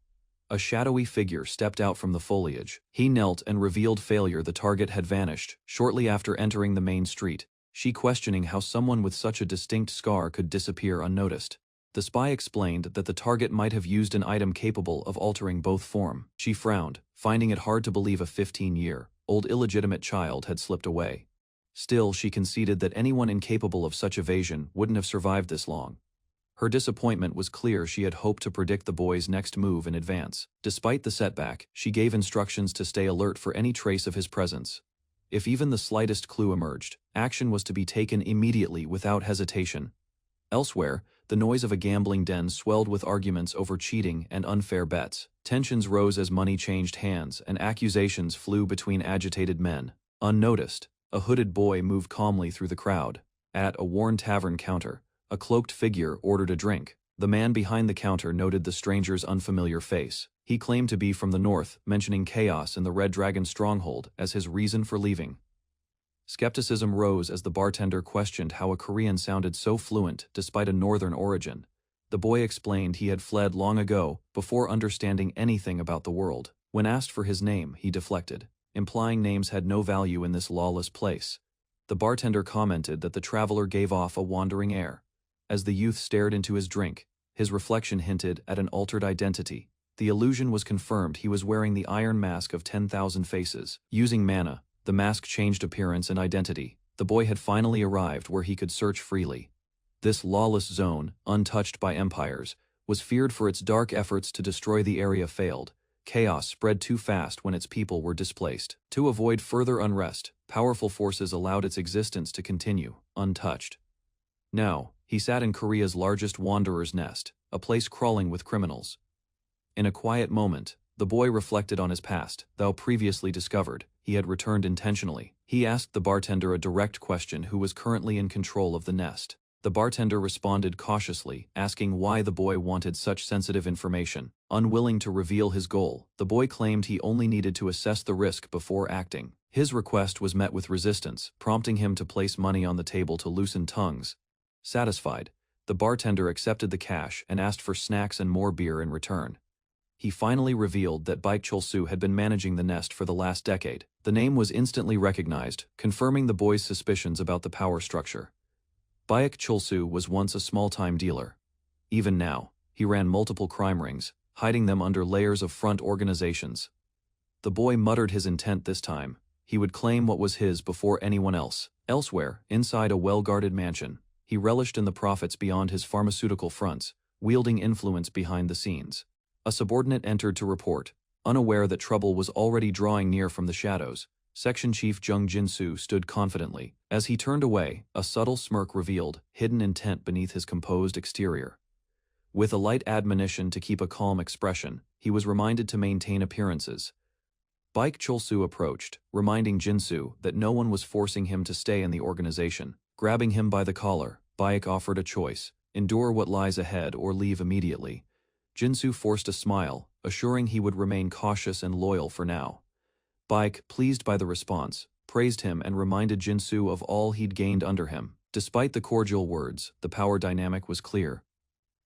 A shadowy figure stepped out from the foliage. He knelt and revealed failure. The target had vanished, shortly after entering the main street, she questioning how someone with such a distinct scar could disappear unnoticed. The spy explained that the target might have used an item capable of altering both form. She frowned, finding it hard to believe a 15-year-old illegitimate child had slipped away. Still, she conceded that anyone incapable of such evasion wouldn't have survived this long. Her disappointment was clear. She had hoped to predict the boy's next move in advance. Despite the setback, she gave instructions to stay alert for any trace of his presence. If even the slightest clue emerged, action was to be taken immediately without hesitation. Elsewhere, the noise of a gambling den swelled with arguments over cheating and unfair bets. Tensions rose as money changed hands and accusations flew between agitated men. Unnoticed, a hooded boy moved calmly through the crowd. At a worn tavern counter, a cloaked figure ordered a drink. The man behind the counter noted the stranger's unfamiliar face. He claimed to be from the north, mentioning chaos in the Red Dragon stronghold as his reason for leaving. Skepticism rose as the bartender questioned how a Korean sounded so fluent despite a northern origin. The boy explained he had fled long ago, before understanding anything about the world. When asked for his name, he deflected, implying names had no value in this lawless place. The bartender commented that the traveler gave off a wandering air. As the youth stared into his drink, his reflection hinted at an altered identity. The illusion was confirmed. He was wearing the iron mask of 10,000 faces. Using mana, the mask changed appearance and identity. The boy had finally arrived where he could search freely. This lawless zone, untouched by empires, was feared for its dark efforts to destroy. The area failed. Chaos spread too fast when its people were displaced. To avoid further unrest, powerful forces allowed its existence to continue, untouched. Now, he sat in Korea's largest wanderer's nest, a place crawling with criminals. In a quiet moment, the boy reflected on his past. Though previously discovered, he had returned intentionally. He asked the bartender a direct question: who was currently in control of the nest. The bartender responded cautiously, asking why the boy wanted such sensitive information. Unwilling to reveal his goal, the boy claimed he only needed to assess the risk before acting. His request was met with resistance, prompting him to place money on the table to loosen tongues. Satisfied, the bartender accepted the cash and asked for snacks and more beer in return. He finally revealed that Baek Chol-soo had been managing the nest for the last decade. The name was instantly recognized, confirming the boy's suspicions about the power structure. Baek Chol-soo was once a small-time dealer. Even now, he ran multiple crime rings, hiding them under layers of front organizations. The boy muttered his intent this time. He would claim what was his before anyone else. Elsewhere, inside a well-guarded mansion, he relished in the profits beyond his pharmaceutical fronts, wielding influence behind the scenes. A subordinate entered to report, unaware that trouble was already drawing near from the shadows. Section Chief Jung Jin-soo stood confidently. As he turned away, a subtle smirk revealed hidden intent beneath his composed exterior. With a light admonition to keep a calm expression, he was reminded to maintain appearances. Baek Chol-soo approached, reminding Jin-soo that no one was forcing him to stay in the organization. Grabbing him by the collar, Baek offered a choice: endure what lies ahead or leave immediately. Jin-soo forced a smile, assuring he would remain cautious and loyal for now. Baek, pleased by the response, praised him and reminded Jin-soo of all he'd gained under him. Despite the cordial words, the power dynamic was clear.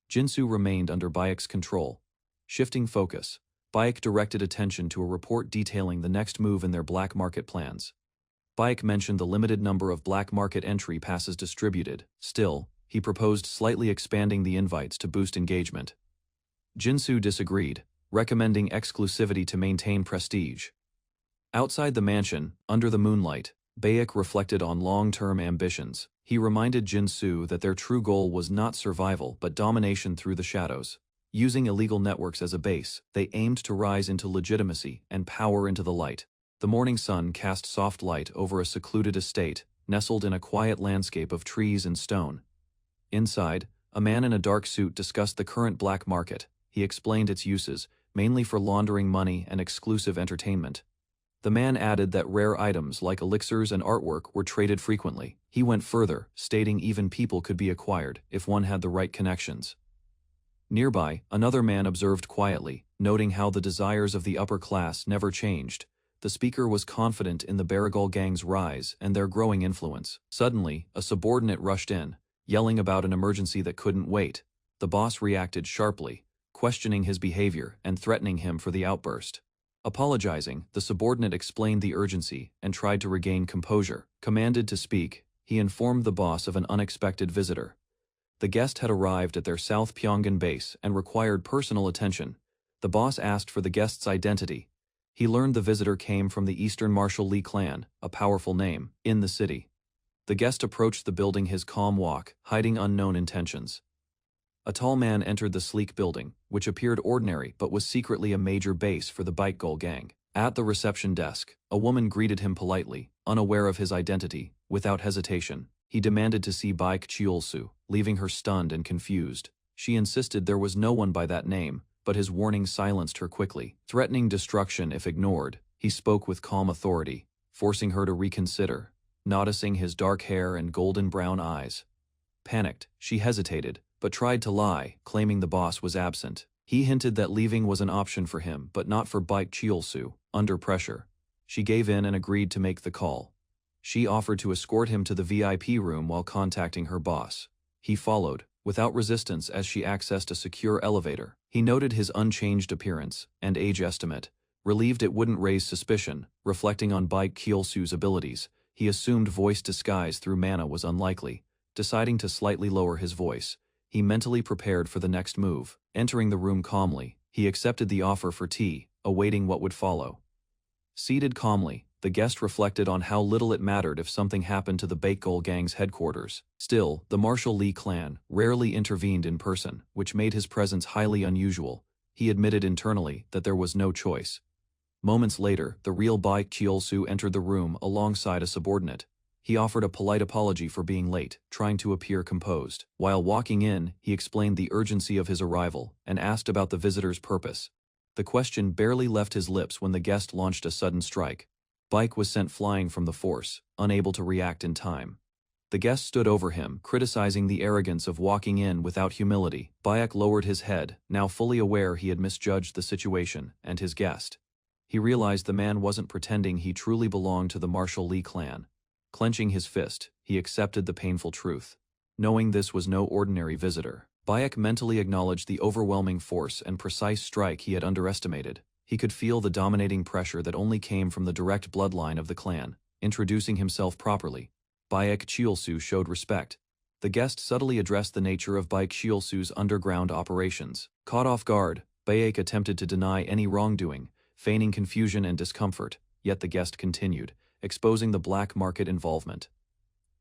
Jin-soo remained under Baek's control. Shifting focus, Baek directed attention to a report detailing the next move in their black market plans. Baek mentioned the limited number of black market entry passes distributed. Still, he proposed slightly expanding the invites to boost engagement. Jin-soo disagreed, recommending exclusivity to maintain prestige. Outside the mansion, under the moonlight, Baek reflected on long-term ambitions. He reminded Jin-soo that their true goal was not survival but domination through the shadows. Using illegal networks as a base, they aimed to rise into legitimacy and power into the light. The morning sun cast soft light over a secluded estate, nestled in a quiet landscape of trees and stone. Inside, a man in a dark suit discussed the current black market. He explained its uses, mainly for laundering money and exclusive entertainment. The man added that rare items like elixirs and artwork were traded frequently. He went further, stating even people could be acquired if one had the right connections. Nearby, another man observed quietly, noting how the desires of the upper class never changed. The speaker was confident in the Baragol gang's rise and their growing influence. Suddenly, a subordinate rushed in, yelling about an emergency that couldn't wait. The boss reacted sharply, questioning his behavior and threatening him for the outburst. Apologizing, the subordinate explained the urgency and tried to regain composure. Commanded to speak, he informed the boss of an unexpected visitor. The guest had arrived at their South Pyongan base and required personal attention. The boss asked for the guest's identity. He learned the visitor came from the Eastern Martial Lee clan, a powerful name, in the city. The guest approached the building his calm walk, hiding unknown intentions. A tall man entered the sleek building, which appeared ordinary but was secretly a major base for the Bike Goal gang. At the reception desk, a woman greeted him politely, unaware of his identity. Without hesitation, he demanded to see Baek Cheol-soo, leaving her stunned and confused. She insisted there was no one by that name, but his warning silenced her quickly. Threatening destruction if ignored, he spoke with calm authority, forcing her to reconsider, noticing his dark hair and golden brown eyes. Panicked, she hesitated, but tried to lie, claiming the boss was absent. He hinted that leaving was an option for him, but not for Baek Cheol-soo. Under pressure, she gave in and agreed to make the call. She offered to escort him to the VIP room while contacting her boss. He followed, without resistance, as she accessed a secure elevator. He noted his unchanged appearance and age estimate, relieved it wouldn't raise suspicion. Reflecting on Baek Cheol-soo's abilities, he assumed voice disguise through mana was unlikely. Deciding to slightly lower his voice, he mentally prepared for the next move. Entering the room calmly, he accepted the offer for tea, awaiting what would follow. Seated calmly, the guest reflected on how little it mattered if something happened to the Bake Goal gang's headquarters. Still, the Martial Lee clan rarely intervened in person, which made his presence highly unusual. He admitted internally that there was no choice. Moments later, the real Baek Cheol-soo entered the room alongside a subordinate. He offered a polite apology for being late, trying to appear composed. While walking in, he explained the urgency of his arrival and asked about the visitor's purpose. The question barely left his lips when the guest launched a sudden strike. Baek was sent flying from the force, unable to react in time. The guest stood over him, criticizing the arrogance of walking in without humility. Baek lowered his head, now fully aware he had misjudged the situation and his guest. He realized the man wasn't pretending he truly belonged to the Martial Lee clan. Clenching his fist, he accepted the painful truth. Knowing this was no ordinary visitor, Baek mentally acknowledged the overwhelming force and precise strike he had underestimated. He could feel the dominating pressure that only came from the direct bloodline of the clan. Introducing himself properly, Baek Cheol-soo showed respect. The guest subtly addressed the nature of Baek Cheol-soo's underground operations. Caught off guard, Baek attempted to deny any wrongdoing, feigning confusion and discomfort, yet the guest continued, exposing the black market involvement.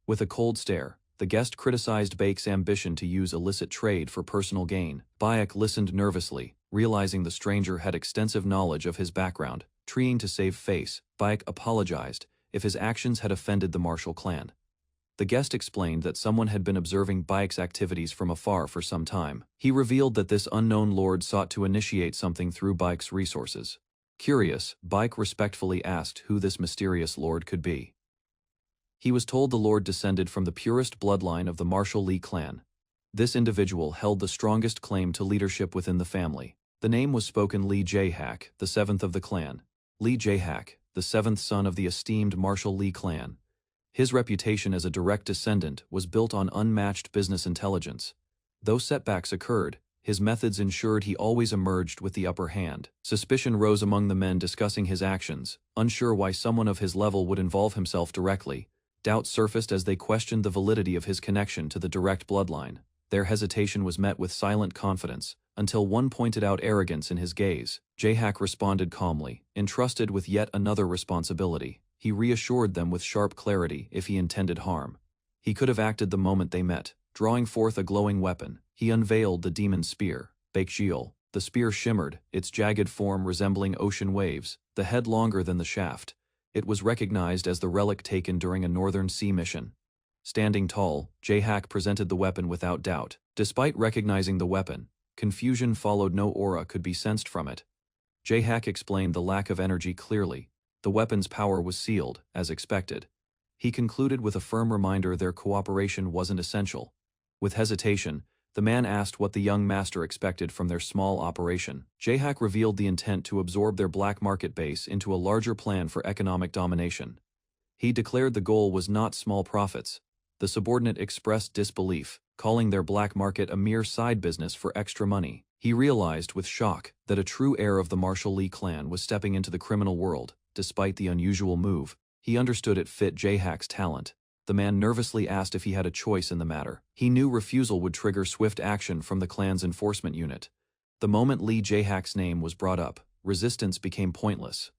With a cold stare, the guest criticized Baek's ambition to use illicit trade for personal gain. Baek listened nervously, realizing the stranger had extensive knowledge of his background. Trying to save face, Baek apologized if his actions had offended the Martial clan. The guest explained that someone had been observing Baek's activities from afar for some time. He revealed that this unknown lord sought to initiate something through Baek's resources. Curious, Baek respectfully asked who this mysterious lord could be. He was told the lord descended from the purest bloodline of the Martial Lee clan. This individual held the strongest claim to leadership within the family. The name was spoken Lee Jae-hak, the seventh of the clan. Lee Jae-hak, the seventh son of the esteemed Martial Lee clan. His reputation as a direct descendant was built on unmatched business intelligence. Though setbacks occurred, his methods ensured he always emerged with the upper hand. Suspicion rose among the men discussing his actions, unsure why someone of his level would involve himself directly. Doubt surfaced as they questioned the validity of his connection to the direct bloodline. Their hesitation was met with silent confidence, until one pointed out arrogance in his gaze. Jae-hak responded calmly, entrusted with yet another responsibility. He reassured them with sharp clarity if he intended harm. He could have acted the moment they met. Drawing forth a glowing weapon, he unveiled the demon spear, Baekjeol. The spear shimmered, its jagged form resembling ocean waves, the head longer than the shaft. It was recognized as the relic taken during a northern sea mission. Standing tall, Jae-hak presented the weapon without doubt. Despite recognizing the weapon, confusion followed. No aura could be sensed from it. Jae-hak explained the lack of energy clearly. The weapon's power was sealed, as expected. He concluded with a firm reminder their cooperation wasn't essential. With hesitation, the man asked what the young master expected from their small operation. Jae-hak revealed the intent to absorb their black market base into a larger plan for economic domination. He declared the goal was not small profits, The subordinate expressed disbelief, calling their black market a mere side business for extra money. He realized with shock that a true heir of the Marshall Lee clan was stepping into the criminal world. Despite the unusual move, he understood it fit Jae-hak's talent. The man nervously asked if he had a choice in the matter. He knew refusal would trigger swift action from the clan's enforcement unit. The moment Lee Jae-hak's name was brought up, resistance became pointless.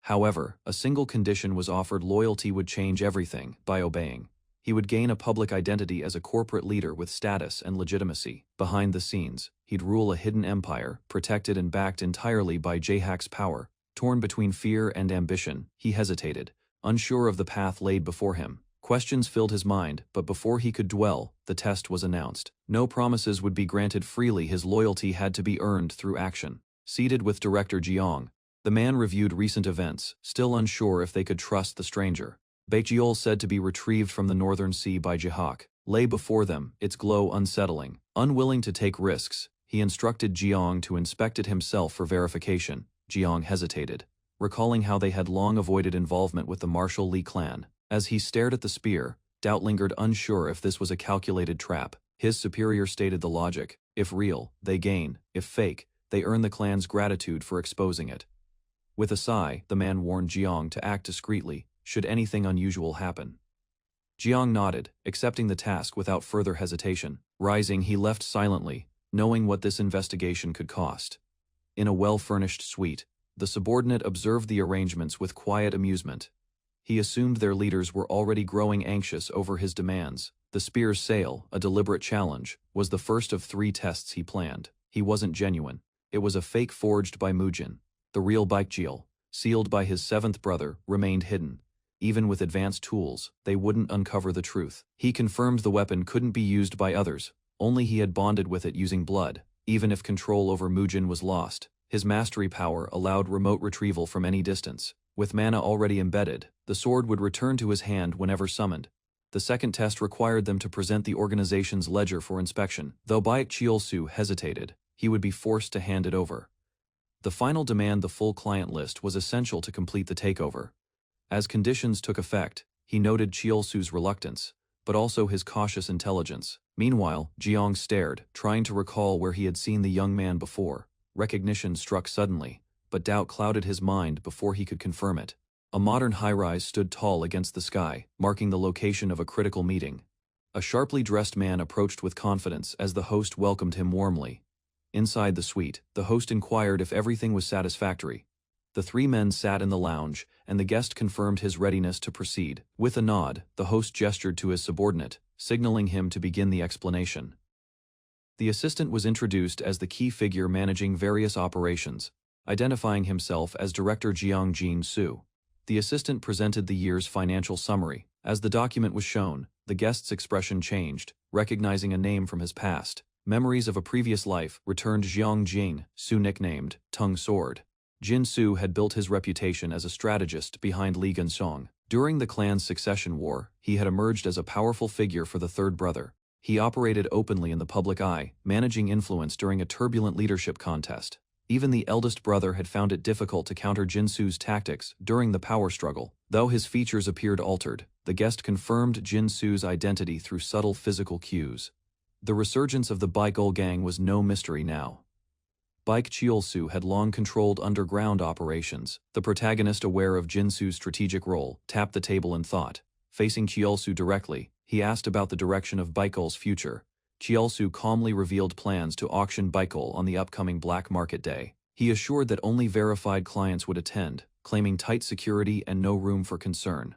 However, a single condition was offered: loyalty would change everything. By obeying, he would gain a public identity as a corporate leader with status and legitimacy. Behind the scenes, he'd rule a hidden empire, protected and backed entirely by Jae-hak's power. Torn between fear and ambition, he hesitated, unsure of the path laid before him. Questions filled his mind, but before he could dwell, the test was announced. No promises would be granted freely. His loyalty had to be earned through action. Seated with Director Jeong, the man reviewed recent events, still unsure if they could trust the stranger. Baekjeol, said to be retrieved from the Northern Sea by Jae-hak, lay before them, its glow unsettling. Unwilling to take risks, he instructed Jeong to inspect it himself for verification. Jeong hesitated, recalling how they had long avoided involvement with the Marshall Lee clan. As he stared at the spear, doubt lingered, unsure if this was a calculated trap. His superior stated the logic: if real, they gain; if fake, they earn the clan's gratitude for exposing it. With a sigh, the man warned Jeong to act discreetly, should anything unusual happen. Jeong nodded, accepting the task without further hesitation. Rising, he left silently, knowing what this investigation could cost. In a well-furnished suite, the subordinate observed the arrangements with quiet amusement. He assumed their leaders were already growing anxious over his demands. The spear's sale, a deliberate challenge, was the first of 3 tests he planned. He wasn't genuine. It was a fake forged by Mujin. The real Baekjeol, sealed by his 7th brother, remained hidden. Even with advanced tools, they wouldn't uncover the truth. He confirmed the weapon couldn't be used by others. Only he had bonded with it using blood. Even if control over Mujin was lost, his mastery power allowed remote retrieval from any distance. With mana already embedded, the sword would return to his hand whenever summoned. The second test required them to present the organization's ledger for inspection. Though Baekjeol hesitated, he would be forced to hand it over. The final demand, the full client list, was essential to complete the takeover. As conditions took effect, he noted Cheolsu's reluctance, but also his cautious intelligence. Meanwhile, Jeong stared, trying to recall where he had seen the young man before. Recognition struck suddenly, but doubt clouded his mind before he could confirm it. A modern high-rise stood tall against the sky, marking the location of a critical meeting. A sharply dressed man approached with confidence as the host welcomed him warmly. Inside the suite, the host inquired if everything was satisfactory. The 3 men sat in the lounge, and the guest confirmed his readiness to proceed. With a nod, the host gestured to his subordinate, signaling him to begin the explanation. The assistant was introduced as the key figure managing various operations, identifying himself as Director Jeong Jin-soo. The assistant presented the year's financial summary. As the document was shown, the guest's expression changed, recognizing a name from his past. Memories of a previous life returned. Jeong Jin-soo, nicknamed Tongue Sword. Jin-soo had built his reputation as a strategist behind Lee Gun-song. During the clan's succession war, he had emerged as a powerful figure for the 3rd brother. He operated openly in the public eye, managing influence during a turbulent leadership contest. Even the eldest brother had found it difficult to counter Jin-soo's tactics during the power struggle. Though his features appeared altered, the guest confirmed Jin-soo's identity through subtle physical cues. The resurgence of the Baekjeol gang was no mystery now. Baekjeol had long controlled underground operations. The protagonist, aware of Jin-soo's strategic role, tapped the table in thought. Facing Cheolsu directly, he asked about the direction of Baekjeol's future. Cheolsu calmly revealed plans to auction Baekjeol on the upcoming Black Market Day. He assured that only verified clients would attend, claiming tight security and no room for concern.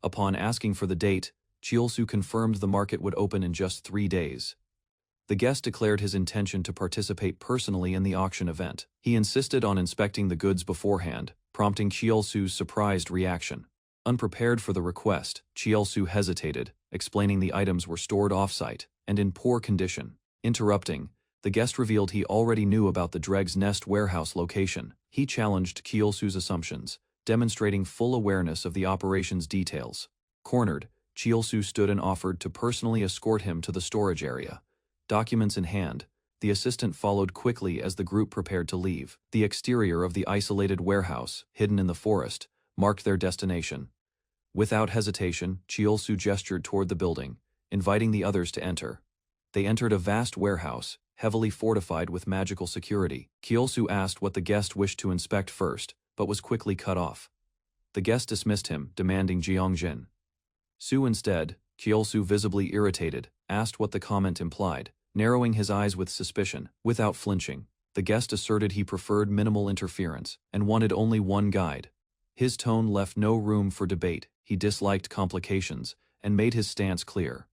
Upon asking for the date, Cheolsu confirmed the market would open in just 3 days. The guest declared his intention to participate personally in the auction event. He insisted on inspecting the goods beforehand, prompting Cheolsu's surprised reaction. Unprepared for the request, Cheolsu hesitated, explaining the items were stored off-site and in poor condition. Interrupting, the guest revealed he already knew about the Dreg's Nest warehouse location. He challenged Cheolsu's assumptions, demonstrating full awareness of the operation's details. Cornered, Cheolsu stood and offered to personally escort him to the storage area. Documents in hand, the assistant followed quickly as the group prepared to leave. The exterior of the isolated warehouse, hidden in the forest, marked their destination. Without hesitation, Cheolsu gestured toward the building, inviting the others to enter. They entered a vast warehouse, heavily fortified with magical security. Kyeolsu asked what the guest wished to inspect first, but was quickly cut off. The guest dismissed him, demanding Jeongjin. Su instead, Kyeolsu visibly irritated, asked what the comment implied, narrowing his eyes with suspicion. Without flinching, the guest asserted he preferred minimal interference and wanted only one guide. His tone left no room for debate. He disliked complications and made his stance clear.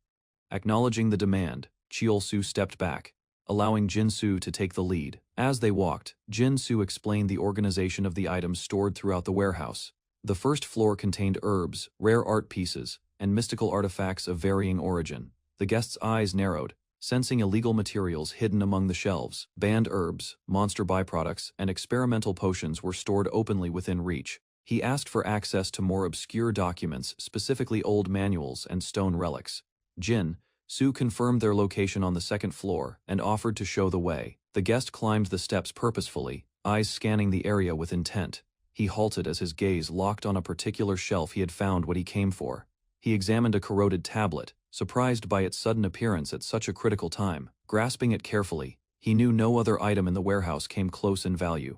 Acknowledging the demand, Kyeolsu stepped back, allowing Jin-Soo to take the lead. As they walked, Jin-Soo explained the organization of the items stored throughout the warehouse. The first floor contained herbs, rare art pieces, and mystical artifacts of varying origin. The guest's eyes narrowed, sensing illegal materials hidden among the shelves. Banned herbs, monster byproducts, and experimental potions were stored openly within reach. He asked for access to more obscure documents, specifically old manuals and stone relics. Jin-Soo confirmed their location on the second floor and offered to show the way. The guest climbed the steps purposefully, eyes scanning the area with intent. He halted as his gaze locked on a particular shelf he had found what he came for. He examined a corroded tablet, surprised by its sudden appearance at such a critical time. Grasping it carefully, he knew no other item in the warehouse came close in value.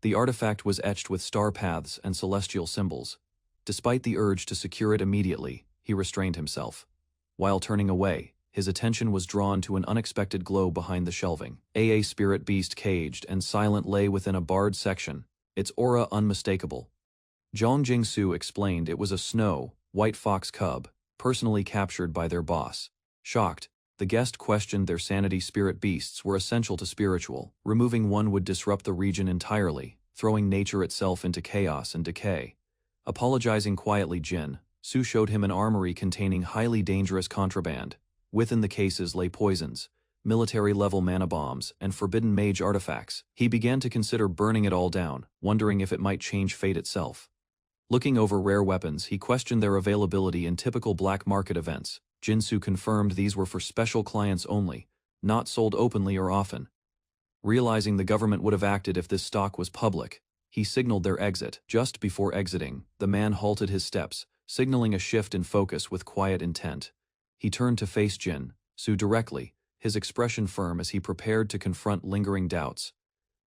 The artifact was etched with star paths and celestial symbols. Despite the urge to secure it immediately, he restrained himself. While turning away, his attention was drawn to an unexpected glow behind the shelving. A spirit beast caged and silent lay within a barred section, its aura unmistakable. Zhang Jingsu explained it was a snow, white fox cub, personally captured by their boss. Shocked, the guest questioned their sanity. Spirit beasts were essential to spiritual. Removing one would disrupt the region entirely, throwing nature itself into chaos and decay. Apologizing quietly, Jin-Soo showed him an armory containing highly dangerous contraband. Within the cases lay poisons, military-level mana bombs, and forbidden mage artifacts. He began to consider burning it all down, wondering if it might change fate itself. Looking over rare weapons, he questioned their availability in typical black market events. Jin-Soo confirmed these were for special clients only, not sold openly or often. Realizing the government would have acted if this stock was public, he signaled their exit. Just before exiting, the man halted his steps, signaling a shift in focus with quiet intent. He turned to face Jin-Soo directly, his expression firm as he prepared to confront lingering doubts.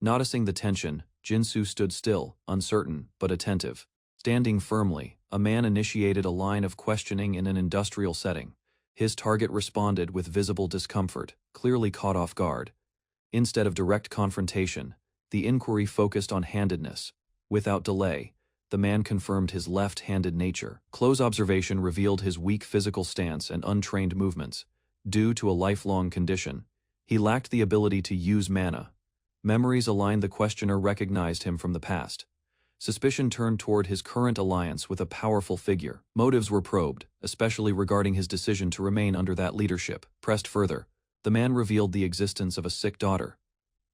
Noticing the tension, Jin-Soo stood still, uncertain, but attentive. Standing firmly, a man initiated a line of questioning in an industrial setting. His target responded with visible discomfort, clearly caught off guard. Instead of direct confrontation, the inquiry focused on handedness. Without delay, the man confirmed his left-handed nature. Close observation revealed his weak physical stance and untrained movements. Due to a lifelong condition, he lacked the ability to use mana. Memories aligned. The questioner recognized him from the past. Suspicion turned toward his current alliance with a powerful figure. Motives were probed, especially regarding his decision to remain under that leadership. Pressed further, the man revealed the existence of a sick daughter.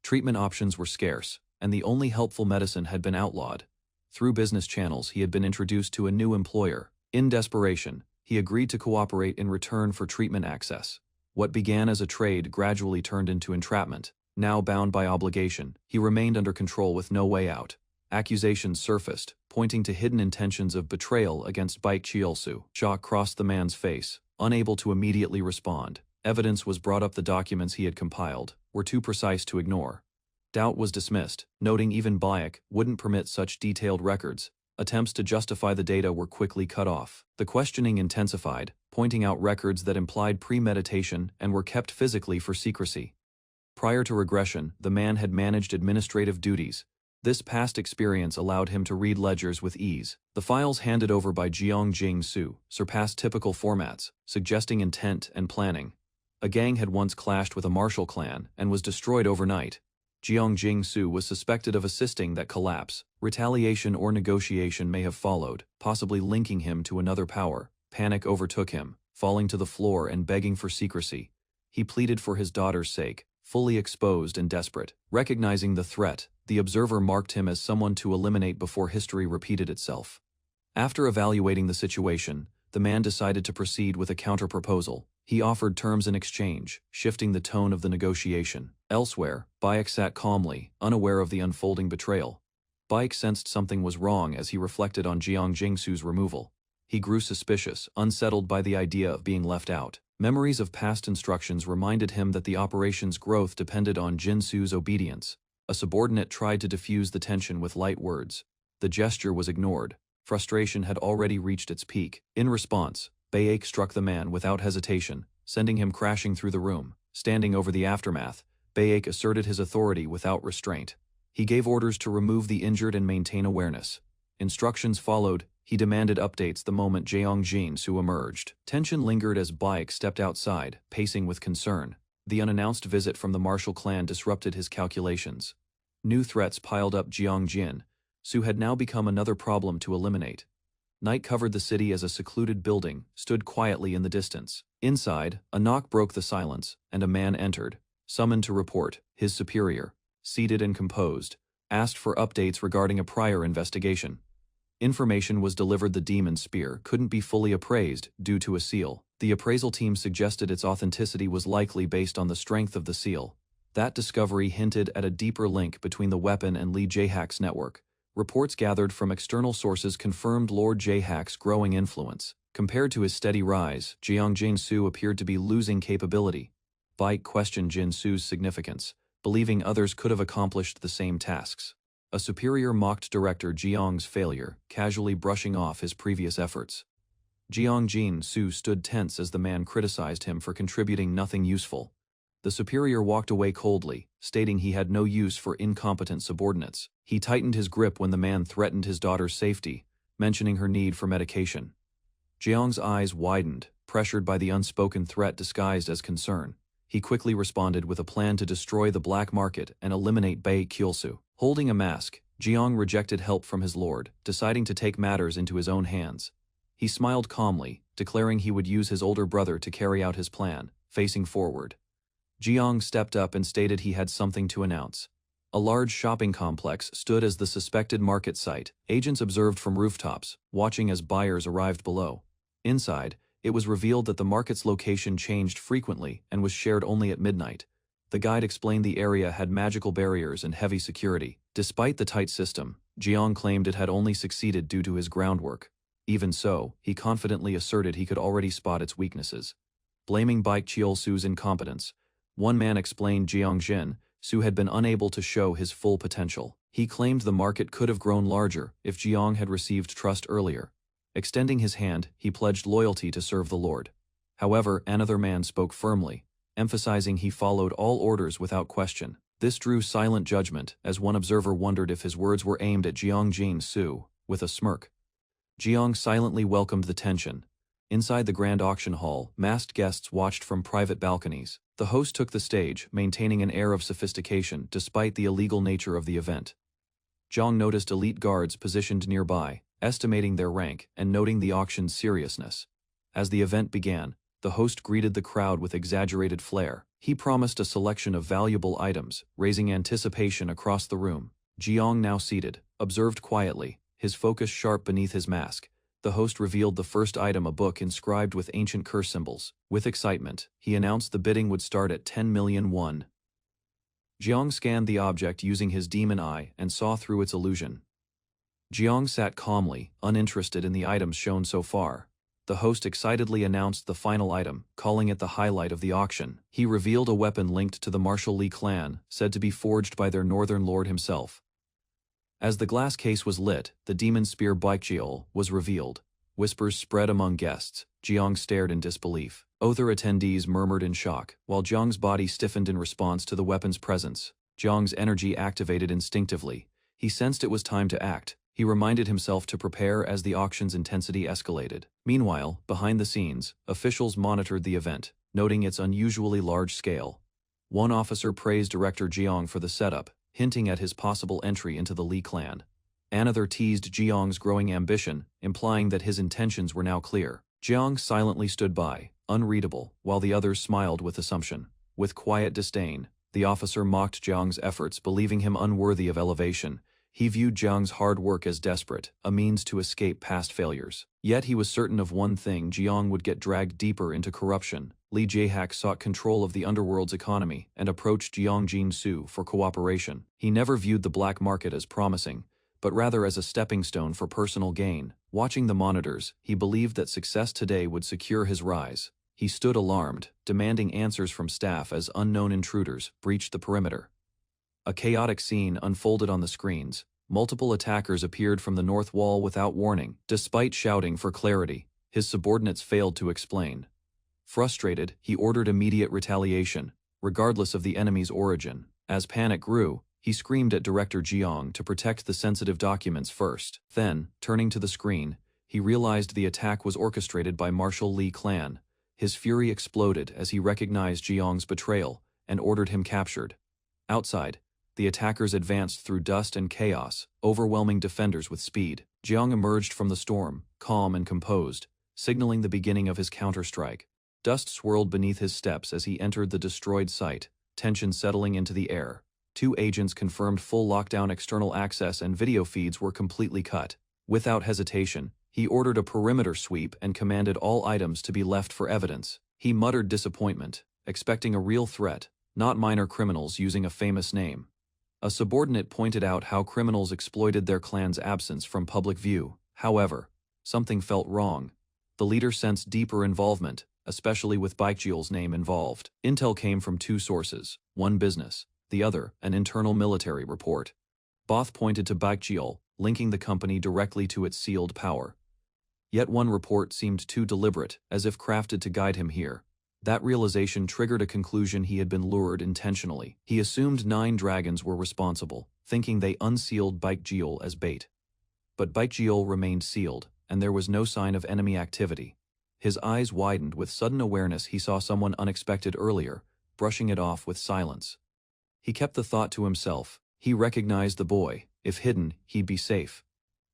Treatment options were scarce, and the only helpful medicine had been outlawed. Through business channels, he had been introduced to a new employer. In desperation, he agreed to cooperate in return for treatment access. What began as a trade gradually turned into entrapment. Now bound by obligation, he remained under control with no way out. Accusations surfaced, pointing to hidden intentions of betrayal against Baek Kyeolsu. Shock crossed the man's face, unable to immediately respond. Evidence was brought up. The documents he had compiled were too precise to ignore. Doubt was dismissed, noting even Baek wouldn't permit such detailed records. Attempts to justify the data were quickly cut off. The questioning intensified, pointing out records that implied premeditation and were kept physically for secrecy. Prior to regression, the man had managed administrative duties. This past experience allowed him to read ledgers with ease. The files handed over by Jeong Jing-Soo surpassed typical formats, suggesting intent and planning. A gang had once clashed with a martial clan and was destroyed overnight. Jeong Jing-Soo was suspected of assisting that collapse. Retaliation or negotiation may have followed, possibly linking him to another power. Panic overtook him, falling to the floor and begging for secrecy. He pleaded for his daughter's sake, fully exposed and desperate. Recognizing the threat, the observer marked him as someone to eliminate before history repeated itself. After evaluating the situation, the man decided to proceed with a counter-proposal. He offered terms in exchange, shifting the tone of the negotiation. Elsewhere, Baek sat calmly, unaware of the unfolding betrayal. Baek sensed something was wrong as he reflected on Jeong Jing-Soo's removal. He grew suspicious, unsettled by the idea of being left out. Memories of past instructions reminded him that the operation's growth depended on Jinsu's obedience. A subordinate tried to diffuse the tension with light words. The gesture was ignored. Frustration had already reached its peak. In response, Bayek struck the man without hesitation, sending him crashing through the room. Standing over the aftermath, Bayek asserted his authority without restraint. He gave orders to remove the injured and maintain awareness. Instructions followed. He demanded updates the moment Jeong Jin-soo emerged. Tension lingered as Bayek stepped outside, pacing with concern. The unannounced visit from the martial clan disrupted his calculations. New threats piled up. Jeong Jin-soo had now become another problem to eliminate. Night covered the city as a secluded building stood quietly in the distance. Inside, a knock broke the silence, and a man entered, summoned to report. His superior, seated and composed, asked for updates regarding a prior investigation. Information was delivered. The demon spear couldn't be fully appraised due to a seal. The appraisal team suggested its authenticity was likely based on the strength of the seal. That discovery hinted at a deeper link between the weapon and Lee Jae-hak's network. Reports gathered from external sources confirmed Lord Jae-hak's growing influence. Compared to his steady rise, Jeong Jin-soo appeared to be losing capability. Bayek questioned Jin-soo's significance, believing others could have accomplished the same tasks. A superior mocked director Jeong's failure, casually brushing off his previous efforts. Jeong Jin-soo stood tense as the man criticized him for contributing nothing useful. The superior walked away coldly, stating he had no use for incompetent subordinates. He tightened his grip when the man threatened his daughter's safety, mentioning her need for medication. Jeong's eyes widened, pressured by the unspoken threat disguised as concern. He quickly responded with a plan to destroy the black market and eliminate Bae Kyulsu. Holding a mask, Jeong rejected help from his lord, deciding to take matters into his own hands. He smiled calmly, declaring he would use his older brother to carry out his plan. Facing forward, Jeong stepped up and stated he had something to announce. A large shopping complex stood as the suspected market site. Agents observed from rooftops, watching as buyers arrived below. Inside, it was revealed that the market's location changed frequently and was shared only at midnight. The guide explained the area had magical barriers and heavy security. Despite the tight system, Jeong claimed it had only succeeded due to his groundwork. Even so, he confidently asserted he could already spot its weaknesses. Blaming Baek Cheol-soo's incompetence, one man explained Jeong Jin-soo had been unable to show his full potential. He claimed the market could have grown larger if Jeong had received trust earlier. Extending his hand, he pledged loyalty to serve the Lord. However, another man spoke firmly, emphasizing he followed all orders without question. This drew silent judgment, as one observer wondered if his words were aimed at Jeong Jin-soo. With a smirk, Jeong silently welcomed the tension. Inside the grand auction hall, masked guests watched from private balconies. The host took the stage, maintaining an air of sophistication despite the illegal nature of the event. Jeong noticed elite guards positioned nearby, estimating their rank and noting the auction's seriousness. As the event began, the host greeted the crowd with exaggerated flair. He promised a selection of valuable items, raising anticipation across the room. Jeong, now seated, observed quietly, his focus sharp beneath his mask. The host revealed the first item, a book inscribed with ancient curse symbols. With excitement, he announced the bidding would start at 10 million won. Jeong scanned the object using his demon eye and saw through its illusion. Jeong sat calmly, uninterested in the items shown so far. The host excitedly announced the final item, calling it the highlight of the auction. He revealed a weapon linked to the Martial Lee clan, said to be forged by their northern lord himself. As the glass case was lit, the demon spear Baekjeol was revealed. Whispers spread among guests. Jeong stared in disbelief. Other attendees murmured in shock, while Jeong's body stiffened in response to the weapon's presence. Jeong's energy activated instinctively. He sensed it was time to act. He reminded himself to prepare as the auction's intensity escalated. Meanwhile, behind the scenes, officials monitored the event, noting its unusually large scale. One officer praised director Jeong for the setup, hinting at his possible entry into the Lee clan. Another teased Jeong's growing ambition, implying that his intentions were now clear. Jeong silently stood by, unreadable, while the others smiled with assumption. With quiet disdain, the officer mocked Jeong's efforts, believing him unworthy of elevation. He viewed Jeong's hard work as desperate, a means to escape past failures. Yet he was certain of one thing: Jeong would get dragged deeper into corruption. Lee Jae-hak sought control of the underworld's economy and approached Jeong Jin-soo for cooperation. He never viewed the black market as promising, but rather as a stepping stone for personal gain. Watching the monitors, he believed that success today would secure his rise. He stood alarmed, demanding answers from staff as unknown intruders breached the perimeter. A chaotic scene unfolded on the screens. Multiple attackers appeared from the north wall without warning. Despite shouting for clarity, his subordinates failed to explain. Frustrated, he ordered immediate retaliation, regardless of the enemy's origin. As panic grew, he screamed at Director Jiang to protect the sensitive documents first. Then, turning to the screen, he realized the attack was orchestrated by Marshal Li Clan. His fury exploded as he recognized Jiang's betrayal and ordered him captured. Outside, the attackers advanced through dust and chaos, overwhelming defenders with speed. Jiang emerged from the storm, calm and composed, signaling the beginning of his counterstrike. Dust swirled beneath his steps as he entered the destroyed site, tension settling into the air. 2 agents confirmed full lockdown, external access and video feeds were completely cut. Without hesitation, he ordered a perimeter sweep and commanded all items to be left for evidence. He muttered disappointment, expecting a real threat, not minor criminals using a famous name. A subordinate pointed out how criminals exploited their clan's absence from public view. However, something felt wrong. The leader sensed deeper involvement, especially with Baekjeol's name involved. Intel came from 2 sources, one business, the other an internal military report. Both pointed to Baekjeol, linking the company directly to its sealed power. Yet one report seemed too deliberate, as if crafted to guide him here. That realization triggered a conclusion: he had been lured intentionally. He assumed 9 dragons were responsible, thinking they unsealed Baekjeol as bait. But Baekjeol remained sealed, and there was no sign of enemy activity. His eyes widened with sudden awareness. He saw someone unexpected earlier, brushing it off with silence. He kept the thought to himself. He recognized the boy. If hidden, he'd be safe.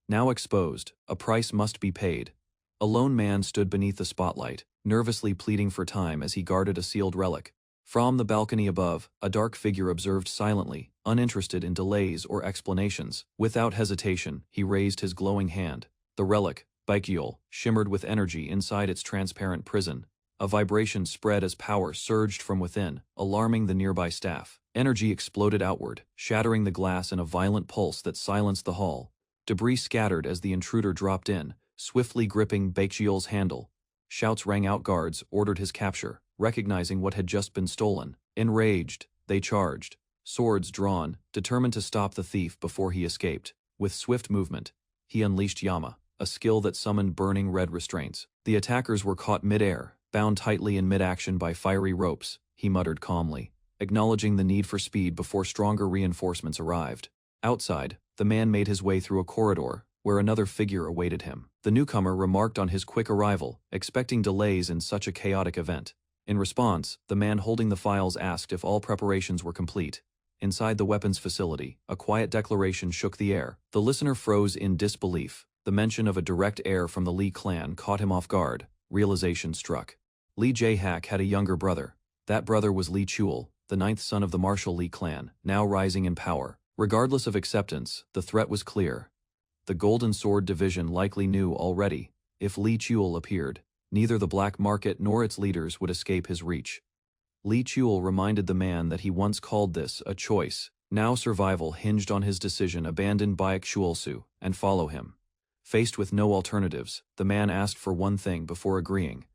Now exposed, a price must be paid. A lone man stood beneath the spotlight, nervously pleading for time as he guarded a sealed relic. From the balcony above, a dark figure observed silently, uninterested in delays or explanations. Without hesitation, he raised his glowing hand. The relic, Baekjeol, shimmered with energy inside its transparent prison. A vibration spread as power surged from within, alarming the nearby staff. Energy exploded outward, shattering the glass in a violent pulse that silenced the hall. Debris scattered as the intruder dropped in, swiftly gripping Baekjeol's handle. Shouts rang out. Guards ordered his capture, recognizing what had just been stolen. Enraged, they charged, swords drawn, determined to stop the thief before he escaped. With swift movement, he unleashed Yama, a skill that summoned burning red restraints. The attackers were caught mid-air, bound tightly in mid-action by fiery ropes. He muttered calmly, acknowledging the need for speed before stronger reinforcements arrived. Outside, the man made his way through a corridor, where another figure awaited him. The newcomer remarked on his quick arrival, expecting delays in such a chaotic event. In response, the man holding the files asked if all preparations were complete. Inside the weapons facility, a quiet declaration shook the air. The listener froze in disbelief. The mention of a direct heir from the Li clan caught him off guard. Realization struck. Li Jae-hak had a younger brother. That brother was Li Chul, the 9th son of the Marshal Li clan, now rising in power. Regardless of acceptance, the threat was clear. The Golden Sword Division likely knew already. If Li Chul appeared, neither the black market nor its leaders would escape his reach. Li Chul reminded the man that he once called this a choice. Now survival hinged on his decision: abandon Baekjeolsu and follow him. Faced with no alternatives, the man asked for one thing before agreeing.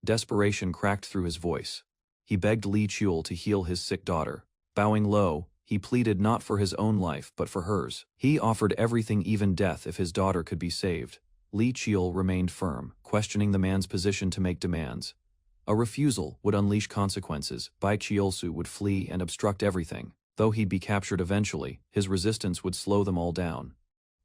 Desperation cracked through his voice. He begged Li Chul to heal his sick daughter. Bowing low, he pleaded not for his own life but for hers. He offered everything, even death, if his daughter could be saved. Li Chul remained firm, questioning the man's position to make demands. A refusal would unleash consequences. Baekjeolsu would flee and obstruct everything. Though he'd be captured eventually, his resistance would slow them all down.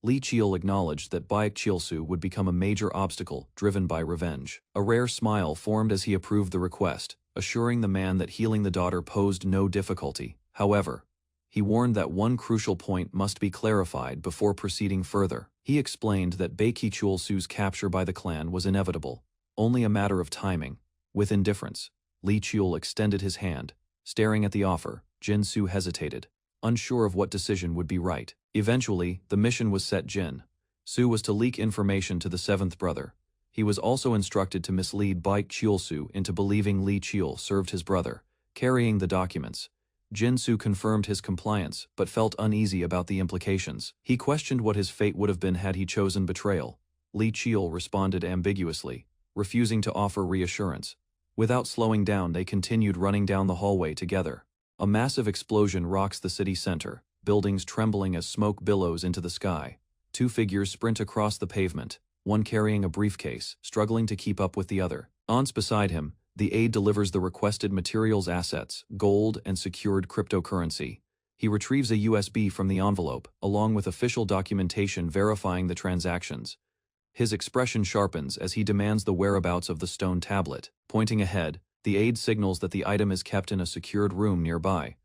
Li Chul acknowledged that Baekjeolsu would become a major obstacle, driven by revenge. A rare smile formed as he approved the request, assuring the man that healing the daughter posed no difficulty. However, he warned that one crucial point must be clarified before proceeding further. He explained that Baekjeolsu's capture by the clan was inevitable, only a matter of timing. With indifference, Li Chul extended his hand. Staring at the offer, Jin Su hesitated, unsure of what decision would be right. Eventually, the mission was set. Jin Su was to leak information to the 7th brother. He was also instructed to mislead Baekjeolsu into believing Li Chul served his brother, carrying the documents. Jinsu confirmed his compliance, but felt uneasy about the implications. He questioned what his fate would have been had he chosen betrayal. Li Qiul responded ambiguously, refusing to offer reassurance. Without slowing down, they continued running down the hallway together. A massive explosion rocks the city center, buildings trembling as smoke billows into the sky. Two figures sprint across the pavement, one carrying a briefcase, struggling to keep up with the other. Beside him, the aide delivers the requested materials assets, gold and secured cryptocurrency. He retrieves a USB from the envelope, along with official documentation verifying the transactions. His expression sharpens as he demands the whereabouts of the stone tablet. Pointing ahead, the aide signals that the item is kept in a secured room nearby.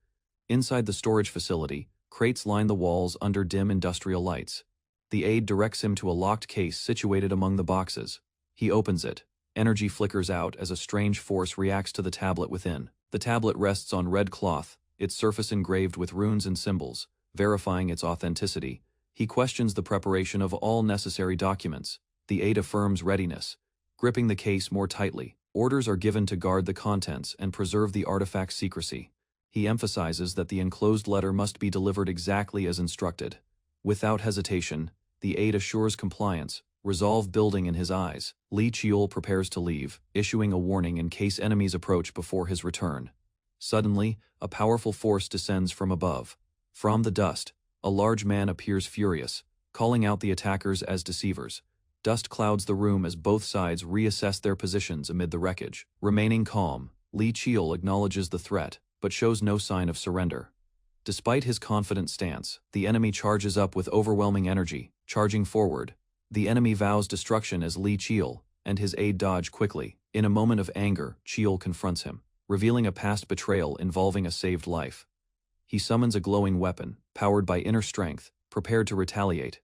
Inside the storage facility, crates line the walls under dim industrial lights. The aide directs him to a locked case situated among the boxes. He opens it. Energy flickers out as a strange force reacts to the tablet within. The tablet rests on red cloth, its surface engraved with runes and symbols, verifying its authenticity. He questions the preparation of all necessary documents. The aide affirms readiness. Gripping the case more tightly, orders are given to guard the contents and preserve the artifact's secrecy. He emphasizes that the enclosed letter must be delivered exactly as instructed. Without hesitation, the aide assures compliance, resolve building in his eyes. Li Qiul prepares to leave, issuing a warning in case enemies approach before his return. Suddenly, a powerful force descends from above. From the dust, a large man appears furious, calling out the attackers as deceivers. Dust clouds the room as both sides reassess their positions amid the wreckage. Remaining calm, Li Qiul acknowledges the threat, but shows no sign of surrender. Despite his confident stance, the enemy charges up with overwhelming energy, charging forward. The enemy vows destruction as Li Qiul and his aide dodge quickly. In a moment of anger, Qiul confronts him, revealing a past betrayal involving a saved life. He summons a glowing weapon, powered by inner strength, prepared to retaliate.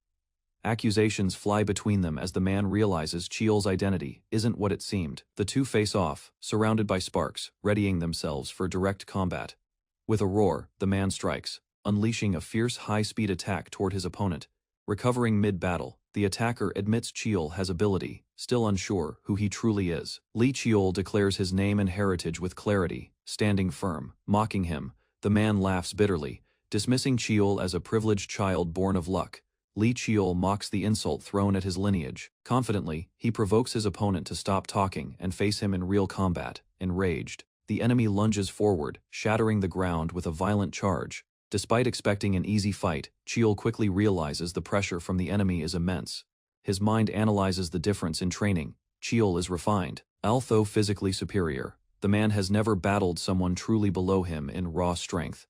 Accusations fly between them as the man realizes Qiul's identity isn't what it seemed. The two face off, surrounded by sparks, readying themselves for direct combat. With a roar, the man strikes, unleashing a fierce high-speed attack toward his opponent. Recovering mid-battle, the attacker admits Qiul has ability, still unsure who he truly is. Li Qiul declares his name and heritage with clarity, standing firm. Mocking him, the man laughs bitterly, dismissing Qiul as a privileged child born of luck. Li Qiul mocks the insult thrown at his lineage. Confidently, he provokes his opponent to stop talking and face him in real combat. Enraged, the enemy lunges forward, shattering the ground with a violent charge. Despite expecting an easy fight, Qiul quickly realizes the pressure from the enemy is immense. His mind analyzes the difference in training. Qiul is refined. Although physically superior, the man has never battled someone truly below him in raw strength.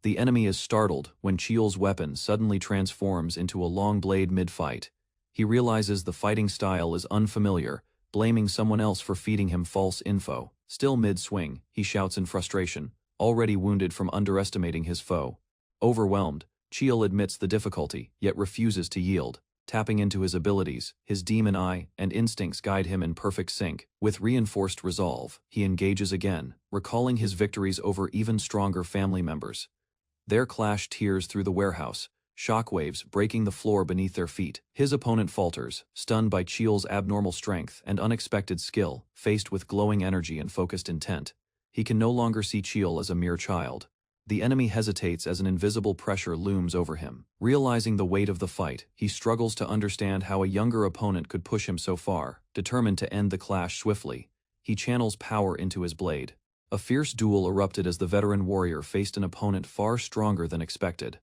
The enemy is startled when Qiul's weapon suddenly transforms into a long blade mid-fight. He realizes the fighting style is unfamiliar, blaming someone else for feeding him false info. Still mid-swing, he shouts in frustration, already wounded from underestimating his foe. Overwhelmed, Qiul admits the difficulty, yet refuses to yield. Tapping into his abilities, his demon eye and instincts guide him in perfect sync. With reinforced resolve, he engages again, recalling his victories over even stronger family members. Their clash tears through the warehouse, shockwaves breaking the floor beneath their feet. His opponent falters, stunned by Qiul's abnormal strength and unexpected skill. Faced with glowing energy and focused intent, he can no longer see Qiul as a mere child. The enemy hesitates as an invisible pressure looms over him. Realizing the weight of the fight, he struggles to understand how a younger opponent could push him so far. Determined to end the clash swiftly, he channels power into his blade. A fierce duel erupted as the veteran warrior faced an opponent far stronger than expected.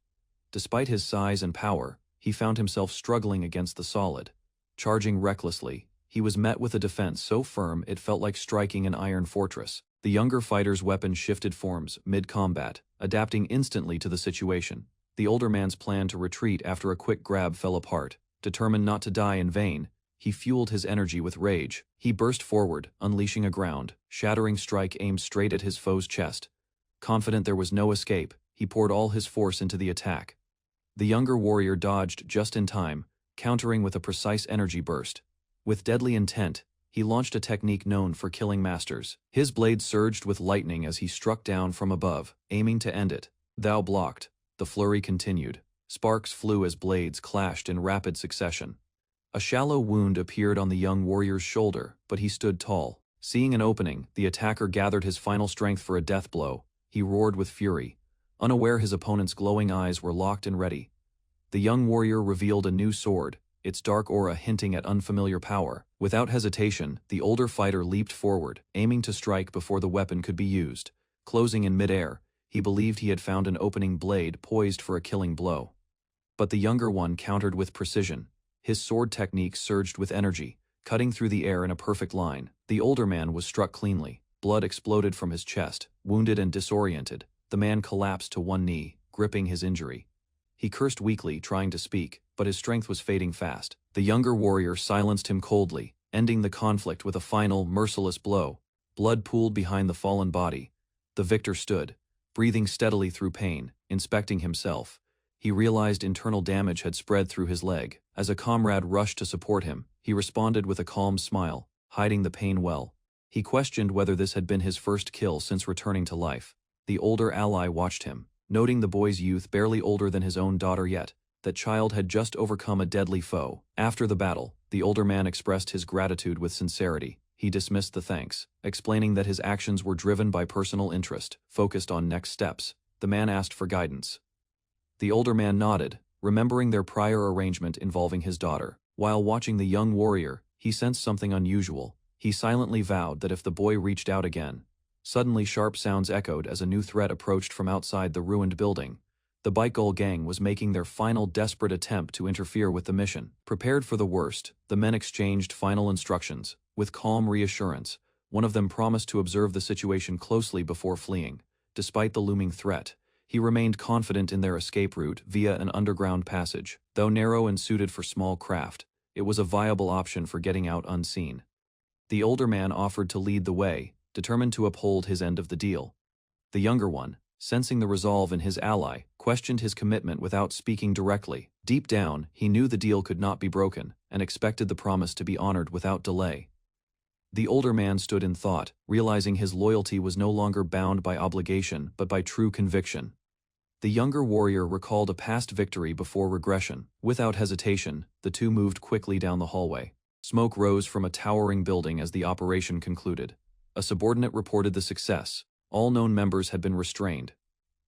Despite his size and power, he found himself struggling against the solid. Charging recklessly, he was met with a defense so firm it felt like striking an iron fortress. The younger fighter's weapon shifted forms mid-combat, adapting instantly to the situation. The older man's plan to retreat after a quick grab fell apart. Determined not to die in vain, he fueled his energy with rage. He burst forward, unleashing a shattering strike aimed straight at his foe's chest. Confident there was no escape, he poured all his force into the attack. The younger warrior dodged just in time, countering with a precise energy burst. With deadly intent, he launched a technique known for killing masters. His blade surged with lightning as he struck down from above, aiming to end it. Thou blocked. The flurry continued. Sparks flew as blades clashed in rapid succession. A shallow wound appeared on the young warrior's shoulder, but he stood tall. Seeing an opening, the attacker gathered his final strength for a death blow. he roared with fury, unaware his opponent's glowing eyes were locked and ready. The young warrior revealed a new sword, its dark aura hinting at unfamiliar power. Without hesitation, the older fighter leaped forward, aiming to strike before the weapon could be used. Closing in midair, he believed he had found an opening blade poised for a killing blow. But the younger one countered with precision. His sword technique surged with energy, cutting through the air in a perfect line. The older man was struck cleanly. Blood exploded from his chest. Wounded and disoriented, the man collapsed to one knee, gripping his injury. He cursed weakly, trying to speak, but his strength was fading fast. The younger warrior silenced him coldly, ending the conflict with a final, merciless blow. Blood pooled behind the fallen body. The victor stood, breathing steadily through pain, inspecting himself. He realized internal damage had spread through his leg. As a comrade rushed to support him, he responded with a calm smile, hiding the pain well. He questioned whether this had been his first kill since returning to life. The older ally watched him, noting the boy's youth barely older than his own daughter yet. That child had just overcome a deadly foe. After the battle, the older man expressed his gratitude with sincerity. He dismissed the thanks, explaining that his actions were driven by personal interest, focused on next steps. The man asked for guidance. The older man nodded, remembering their prior arrangement involving his daughter. While watching the young warrior, he sensed something unusual. He silently vowed that if the boy reached out again. Suddenly sharp sounds echoed as a new threat approached from outside the ruined building. The Bikegull gang was making their final desperate attempt to interfere with the mission. Prepared for the worst, the men exchanged final instructions. With calm reassurance, one of them promised to observe the situation closely before fleeing. Despite the looming threat, he remained confident in their escape route via an underground passage. Though narrow and suited for small craft, it was a viable option for getting out unseen. The older man offered to lead the way, determined to uphold his end of the deal. The younger one, sensing the resolve in his ally, questioned his commitment without speaking directly. Deep down, he knew the deal could not be broken, and expected the promise to be honored without delay. The older man stood in thought, realizing his loyalty was no longer bound by obligation but by true conviction. The younger warrior recalled a past victory before regression. Without hesitation, the two moved quickly down the hallway. Smoke rose from a towering building as the operation concluded. A subordinate reported the success. All known members had been restrained.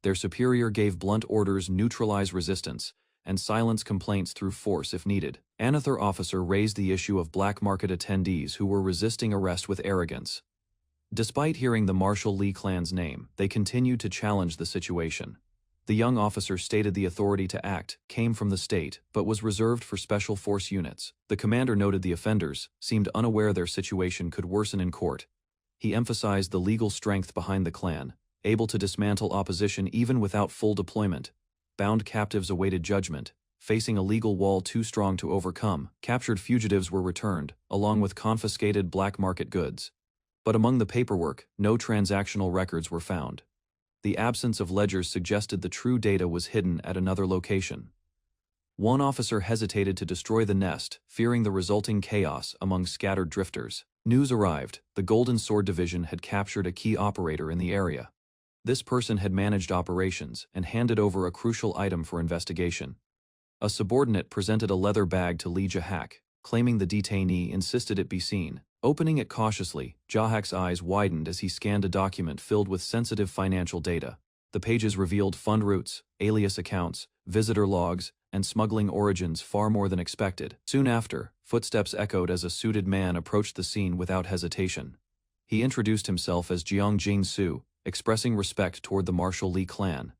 Their superior gave blunt orders: neutralize resistance, and silence complaints through force if needed. Another officer raised the issue of black market attendees who were resisting arrest with arrogance. Despite hearing the Marshall Lee clan's name, they continued to challenge the situation. The young officer stated the authority to act came from the state, but was reserved for special force units. The commander noted the offenders seemed unaware their situation could worsen in court. He emphasized the legal strength behind the clan, able to dismantle opposition even without full deployment. Bound captives awaited judgment, facing a legal wall too strong to overcome. Captured fugitives were returned, along with confiscated black market goods. But among the paperwork, no transactional records were found. The absence of ledgers suggested the true data was hidden at another location. One officer hesitated to destroy the nest, fearing the resulting chaos among scattered drifters. News arrived: the Golden Sword Division had captured a key operator in the area. This person had managed operations and handed over a crucial item for investigation. A subordinate presented a leather bag to Lee Jahak, claiming the detainee insisted it be seen. Opening it cautiously, Jahak's eyes widened as he scanned a document filled with sensitive financial data. The pages revealed fund routes, alias accounts, visitor logs, and smuggling origins far more than expected. Soon after, footsteps echoed as a suited man approached the scene without hesitation. He introduced himself as Jiang Jing-su, expressing respect toward the Marshall Lee clan.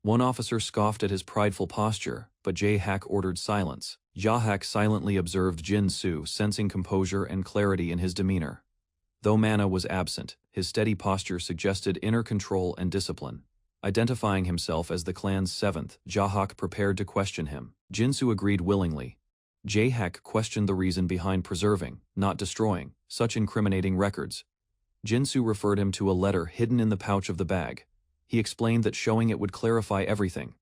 One officer scoffed at his prideful posture, but Jahak ordered silence. Jahak silently observed Jin-su, sensing composure and clarity in his demeanor. Though mana was absent, his steady posture suggested inner control and discipline. Identifying himself as the clan's seventh, Jahak prepared to question him. Jin-su agreed willingly. Jahak questioned the reason behind preserving, not destroying, such incriminating records. Jin-su referred him to a letter hidden in the pouch of the bag. He explained that showing it would clarify everything.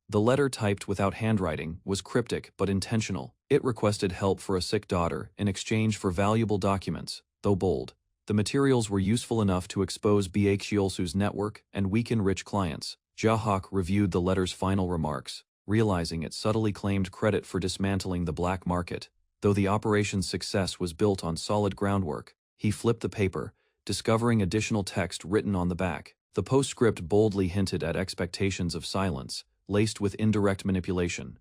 The letter, typed without handwriting, was cryptic but intentional. It requested help for a sick daughter in exchange for valuable documents. Though bold, the materials were useful enough to expose Byaxiolsu's network and weaken rich clients. Jahak reviewed the letter's final remarks, realizing it subtly claimed credit for dismantling the black market. Though the operation's success was built on solid groundwork, he flipped the paper, discovering additional text written on the back. The postscript boldly hinted at expectations of silence, laced with indirect manipulation.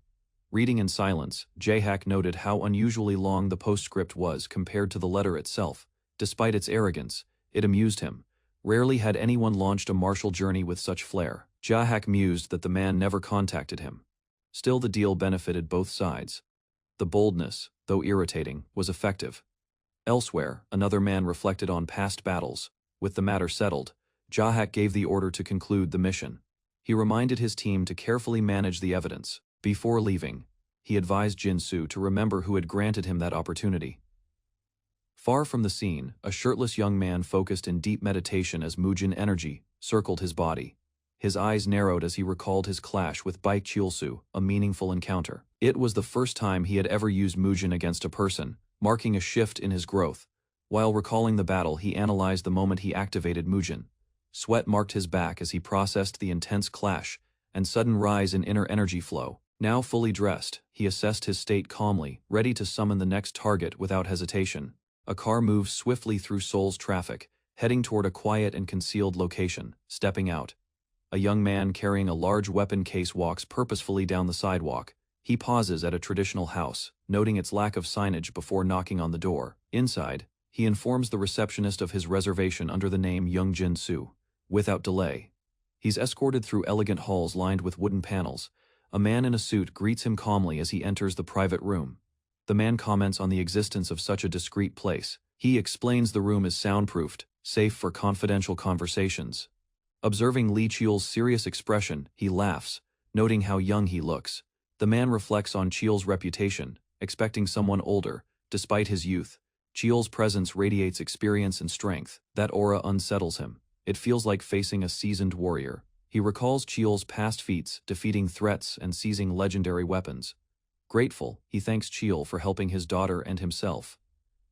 Reading in silence, Jaehack noted how unusually long the postscript was compared to the letter itself. Despite its arrogance, it amused him. Rarely had anyone launched a martial journey with such flair. Jaehack mused that the man never contacted him. Still, the deal benefited both sides. The boldness, though irritating, was effective. Elsewhere, another man reflected on past battles. With the matter settled, Jaehack gave the order to conclude the mission. He reminded his team to carefully manage the evidence. Before leaving, he advised Jin-soo to remember who had granted him that opportunity. Far from the scene, a shirtless young man focused in deep meditation as Mujin energy circled his body. His eyes narrowed as he recalled his clash with Baek Chulsu, a meaningful encounter. It was the first time he had ever used Mujin against a person, marking a shift in his growth. While recalling the battle, he analyzed the moment he activated Mujin. Sweat marked his back as he processed the intense clash and sudden rise in inner energy flow. Now fully dressed, he assessed his state calmly, ready to summon the next target without hesitation. A car moves swiftly through Seoul's traffic, heading toward a quiet and concealed location. Stepping out, a young man carrying a large weapon case walks purposefully down the sidewalk. He pauses at a traditional house, noting its lack of signage before knocking on the door. Inside, he informs the receptionist of his reservation under the name Young Jin-soo. Without delay, he's escorted through elegant halls lined with wooden panels. A man in a suit greets him calmly as he enters the private room. The man comments on the existence of such a discreet place. He explains the room is soundproofed, safe for confidential conversations. Observing Lee Cheol's serious expression, he laughs, noting how young he looks. The man reflects on Cheol's reputation, expecting someone older. Despite his youth, Cheol's presence radiates experience and strength. That aura unsettles him. It feels like facing a seasoned warrior. He recalls Cheol's past feats, defeating threats and seizing legendary weapons. Grateful, he thanks Cheol for helping his daughter and himself.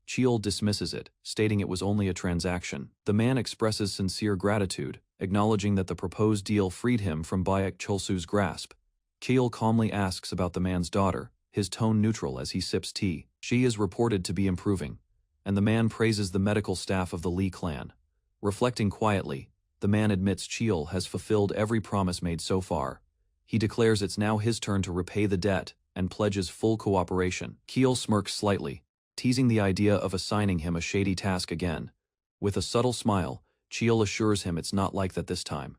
Cheol dismisses it, stating it was only a transaction. The man expresses sincere gratitude, acknowledging that the proposed deal freed him from Baek Chulsu's grasp. Cheol calmly asks about the man's daughter, his tone neutral as he sips tea. She is reported to be improving, and the man praises the medical staff of the Lee clan. Reflecting quietly, the man admits Cheol has fulfilled every promise made so far. He declares it's now his turn to repay the debt and pledges full cooperation. Cheol smirks slightly, teasing the idea of assigning him a shady task again. With a subtle smile, Cheol assures him it's not like that this time.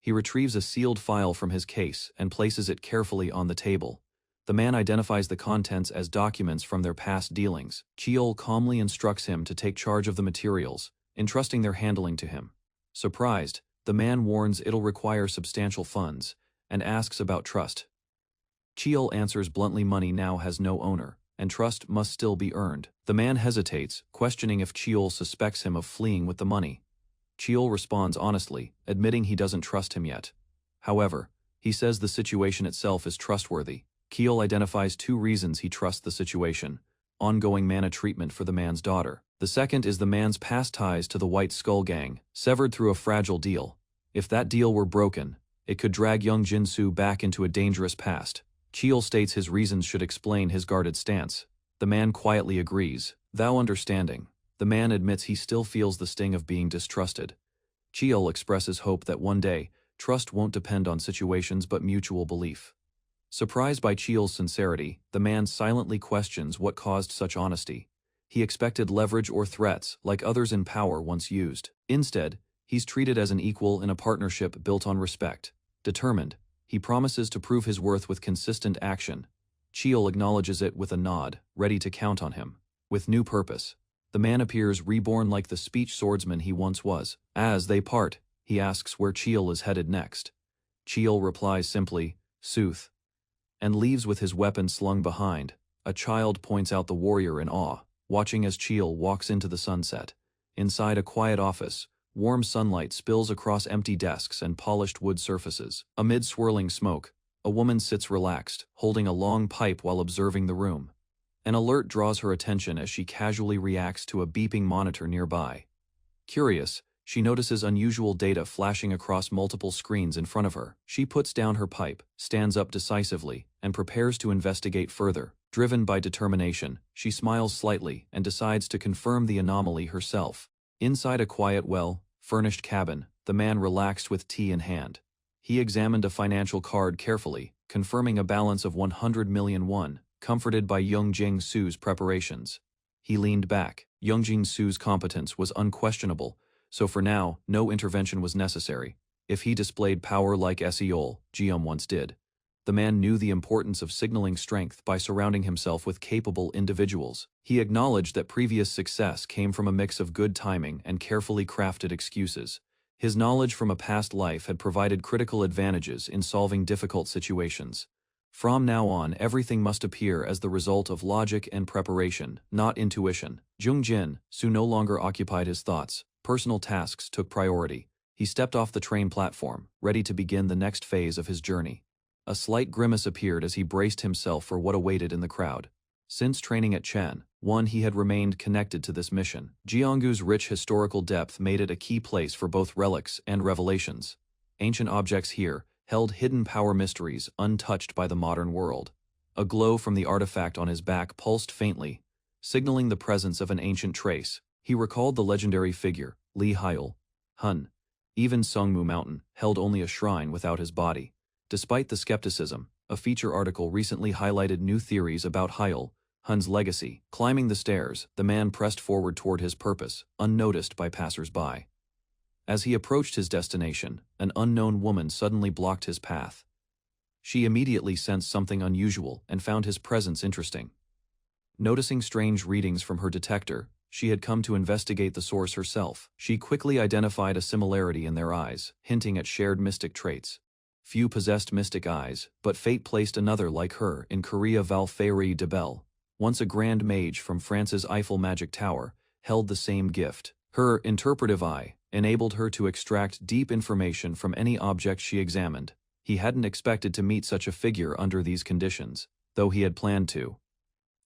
He retrieves a sealed file from his case and places it carefully on the table. The man identifies the contents as documents from their past dealings. Cheol calmly instructs him to take charge of the materials, entrusting their handling to him. Surprised, the man warns it'll require substantial funds, and asks about trust. Cheol answers bluntly money now has no owner, and trust must still be earned. The man hesitates, questioning if Cheol suspects him of fleeing with the money. Cheol responds honestly, admitting he doesn't trust him yet. However, he says the situation itself is trustworthy. Cheol identifies two reasons he trusts the situation: ongoing mana treatment for the man's daughter. The second is the man's past ties to the White Skull Gang, severed through a fragile deal. If that deal were broken, it could drag young Jin-soo back into a dangerous past. Cheol states his reasons should explain his guarded stance. The man quietly agrees, thou understanding. The man admits he still feels the sting of being distrusted. Cheol expresses hope that one day, trust won't depend on situations but mutual belief. Surprised by Cheol's sincerity, the man silently questions what caused such honesty. He expected leverage or threats, like others in power once used. Instead, he's treated as an equal in a partnership built on respect. Determined, he promises to prove his worth with consistent action. Cheol acknowledges it with a nod, ready to count on him. With new purpose, the man appears reborn like the speech swordsman he once was. As they part, he asks where Cheol is headed next. Cheol replies simply, "Sooth," and leaves with his weapon slung behind. A child points out the warrior in awe, watching as Cheol walks into the sunset. Inside a quiet office, warm sunlight spills across empty desks and polished wood surfaces. Amid swirling smoke, a woman sits relaxed, holding a long pipe while observing the room. An alert draws her attention as she casually reacts to a beeping monitor nearby. Curious, she notices unusual data flashing across multiple screens in front of her. She puts down her pipe, stands up decisively, and prepares to investigate further. Driven by determination, she smiles slightly and decides to confirm the anomaly herself. Inside a quiet, well-furnished cabin, the man relaxed with tea in hand. He examined a financial card carefully, confirming a balance of 100 million won, comforted by Young Su's preparations. He leaned back. Young Su's competence was unquestionable, so for now, no intervention was necessary. If he displayed power like Seol, Jeom once did. The man knew the importance of signaling strength by surrounding himself with capable individuals. He acknowledged that previous success came from a mix of good timing and carefully crafted excuses. His knowledge from a past life had provided critical advantages in solving difficult situations. From now on, everything must appear as the result of logic and preparation, not intuition. Jung Su no longer occupied his thoughts. Personal tasks took priority. He stepped off the train platform, ready to begin the next phase of his journey. A slight grimace appeared as he braced himself for what awaited in the crowd. Since training at Chen, he had remained connected to this mission. Jeongu's rich historical depth made it a key place for both relics and revelations. Ancient objects here held hidden power mysteries untouched by the modern world. A glow from the artifact on his back pulsed faintly, signaling the presence of an ancient trace. He recalled the legendary figure, Li Hyul, Hun. Even Sungmu Mountain held only a shrine without his body. Despite the skepticism, a feature article recently highlighted new theories about Hyul, Hun's legacy. Climbing the stairs, the man pressed forward toward his purpose, unnoticed by passers-by. As he approached his destination, an unknown woman suddenly blocked his path. She immediately sensed something unusual and found his presence interesting. Noticing strange readings from her detector, she had come to investigate the source herself. She quickly identified a similarity in their eyes, hinting at shared mystic traits. Few possessed mystic eyes, but fate placed another like her in Korea. Valfairi de Bell, once a grand mage from France's Eiffel Magic Tower, held the same gift. Her interpretive eye enabled her to extract deep information from any object she examined. He hadn't expected to meet such a figure under these conditions, though he had planned to.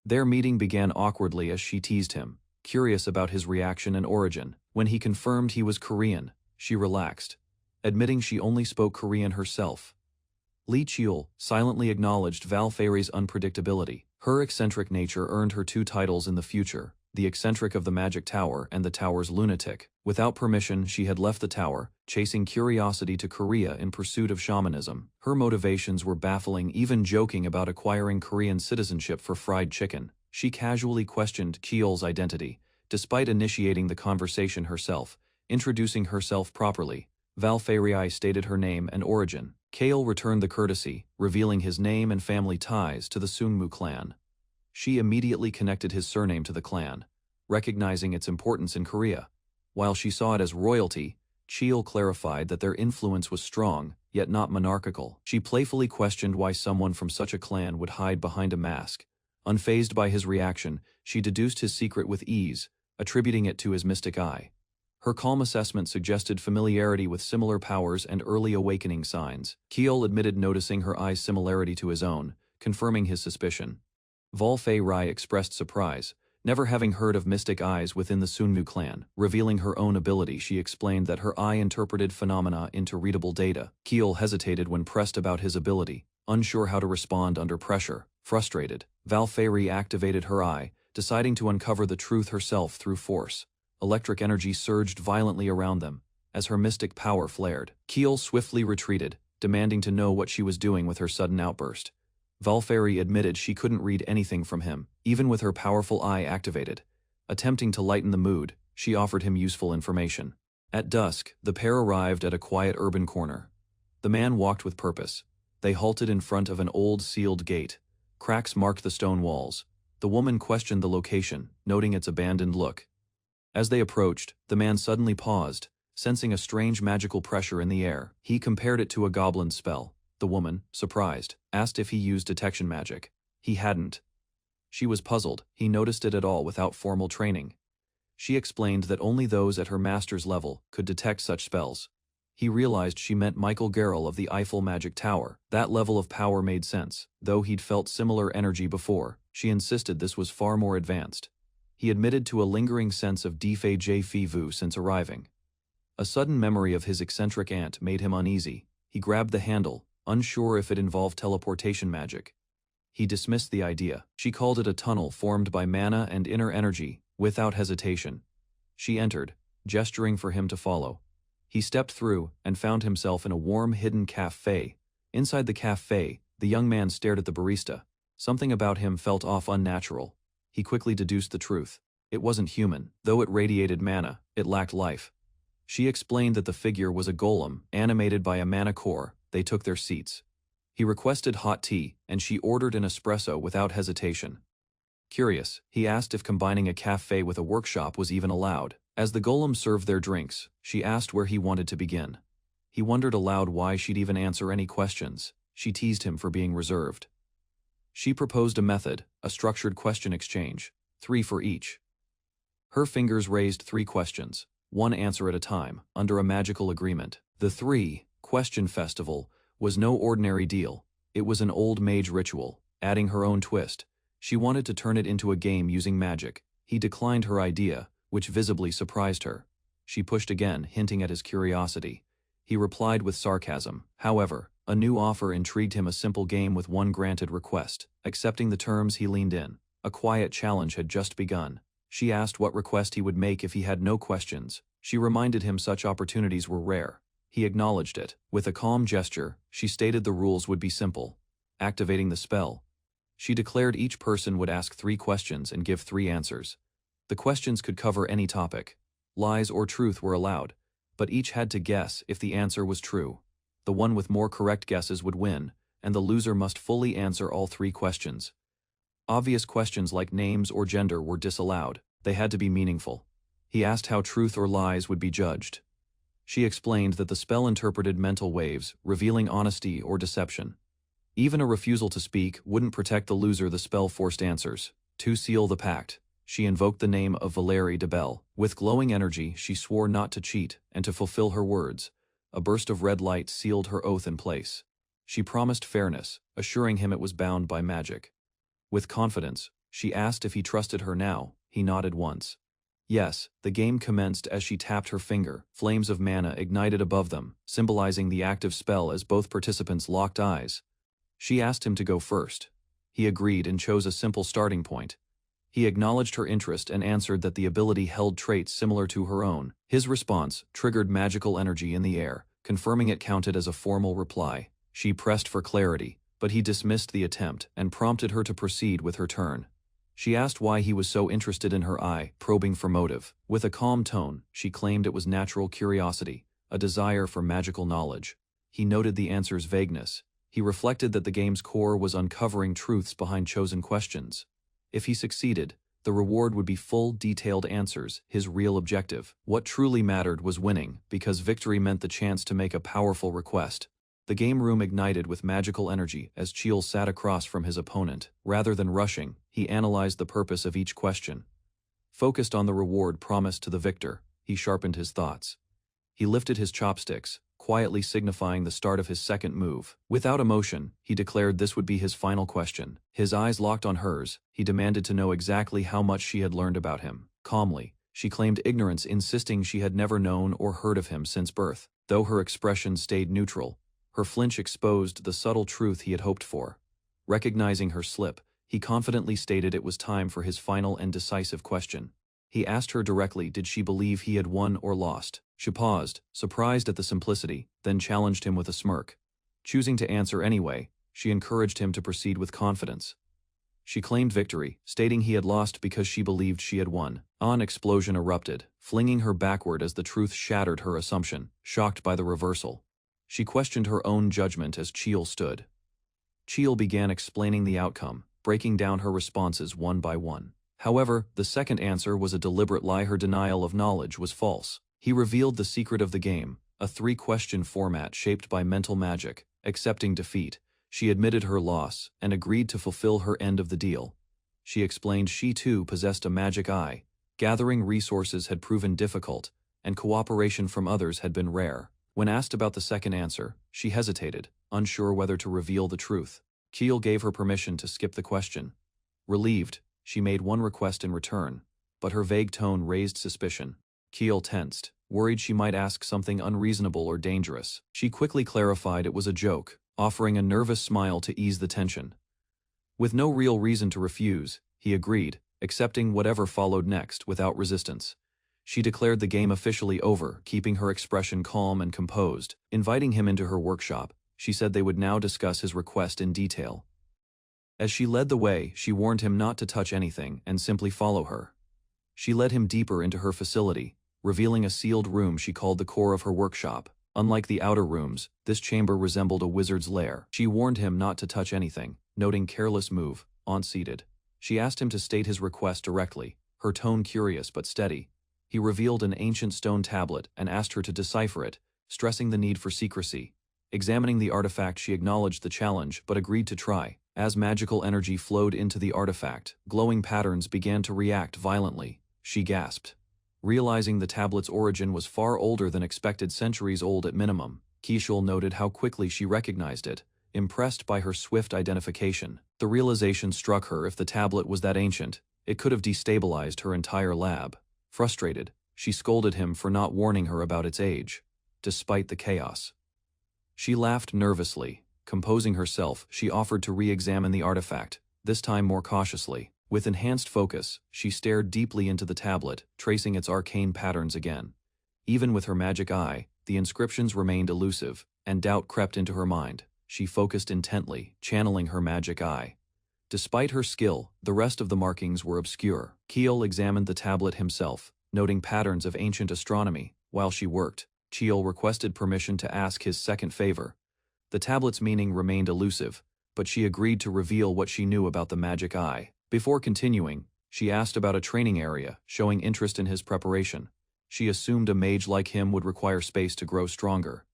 Their meeting began awkwardly as she teased him, curious about his reaction and origin. When he confirmed he was Korean, she relaxed, admitting she only spoke Korean herself. Li Cheol silently acknowledged Valfairi's unpredictability. Her eccentric nature earned her 2 titles in the future, the eccentric of the Magic Tower and the tower's lunatic. Without permission, she had left the tower, chasing curiosity to Korea in pursuit of shamanism. Her motivations were baffling, even joking about acquiring Korean citizenship for fried chicken. She casually questioned Cheol's identity, despite initiating the conversation herself, introducing herself properly. Valfairi stated her name and origin. Kael returned the courtesy, revealing his name and family ties to the Sungmu clan. She immediately connected his surname to the clan, recognizing its importance in Korea. While she saw it as royalty, Cheol clarified that their influence was strong, yet not monarchical. She playfully questioned why someone from such a clan would hide behind a mask. Unfazed by his reaction, she deduced his secret with ease, attributing it to his mystic eye. Her calm assessment suggested familiarity with similar powers and early awakening signs. Cheol admitted noticing her eye's similarity to his own, confirming his suspicion. Valfairi expressed surprise, never having heard of mystic eyes within the Sunmu clan. Revealing her own ability, she explained that her eye interpreted phenomena into readable data. Cheol hesitated when pressed about his ability, unsure how to respond under pressure. Frustrated, Valfairi activated her eye, deciding to uncover the truth herself through force. Electric energy surged violently around them, as her mystic power flared. Cheol swiftly retreated, demanding to know what she was doing with her sudden outburst. Valfairi admitted she couldn't read anything from him, even with her powerful eye activated. Attempting to lighten the mood, she offered him useful information. At dusk, the pair arrived at a quiet urban corner. The man walked with purpose. They halted in front of an old sealed gate. Cracks marked the stone walls. The woman questioned the location, noting its abandoned look. As they approached, the man suddenly paused, sensing a strange magical pressure in the air. He compared it to a goblin spell. The woman, surprised, asked if he used detection magic. He hadn't. She was puzzled. He noticed it at all without formal training. She explained that only those at her master's level could detect such spells. He realized she meant Michael Gerrel of the Eiffel Magic Tower. That level of power made sense, though he'd felt similar energy before. She insisted this was far more advanced. He admitted to a lingering sense of défaut vu since arriving. A sudden memory of his eccentric aunt made him uneasy. He grabbed the handle, unsure if it involved teleportation magic. He dismissed the idea. She called it a tunnel formed by mana and inner energy, without hesitation. She entered, gesturing for him to follow. He stepped through and found himself in a warm, hidden cafe. Inside the cafe, the young man stared at the barista. Something about him felt off, unnatural. He quickly deduced the truth. It wasn't human. Though it radiated mana, it lacked life. She explained that the figure was a golem, animated by a mana core. They took their seats. He requested hot tea, and she ordered an espresso without hesitation. Curious, he asked if combining a cafe with a workshop was even allowed. As the golem served their drinks, she asked where he wanted to begin. He wondered aloud why she'd even answer any questions. She teased him for being reserved. She proposed a method, a structured question exchange, 3 for each. Her fingers raised 3 questions, 1 answer at a time, under a magical agreement. The 3-question festival was no ordinary deal. It was an old mage ritual, adding her own twist. She wanted to turn it into a game using magic. He declined her idea, which visibly surprised her. She pushed again, hinting at his curiosity. He replied with sarcasm. However, a new offer intrigued him, a simple game with 1 granted request. Accepting the terms, he leaned in. A quiet challenge had just begun. She asked what request he would make if he had no questions. She reminded him such opportunities were rare. He acknowledged it. With a calm gesture, she stated the rules would be simple. Activating the spell, she declared each person would ask 3 questions and give 3 answers. The questions could cover any topic. Lies or truth were allowed, but each had to guess if the answer was true. The one with more correct guesses would win, and the loser must fully answer all 3 questions. Obvious questions like names or gender were disallowed. They had to be meaningful. He asked how truth or lies would be judged. She explained that the spell interpreted mental waves, revealing honesty or deception. Even a refusal to speak wouldn't protect the loser. The spell forced answers. To seal the pact, she invoked the name of Valerie de Belle. With glowing energy, she swore not to cheat and to fulfill her words. A burst of red light sealed her oath in place. She promised fairness, assuring him it was bound by magic. With confidence, she asked if he trusted her now. He nodded once. Yes, the game commenced as she tapped her finger. Flames of mana ignited above them, symbolizing the active spell as both participants locked eyes. She asked him to go first. He agreed and chose a simple starting point. He acknowledged her interest and answered that the ability held traits similar to her own. His response triggered magical energy in the air, confirming it counted as a formal reply. She pressed for clarity, but he dismissed the attempt and prompted her to proceed with her turn. She asked why he was so interested in her eye, probing for motive. With a calm tone, she claimed it was natural curiosity, a desire for magical knowledge. He noted the answer's vagueness. He reflected that the game's core was uncovering truths behind chosen questions. If he succeeded, the reward would be full, detailed answers, his real objective. What truly mattered was winning, because victory meant the chance to make a powerful request. The game room ignited with magical energy as Cheel sat across from his opponent. Rather than rushing, he analyzed the purpose of each question. Focused on the reward promised to the victor, he sharpened his thoughts. He lifted his chopsticks, quietly signifying the start of his second move. Without emotion, he declared this would be his final question. His eyes locked on hers. He demanded to know exactly how much she had learned about him. Calmly, she claimed ignorance, insisting she had never known or heard of him since birth. Though her expression stayed neutral, her flinch exposed the subtle truth he had hoped for. Recognizing her slip, he confidently stated it was time for his final and decisive question. He asked her directly, did she believe he had won or lost? She paused, surprised at the simplicity, then challenged him with a smirk. Choosing to answer anyway, she encouraged him to proceed with confidence. She claimed victory, stating he had lost because she believed she had won. An explosion erupted, flinging her backward as the truth shattered her assumption. Shocked by the reversal, she questioned her own judgment as Cheel stood. Cheel began explaining the outcome, breaking down her responses one by one. However, the second answer was a deliberate lie. Her denial of knowledge was false. He revealed the secret of the game, a 3-question format shaped by mental magic. Accepting defeat, she admitted her loss and agreed to fulfill her end of the deal. She explained she too possessed a magic eye. Gathering resources had proven difficult, and cooperation from others had been rare. When asked about the second answer, she hesitated, unsure whether to reveal the truth. Cheel gave her permission to skip the question. Relieved, she made one request in return, but her vague tone raised suspicion. Cheel tensed, worried she might ask something unreasonable or dangerous. She quickly clarified it was a joke, offering a nervous smile to ease the tension. With no real reason to refuse, he agreed, accepting whatever followed next without resistance. She declared the game officially over, keeping her expression calm and composed. Inviting him into her workshop, she said they would now discuss his request in detail. As she led the way, she warned him not to touch anything and simply follow her. She led him deeper into her facility, revealing a sealed room she called the core of her workshop. Unlike the outer rooms, this chamber resembled a wizard's lair. She warned him not to touch anything, noting careless move, unseated. She asked him to state his request directly, her tone curious but steady. He revealed an ancient stone tablet and asked her to decipher it, stressing the need for secrecy. Examining the artifact, she acknowledged the challenge but agreed to try. As magical energy flowed into the artifact, glowing patterns began to react violently. She gasped. Realizing the tablet's origin was far older than expected, centuries old at minimum, Kishul noted how quickly she recognized it, impressed by her swift identification. The realization struck her: if the tablet was that ancient, it could have destabilized her entire lab. Frustrated, she scolded him for not warning her about its age. Despite the chaos, she laughed nervously. Composing herself, she offered to re-examine the artifact, this time more cautiously. With enhanced focus, she stared deeply into the tablet, tracing its arcane patterns again. Even with her magic eye, the inscriptions remained elusive, and doubt crept into her mind. She focused intently, channeling her magic eye. Despite her skill, the rest of the markings were obscure. Keel examined the tablet himself, noting patterns of ancient astronomy. While she worked, Keel requested permission to ask his second favor. The tablet's meaning remained elusive, but she agreed to reveal what she knew about the magic eye. Before continuing, she asked about a training area, showing interest in his preparation. She assumed a mage like him would require space to grow stronger.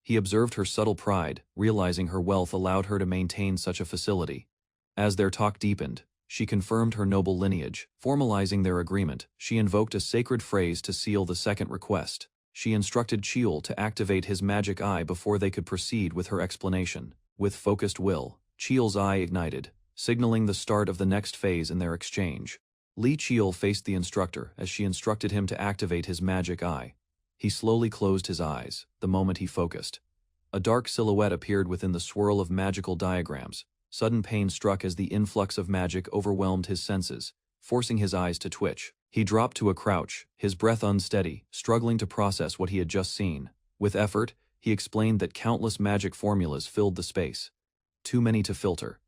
He observed her subtle pride, realizing her wealth allowed her to maintain such a facility. As their talk deepened, she confirmed her noble lineage. Formalizing their agreement, she invoked a sacred phrase to seal the second request. She instructed Chiul to activate his magic eye before they could proceed with her explanation. With focused will, Chiul's eye ignited, signaling the start of the next phase in their exchange. Li Chiul faced the instructor as she instructed him to activate his magic eye. He slowly closed his eyes, the moment he focused. A dark silhouette appeared within the swirl of magical diagrams. Sudden pain struck as the influx of magic overwhelmed his senses, forcing his eyes to twitch. He dropped to a crouch, his breath unsteady, struggling to process what he had just seen. With effort, he explained that countless magic formulas filled the space. Too many to filter.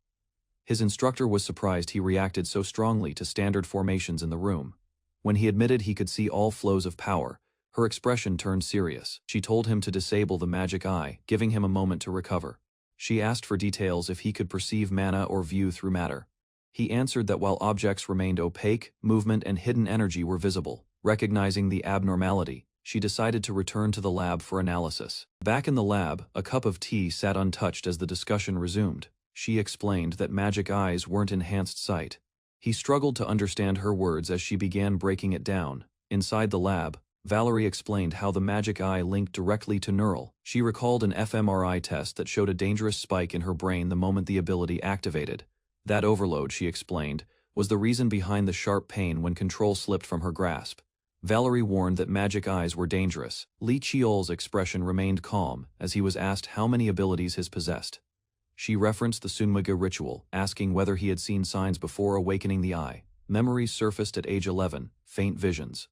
His instructor was surprised he reacted so strongly to standard formations in the room. When he admitted he could see all flows of power, her expression turned serious. She told him to disable the magic eye, giving him a moment to recover. She asked for details if he could perceive mana or view through matter. He answered that while objects remained opaque, movement and hidden energy were visible. Recognizing the abnormality, she decided to return to the lab for analysis. Back in the lab, a cup of tea sat untouched as the discussion resumed. She explained that magic eyes weren't enhanced sight. He struggled to understand her words as she began breaking it down. Inside the lab, Valerie explained how the magic eye linked directly to neural. She recalled an fMRI test that showed a dangerous spike in her brain the moment the ability activated. That overload, she explained, was the reason behind the sharp pain when control slipped from her grasp. Valerie warned that magic eyes were dangerous. Li Chiol's expression remained calm as he was asked how many abilities his possessed. She referenced the Sunmaga ritual, asking whether he had seen signs before awakening the eye. Memories surfaced at age 11, faint visions.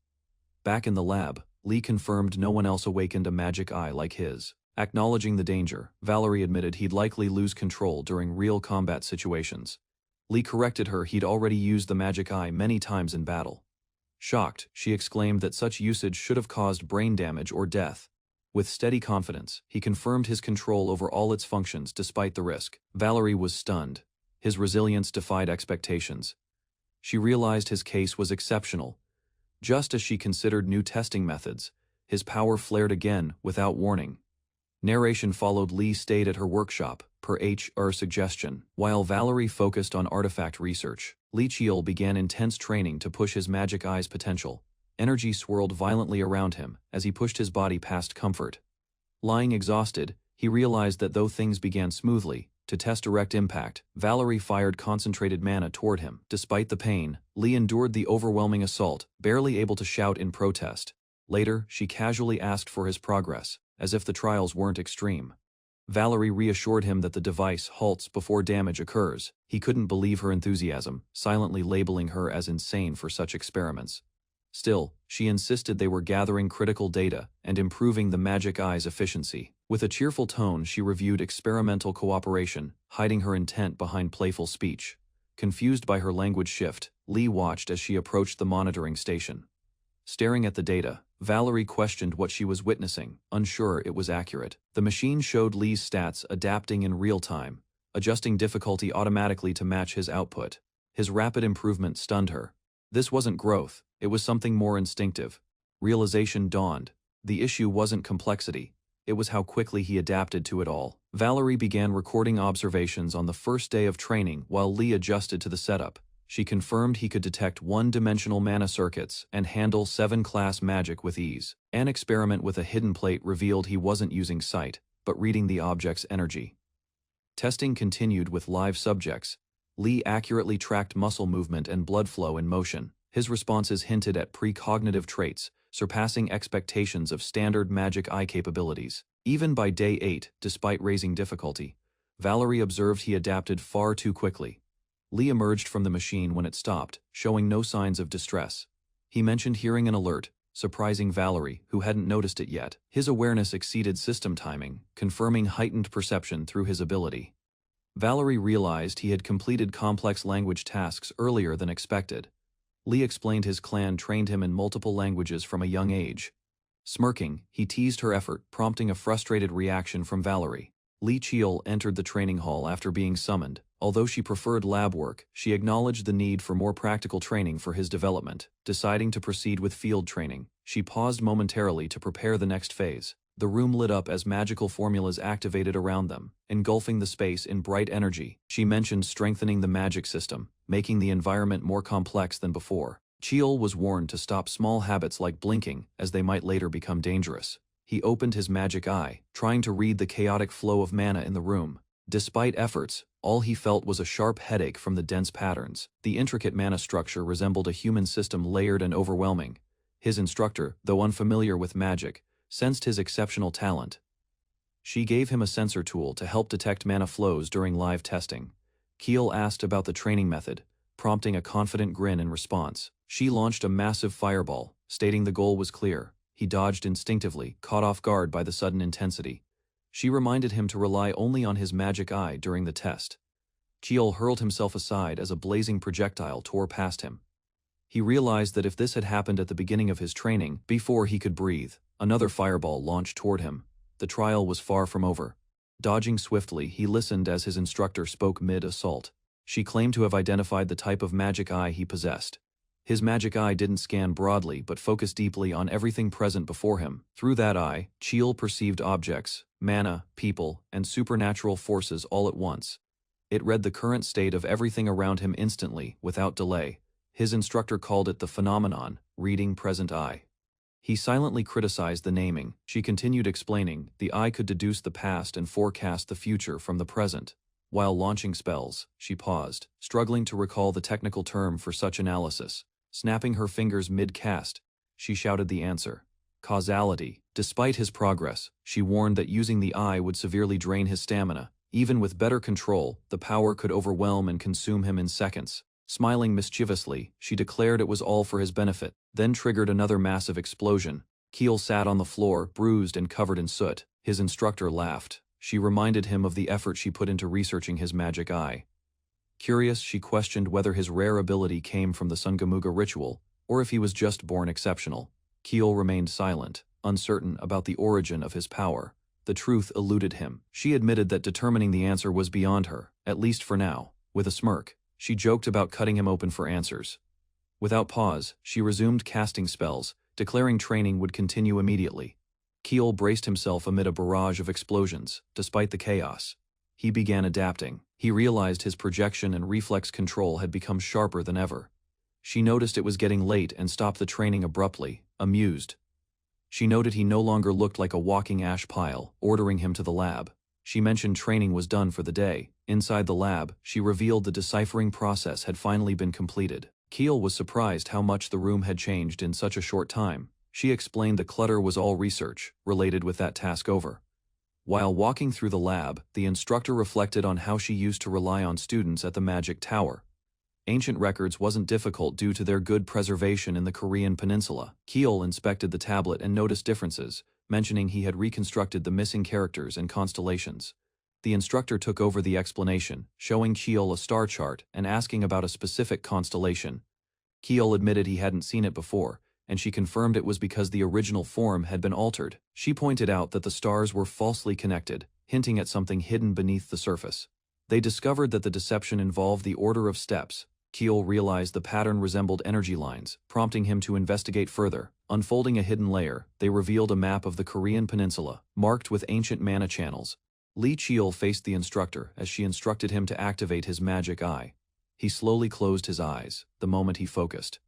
Back in the lab, Li confirmed no one else awakened a magic eye like his. Acknowledging the danger, Valerie admitted he'd likely lose control during real combat situations. Li corrected her he'd already used the magic eye many times in battle. Shocked, she exclaimed that such usage should have caused brain damage or death. With steady confidence, he confirmed his control over all its functions despite the risk. Valerie was stunned. His resilience defied expectations. She realized his case was exceptional. Just as she considered new testing methods, his power flared again without warning. Narration followed. Li stayed at her workshop, per HR suggestion. While Valerie focused on artifact research, Li Chiul began intense training to push his magic eye's potential. Energy swirled violently around him as he pushed his body past comfort. Lying exhausted, he realized that though things began smoothly, to test direct impact, Valerie fired concentrated mana toward him. Despite the pain, Li endured the overwhelming assault, barely able to shout in protest. Later, she casually asked for his progress, as if the trials weren't extreme. Valerie reassured him that the device halts before damage occurs. He couldn't believe her enthusiasm, silently labeling her as insane for such experiments. Still, she insisted they were gathering critical data and improving the magic eye's efficiency. With a cheerful tone, she reviewed experimental cooperation, hiding her intent behind playful speech. Confused by her language shift, Lee watched as she approached the monitoring station. Staring at the data, Valerie questioned what she was witnessing, unsure it was accurate. The machine showed Lee's stats adapting in real time, adjusting difficulty automatically to match his output. His rapid improvement stunned her. This wasn't growth, it was something more instinctive. Realization dawned. The issue wasn't complexity, it was how quickly he adapted to it all. Valerie began recording observations on the first day of training while Lee adjusted to the setup. She confirmed he could detect one-dimensional mana circuits and handle 7-class magic with ease. An experiment with a hidden plate revealed he wasn't using sight, but reading the object's energy. Testing continued with live subjects. Lee accurately tracked muscle movement and blood flow in motion. His responses hinted at precognitive traits, surpassing expectations of standard magic eye capabilities. Even by day 8, despite raising difficulty, Valerie observed he adapted far too quickly. Lee emerged from the machine when it stopped, showing no signs of distress. He mentioned hearing an alert, surprising Valerie, who hadn't noticed it yet. His awareness exceeded system timing, confirming heightened perception through his ability. Valerie realized he had completed complex language tasks earlier than expected. Lee explained his clan trained him in multiple languages from a young age. Smirking, he teased her effort, prompting a frustrated reaction from Valerie. Lee Cheol entered the training hall after being summoned. Although she preferred lab work, she acknowledged the need for more practical training for his development. Deciding to proceed with field training, she paused momentarily to prepare the next phase. The room lit up as magical formulas activated around them, engulfing the space in bright energy. She mentioned strengthening the magic system, making the environment more complex than before. Cheol was warned to stop small habits like blinking, as they might later become dangerous. He opened his magic eye, trying to read the chaotic flow of mana in the room. Despite efforts, all he felt was a sharp headache from the dense patterns. The intricate mana structure resembled a human system, layered and overwhelming. His instructor, though unfamiliar with magic, sensed his exceptional talent. She gave him a sensor tool to help detect mana flows during live testing. Keel asked about the training method, prompting a confident grin in response. She launched a massive fireball, stating the goal was clear. He dodged instinctively, caught off guard by the sudden intensity. She reminded him to rely only on his magic eye during the test. Keel hurled himself aside as a blazing projectile tore past him. He realized that if this had happened at the beginning of his training, before he could breathe, another fireball launched toward him. The trial was far from over. Dodging swiftly, he listened as his instructor spoke mid-assault. She claimed to have identified the type of magic eye he possessed. His magic eye didn't scan broadly but focused deeply on everything present before him. Through that eye, Cheel perceived objects, mana, people, and supernatural forces all at once. It read the current state of everything around him instantly, without delay. His instructor called it the phenomenon, reading present eye. He silently criticized the naming. She continued explaining, the eye could deduce the past and forecast the future from the present. While launching spells, she paused, struggling to recall the technical term for such analysis. Snapping her fingers mid-cast, she shouted the answer. Causality. Despite his progress, she warned that using the eye would severely drain his stamina. Even with better control, the power could overwhelm and consume him in seconds. Smiling mischievously, she declared it was all for his benefit, then triggered another massive explosion. Keel sat on the floor, bruised and covered in soot. His instructor laughed. She reminded him of the effort she put into researching his magic eye. Curious, she questioned whether his rare ability came from the Sungamuga ritual, or if he was just born exceptional. Keel remained silent, uncertain about the origin of his power. The truth eluded him. She admitted that determining the answer was beyond her, at least for now. With a smirk, she joked about cutting him open for answers. Without pause, she resumed casting spells, declaring training would continue immediately. Keel braced himself amid a barrage of explosions. Despite the chaos, he began adapting. He realized his projection and reflex control had become sharper than ever. She noticed it was getting late and stopped the training abruptly, amused. She noted he no longer looked like a walking ash pile, ordering him to the lab. She mentioned training was done for the day. Inside the lab, she revealed the deciphering process had finally been completed. Keel was surprised how much the room had changed in such a short time. She explained the clutter was all research, related with that task over. While walking through the lab, the instructor reflected on how she used to rely on students at the Magic Tower. Ancient records wasn't difficult due to their good preservation in the Korean peninsula. Keel inspected the tablet and noticed differences, mentioning he had reconstructed the missing characters and constellations. The instructor took over the explanation, showing Keel a star chart and asking about a specific constellation. Keel admitted he hadn't seen it before, and she confirmed it was because the original form had been altered. She pointed out that the stars were falsely connected, hinting at something hidden beneath the surface. They discovered that the deception involved the order of steps. Keel realized the pattern resembled energy lines, prompting him to investigate further. Unfolding a hidden layer, they revealed a map of the Korean peninsula, marked with ancient mana channels. Lee Cheol faced the instructor as she instructed him to activate his magic eye. He slowly closed his eyes, the moment he focused.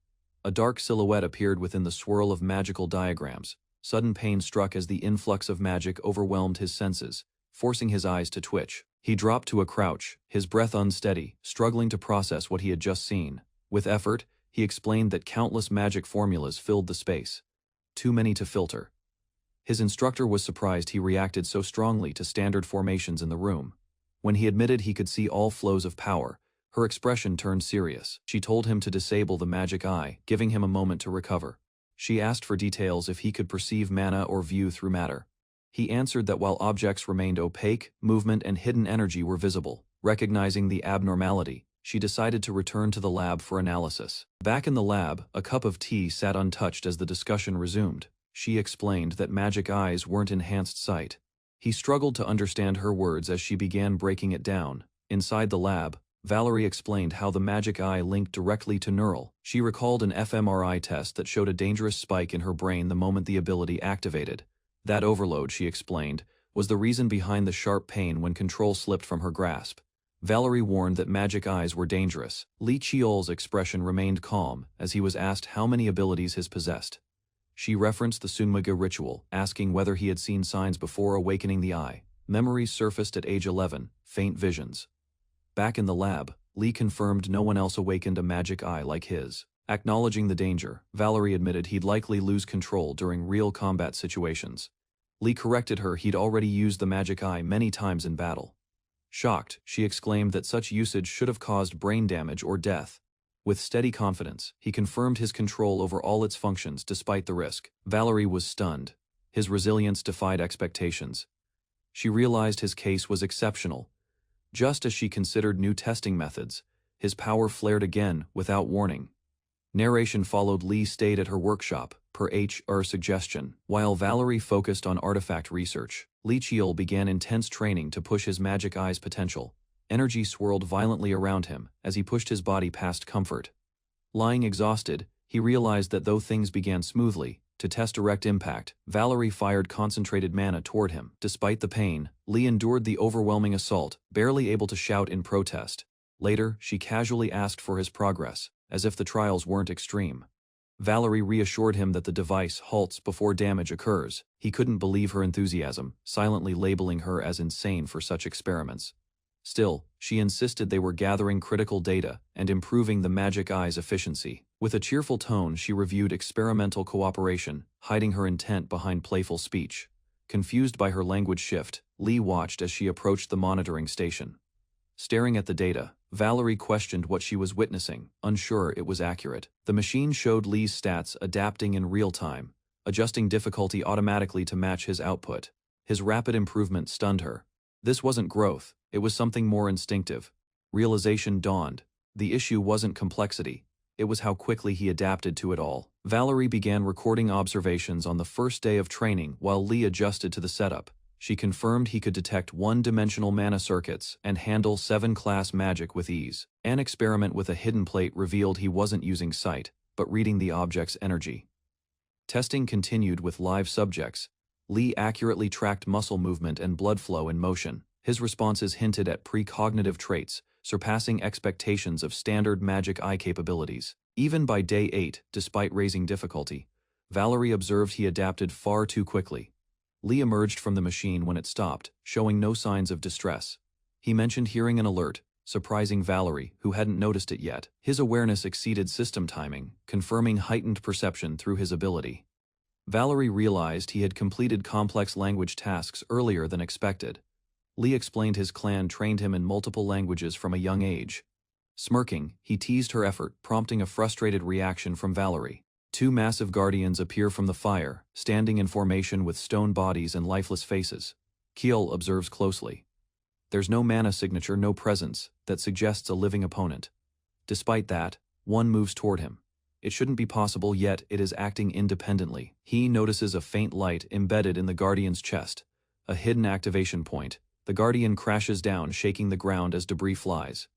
A dark silhouette appeared within the swirl of magical diagrams. Sudden pain struck as the influx of magic overwhelmed his senses, forcing his eyes to twitch. He dropped to a crouch, his breath unsteady, struggling to process what he had just seen. With effort, he explained that countless magic formulas filled the space. Too many to filter. His instructor was surprised he reacted so strongly to standard formations in the room. When he admitted he could see all flows of power, her expression turned serious. She told him to disable the magic eye, giving him a moment to recover. She asked for details if he could perceive mana or view through matter. He answered that while objects remained opaque, movement and hidden energy were visible. Recognizing the abnormality, she decided to return to the lab for analysis. Back in the lab, a cup of tea sat untouched as the discussion resumed. She explained that magic eyes weren't enhanced sight. He struggled to understand her words as she began breaking it down. Inside the lab, Valerie explained how the magic eye linked directly to neural. She recalled an fMRI test that showed a dangerous spike in her brain the moment the ability activated. That overload, she explained, was the reason behind the sharp pain when control slipped from her grasp. Valerie warned that magic eyes were dangerous. Lee Cheol's expression remained calm as he was asked how many abilities his possessed. She referenced the Sunmaga ritual, asking whether he had seen signs before awakening the eye. Memories surfaced at age 11, faint visions. Back in the lab, Lee confirmed no one else awakened a magic eye like his. Acknowledging the danger, Valerie admitted he'd likely lose control during real combat situations. Lee corrected her he'd already used the magic eye many times in battle. Shocked, she exclaimed that such usage should have caused brain damage or death. With steady confidence, he confirmed his control over all its functions despite the risk. Valerie was stunned. His resilience defied expectations. She realized his case was exceptional. Just as she considered new testing methods, his power flared again without warning. Narration followed. Lee stayed at her workshop, per HR suggestion. While Valerie focused on artifact research, Lee Cheol began intense training to push his magic eye's potential. Energy swirled violently around him as he pushed his body past comfort. Lying exhausted, he realized that though things began smoothly, to test direct impact, Valerie fired concentrated mana toward him. Despite the pain, Lee endured the overwhelming assault, barely able to shout in protest. Later, she casually asked for his progress, as if the trials weren't extreme. Valerie reassured him that the device halts before damage occurs. He couldn't believe her enthusiasm, silently labeling her as insane for such experiments. Still, she insisted they were gathering critical data and improving the magic eye's efficiency. With a cheerful tone, she reviewed experimental cooperation, hiding her intent behind playful speech. Confused by her language shift, Lee watched as she approached the monitoring station. Staring at the data, Valerie questioned what she was witnessing, unsure it was accurate. The machine showed Lee's stats adapting in real time, adjusting difficulty automatically to match his output. His rapid improvement stunned her. This wasn't growth, it was something more instinctive. Realization dawned. The issue wasn't complexity, it was how quickly he adapted to it all. Valerie began recording observations on the first day of training while Lee adjusted to the setup. She confirmed he could detect one-dimensional mana circuits and handle 7-class magic with ease. An experiment with a hidden plate revealed he wasn't using sight, but reading the object's energy. Testing continued with live subjects. Lee accurately tracked muscle movement and blood flow in motion. His responses hinted at precognitive traits, surpassing expectations of standard magic eye capabilities. Even by day 8, despite raising difficulty, Valerie observed he adapted far too quickly. Lee emerged from the machine when it stopped, showing no signs of distress. He mentioned hearing an alert, surprising Valerie, who hadn't noticed it yet. His awareness exceeded system timing, confirming heightened perception through his ability. Valerie realized he had completed complex language tasks earlier than expected. Lee explained his clan trained him in multiple languages from a young age. Smirking, he teased her effort, prompting a frustrated reaction from Valerie. Two massive guardians appear from the fire, standing in formation with stone bodies and lifeless faces. Kiel observes closely. There's no mana signature, no presence, that suggests a living opponent. Despite that, one moves toward him. It shouldn't be possible, yet it is acting independently. He notices a faint light embedded in the guardian's chest. A hidden activation point. The guardian crashes down, shaking the ground as debris flies.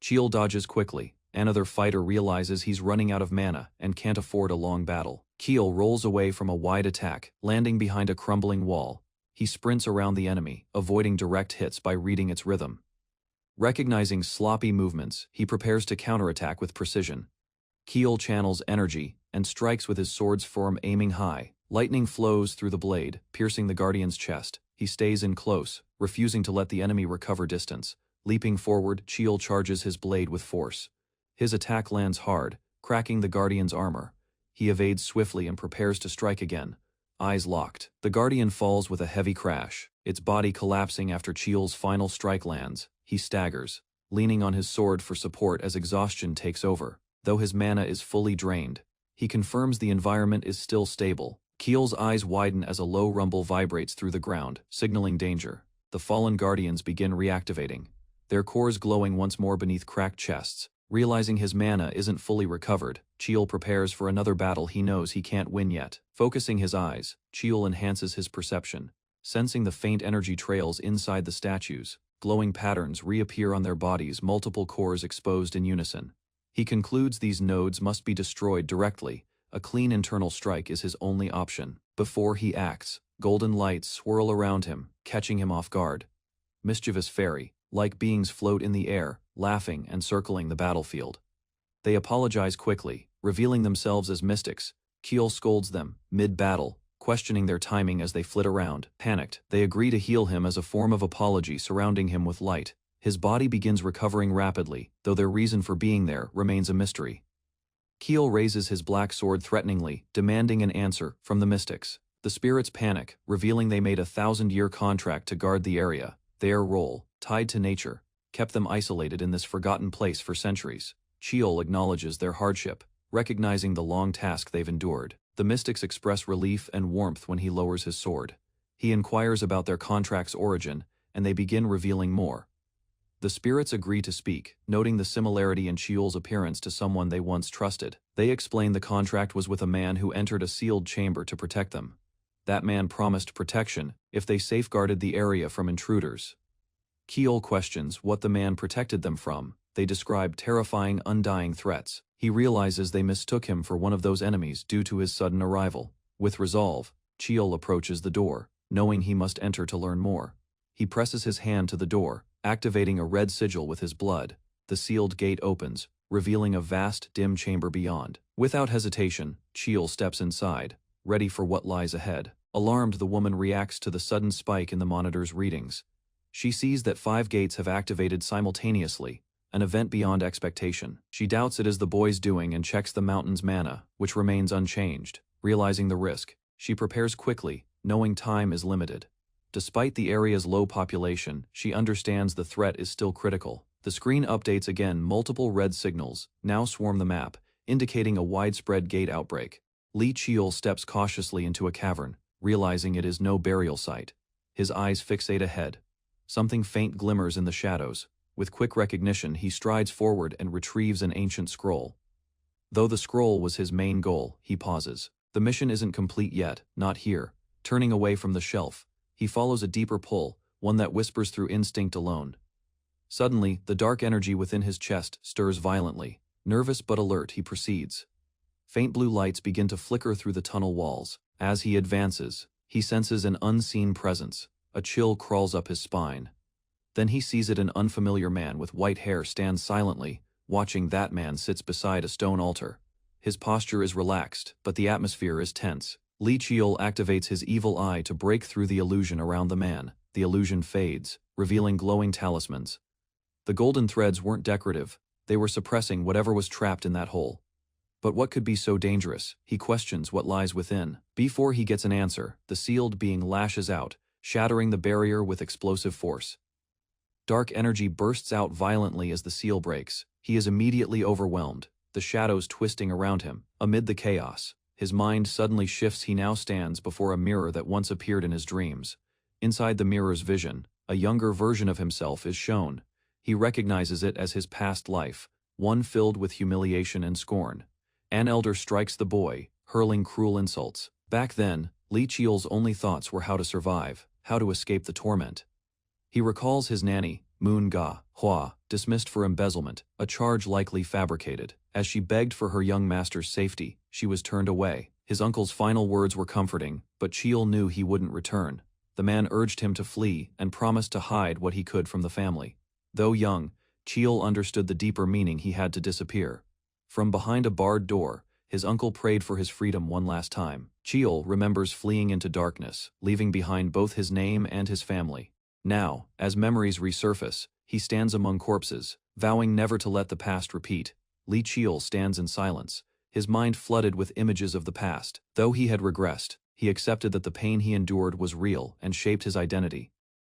Kiel dodges quickly. Another fighter realizes he's running out of mana and can't afford a long battle. Kiel rolls away from a wide attack, landing behind a crumbling wall. He sprints around the enemy, avoiding direct hits by reading its rhythm. Recognizing sloppy movements, he prepares to counterattack with precision. Kiel channels energy and strikes with his sword's form, aiming high. Lightning flows through the blade, piercing the guardian's chest. He stays in close, refusing to let the enemy recover distance. Leaping forward, Kiel charges his blade with force. His attack lands hard, cracking the guardian's armor. He evades swiftly and prepares to strike again. Eyes locked. The guardian falls with a heavy crash, its body collapsing after Kiel's final strike lands. He staggers, leaning on his sword for support as exhaustion takes over. Though his mana is fully drained, he confirms the environment is still stable. Kiel's eyes widen as a low rumble vibrates through the ground, signaling danger. The fallen guardians begin reactivating, their cores glowing once more beneath cracked chests. Realizing his mana isn't fully recovered, Kiel prepares for another battle he knows he can't win yet. Focusing his eyes, Kiel enhances his perception. Sensing the faint energy trails inside the statues, glowing patterns reappear on their bodies, multiple cores exposed in unison. He concludes these nodes must be destroyed directly. A clean internal strike is his only option. Before he acts, golden lights swirl around him, catching him off guard. Mischievous fairy-like beings float in the air, laughing and circling the battlefield. They apologize quickly, revealing themselves as mystics. Kiel scolds them, mid-battle, questioning their timing as they flit around. Panicked, they agree to heal him as a form of apology, surrounding him with light. His body begins recovering rapidly, though their reason for being there remains a mystery. Kiel raises his black sword threateningly, demanding an answer from the mystics. The spirits panic, revealing they made a 1,000-year contract to guard the area. Their role, tied to nature, kept them isolated in this forgotten place for centuries. Kiel acknowledges their hardship, recognizing the long task they've endured. The mystics express relief and warmth when he lowers his sword. He inquires about their contract's origin, and they begin revealing more. The spirits agree to speak, noting the similarity in Kiel's appearance to someone they once trusted. They explain the contract was with a man who entered a sealed chamber to protect them. That man promised protection if they safeguarded the area from intruders. Kiel questions what the man protected them from. They describe terrifying, undying threats. He realizes they mistook him for one of those enemies due to his sudden arrival. With resolve, Kiel approaches the door, knowing he must enter to learn more. He presses his hand to the door, activating a red sigil with his blood. The sealed gate opens, revealing a vast, dim chamber beyond. Without hesitation, Kiel steps inside, ready for what lies ahead. Alarmed, the woman reacts to the sudden spike in the monitor's readings. She sees that 5 gates have activated simultaneously, an event beyond expectation. She doubts it is the boy's doing and checks the mountain's mana, which remains unchanged. Realizing the risk, she prepares quickly, knowing time is limited. Despite the area's low population, she understands the threat is still critical. The screen updates again. Multiple red signals now swarm the map, indicating a widespread gate outbreak. Kiel steps cautiously into a cavern, realizing it is no burial site. His eyes fixate ahead. Something faint glimmers in the shadows. With quick recognition, he strides forward and retrieves an ancient scroll. Though the scroll was his main goal, he pauses. The mission isn't complete yet, not here. Turning away from the shelf, he follows a deeper pull, one that whispers through instinct alone. Suddenly, the dark energy within his chest stirs violently. Nervous but alert, he proceeds. Faint blue lights begin to flicker through the tunnel walls. As he advances, he senses an unseen presence. A chill crawls up his spine. Then he sees it. An unfamiliar man with white hair stands silently, watching. That man sits beside a stone altar. His posture is relaxed, but the atmosphere is tense. Kiel activates his evil eye to break through the illusion around the man. The illusion fades, revealing glowing talismans. The golden threads weren't decorative, they were suppressing whatever was trapped in that hole. But what could be so dangerous? He questions what lies within. Before he gets an answer, the sealed being lashes out, shattering the barrier with explosive force. Dark energy bursts out violently as the seal breaks. He is immediately overwhelmed, the shadows twisting around him. Amid the chaos, his mind suddenly shifts. He now stands before a mirror that once appeared in his dreams. Inside the mirror's vision, a younger version of himself is shown. He recognizes it as his past life, one filled with humiliation and scorn. An elder strikes the boy, hurling cruel insults. Back then, Lee Cheol's only thoughts were how to survive, how to escape the torment. He recalls his nanny, Manhwa, dismissed for embezzlement, a charge likely fabricated. As she begged for her young master's safety, she was turned away. His uncle's final words were comforting, but Cheol knew he wouldn't return. The man urged him to flee and promised to hide what he could from the family. Though young, Cheol understood the deeper meaning. He had to disappear. From behind a barred door, his uncle prayed for his freedom one last time. Cheol remembers fleeing into darkness, leaving behind both his name and his family. Now, as memories resurface, he stands among corpses, vowing never to let the past repeat. Lee Cheol stands in silence, his mind flooded with images of the past. Though he had regressed, he accepted that the pain he endured was real and shaped his identity.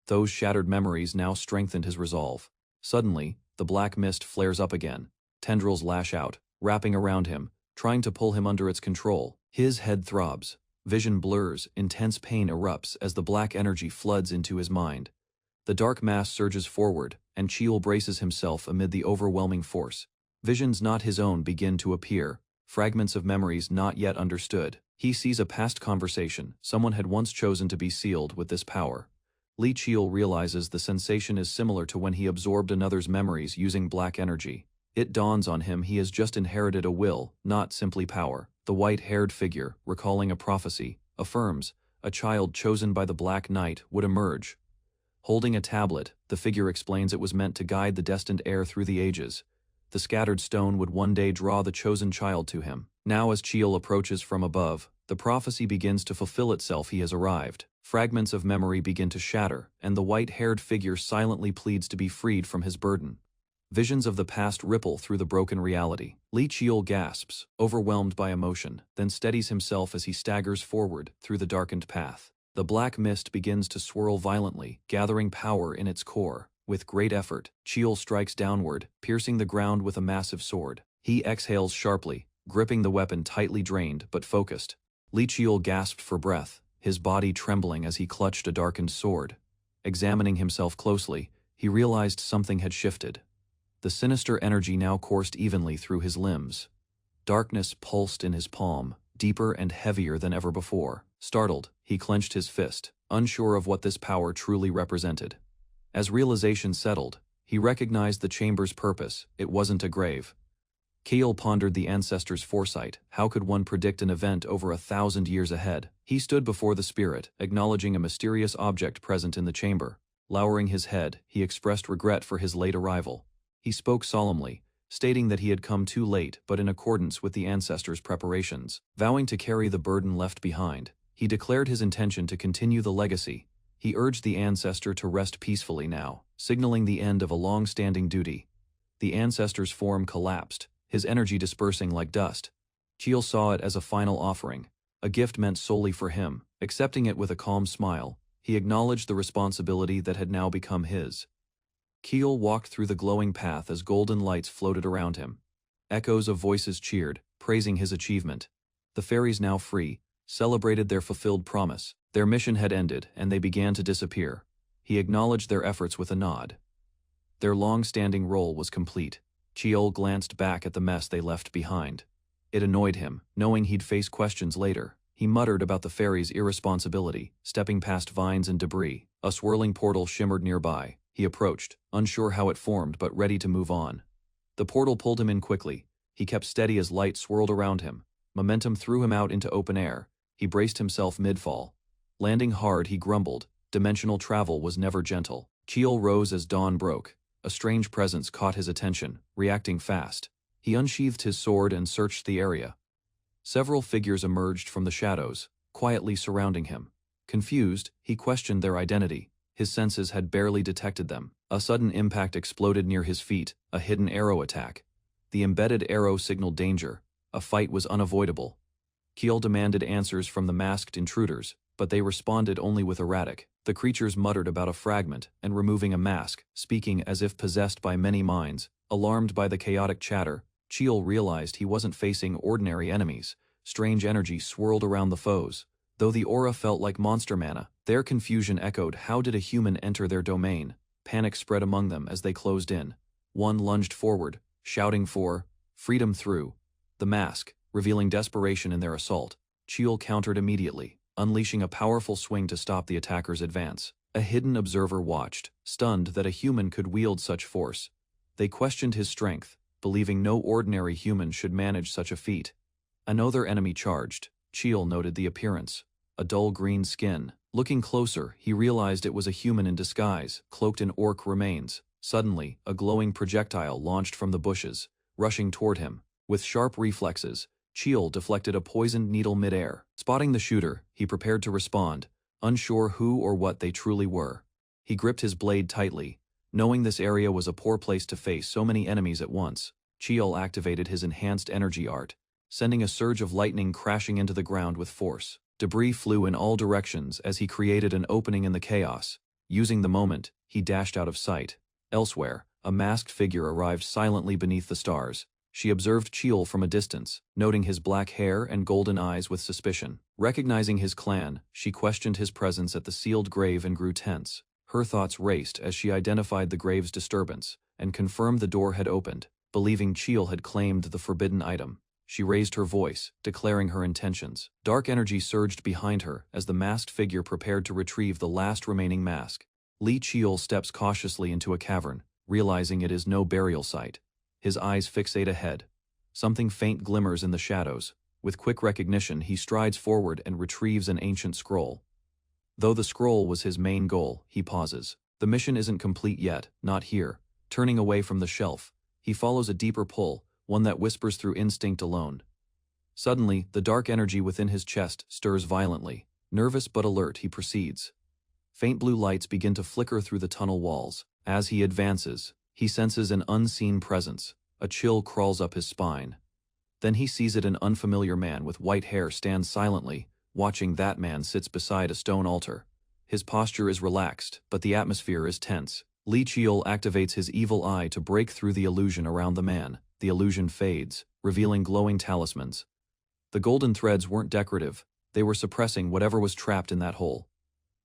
Those shattered memories now strengthened his resolve. Suddenly, the black mist flares up again. Tendrils lash out, wrapping around him, trying to pull him under its control. His head throbs. Vision blurs, intense pain erupts as the black energy floods into his mind. The dark mass surges forward, and Cheol braces himself amid the overwhelming force. Visions not his own begin to appear, fragments of memories not yet understood. He sees a past conversation. Someone had once chosen to be sealed with this power. Lee Cheol realizes the sensation is similar to when he absorbed another's memories using black energy. It dawns on him he has just inherited a will, not simply power. The white-haired figure, recalling a prophecy, affirms a child chosen by the Black Knight would emerge. Holding a tablet, the figure explains it was meant to guide the destined heir through the ages. The scattered stone would one day draw the chosen child to him. Now as Cheol approaches from above, the prophecy begins to fulfill itself. He has arrived. Fragments of memory begin to shatter, and the white-haired figure silently pleads to be freed from his burden. Visions of the past ripple through the broken reality. Lee Cheol gasps, overwhelmed by emotion, then steadies himself as he staggers forward through the darkened path. The black mist begins to swirl violently, gathering power in its core. With great effort, Cheol strikes downward, piercing the ground with a massive sword. He exhales sharply, gripping the weapon tightly, drained but focused. Lee Cheol gasped for breath, his body trembling as he clutched a darkened sword. Examining himself closely, he realized something had shifted. The sinister energy now coursed evenly through his limbs. Darkness pulsed in his palm, deeper and heavier than ever before. Startled, he clenched his fist, unsure of what this power truly represented. As realization settled, he recognized the chamber's purpose. It wasn't a grave. Cheol pondered the ancestors' foresight. How could one predict an event over 1,000 years ahead? He stood before the spirit, acknowledging a mysterious object present in the chamber. Lowering his head, he expressed regret for his late arrival. He spoke solemnly, stating that he had come too late but in accordance with the ancestors' preparations. Vowing to carry the burden left behind, he declared his intention to continue the legacy. He urged the ancestor to rest peacefully now, signaling the end of a long-standing duty. The ancestor's form collapsed, his energy dispersing like dust. Cheol saw it as a final offering, a gift meant solely for him. Accepting it with a calm smile, he acknowledged the responsibility that had now become his. Cheol walked through the glowing path as golden lights floated around him. Echoes of voices cheered, praising his achievement. The fairies, now free, celebrated their fulfilled promise. Their mission had ended, and they began to disappear. He acknowledged their efforts with a nod. Their long-standing role was complete. Cheol glanced back at the mess they left behind. It annoyed him, knowing he'd face questions later. He muttered about the fairies' irresponsibility, stepping past vines and debris. A swirling portal shimmered nearby. He approached, unsure how it formed but ready to move on. The portal pulled him in quickly. He kept steady as light swirled around him. Momentum threw him out into open air. He braced himself mid-fall. Landing hard, he grumbled. Dimensional travel was never gentle. Cheol rose as dawn broke. A strange presence caught his attention, reacting fast. He unsheathed his sword and searched the area. Several figures emerged from the shadows, quietly surrounding him. Confused, he questioned their identity. His senses had barely detected them. A sudden impact exploded near his feet, a hidden arrow attack. The embedded arrow signaled danger. A fight was unavoidable. Cheol demanded answers from the masked intruders, but they responded only with erratic. The creatures muttered about a fragment and removing a mask, speaking as if possessed by many minds. Alarmed by the chaotic chatter, Chiel realized he wasn't facing ordinary enemies. Strange energy swirled around the foes. Though the aura felt like monster mana, their confusion echoed. How did a human enter their domain? Panic spread among them as they closed in. One lunged forward, shouting for freedom through the mask, revealing desperation in their assault. Chiel countered immediately, unleashing a powerful swing to stop the attacker's advance. A hidden observer watched, stunned that a human could wield such force. They questioned his strength, believing no ordinary human should manage such a feat. Another enemy charged. Chiel noted the appearance. A dull green skin. Looking closer, he realized it was a human in disguise, cloaked in orc remains. Suddenly, a glowing projectile launched from the bushes, rushing toward him. With sharp reflexes, Chiel deflected a poisoned needle mid-air. Spotting the shooter, he prepared to respond, unsure who or what they truly were. He gripped his blade tightly, knowing this area was a poor place to face so many enemies at once. Chiel activated his enhanced energy art, sending a surge of lightning crashing into the ground with force. Debris flew in all directions as he created an opening in the chaos. Using the moment, he dashed out of sight. Elsewhere, a masked figure arrived silently beneath the stars. She observed Chiel from a distance, noting his black hair and golden eyes with suspicion. Recognizing his clan, she questioned his presence at the sealed grave and grew tense. Her thoughts raced as she identified the grave's disturbance and confirmed the door had opened. Believing Chiel had claimed the forbidden item, she raised her voice, declaring her intentions. Dark energy surged behind her as the masked figure prepared to retrieve the last remaining mask. Chiel steps cautiously into a cavern, realizing it is no burial site. His eyes fixate ahead. Something faint glimmers in the shadows. With quick recognition, he strides forward and retrieves an ancient scroll. Though the scroll was his main goal, he pauses. The mission isn't complete yet, not here. Turning away from the shelf, he follows a deeper pull, one that whispers through instinct alone. Suddenly, the dark energy within his chest stirs violently. Nervous but alert, he proceeds. Faint blue lights begin to flicker through the tunnel walls. As he advances, he senses an unseen presence. A chill crawls up his spine. Then he sees it. An unfamiliar man with white hair stands silently, watching. That man sits beside a stone altar. His posture is relaxed, but the atmosphere is tense. Chiel activates his evil eye to break through the illusion around the man. The illusion fades, revealing glowing talismans. The golden threads weren't decorative, they were suppressing whatever was trapped in that hole.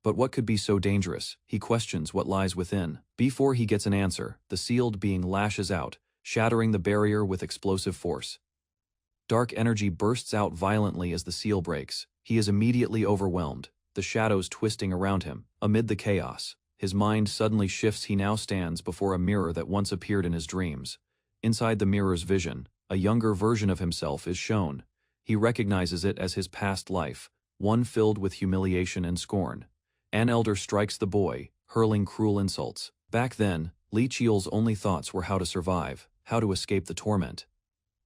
But what could be so dangerous? He questions what lies within. Before he gets an answer, the sealed being lashes out, shattering the barrier with explosive force. Dark energy bursts out violently as the seal breaks. He is immediately overwhelmed, the shadows twisting around him. Amid the chaos, his mind suddenly shifts. He now stands before a mirror that once appeared in his dreams. Inside the mirror's vision, a younger version of himself is shown. He recognizes it as his past life, one filled with humiliation and scorn. An elder strikes the boy, hurling cruel insults. Back then, Chiel's only thoughts were how to survive, how to escape the torment.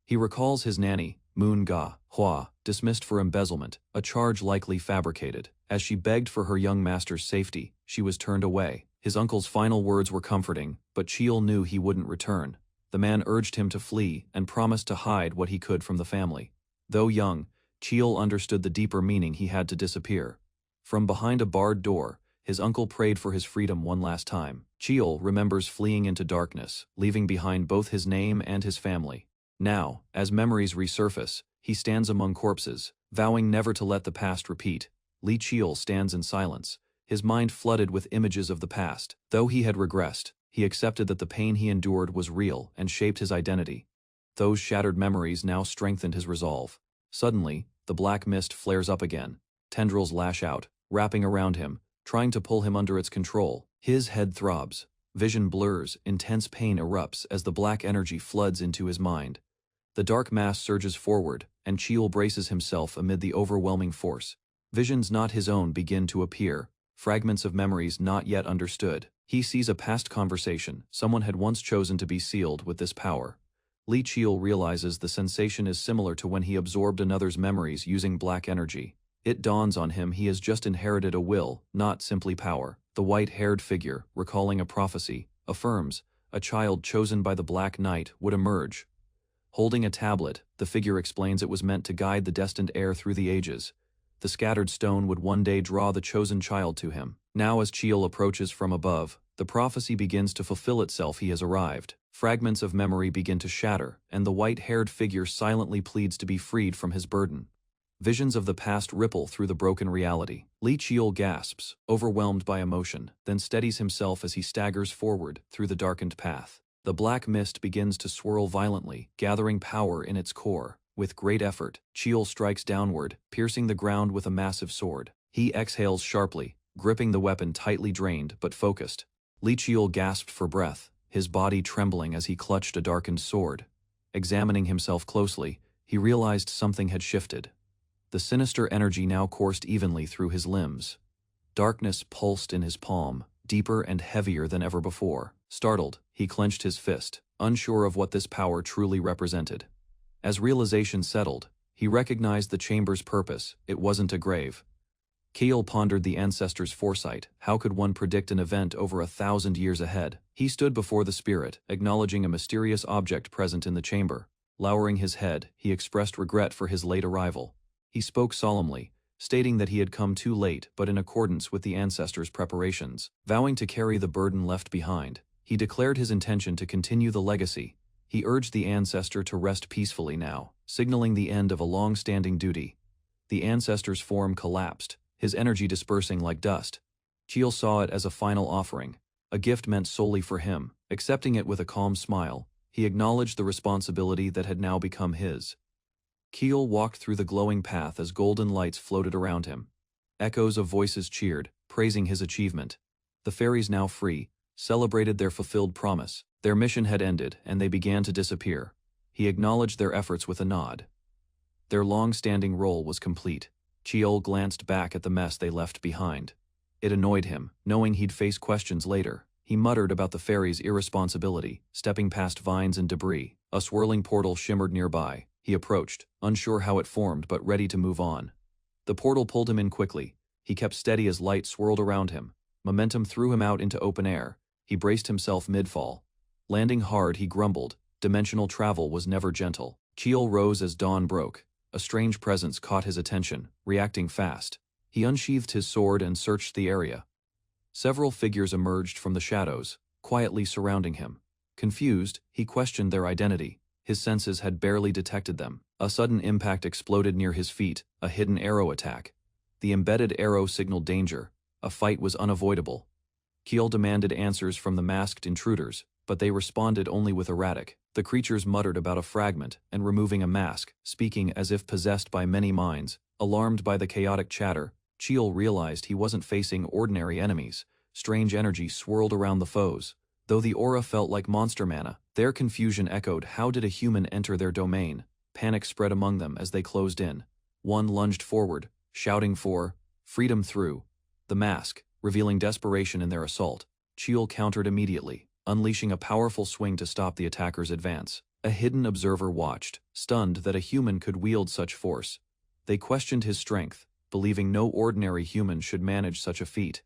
He recalls his nanny, Manhwa, dismissed for embezzlement, a charge likely fabricated. As she begged for her young master's safety, she was turned away. His uncle's final words were comforting, but Chiel knew he wouldn't return. The man urged him to flee and promised to hide what he could from the family. Though young, Chiel understood the deeper meaning. He had to disappear. From behind a barred door, his uncle prayed for his freedom one last time. Chiel remembers fleeing into darkness, leaving behind both his name and his family. Now, as memories resurface, he stands among corpses, vowing never to let the past repeat. Chiel stands in silence, his mind flooded with images of the past. Though he had regressed, he accepted that the pain he endured was real and shaped his identity. Those shattered memories now strengthened his resolve. Suddenly, the black mist flares up again. Tendrils lash out, wrapping around him, trying to pull him under its control. His head throbs. Vision blurs, intense pain erupts as the black energy floods into his mind. The dark mass surges forward, and Chiel braces himself amid the overwhelming force. Visions not his own begin to appear, fragments of memories not yet understood. He sees a past conversation. Someone had once chosen to be sealed with this power. Chiel realizes the sensation is similar to when he absorbed another's memories using black energy. It dawns on him he has just inherited a will, not simply power. The white-haired figure, recalling a prophecy, affirms a child chosen by the Black Knight would emerge. Holding a tablet, the figure explains it was meant to guide the destined heir through the ages. The scattered stone would one day draw the chosen child to him. Now as Chiel approaches from above, The prophecy begins to fulfill itself. He has arrived. Fragments of memory begin to shatter, and the white-haired figure silently pleads to be freed from his burden. Visions of the past ripple through the broken reality. Li Chiol gasps, overwhelmed by emotion, then steadies himself as he staggers forward through the darkened path. The black mist begins to swirl violently, gathering power in its core. With great effort, Chiol strikes downward, piercing the ground with a massive sword. He exhales sharply, gripping the weapon tightly, drained but focused. Li Chiol gasped for breath, his body trembling as he clutched a darkened sword. Examining himself closely, he realized something had shifted. The sinister energy now coursed evenly through his limbs. Darkness pulsed in his palm, deeper and heavier than ever before. Startled, he clenched his fist, unsure of what this power truly represented. As realization settled, he recognized the chamber's purpose. It wasn't a grave. Chiol pondered the ancestors' foresight. How could one predict an event over 1,000 years ahead? He stood before the spirit, acknowledging a mysterious object present in the chamber. Lowering his head, he expressed regret for his late arrival. He spoke solemnly, stating that he had come too late but in accordance with the ancestors' preparations. Vowing to carry the burden left behind, he declared his intention to continue the legacy. He urged the ancestor to rest peacefully now, signaling the end of a long-standing duty. The ancestor's form collapsed, his energy dispersing like dust. Chiol saw it as a final offering, a gift meant solely for him. Accepting it with a calm smile, he acknowledged the responsibility that had now become his. Chiol walked through the glowing path as golden lights floated around him. Echoes of voices cheered, praising his achievement. The fairies, now free, celebrated their fulfilled promise. Their mission had ended, and they began to disappear. He acknowledged their efforts with a nod. Their long-standing role was complete. Chiol glanced back at the mess they left behind. It annoyed him, knowing he'd face questions later. He muttered about the fairies' irresponsibility, stepping past vines and debris. A swirling portal shimmered nearby. He approached, unsure how it formed but ready to move on. The portal pulled him in quickly. He kept steady as light swirled around him. Momentum threw him out into open air. He braced himself mid-fall. Landing hard, he grumbled. Dimensional travel was never gentle. Chiol rose as dawn broke. A strange presence caught his attention, reacting fast. He unsheathed his sword and searched the area. Several figures emerged from the shadows, quietly surrounding him. Confused, he questioned their identity. His senses had barely detected them. A sudden impact exploded near his feet, a hidden arrow attack. The embedded arrow signaled danger. A fight was unavoidable. Chiol demanded answers from the masked intruders, but they responded only with erratic. The creatures muttered about a fragment and removing a mask, speaking as if possessed by many minds. Alarmed by the chaotic chatter, Chiol realized he wasn't facing ordinary enemies. Strange energy swirled around the foes. Though the aura felt like monster mana, their confusion echoed. How did a human enter their domain? Panic spread among them as they closed in. One lunged forward, shouting for freedom through the mask, revealing desperation in their assault. Chiol countered immediately, unleashing a powerful swing to stop the attacker's advance. A hidden observer watched, stunned that a human could wield such force. They questioned his strength, believing no ordinary human should manage such a feat.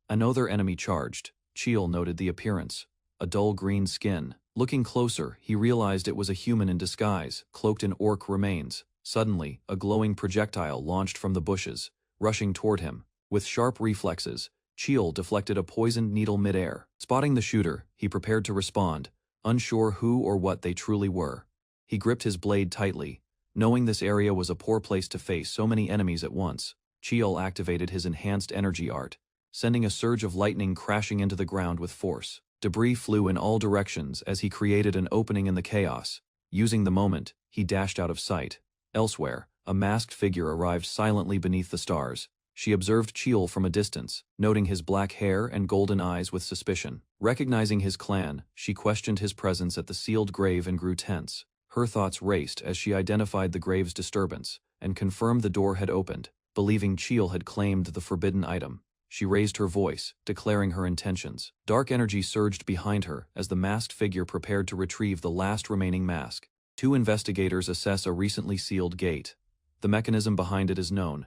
Another enemy charged. Chiol noted the appearance. A dull green skin. Looking closer, he realized it was a human in disguise, cloaked in orc remains. Suddenly, a glowing projectile launched from the bushes, rushing toward him. With sharp reflexes, Chiol deflected a poisoned needle mid-air. Spotting the shooter, he prepared to respond, unsure who or what they truly were. He gripped his blade tightly, knowing this area was a poor place to face so many enemies at once. Chiol activated his enhanced energy art, sending a surge of lightning crashing into the ground with force. Debris flew in all directions as he created an opening in the chaos. Using the moment, he dashed out of sight. Elsewhere, a masked figure arrived silently beneath the stars. She observed Chiol from a distance, noting his black hair and golden eyes with suspicion. Recognizing his clan, she questioned his presence at the sealed grave and grew tense. Her thoughts raced as she identified the grave's disturbance and confirmed the door had opened. Believing Chiol had claimed the forbidden item, she raised her voice, declaring her intentions. Dark energy surged behind her as the masked figure prepared to retrieve the last remaining mask. Two investigators assess a recently sealed gate. The mechanism behind it is known.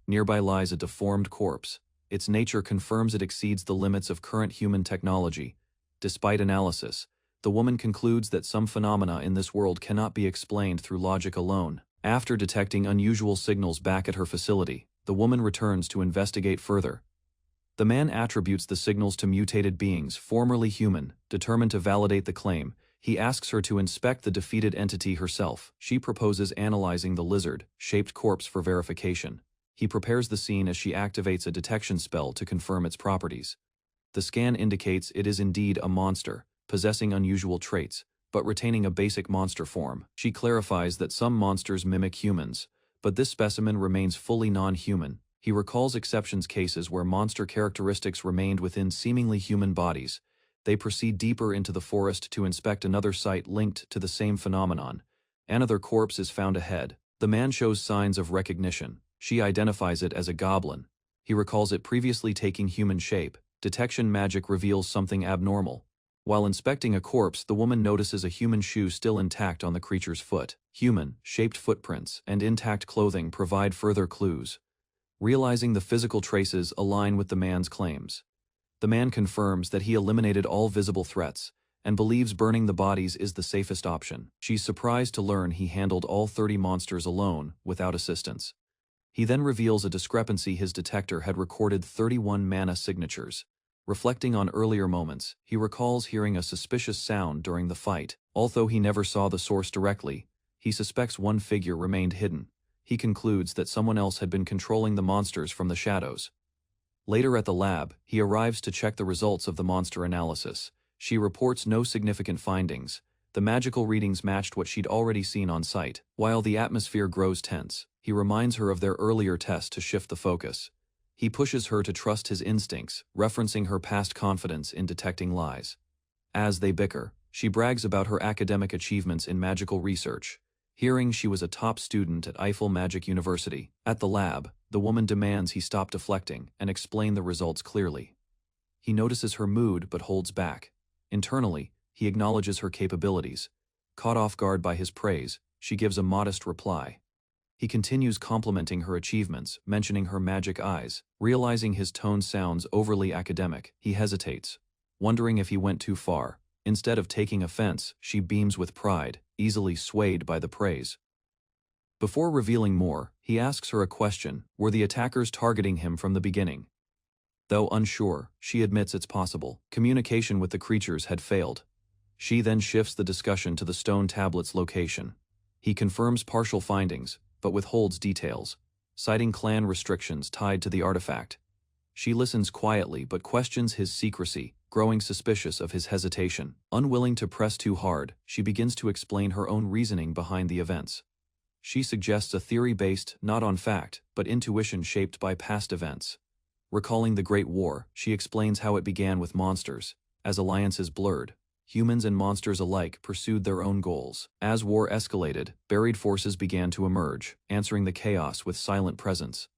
Nearby lies a deformed corpse. Its nature confirms it exceeds the limits of current human technology. Despite analysis, the woman concludes that some phenomena in this world cannot be explained through logic alone. After detecting unusual signals back at her facility, the woman returns to investigate further. The man attributes the signals to mutated beings, formerly human. Determined to validate the claim, he asks her to inspect the defeated entity herself. She proposes analyzing the lizard-shaped corpse for verification. He prepares the scene as she activates a detection spell to confirm its properties. The scan indicates it is indeed a monster, possessing unusual traits, but retaining a basic monster form. She clarifies that some monsters mimic humans, but this specimen remains fully non-human. He recalls exceptions cases where monster characteristics remained within seemingly human bodies. They proceed deeper into the forest to inspect another site linked to the same phenomenon. Another corpse is found ahead. The man shows signs of recognition. She identifies it as a goblin. He recalls it previously taking human shape. Detection magic reveals something abnormal. While inspecting a corpse, the woman notices a human shoe still intact on the creature's foot. Human-shaped footprints and intact clothing provide further clues. Realizing the physical traces align with the man's claims. The man confirms that he eliminated all visible threats and believes burning the bodies is the safest option. She's surprised to learn he handled all 30 monsters alone, without assistance. He then reveals a discrepancy. His detector had recorded 31 mana signatures. Reflecting on earlier moments, he recalls hearing a suspicious sound during the fight. Although he never saw the source directly, he suspects one figure remained hidden. He concludes that someone else had been controlling the monsters from the shadows. Later at the lab, he arrives to check the results of the monster analysis. She reports no significant findings. The magical readings matched what she'd already seen on site. While the atmosphere grows tense, he reminds her of their earlier test to shift the focus. He pushes her to trust his instincts, referencing her past confidence in detecting lies. As they bicker, she brags about her academic achievements in magical research. Hearing she was a top student at Eiffel Magic University. At the lab, the woman demands he stop deflecting and explain the results clearly. He notices her mood but holds back. Internally, he acknowledges her capabilities. Caught off guard by his praise, she gives a modest reply. He continues complimenting her achievements, mentioning her magic eyes. Realizing his tone sounds overly academic, he hesitates, wondering if he went too far. Instead of taking offense, she beams with pride, easily swayed by the praise. Before revealing more, he asks her a question: were the attackers targeting him from the beginning? Though unsure, she admits it's possible. Communication with the creatures had failed. She then shifts the discussion to the stone tablet's location. He confirms partial findings, but withholds details, citing clan restrictions tied to the artifact. She listens quietly but questions his secrecy, growing suspicious of his hesitation. Unwilling to press too hard, she begins to explain her own reasoning behind the events. She suggests a theory based not on fact, but intuition shaped by past events. Recalling the Great War, she explains how it began with monsters. As alliances blurred, humans and monsters alike pursued their own goals. As war escalated, buried forces began to emerge, answering the chaos with silent presence.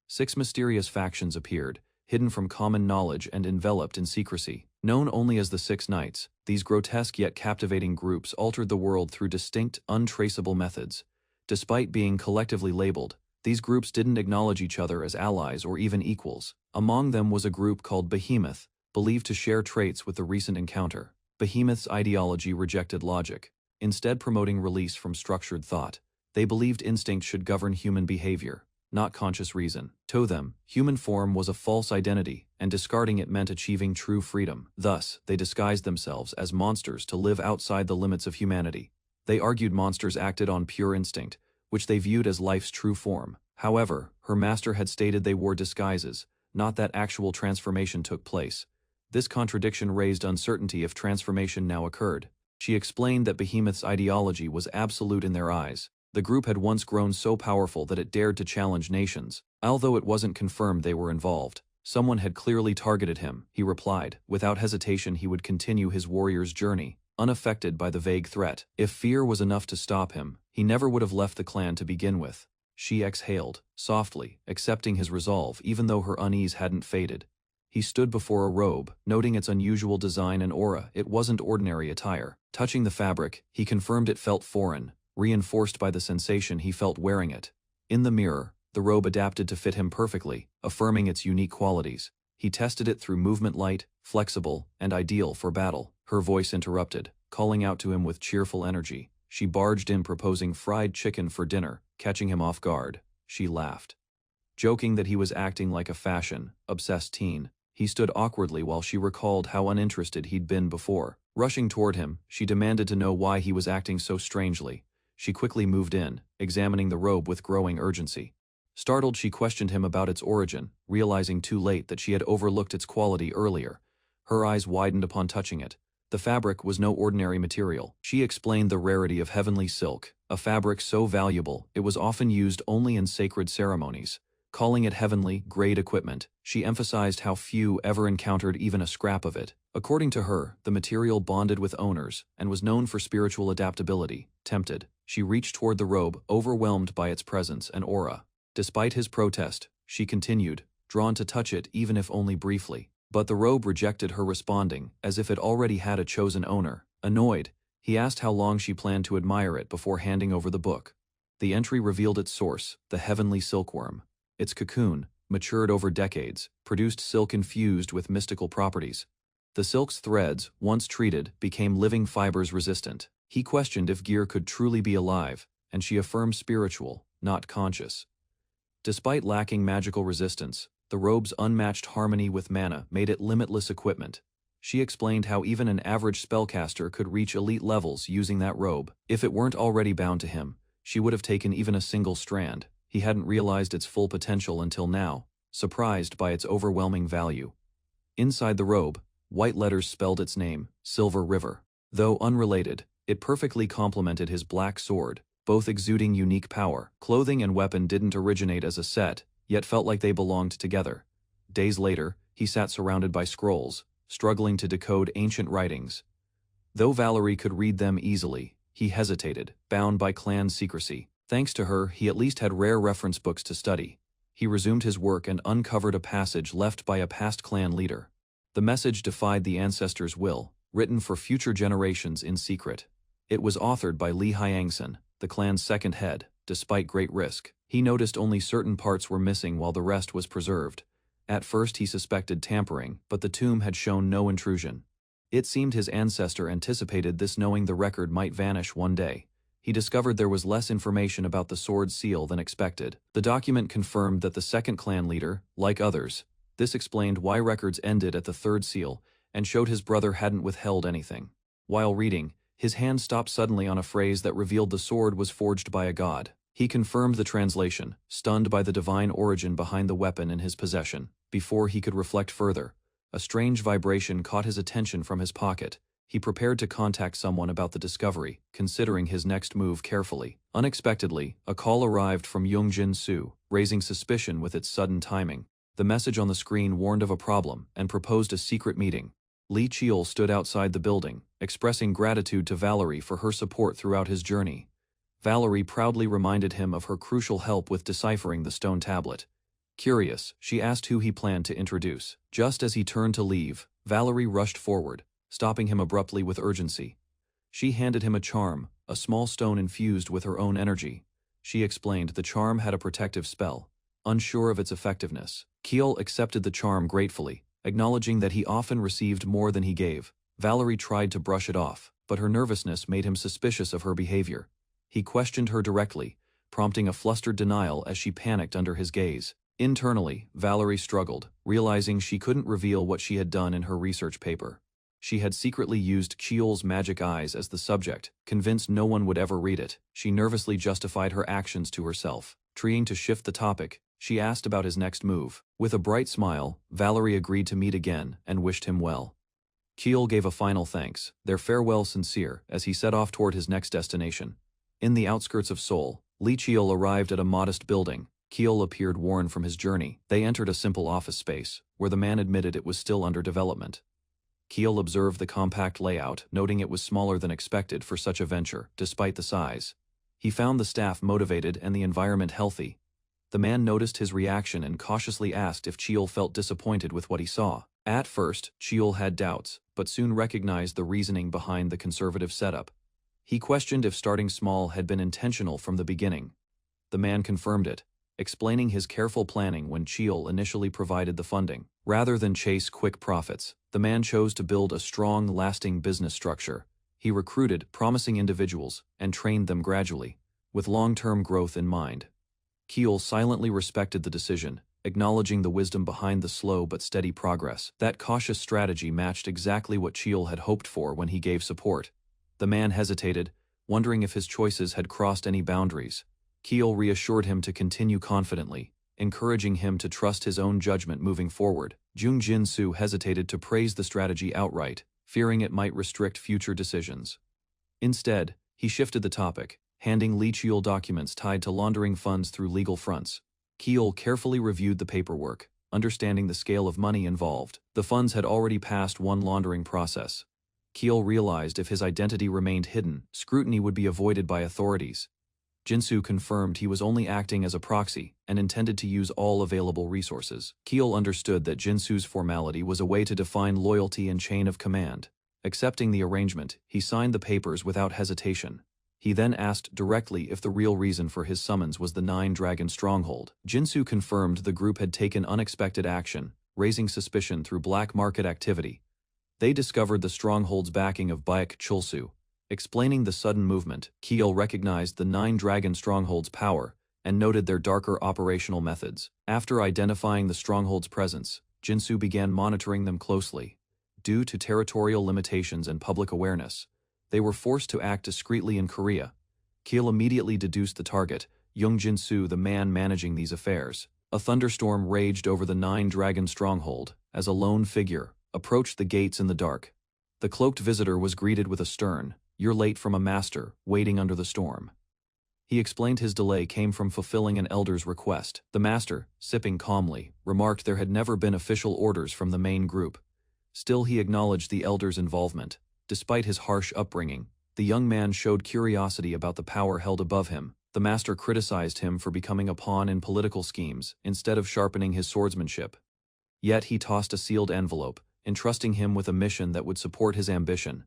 6 mysterious factions appeared, hidden from common knowledge and enveloped in secrecy. Known only as the 6 Knights, these grotesque yet captivating groups altered the world through distinct, untraceable methods. Despite being collectively labeled, these groups didn't acknowledge each other as allies or even equals. Among them was a group called Behemoth, believed to share traits with the recent encounter. Behemoth's ideology rejected logic, instead promoting release from structured thought. They believed instinct should govern human behavior, not conscious reason. To them, human form was a false identity, and discarding it meant achieving true freedom. Thus, they disguised themselves as monsters to live outside the limits of humanity. They argued monsters acted on pure instinct, which they viewed as life's true form. However, her master had stated they wore disguises, not that actual transformation took place. This contradiction raised uncertainty if transformation now occurred. She explained that Behemoth's ideology was absolute in their eyes. The group had once grown so powerful that it dared to challenge nations. Although it wasn't confirmed they were involved, someone had clearly targeted him, he replied. Without hesitation, he would continue his warrior's journey, unaffected by the vague threat. If fear was enough to stop him, he never would have left the clan to begin with. She exhaled, softly, accepting his resolve even though her unease hadn't faded. He stood before a robe, noting its unusual design and aura. It wasn't ordinary attire. Touching the fabric, he confirmed it felt foreign, reinforced by the sensation he felt wearing it. In the mirror, the robe adapted to fit him perfectly, affirming its unique qualities. He tested it through movement, light, flexible, and ideal for battle. Her voice interrupted, calling out to him with cheerful energy. She barged in proposing fried chicken for dinner, catching him off guard. She laughed, joking that he was acting like a fashion-obsessed teen. He stood awkwardly while she recalled how uninterested he'd been before. Rushing toward him, she demanded to know why he was acting so strangely. She quickly moved in, examining the robe with growing urgency. Startled, she questioned him about its origin, realizing too late that she had overlooked its quality earlier. Her eyes widened upon touching it. The fabric was no ordinary material. She explained the rarity of heavenly silk, a fabric so valuable it was often used only in sacred ceremonies. Calling it heavenly grade equipment, she emphasized how few ever encountered even a scrap of it. According to her, the material bonded with owners and was known for spiritual adaptability. Tempted, she reached toward the robe, overwhelmed by its presence and aura. Despite his protest, she continued, drawn to touch it even if only briefly. But the robe rejected her, responding, as if it already had a chosen owner. Annoyed, he asked how long she planned to admire it before handing over the book. The entry revealed its source, the heavenly silkworm. Its cocoon, matured over decades, produced silk infused with mystical properties. The silk's threads, once treated, became living fibers resistant. He questioned if gear could truly be alive, and she affirmed spiritual, not conscious. Despite lacking magical resistance, the robe's unmatched harmony with mana made it limitless equipment. She explained how even an average spellcaster could reach elite levels using that robe. If it weren't already bound to him, she would have taken even a single strand. He hadn't realized its full potential until now, surprised by its overwhelming value. Inside the robe, white letters spelled its name, Silver River. Though unrelated, it perfectly complemented his black sword, both exuding unique power. Clothing and weapon didn't originate as a set, yet felt like they belonged together. Days later, he sat surrounded by scrolls, struggling to decode ancient writings. Though Valerie could read them easily, he hesitated, bound by clan secrecy. Thanks to her, he at least had rare reference books to study. He resumed his work and uncovered a passage left by a past clan leader. The message defied the ancestors' will, written for future generations in secret. It was authored by Li Hyangson, the clan's second head. Despite great risk, he noticed only certain parts were missing while the rest was preserved. At first he suspected tampering, but the tomb had shown no intrusion. It seemed his ancestor anticipated this, knowing the record might vanish one day. He discovered there was less information about the sword's seal than expected. The document confirmed that the second clan leader, like others, this explained why records ended at the third seal, and showed his brother hadn't withheld anything. While reading, his hand stopped suddenly on a phrase that revealed the sword was forged by a god. He confirmed the translation, stunned by the divine origin behind the weapon in his possession. Before he could reflect further, a strange vibration caught his attention from his pocket. He prepared to contact someone about the discovery, considering his next move carefully. Unexpectedly, a call arrived from Yongjin Su, raising suspicion with its sudden timing. The message on the screen warned of a problem and proposed a secret meeting. Li Chiol stood outside the building, expressing gratitude to Valerie for her support throughout his journey. Valerie proudly reminded him of her crucial help with deciphering the stone tablet. Curious, she asked who he planned to introduce. Just as he turned to leave, Valerie rushed forward, stopping him abruptly with urgency. She handed him a charm, a small stone infused with her own energy. She explained the charm had a protective spell. Unsure of its effectiveness, Kiel accepted the charm gratefully, acknowledging that he often received more than he gave. Valerie tried to brush it off, but her nervousness made him suspicious of her behavior. He questioned her directly, prompting a flustered denial as she panicked under his gaze. Internally, Valerie struggled, realizing she couldn't reveal what she had done in her research paper. She had secretly used Chiol's magic eyes as the subject, convinced no one would ever read it. She nervously justified her actions to herself. Trying to shift the topic, she asked about his next move. With a bright smile, Valerie agreed to meet again and wished him well. Kiel gave a final thanks, their farewell sincere, as he set off toward his next destination. In the outskirts of Seoul, Li Chiel arrived at a modest building. Kiel appeared worn from his journey. They entered a simple office space, where the man admitted it was still under development. Kiel observed the compact layout, noting it was smaller than expected for such a venture, despite the size. He found the staff motivated and the environment healthy. The man noticed his reaction and cautiously asked if Chiel felt disappointed with what he saw. At first, Chiel had doubts, but soon recognized the reasoning behind the conservative setup. He questioned if starting small had been intentional from the beginning. The man confirmed it, explaining his careful planning when Chiel initially provided the funding. Rather than chase quick profits, the man chose to build a strong, lasting business structure. He recruited promising individuals and trained them gradually, with long-term growth in mind. Kiel silently respected the decision, acknowledging the wisdom behind the slow but steady progress. That cautious strategy matched exactly what Cheel had hoped for when he gave support. The man hesitated, wondering if his choices had crossed any boundaries. Keel reassured him to continue confidently, encouraging him to trust his own judgment moving forward. Jung Jin-soo hesitated to praise the strategy outright, fearing it might restrict future decisions. Instead, he shifted the topic, handing Lee Cheol documents tied to laundering funds through legal fronts. Keel carefully reviewed the paperwork, understanding the scale of money involved. The funds had already passed one laundering process. Keel realized if his identity remained hidden, scrutiny would be avoided by authorities. Jin-soo confirmed he was only acting as a proxy and intended to use all available resources. Keel understood that Jin-soo's formality was a way to define loyalty and chain of command. Accepting the arrangement, he signed the papers without hesitation. He then asked directly if the real reason for his summons was the Nine-Dragon stronghold. Jin-soo confirmed the group had taken unexpected action, raising suspicion through black market activity. They discovered the stronghold's backing of Baek Chulsu. Explaining the sudden movement, Keel recognized the Nine-Dragon stronghold's power and noted their darker operational methods. After identifying the stronghold's presence, Jin-soo began monitoring them closely. Due to territorial limitations and public awareness, they were forced to act discreetly in Korea. Keel immediately deduced the target, Jung Jin-soo, the man managing these affairs. A thunderstorm raged over the Nine-Dragon stronghold as a lone figure approached the gates in the dark. The cloaked visitor was greeted with a stern, "You're late from a master, waiting under the storm." He explained his delay came from fulfilling an elder's request. The master, sipping calmly, remarked there had never been official orders from the main group. Still, he acknowledged the elder's involvement. Despite his harsh upbringing, the young man showed curiosity about the power held above him. The master criticized him for becoming a pawn in political schemes instead of sharpening his swordsmanship. Yet he tossed a sealed envelope, entrusting him with a mission that would support his ambition.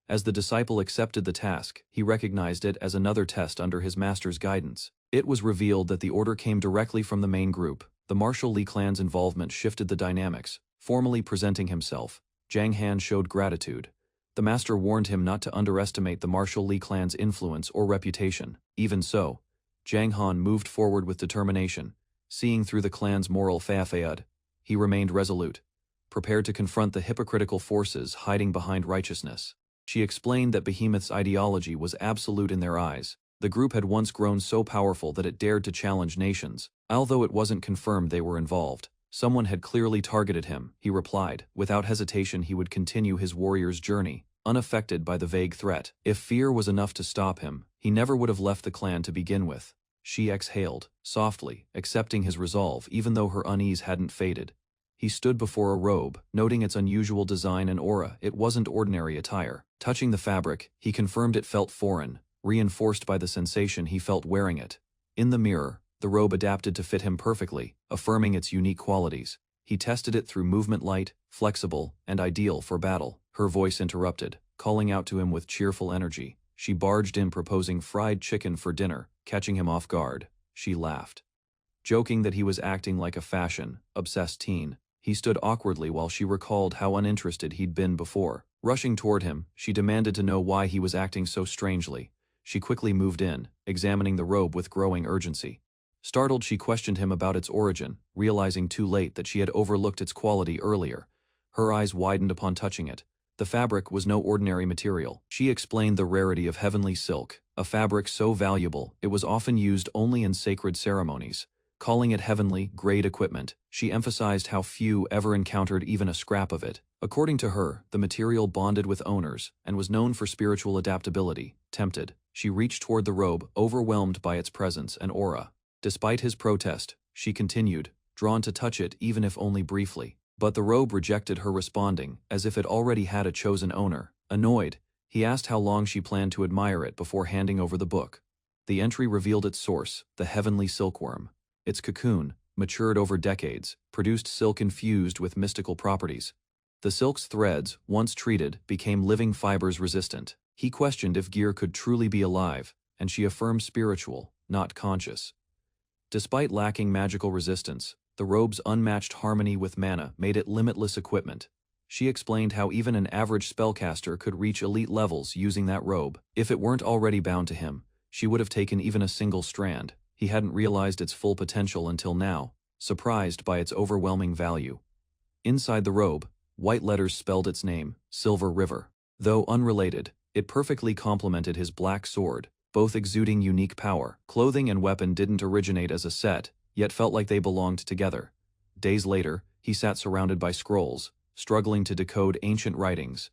As the disciple accepted the task, he recognized it as another test under his master's guidance. It was revealed that the order came directly from the main group. The Martial Li clan's involvement shifted the dynamics. Formally presenting himself, Jang Han showed gratitude. The master warned him not to underestimate the Martial Li clan's influence or reputation. Even so, Jang Han moved forward with determination. Seeing through the clan's moral facade, he remained resolute, prepared to confront the hypocritical forces hiding behind righteousness. She explained that Behemoth's ideology was absolute in their eyes. The group had once grown so powerful that it dared to challenge nations. Although it wasn't confirmed they were involved, someone had clearly targeted him, he replied. Without hesitation, he would continue his warrior's journey, unaffected by the vague threat. If fear was enough to stop him, he never would have left the clan to begin with. She exhaled, softly, accepting his resolve even though her unease hadn't faded. He stood before a robe, noting its unusual design and aura. It wasn't ordinary attire. Touching the fabric, he confirmed it felt foreign, reinforced by the sensation he felt wearing it. In the mirror, the robe adapted to fit him perfectly, affirming its unique qualities. He tested it through movement, light, flexible, and ideal for battle. Her voice interrupted, calling out to him with cheerful energy. She barged in proposing fried chicken for dinner, catching him off guard. She laughed, joking that he was acting like a fashion-obsessed teen. He stood awkwardly while she recalled how uninterested he'd been before. Rushing toward him, she demanded to know why he was acting so strangely. She quickly moved in, examining the robe with growing urgency. Startled, she questioned him about its origin, realizing too late that she had overlooked its quality earlier. Her eyes widened upon touching it. The fabric was no ordinary material. She explained the rarity of heavenly silk, a fabric so valuable it was often used only in sacred ceremonies. Calling it heavenly grade equipment, she emphasized how few ever encountered even a scrap of it. According to her, the material bonded with owners and was known for spiritual adaptability. Tempted, she reached toward the robe, overwhelmed by its presence and aura. Despite his protest, she continued, drawn to touch it even if only briefly. But the robe rejected her, responding, as if it already had a chosen owner. Annoyed, he asked how long she planned to admire it before handing over the book. The entry revealed its source, the heavenly silkworm. Its cocoon, matured over decades, produced silk infused with mystical properties. The silk's threads, once treated, became living fibers resistant. He questioned if gear could truly be alive, and she affirmed spiritual, not conscious. Despite lacking magical resistance, the robe's unmatched harmony with mana made it limitless equipment. She explained how even an average spellcaster could reach elite levels using that robe. If it weren't already bound to him, she would have taken even a single strand. He hadn't realized its full potential until now. surprised by its overwhelming value. Inside the robe, white letters spelled its name, Silver River. Though unrelated, it perfectly complemented his black sword, both exuding unique power. Clothing and weapon didn't originate as a set, yet felt like they belonged together. Days later, he sat surrounded by scrolls, struggling to decode ancient writings.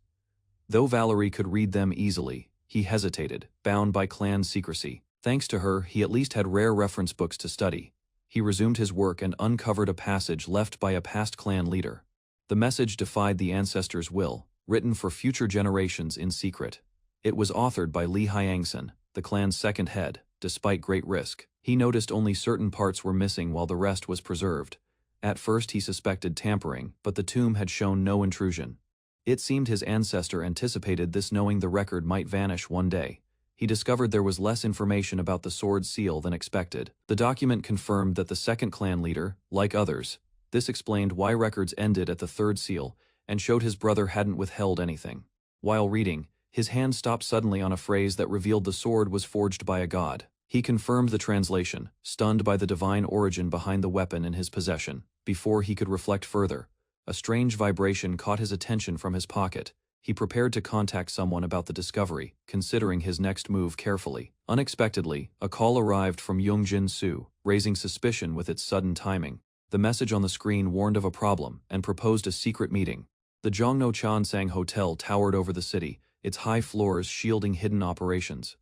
Though Valerie could read them easily, he hesitated, bound by clan secrecy. Thanks to her, he at least had rare reference books to study. He resumed his work and uncovered a passage left by a past clan leader. The message defied the ancestors' will, written for future generations in secret. It was authored by Li Hyangsen, the clan's second head. Despite great risk, he noticed only certain parts were missing while the rest was preserved. At first he suspected tampering, but the tomb had shown no intrusion. It seemed his ancestor anticipated this, knowing the record might vanish one day. He discovered there was less information about the sword's seal than expected. The document confirmed that the second clan leader, like others, this explained why records ended at the third seal, and showed his brother hadn't withheld anything. While reading, his hand stopped suddenly on a phrase that revealed the sword was forged by a god. He confirmed the translation, stunned by the divine origin behind the weapon in his possession. Before he could reflect further, a strange vibration caught his attention from his pocket. He prepared to contact someone about the discovery, considering his next move carefully. Unexpectedly, a call arrived from Yongjin Su, raising suspicion with its sudden timing. The message on the screen warned of a problem and proposed a secret meeting. The Jongno Chansang Hotel towered over the city, its high floors shielding hidden operations.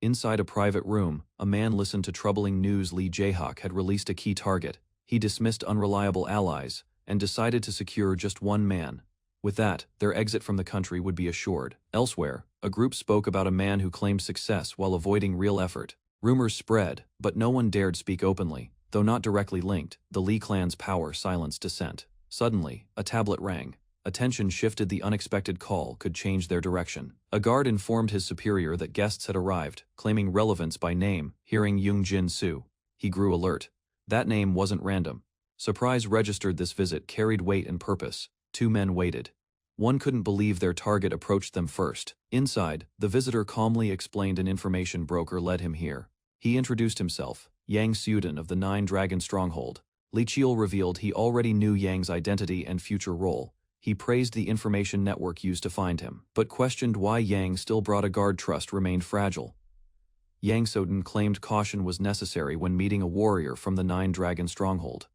Inside a private room, a man listened to troubling news. Lee Jae-hak had released a key target. He dismissed unreliable allies and decided to secure just one man. With that, their exit from the country would be assured. Elsewhere, a group spoke about a man who claimed success while avoiding real effort. Rumors spread, but no one dared speak openly. Though not directly linked, the Lee clan's power silenced dissent. Suddenly, a tablet rang. Attention shifted. The unexpected call could change their direction. A guard informed his superior that guests had arrived, claiming relevance by name. Hearing Yongjin Su, he grew alert. That name wasn't random. Surprise registered. This visit carried weight and purpose. Two men waited. One couldn't believe their target approached them first. Inside, the visitor calmly explained an information broker led him here. He introduced himself, Yang Seuden of the Nine Dragon Stronghold. Li Chiul revealed he already knew Yang's identity and future role. He praised the information network used to find him, but questioned why Yang still brought a guard. Trust remained fragile. Yang Seuden claimed caution was necessary when meeting a warrior from the Nine Dragon Stronghold.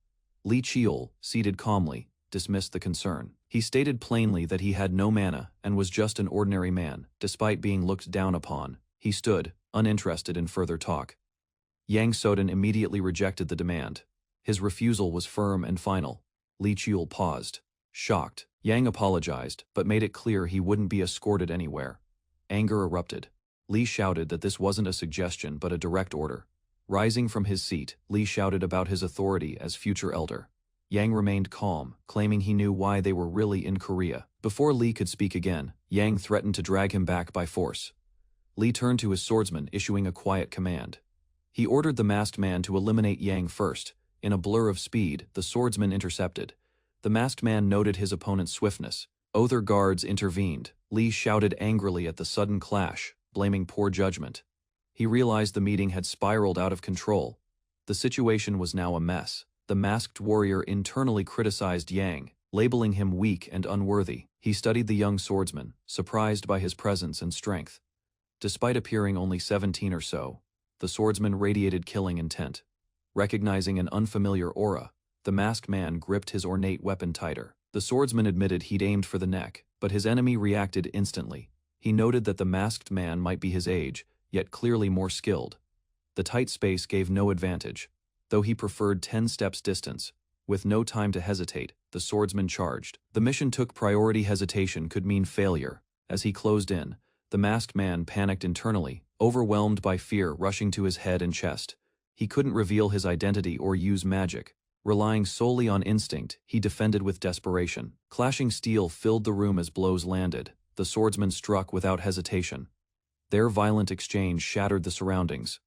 Li Chiul, seated calmly, dismissed the concern. He stated plainly that he had no mana and was just an ordinary man. Despite being looked down upon, he stood, uninterested in further talk. Yang Seuden immediately rejected the demand. His refusal was firm and final. Li Chiul paused. Shocked, Yang apologized, but made it clear he wouldn't be escorted anywhere. Anger erupted. Li shouted that this wasn't a suggestion but a direct order. Rising from his seat, Li shouted about his authority as future elder. Yang remained calm, claiming he knew why they were really in Korea. Before Li could speak again, Yang threatened to drag him back by force. Li turned to his swordsman, issuing a quiet command. He ordered the masked man to eliminate Yang first. In a blur of speed, the swordsman intercepted. The masked man noted his opponent's swiftness. Other guards intervened. Li shouted angrily at the sudden clash, blaming poor judgment. He realized the meeting had spiraled out of control. The situation was now a mess. The masked warrior internally criticized Yang, labeling him weak and unworthy. He studied the young swordsman, surprised by his presence and strength. Despite appearing only 17 or so, the swordsman radiated killing intent. Recognizing an unfamiliar aura, the masked man gripped his ornate weapon tighter. The swordsman admitted he'd aimed for the neck, but his enemy reacted instantly. He noted that the masked man might be his age, yet clearly more skilled. The tight space gave no advantage, though he preferred 10 steps distance. With no time to hesitate, the swordsman charged. The mission took priority. Hesitation could mean failure. As he closed in, the masked man panicked internally, overwhelmed by fear rushing to his head and chest. He couldn't reveal his identity or use magic. Relying solely on instinct, he defended with desperation. Clashing steel filled the room as blows landed. The swordsman struck without hesitation. Their violent exchange shattered the surroundings.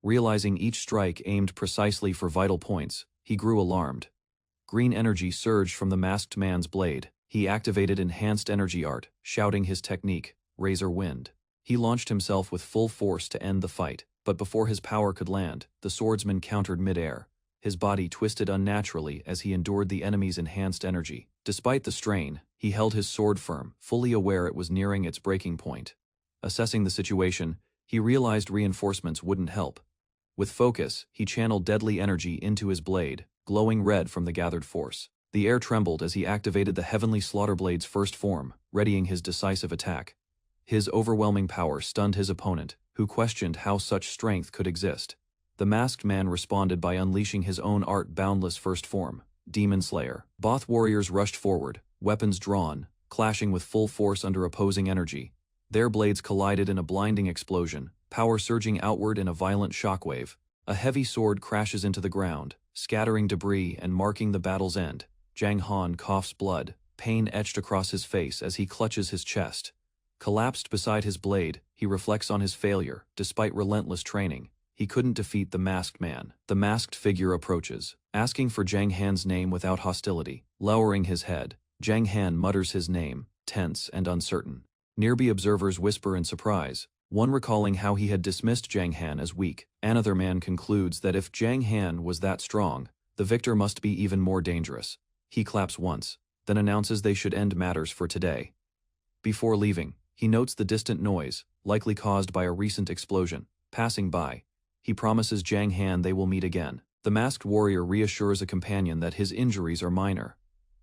Realizing each strike aimed precisely for vital points, he grew alarmed. Green energy surged from the masked man's blade. He activated enhanced energy art, shouting his technique, Razor Wind. He launched himself with full force to end the fight, but before his power could land, the swordsman countered mid-air. his body twisted unnaturally as he endured the enemy's enhanced energy. Despite the strain, he held his sword firm, fully aware it was nearing its breaking point. Assessing the situation, he realized reinforcements wouldn't help. With focus, he channeled deadly energy into his blade, glowing red from the gathered force. The air trembled as he activated the heavenly Slaughterblade's first form, readying his decisive attack. His overwhelming power stunned his opponent, who questioned how such strength could exist. The masked man responded by unleashing his own art-boundless first form, Demon Slayer. Both warriors rushed forward, weapons drawn, clashing with full force under opposing energy. Their blades collided in a blinding explosion, power surging outward in a violent shockwave. A heavy sword crashes into the ground, scattering debris and marking the battle's end. Jang Han coughs blood, pain etched across his face as he clutches his chest. Collapsed beside his blade, he reflects on his failure. Despite relentless training, he couldn't defeat the masked man. The masked figure approaches, asking for Jang Han's name without hostility. Lowering his head, Jang Han mutters his name, tense and uncertain. Nearby observers whisper in surprise, one recalling how he had dismissed Jang Han as weak. Another man concludes that if Jang Han was that strong, the victor must be even more dangerous. He claps once, then announces they should end matters for today. Before leaving, he notes the distant noise, likely caused by a recent explosion. Passing by, he promises Jang Han they will meet again. The masked warrior reassures a companion that his injuries are minor.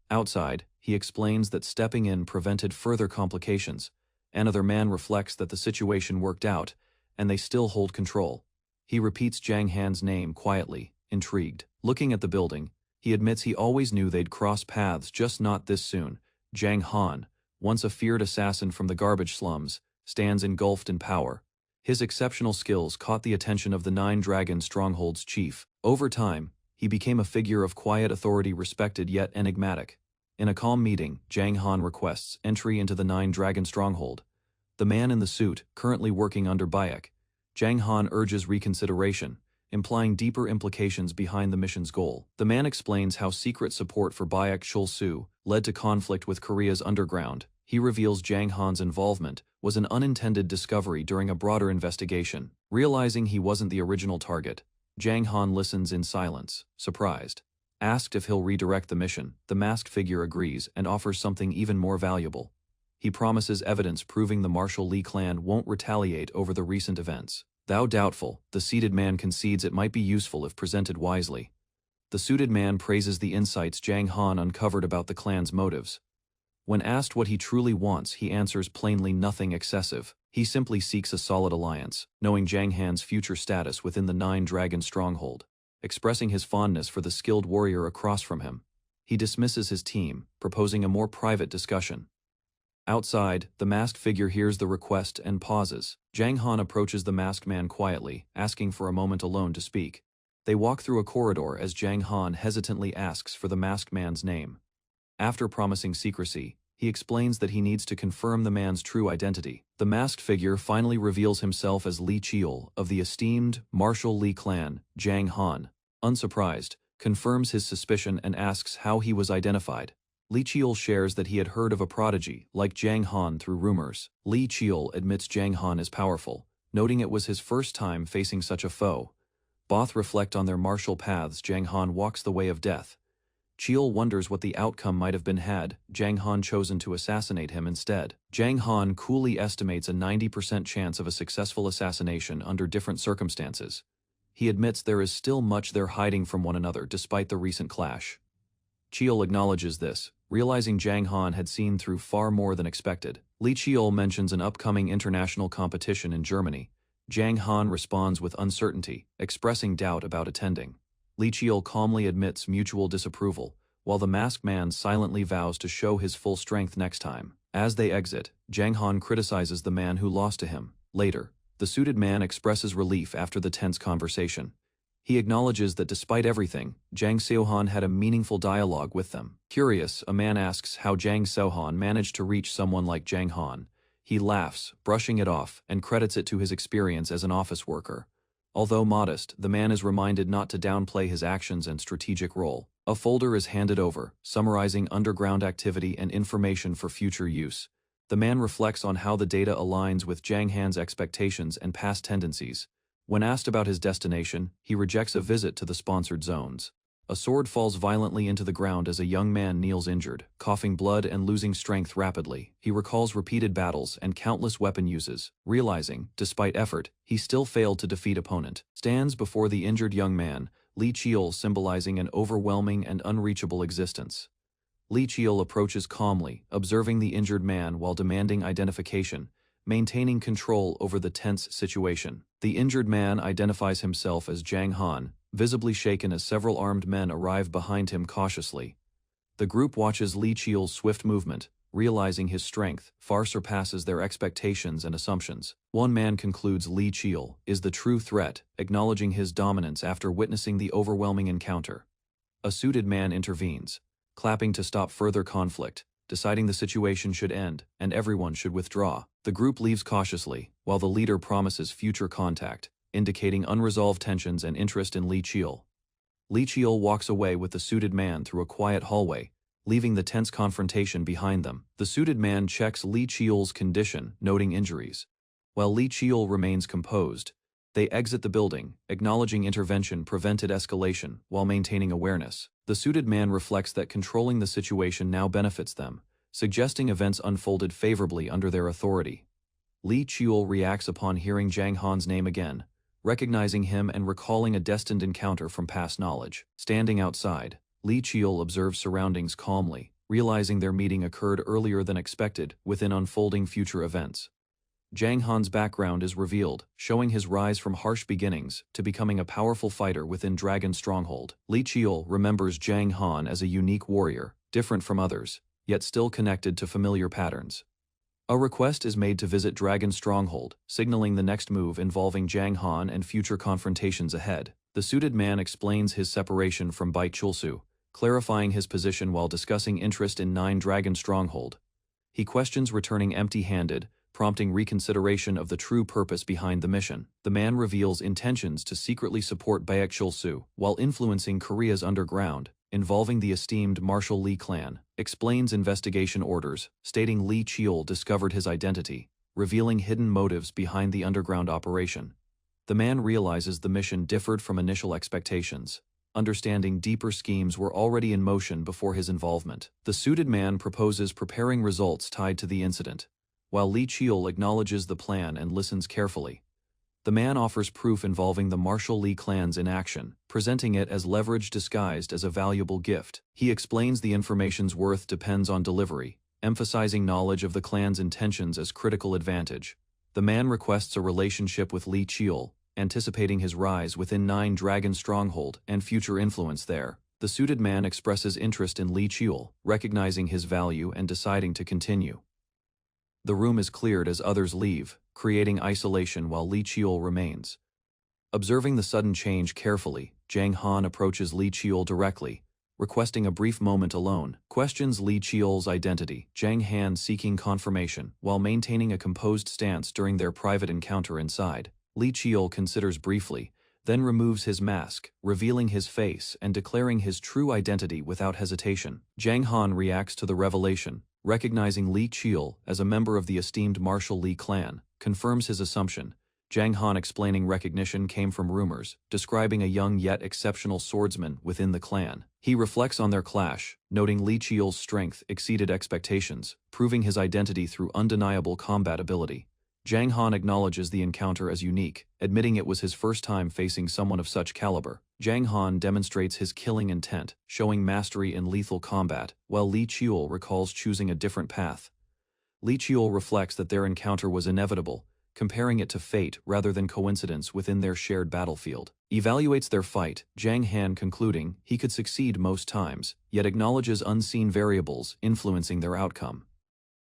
Outside, he explains that stepping in prevented further complications. Another man reflects that the situation worked out, and they still hold control. He repeats Jang Han's name quietly, intrigued. Looking at the building, he admits he always knew they'd cross paths, just not this soon. Jang Han, once a feared assassin from the garbage slums, stands engulfed in power. His exceptional skills caught the attention of the Nine Dragon Stronghold's chief. Over time, he became a figure of quiet authority, respected yet enigmatic. In a calm meeting, Jang Han requests entry into the Nine Dragon Stronghold. The man in the suit, currently working under Bayek, Jang Han urges reconsideration, implying deeper implications behind the mission's goal. The man explains how secret support for Bayek Chul-Su led to conflict with Korea's underground. He reveals Jang Han's involvement was an unintended discovery during a broader investigation. Realizing he wasn't the original target, Jang Han listens in silence, surprised. Asked if he'll redirect the mission, the masked figure agrees and offers something even more valuable. He promises evidence proving the Marshall Lee clan won't retaliate over the recent events. Though doubtful, the seated man concedes it might be useful if presented wisely. The suited man praises the insights Jang Han uncovered about the clan's motives. When asked what he truly wants, he answers plainly nothing excessive. He simply seeks a solid alliance, knowing Jang Han's future status within the Nine Dragon Stronghold. Expressing his fondness for the skilled warrior across from him, he dismisses his team, proposing a more private discussion. Outside, the masked figure hears the request and pauses. Jang Han approaches the masked man quietly, asking for a moment alone to speak. They walk through a corridor as Jang Han hesitantly asks for the masked man's name. After promising secrecy, he explains that he needs to confirm the man's true identity. The masked figure finally reveals himself as Lee Cheol of the esteemed Marshall Lee clan. Jang Han, unsurprised, confirms his suspicion and asks how he was identified. Lee Cheol shares that he had heard of a prodigy like Jang Han through rumors. Lee Cheol admits Jang Han is powerful, noting it was his first time facing such a foe. Both reflect on their martial paths. Jang Han walks the way of death. Cheol wonders what the outcome might have been had Jang Han chosen to assassinate him instead. Jang Han coolly estimates a 90% chance of a successful assassination under different circumstances. He admits there is still much they're hiding from one another despite the recent clash. Cheol acknowledges this, realizing Jang Han had seen through far more than expected. Lee Cheol mentions an upcoming international competition in Germany. Jang Han responds with uncertainty, expressing doubt about attending. Lee Cheol calmly admits mutual disapproval, while the masked man silently vows to show his full strength next time. As they exit, Jang Han criticizes the man who lost to him. Later, the suited man expresses relief after the tense conversation. He acknowledges that despite everything, Jang Seohan had a meaningful dialogue with them. Curious, a man asks how Jang Seohan managed to reach someone like Jang Han. He laughs, brushing it off, and credits it to his experience as an office worker. Although modest, the man is reminded not to downplay his actions and strategic role. A folder is handed over, summarizing underground activity and information for future use. The man reflects on how the data aligns with Jang Han's expectations and past tendencies. When asked about his destination, he rejects a visit to the sponsored zones. A sword falls violently into the ground as a young man kneels injured, coughing blood and losing strength rapidly. He recalls repeated battles and countless weapon uses, realizing, despite effort, he still failed to defeat opponent. Stands before the injured young man, Li Chiol symbolizing an overwhelming and unreachable existence. Li Chiol approaches calmly, observing the injured man while demanding identification, maintaining control over the tense situation. The injured man identifies himself as Zhang Han, visibly shaken as several armed men arrive behind him cautiously. The group watches Li Chiol's swift movement, realizing his strength far surpasses their expectations and assumptions. One man concludes Li Chiol is the true threat, acknowledging his dominance after witnessing the overwhelming encounter. A suited man intervenes, clapping to stop further conflict, deciding the situation should end and everyone should withdraw. The group leaves cautiously, while the leader promises future contact, indicating unresolved tensions and interest in Li Chiol. Li Chiol walks away with the suited man through a quiet hallway, leaving the tense confrontation behind them. The suited man checks Li Chiol's condition, noting injuries. While Li Chiol remains composed, they exit the building, acknowledging intervention prevented escalation while maintaining awareness. The suited man reflects that controlling the situation now benefits them, suggesting events unfolded favorably under their authority. Li Chiol reacts upon hearing Zhang Han's name again, recognizing him and recalling a destined encounter from past knowledge. Standing outside, Li Chiol observes surroundings calmly, realizing their meeting occurred earlier than expected within unfolding future events. Zhang Han's background is revealed, showing his rise from harsh beginnings to becoming a powerful fighter within Dragon Stronghold. Li Chiol remembers Zhang Han as a unique warrior, different from others, yet still connected to familiar patterns. A request is made to visit Dragon Stronghold, signaling the next move involving Zhang Han and future confrontations ahead. The suited man explains his separation from Bai Chulsu, clarifying his position while discussing interest in 9 Dragon Stronghold. He questions returning empty-handed, prompting reconsideration of the true purpose behind the mission. The man reveals intentions to secretly support Baek Chulsu while influencing Korea's underground, involving the esteemed Marshal Lee clan, explains investigation orders, stating Li Chiol discovered his identity, revealing hidden motives behind the underground operation. The man realizes the mission differed from initial expectations, understanding deeper schemes were already in motion before his involvement. The suited man proposes preparing results tied to the incident, while Li Chiol acknowledges the plan and listens carefully. The man offers proof involving the Marshal Lee clans in action, presenting it as leverage disguised as a valuable gift. He explains the information's worth depends on delivery, emphasizing knowledge of the clan's intentions as critical advantage. The man requests a relationship with Li Chiol, anticipating his rise within 9 Dragon Stronghold and future influence there. The suited man expresses interest in Li Chiol, recognizing his value and deciding to continue. The room is cleared as others leave, creating isolation while Li Chiol remains. Observing the sudden change carefully, Zhang Han approaches Li Chiol directly, requesting a brief moment alone, questions Li Chiol's identity, Zhang Han seeking confirmation while maintaining a composed stance during their private encounter inside. Li Chiol considers briefly, then removes his mask, revealing his face and declaring his true identity without hesitation. Zhang Han reacts to the revelation, recognizing Li Chiol as a member of the esteemed Marshal Lee clan, confirms his assumption. Zhang Han explaining recognition came from rumors, describing a young yet exceptional swordsman within the clan. He reflects on their clash, noting Li Chiol's strength exceeded expectations, proving his identity through undeniable combat ability. Zhang Han acknowledges the encounter as unique, admitting it was his first time facing someone of such caliber. Zhang Han demonstrates his killing intent, showing mastery in lethal combat, while Li Chiol recalls choosing a different path. Li Chiol reflects that their encounter was inevitable, comparing it to fate rather than coincidence within their shared battlefield. Evaluates their fight, Zhang Han concluding he could succeed most times, yet acknowledges unseen variables influencing their outcome.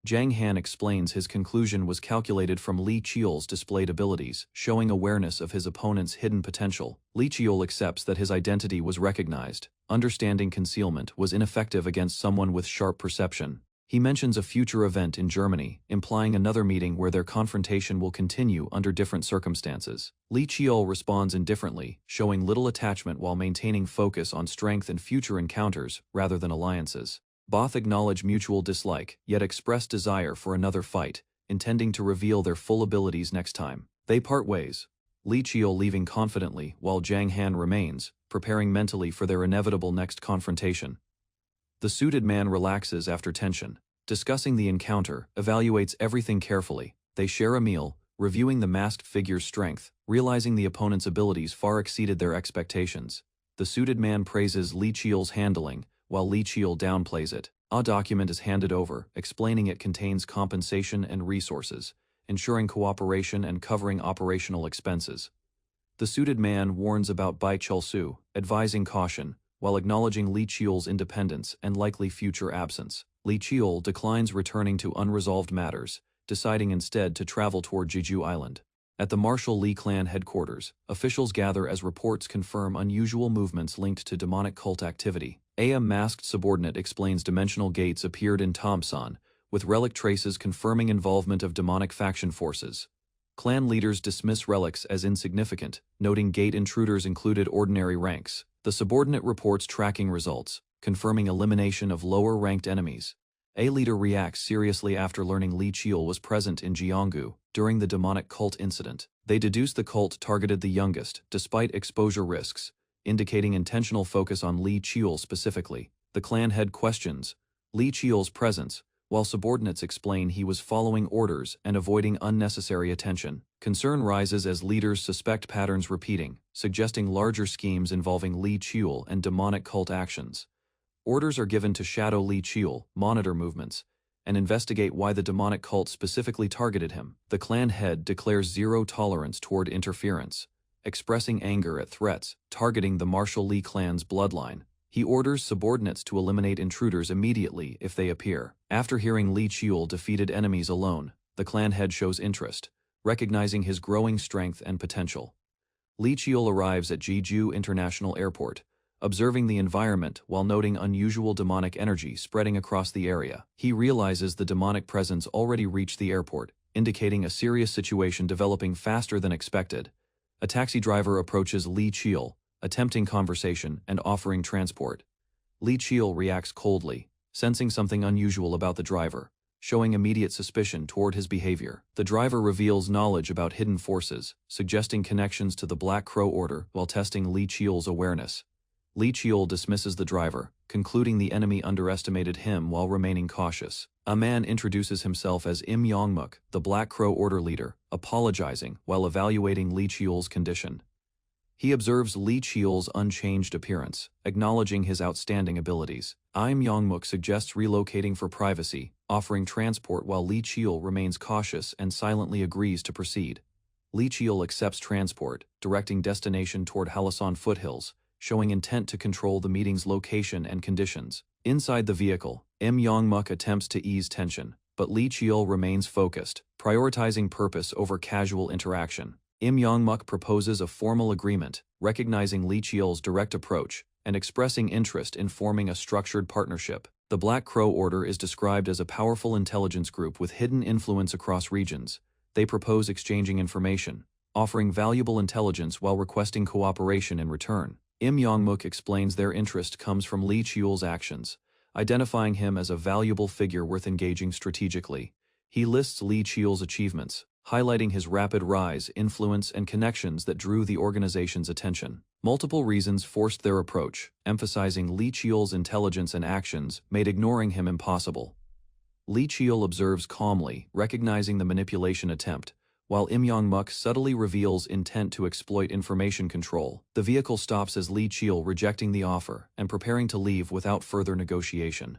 Zhang Han explains his conclusion was calculated from Li Chiol's displayed abilities, showing awareness of his opponent's hidden potential. Li Chiol accepts that his identity was recognized, understanding concealment was ineffective against someone with sharp perception. He mentions a future event in Germany, implying another meeting where their confrontation will continue under different circumstances. Li Chiol responds indifferently, showing little attachment while maintaining focus on strength and future encounters rather than alliances. Both acknowledge mutual dislike, yet express desire for another fight, intending to reveal their full abilities next time. They part ways, Li Qiu leaving confidently while Jiang Han remains, preparing mentally for their inevitable next confrontation. The suited man relaxes after tension, discussing the encounter, evaluates everything carefully. They share a meal, reviewing the masked figure's strength, realizing the opponent's abilities far exceeded their expectations. The suited man praises Li Qiu's handling, while Li Qiu downplays it. A document is handed over, explaining it contains compensation and resources, ensuring cooperation and covering operational expenses. The suited man warns about Bai Chulsu, advising caution, while acknowledging Li Qiu's independence and likely future absence. Li Qiu declines returning to unresolved matters, deciding instead to travel toward Jeju Island. At the Marshall Li clan headquarters, officials gather as reports confirm unusual movements linked to demonic cult activity. A masked subordinate explains dimensional gates appeared in Thompson, with relic traces confirming involvement of demonic faction forces. Clan leaders dismiss relics as insignificant, noting gate intruders included ordinary ranks. The subordinate reports tracking results, confirming elimination of lower-ranked enemies. A leader reacts seriously after learning Li Qiu was present in Jianggu during the demonic cult incident. They deduce the cult targeted the youngest, despite exposure risks, indicating intentional focus on Li Qiu specifically. The clan head questions Li Qiu's presence, while subordinates explain he was following orders and avoiding unnecessary attention. Concern rises as leaders suspect patterns repeating, suggesting larger schemes involving Li Qiu and demonic cult actions. Orders are given to shadow Li Qiu, monitor movements, and investigate why the demonic cult specifically targeted him. The clan head declares zero tolerance toward interference, expressing anger at threats targeting the Marshall Li clan's bloodline. He orders subordinates to eliminate intruders immediately if they appear. After hearing Li Qiu defeated enemies alone, the clan head shows interest, recognizing his growing strength and potential. Li Qiu arrives at Jeju International Airport, observing the environment while noting unusual demonic energy spreading across the area. He realizes the demonic presence already reached the airport, indicating a serious situation developing faster than expected. A taxi driver approaches Li Qiu, attempting conversation and offering transport. Li Qiu reacts coldly, sensing something unusual about the driver, showing immediate suspicion toward his behavior. The driver reveals knowledge about hidden forces, suggesting connections to the Black Crow Order while testing Li Qiu's awareness. Li Qiu dismisses the driver, concluding the enemy underestimated him while remaining cautious. A man introduces himself as Im Yongmuk, the Black Crow Order leader, apologizing while evaluating Li Qiu's condition. He observes Li Qiu's unchanged appearance, acknowledging his outstanding abilities. Im Yongmuk suggests relocating for privacy, offering transport while Li Qiu remains cautious and silently agrees to proceed. Li Qiu accepts transport, directing destination toward Halasan foothills, showing intent to control the meeting's location and conditions. Inside the vehicle, Im Yongmuk attempts to ease tension, but Li Qiu remains focused, prioritizing purpose over casual interaction. Im Yongmuk proposes a formal agreement, recognizing Li Qiu's direct approach and expressing interest in forming a structured partnership. The Black Crow Order is described as a powerful intelligence group with hidden influence across regions. They propose exchanging information, offering valuable intelligence while requesting cooperation in return. Im Yongmuk explains their interest comes from Li Qiu's actions, identifying him as a valuable figure worth engaging strategically. He lists Li Qiu's achievements, highlighting his rapid rise, influence, and connections that drew the organization's attention. Multiple reasons forced their approach, emphasizing Li Qiu's intelligence and actions made ignoring him impossible. Li Qiu observes calmly, recognizing the manipulation attempt, while Im Yongmuk subtly reveals intent to exploit information control. The vehicle stops as Li Qiu rejecting the offer and preparing to leave without further negotiation.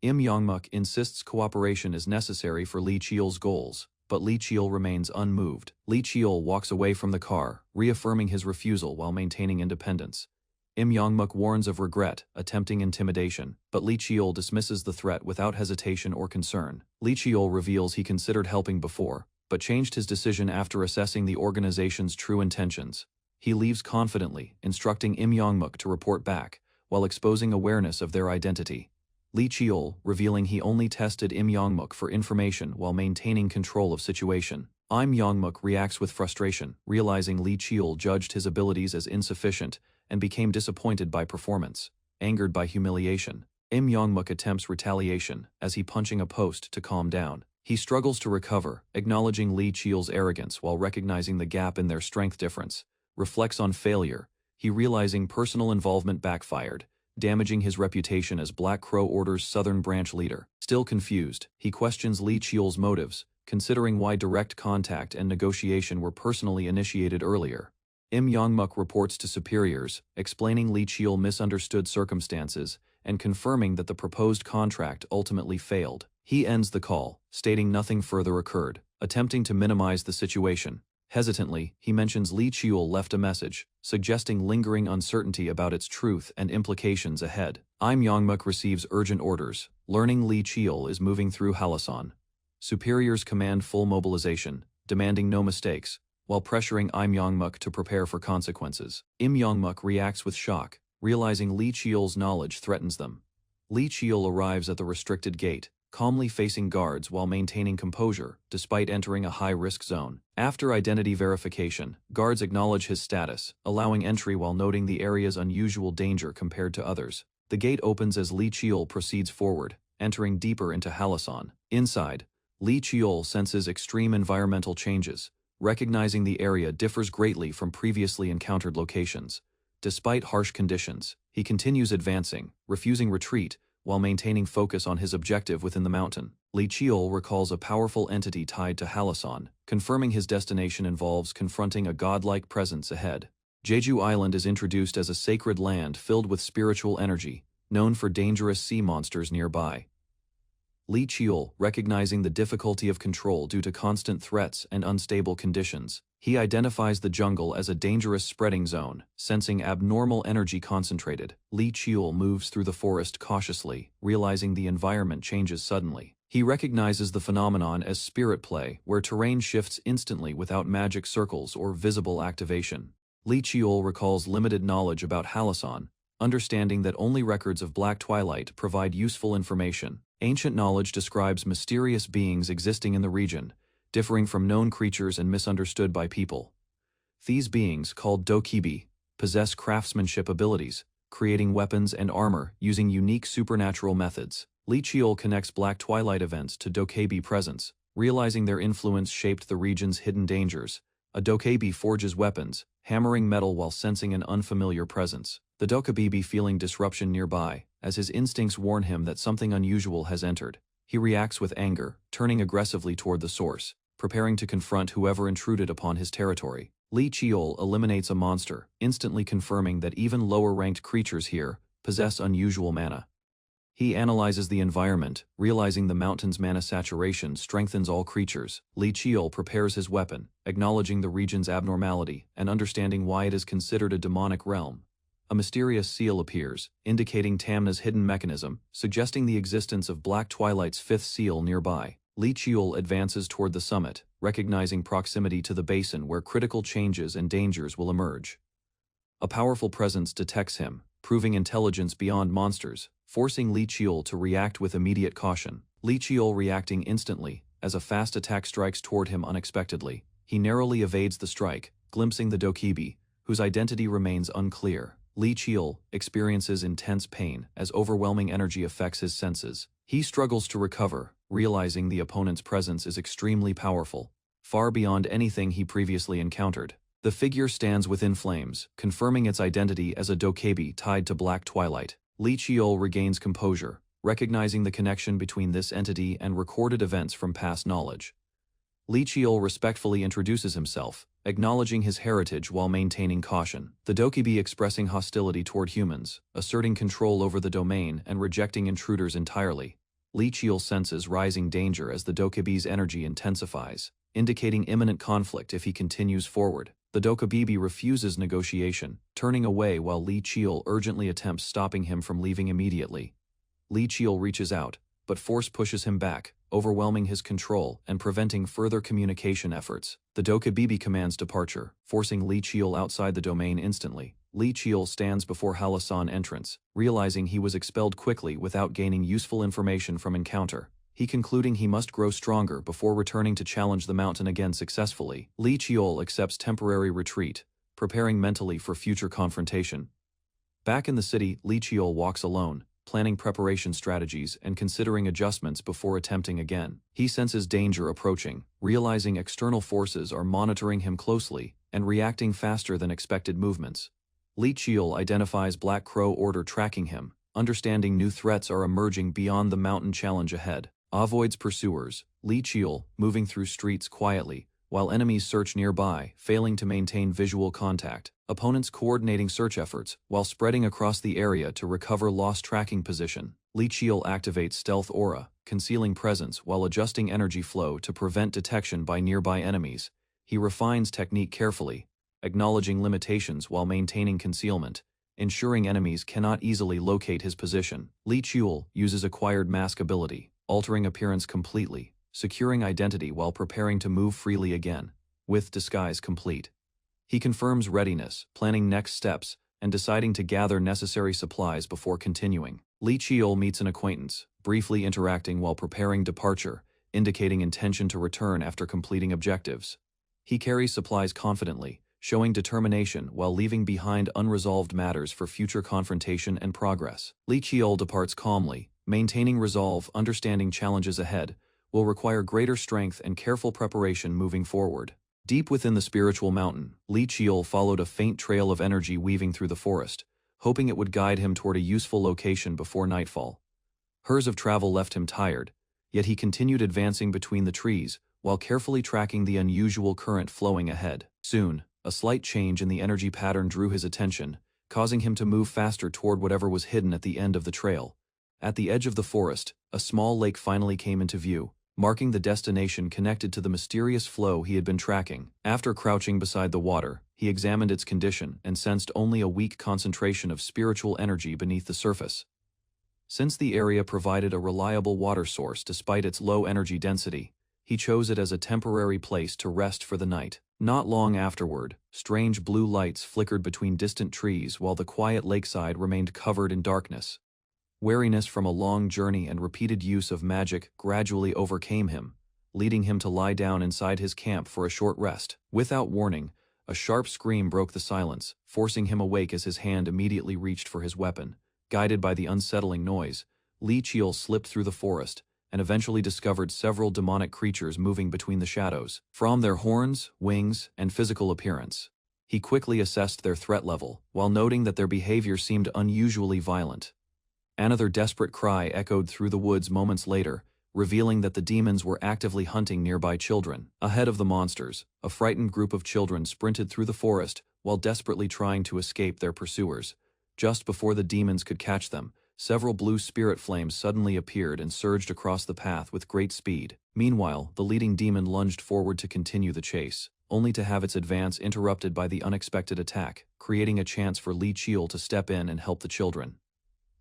Im Yongmuk insists cooperation is necessary for Li Qiu's goals, but Li Qiu remains unmoved. Li Qiu walks away from the car, reaffirming his refusal while maintaining independence. Im Yongmuk warns of regret, attempting intimidation, but Li Qiu dismisses the threat without hesitation or concern. Li Qiu reveals he considered helping before, but changed his decision after assessing the organization's true intentions. He leaves confidently, instructing Im Yongmuk to report back, while exposing awareness of their identity. Li Qiu, revealing he only tested Im Yongmuk for information while maintaining control of situation. Im Yongmuk reacts with frustration, realizing Li Qiu judged his abilities as insufficient and became disappointed by performance. Angered by humiliation, Im Yongmuk attempts retaliation as he punching a post to calm down. He struggles to recover, acknowledging Li Qiu's arrogance while recognizing the gap in their strength difference. Reflects on failure, he realizing personal involvement backfired, damaging his reputation as Black Crow Order's Southern Branch leader. Still confused, he questions Li Qiu's motives, considering why direct contact and negotiation were personally initiated earlier. Yongmuk reports to superiors, explaining Li Qiu misunderstood circumstances and confirming that the proposed contract ultimately failed. He ends the call, stating nothing further occurred, attempting to minimize the situation. Hesitantly, he mentions Li Qiu left a message, suggesting lingering uncertainty about its truth and implications ahead. Yongmuk receives urgent orders, learning Li Qiu is moving through Halasan. Superiors command full mobilization, demanding no mistakes, while pressuring Yongmuk to prepare for consequences. Yongmuk reacts with shock, realizing Li Qiu's knowledge threatens them. Li Qiu arrives at the restricted gate, calmly facing guards while maintaining composure, despite entering a high-risk zone. After identity verification, guards acknowledge his status, allowing entry while noting the area's unusual danger compared to others. The gate opens as Li Qiu proceeds forward, entering deeper into Halasan. Inside, Li Qiu senses extreme environmental changes, recognizing the area differs greatly from previously encountered locations. Despite harsh conditions, he continues advancing, refusing retreat, while maintaining focus on his objective within the mountain. Li Qiu recalls a powerful entity tied to Halasan, confirming his destination involves confronting a godlike presence ahead. Jeju Island is introduced as a sacred land filled with spiritual energy, known for dangerous sea monsters nearby. Li Qiu, recognizing the difficulty of control due to constant threats and unstable conditions, he identifies the jungle as a dangerous spreading zone, sensing abnormal energy concentrated. Li Qiu moves through the forest cautiously, realizing the environment changes suddenly. He recognizes the phenomenon as spirit play, where terrain shifts instantly without magic circles or visible activation. Li Qiu recalls limited knowledge about Halasan, understanding that only records of Black Twilight provide useful information. Ancient knowledge describes mysterious beings existing in the region, differing from known creatures and misunderstood by people. These beings, called dokibi, possess craftsmanship abilities, creating weapons and armor using unique supernatural methods. Li Qiu connects Black Twilight events to dokebi presence, realizing their influence shaped the region's hidden dangers. A dokebi forges weapons, hammering metal while sensing an unfamiliar presence. The dokebi feeling disruption nearby, as his instincts warn him that something unusual has entered. He reacts with anger, turning aggressively toward the source, preparing to confront whoever intruded upon his territory. Li Qiu eliminates a monster, instantly confirming that even lower-ranked creatures here possess unusual mana. He analyzes the environment, realizing the mountain's mana saturation strengthens all creatures. Li Qiu prepares his weapon, acknowledging the region's abnormality and understanding why it is considered a demonic realm. A mysterious seal appears, indicating Tamna's hidden mechanism, suggesting the existence of Black Twilight's fifth seal nearby. Li Qiu advances toward the summit, recognizing proximity to the basin where critical changes and dangers will emerge. A powerful presence detects him, proving intelligence beyond monsters, forcing Li Qiu to react with immediate caution. Li Qiu reacting instantly, as a fast attack strikes toward him unexpectedly. He narrowly evades the strike, glimpsing the dokebi, whose identity remains unclear. Li Qiu experiences intense pain as overwhelming energy affects his senses. He struggles to recover, realizing the opponent's presence is extremely powerful, far beyond anything he previously encountered. The figure stands within flames, confirming its identity as a dokebi tied to Black Twilight. Li Qiu regains composure, recognizing the connection between this entity and recorded events from past knowledge. Li Qiu respectfully introduces himself, acknowledging his heritage while maintaining caution. The dokebi expressing hostility toward humans, asserting control over the domain and rejecting intruders entirely. Li Qiu senses rising danger as the dokebi's energy intensifies, indicating imminent conflict if he continues forward. The dokebi refuses negotiation, turning away while Li Qiu urgently attempts stopping him from leaving immediately. Li Qiu reaches out, but force pushes him back, overwhelming his control and preventing further communication efforts. The dokebi commands departure, forcing Li Qiu outside the domain instantly. Li Qiu stands before Halasan entrance, realizing he was expelled quickly without gaining useful information from encounter. He concluding he must grow stronger before returning to challenge the mountain again successfully. Li Qiu accepts temporary retreat, preparing mentally for future confrontation. Back in the city, Li Qiu walks alone, planning preparation strategies and considering adjustments before attempting again. He senses danger approaching, realizing external forces are monitoring him closely and reacting faster than expected movements. Li Qiul identifies Black Crow Order tracking him, understanding new threats are emerging beyond the mountain challenge ahead. Avoids pursuers, Li Qiul, moving through streets quietly, while enemies search nearby, failing to maintain visual contact. Opponents coordinating search efforts, while spreading across the area to recover lost tracking position. Li Qiul activates Stealth Aura, concealing presence while adjusting energy flow to prevent detection by nearby enemies. He refines technique carefully, acknowledging limitations while maintaining concealment, ensuring enemies cannot easily locate his position. Li Qiul uses acquired mask ability, altering appearance completely, securing identity while preparing to move freely again, with disguise complete. He confirms readiness, planning next steps, and deciding to gather necessary supplies before continuing. Li Qiul meets an acquaintance, briefly interacting while preparing departure, indicating intention to return after completing objectives. He carries supplies confidently, showing determination while leaving behind unresolved matters for future confrontation and progress. Li Qiul departs calmly, maintaining resolve, understanding challenges ahead will require greater strength and careful preparation moving forward. Deep within the spiritual mountain, Li Qiul followed a faint trail of energy weaving through the forest, hoping it would guide him toward a useful location before nightfall. Hours of travel left him tired, yet he continued advancing between the trees, while carefully tracking the unusual current flowing ahead. Soon, a slight change in the energy pattern drew his attention, causing him to move faster toward whatever was hidden at the end of the trail. At the edge of the forest, a small lake finally came into view, marking the destination connected to the mysterious flow he had been tracking. After crouching beside the water, he examined its condition and sensed only a weak concentration of spiritual energy beneath the surface. Since the area provided a reliable water source despite its low energy density, he chose it as a temporary place to rest for the night. Not long afterward, strange blue lights flickered between distant trees while the quiet lakeside remained covered in darkness. Weariness from a long journey and repeated use of magic gradually overcame him, leading him to lie down inside his camp for a short rest. Without warning, a sharp scream broke the silence, forcing him awake as his hand immediately reached for his weapon. Guided by the unsettling noise, Li Qiul slipped through the forest and eventually discovered several demonic creatures moving between the shadows. From their horns, wings, and physical appearance, he quickly assessed their threat level, while noting that their behavior seemed unusually violent. Another desperate cry echoed through the woods moments later, revealing that the demons were actively hunting nearby children. Ahead of the monsters, a frightened group of children sprinted through the forest while desperately trying to escape their pursuers. Just before the demons could catch them, several blue spirit flames suddenly appeared and surged across the path with great speed. Meanwhile, the leading demon lunged forward to continue the chase, only to have its advance interrupted by the unexpected attack, creating a chance for Li Qiul to step in and help the children.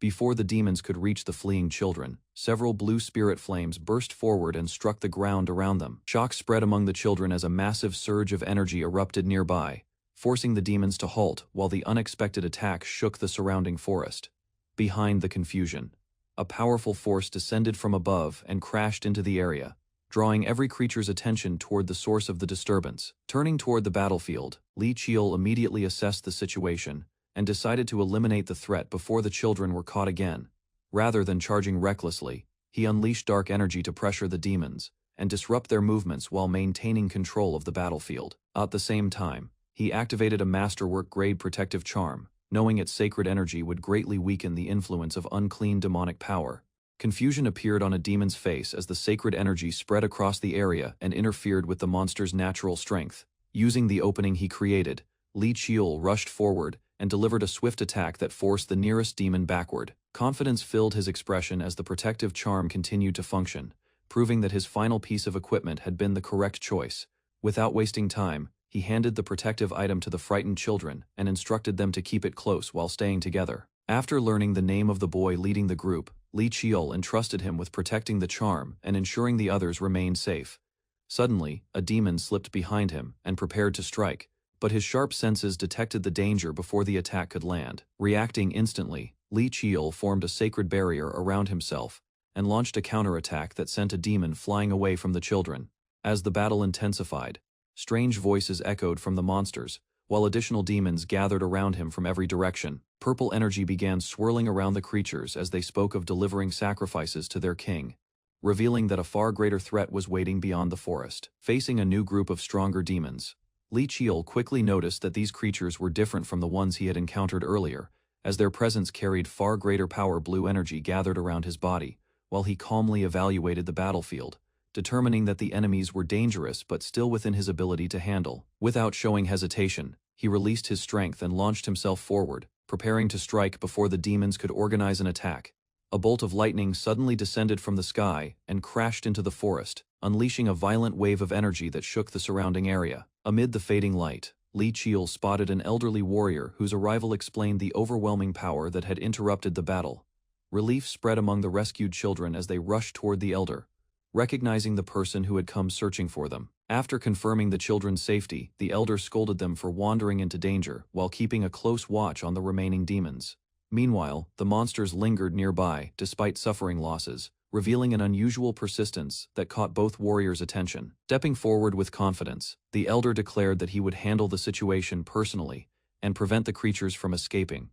Before the demons could reach the fleeing children, several blue spirit flames burst forward and struck the ground around them. Shock spread among the children as a massive surge of energy erupted nearby, forcing the demons to halt while the unexpected attack shook the surrounding forest. Behind the confusion, a powerful force descended from above and crashed into the area, drawing every creature's attention toward the source of the disturbance. Turning toward the battlefield, Li Qiul immediately assessed the situation and decided to eliminate the threat before the children were caught again. Rather than charging recklessly, he unleashed dark energy to pressure the demons and disrupt their movements while maintaining control of the battlefield. At the same time, he activated a masterwork-grade protective charm, knowing its sacred energy would greatly weaken the influence of unclean demonic power. Confusion appeared on a demon's face as the sacred energy spread across the area and interfered with the monster's natural strength. Using the opening he created, Li Qiul rushed forward and delivered a swift attack that forced the nearest demon backward. Confidence filled his expression as the protective charm continued to function, proving that his final piece of equipment had been the correct choice. Without wasting time, he handed the protective item to the frightened children and instructed them to keep it close while staying together. After learning the name of the boy leading the group, Li Qiul entrusted him with protecting the charm and ensuring the others remained safe. Suddenly, a demon slipped behind him and prepared to strike, but his sharp senses detected the danger before the attack could land. Reacting instantly, Li Qiul formed a sacred barrier around himself and launched a counterattack that sent a demon flying away from the children. As the battle intensified, strange voices echoed from the monsters, while additional demons gathered around him from every direction. Purple energy began swirling around the creatures as they spoke of delivering sacrifices to their king, revealing that a far greater threat was waiting beyond the forest. Facing a new group of stronger demons, Li Qiul quickly noticed that these creatures were different from the ones he had encountered earlier, as their presence carried far greater power. Blue energy gathered around his body, while he calmly evaluated the battlefield, determining that the enemies were dangerous but still within his ability to handle. Without showing hesitation, he released his strength and launched himself forward, preparing to strike before the demons could organize an attack. A bolt of lightning suddenly descended from the sky and crashed into the forest, unleashing a violent wave of energy that shook the surrounding area. Amid the fading light, Li Qiul spotted an elderly warrior whose arrival explained the overwhelming power that had interrupted the battle. Relief spread among the rescued children as they rushed toward the elder, recognizing the person who had come searching for them. After confirming the children's safety, the elder scolded them for wandering into danger while keeping a close watch on the remaining demons. Meanwhile, the monsters lingered nearby despite suffering losses, revealing an unusual persistence that caught both warriors' attention. Stepping forward with confidence, the elder declared that he would handle the situation personally and prevent the creatures from escaping.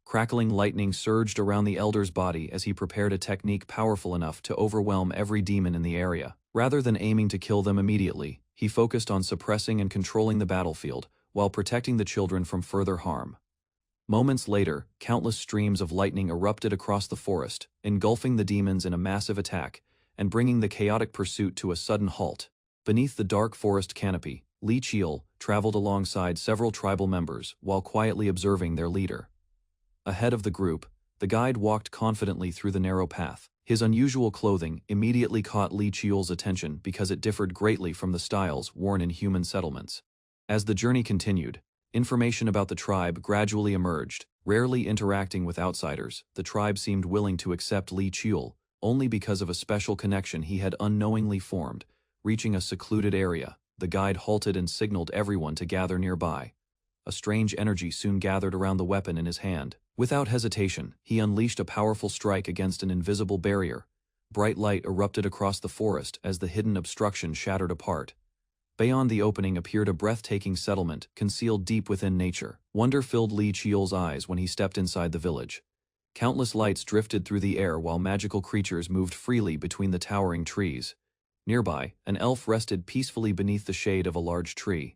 Crackling lightning surged around the elder's body as he prepared a technique powerful enough to overwhelm every demon in the area. Rather than aiming to kill them immediately, he focused on suppressing and controlling the battlefield while protecting the children from further harm. Moments later, countless streams of lightning erupted across the forest, engulfing the demons in a massive attack and bringing the chaotic pursuit to a sudden halt. Beneath the dark forest canopy, Li Qiul traveled alongside several tribal members while quietly observing their leader. Ahead of the group, the guide walked confidently through the narrow path. His unusual clothing immediately caught Li Qiul's attention because it differed greatly from the styles worn in human settlements. As the journey continued, information about the tribe gradually emerged. Rarely interacting with outsiders, the tribe seemed willing to accept Li Qiul only because of a special connection he had unknowingly formed. Reaching a secluded area, the guide halted and signaled everyone to gather nearby. A strange energy soon gathered around the weapon in his hand. Without hesitation, he unleashed a powerful strike against an invisible barrier. Bright light erupted across the forest as the hidden obstruction shattered apart. Beyond the opening appeared a breathtaking settlement concealed deep within nature. Wonder filled Li Qiul's eyes when he stepped inside the village. Countless lights drifted through the air while magical creatures moved freely between the towering trees. Nearby, an elf rested peacefully beneath the shade of a large tree.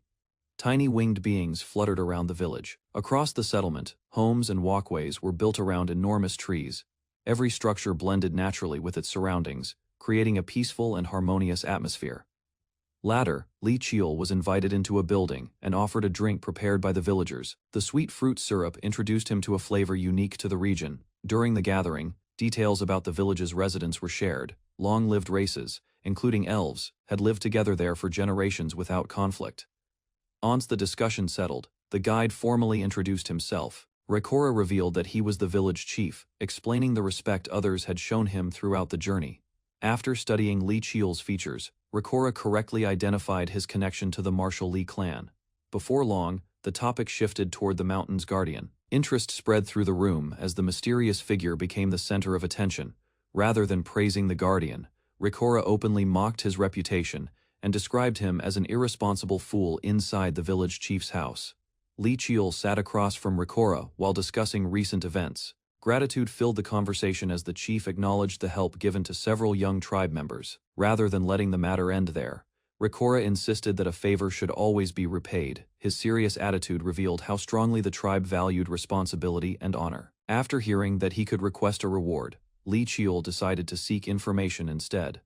Tiny winged beings fluttered around the village. Across the settlement, homes and walkways were built around enormous trees. Every structure blended naturally with its surroundings, creating a peaceful and harmonious atmosphere. Later, Li Qiul was invited into a building and offered a drink prepared by the villagers. The sweet fruit syrup introduced him to a flavor unique to the region. During the gathering, details about the village's residents were shared. Long-lived races, including elves, had lived together there for generations without conflict. Once the discussion settled, the guide formally introduced himself. Reborn revealed that he was the village chief, explaining the respect others had shown him throughout the journey. After studying Li Qiul's features, Reborn correctly identified his connection to the martial Li clan. Before long, the topic shifted toward the mountain's guardian. Interest spread through the room as the mysterious figure became the center of attention. Rather than praising the guardian, Reborn openly mocked his reputation and described him as an irresponsible fool inside the village chief's house. Li Qiul sat across from Reborn while discussing recent events. Gratitude filled the conversation as the chief acknowledged the help given to several young tribe members. Rather than letting the matter end there, Reborn insisted that a favor should always be repaid. His serious attitude revealed how strongly the tribe valued responsibility and honor. After hearing that he could request a reward, Li Qiul decided to seek information instead.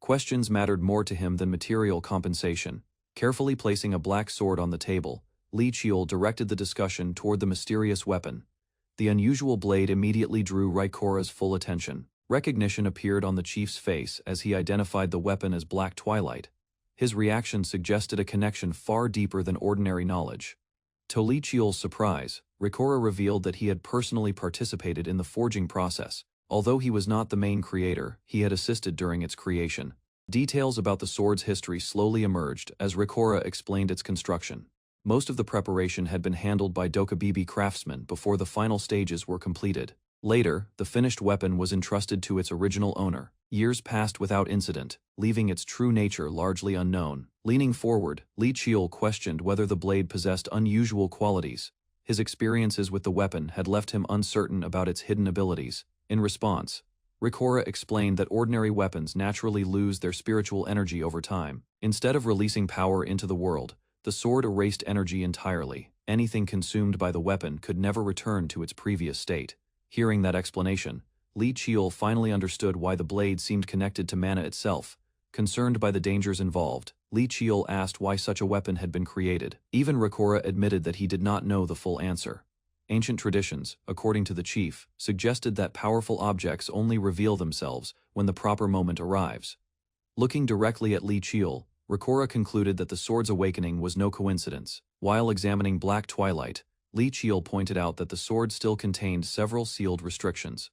Questions mattered more to him than material compensation. Carefully placing a black sword on the table, Li Qiul directed the discussion toward the mysterious weapon. The unusual blade immediately drew Reborn's full attention. Recognition appeared on the chief's face as he identified the weapon as Black Twilight. His reaction suggested a connection far deeper than ordinary knowledge. To Li Qiul's surprise, Reborn revealed that he had personally participated in the forging process. Although he was not the main creator, he had assisted during its creation. Details about the sword's history slowly emerged as Reborn explained its construction. Most of the preparation had been handled by Dokubibi craftsmen before the final stages were completed. Later, the finished weapon was entrusted to its original owner. Years passed without incident, leaving its true nature largely unknown. Leaning forward, Li Qiul questioned whether the blade possessed unusual qualities. His experiences with the weapon had left him uncertain about its hidden abilities. In response, Rikora explained that ordinary weapons naturally lose their spiritual energy over time. Instead of releasing power into the world, the sword erased energy entirely. Anything consumed by the weapon could never return to its previous state. Hearing that explanation, Li Qiul finally understood why the blade seemed connected to mana itself. Concerned by the dangers involved, Li Qiul asked why such a weapon had been created. Even Rikora admitted that he did not know the full answer. Ancient traditions, according to the chief, suggested that powerful objects only reveal themselves when the proper moment arrives. Looking directly at Li Qiul, Rikora concluded that the sword's awakening was no coincidence. While examining Black Twilight, Li Qiul pointed out that the sword still contained several sealed restrictions.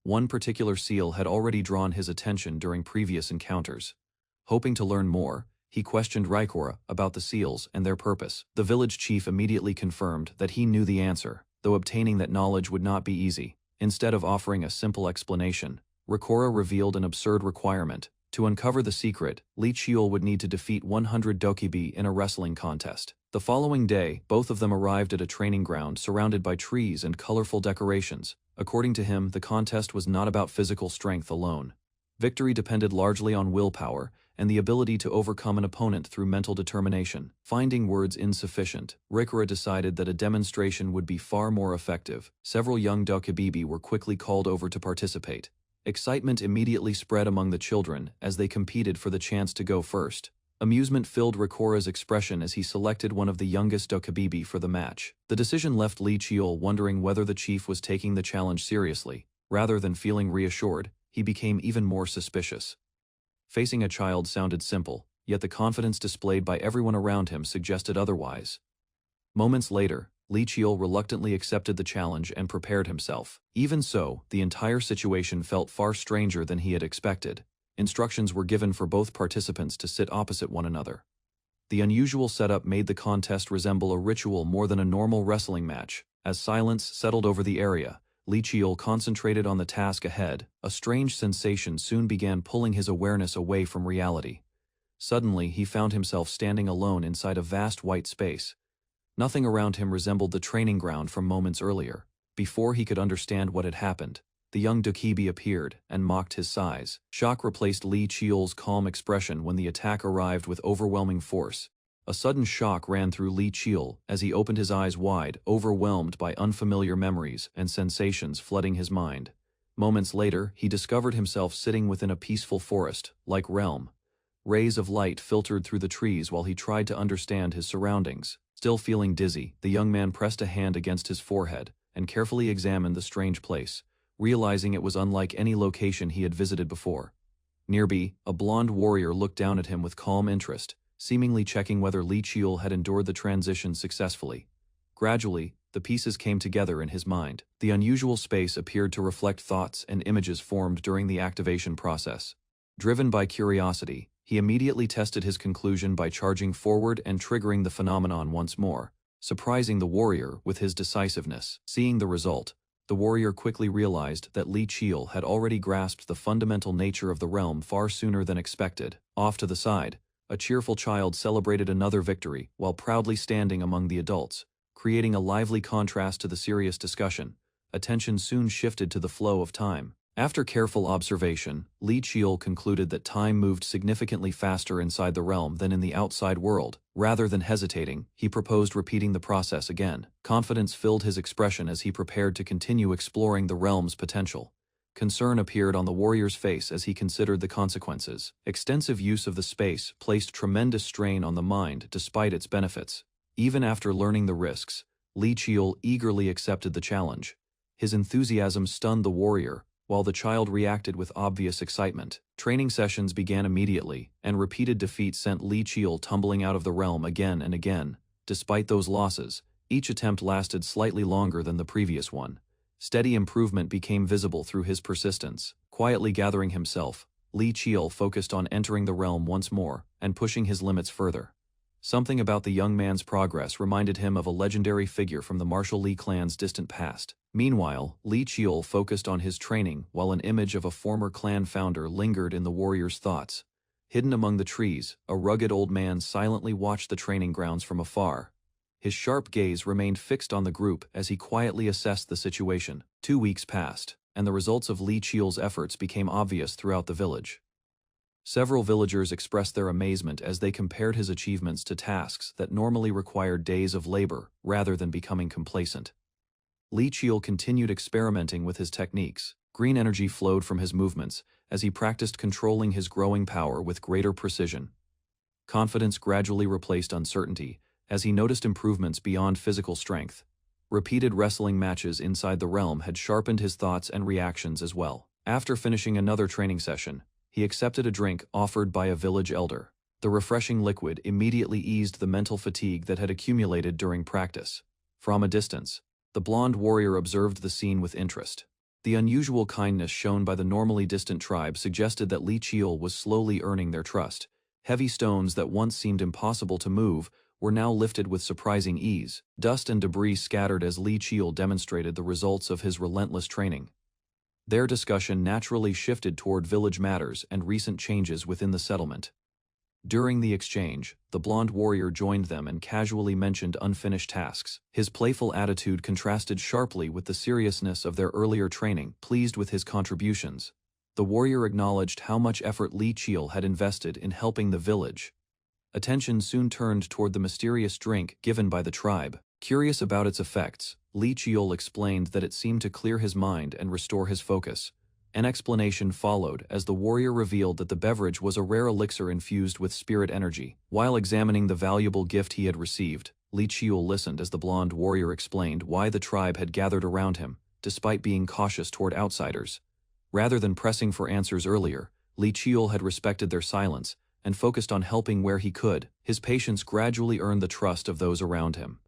One particular seal had already drawn his attention during previous encounters. Hoping to learn more, he questioned Rikora about the seals and their purpose. The village chief immediately confirmed that he knew the answer, though obtaining that knowledge would not be easy. Instead of offering a simple explanation, Rikora revealed an absurd requirement. To uncover the secret, Li Qiul would need to defeat 100 dokibi in a wrestling contest. The following day, both of them arrived at a training ground surrounded by trees and colorful decorations. According to him, the contest was not about physical strength alone. Victory depended largely on willpower and the ability to overcome an opponent through mental determination. Finding words insufficient, Rikora decided that a demonstration would be far more effective. Several young dokibibi were quickly called over to participate. Excitement immediately spread among the children as they competed for the chance to go first. Amusement filled Rikora's expression as he selected one of the youngest dokibibi for the match. The decision left Li Qiul wondering whether the chief was taking the challenge seriously. Rather than feeling reassured, he became even more suspicious. Facing a child sounded simple, yet the confidence displayed by everyone around him suggested otherwise. Moments later, Li Qiul reluctantly accepted the challenge and prepared himself. Even so, the entire situation felt far stranger than he had expected. Instructions were given for both participants to sit opposite one another. The unusual setup made the contest resemble a ritual more than a normal wrestling match. As silence settled over the area, Li Qiul concentrated on the task ahead. A strange sensation soon began pulling his awareness away from reality. Suddenly, he found himself standing alone inside a vast white space. Nothing around him resembled the training ground from moments earlier. Before he could understand what had happened, the young dokibi appeared and mocked his size. Shock replaced Li Qiul's calm expression when the attack arrived with overwhelming force. A sudden shock ran through Li Qiul as he opened his eyes wide, overwhelmed by unfamiliar memories and sensations flooding his mind. Moments later, he discovered himself sitting within a peaceful forest-like realm. Rays of light filtered through the trees while he tried to understand his surroundings. Still feeling dizzy, the young man pressed a hand against his forehead and carefully examined the strange place, realizing it was unlike any location he had visited before. Nearby, a blonde warrior looked down at him with calm interest, seemingly checking whether Li Qiul had endured the transition successfully. Gradually, the pieces came together in his mind. The unusual space appeared to reflect thoughts and images formed during the activation process. Driven by curiosity, he immediately tested his conclusion by charging forward and triggering the phenomenon once more, surprising the warrior with his decisiveness. Seeing the result, the warrior quickly realized that Li Qiul had already grasped the fundamental nature of the realm far sooner than expected. Off to the side, a cheerful child celebrated another victory while proudly standing among the adults, creating a lively contrast to the serious discussion. Attention soon shifted to the flow of time. After careful observation, Li Qiul concluded that time moved significantly faster inside the realm than in the outside world. Rather than hesitating, he proposed repeating the process again. Confidence filled his expression as he prepared to continue exploring the realm's potential. Concern appeared on the warrior's face as he considered the consequences. Extensive use of the space placed tremendous strain on the mind despite its benefits. Even after learning the risks, Li Qiul eagerly accepted the challenge. His enthusiasm stunned the warrior, while the child reacted with obvious excitement. Training sessions began immediately, and repeated defeats sent Li Qiul tumbling out of the realm again and again. Despite those losses, each attempt lasted slightly longer than the previous one. Steady improvement became visible through his persistence. Quietly gathering himself, Li Qiul focused on entering the realm once more and pushing his limits further. Something about the young man's progress reminded him of a legendary figure from the martial Li clan's distant past. Meanwhile, Li Qiul focused on his training while an image of a former clan founder lingered in the warrior's thoughts. Hidden among the trees, a rugged old man silently watched the training grounds from afar. His sharp gaze remained fixed on the group as he quietly assessed the situation. 2 weeks passed, and the results of Li Qiul's efforts became obvious throughout the village. Several villagers expressed their amazement as they compared his achievements to tasks that normally required days of labor rather than becoming complacent. Li Qiul continued experimenting with his techniques. Green energy flowed from his movements as he practiced controlling his growing power with greater precision. Confidence gradually replaced uncertainty as he noticed improvements beyond physical strength. Repeated wrestling matches inside the realm had sharpened his thoughts and reactions as well. After finishing another training session, he accepted a drink offered by a village elder. The refreshing liquid immediately eased the mental fatigue that had accumulated during practice. From a distance, the blonde warrior observed the scene with interest. The unusual kindness shown by the normally distant tribe suggested that Li Qiul was slowly earning their trust. Heavy stones that once seemed impossible to move were now lifted with surprising ease. Dust and debris scattered as Li Qiul demonstrated the results of his relentless training. Their discussion naturally shifted toward village matters and recent changes within the settlement. During the exchange, the blonde warrior joined them and casually mentioned unfinished tasks. His playful attitude contrasted sharply with the seriousness of their earlier training. Pleased with his contributions, the warrior acknowledged how much effort Li Qiul had invested in helping the village. Attention soon turned toward the mysterious drink given by the tribe. Curious about its effects, Li Qiul explained that it seemed to clear his mind and restore his focus. An explanation followed as the warrior revealed that the beverage was a rare elixir infused with spirit energy. While examining the valuable gift he had received, Li Qiul listened as the blonde warrior explained why the tribe had gathered around him, despite being cautious toward outsiders. Rather than pressing for answers earlier, Li Qiul had respected their silence and focused on helping where he could. His patience gradually earned the trust of those around him.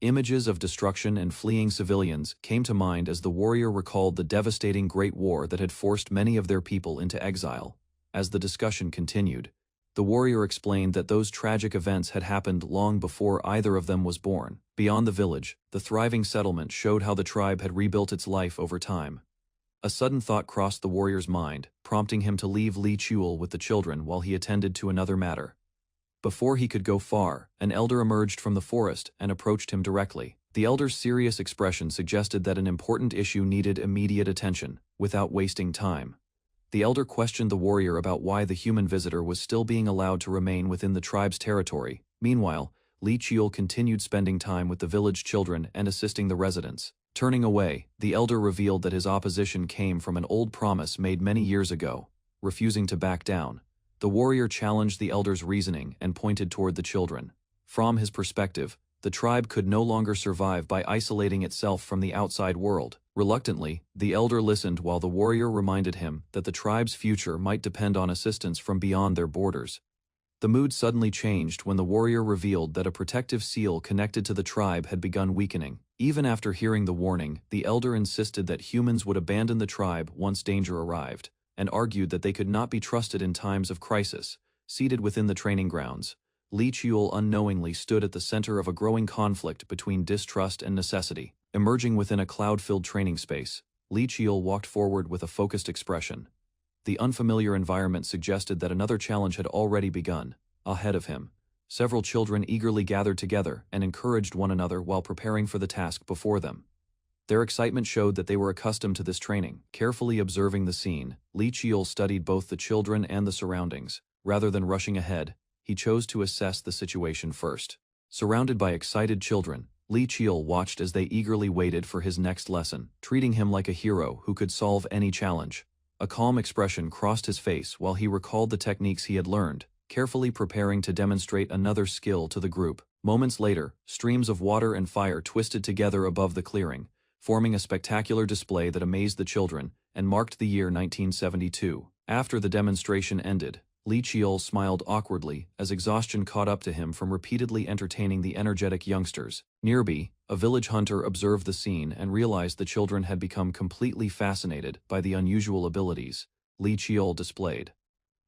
Images of destruction and fleeing civilians came to mind as the warrior recalled the devastating Great War that had forced many of their people into exile. As the discussion continued, the warrior explained that those tragic events had happened long before either of them was born. Beyond the village, the thriving settlement showed how the tribe had rebuilt its life over time. A sudden thought crossed the warrior's mind, prompting him to leave Li Qiul with the children while he attended to another matter. Before he could go far, an elder emerged from the forest and approached him directly. The elder's serious expression suggested that an important issue needed immediate attention. Without wasting time, the elder questioned the warrior about why the human visitor was still being allowed to remain within the tribe's territory. Meanwhile, Li Qiul continued spending time with the village children and assisting the residents. Turning away, the elder revealed that his opposition came from an old promise made many years ago. Refusing to back down, the warrior challenged the elder's reasoning and pointed toward the children. From his perspective, the tribe could no longer survive by isolating itself from the outside world. Reluctantly, the elder listened while the warrior reminded him that the tribe's future might depend on assistance from beyond their borders. The mood suddenly changed when the warrior revealed that a protective seal connected to the tribe had begun weakening. Even after hearing the warning, the elder insisted that humans would abandon the tribe once danger arrived, and argued that they could not be trusted in times of crisis. Seated within the training grounds, Li Qiul unknowingly stood at the center of a growing conflict between distrust and necessity. Emerging within a cloud-filled training space, Li Qiul walked forward with a focused expression. The unfamiliar environment suggested that another challenge had already begun. Ahead of him, several children eagerly gathered together and encouraged one another while preparing for the task before them. Their excitement showed that they were accustomed to this training. Carefully observing the scene, Li Qiul studied both the children and the surroundings. Rather than rushing ahead, he chose to assess the situation first. Surrounded by excited children, Li Qiul watched as they eagerly waited for his next lesson, treating him like a hero who could solve any challenge. A calm expression crossed his face while he recalled the techniques he had learned, carefully preparing to demonstrate another skill to the group. Moments later, streams of water and fire twisted together above the clearing, forming a spectacular display that amazed the children and marked the year 1972. After the demonstration ended, Li Qiul smiled awkwardly as exhaustion caught up to him from repeatedly entertaining the energetic youngsters. Nearby, a village hunter observed the scene and realized the children had become completely fascinated by the unusual abilities Li Qiul displayed.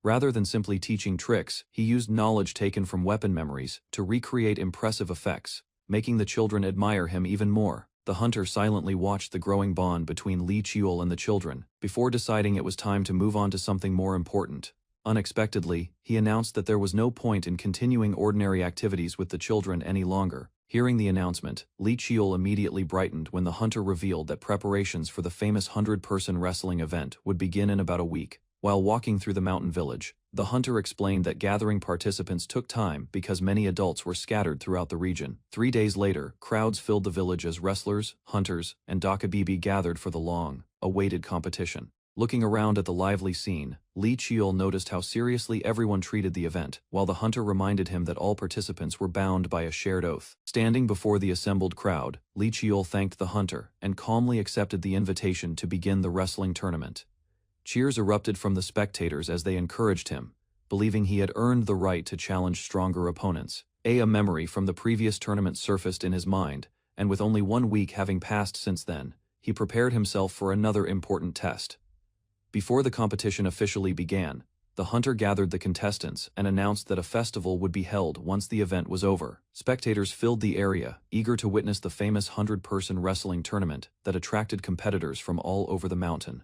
Rather than simply teaching tricks, he used knowledge taken from weapon memories to recreate impressive effects, making the children admire him even more. The hunter silently watched the growing bond between Li Qiul and the children, before deciding it was time to move on to something more important. Unexpectedly, he announced that there was no point in continuing ordinary activities with the children any longer. Hearing the announcement, Li Qiul immediately brightened when the hunter revealed that preparations for the famous 100-person wrestling event would begin in about a week. While walking through the mountain village, the hunter explained that gathering participants took time because many adults were scattered throughout the region. 3 days later, crowds filled the village as wrestlers, hunters, and dakabibi gathered for the long-awaited competition. Looking around at the lively scene, Li Qiul noticed how seriously everyone treated the event, while the hunter reminded him that all participants were bound by a shared oath. Standing before the assembled crowd, Li Qiul thanked the hunter and calmly accepted the invitation to begin the wrestling tournament. Cheers erupted from the spectators as they encouraged him, believing he had earned the right to challenge stronger opponents. A memory from the previous tournament surfaced in his mind, and with only 1 week having passed since then, he prepared himself for another important test. Before the competition officially began, the hunter gathered the contestants and announced that a festival would be held once the event was over. Spectators filled the area, eager to witness the famous 100-person wrestling tournament that attracted competitors from all over the mountain.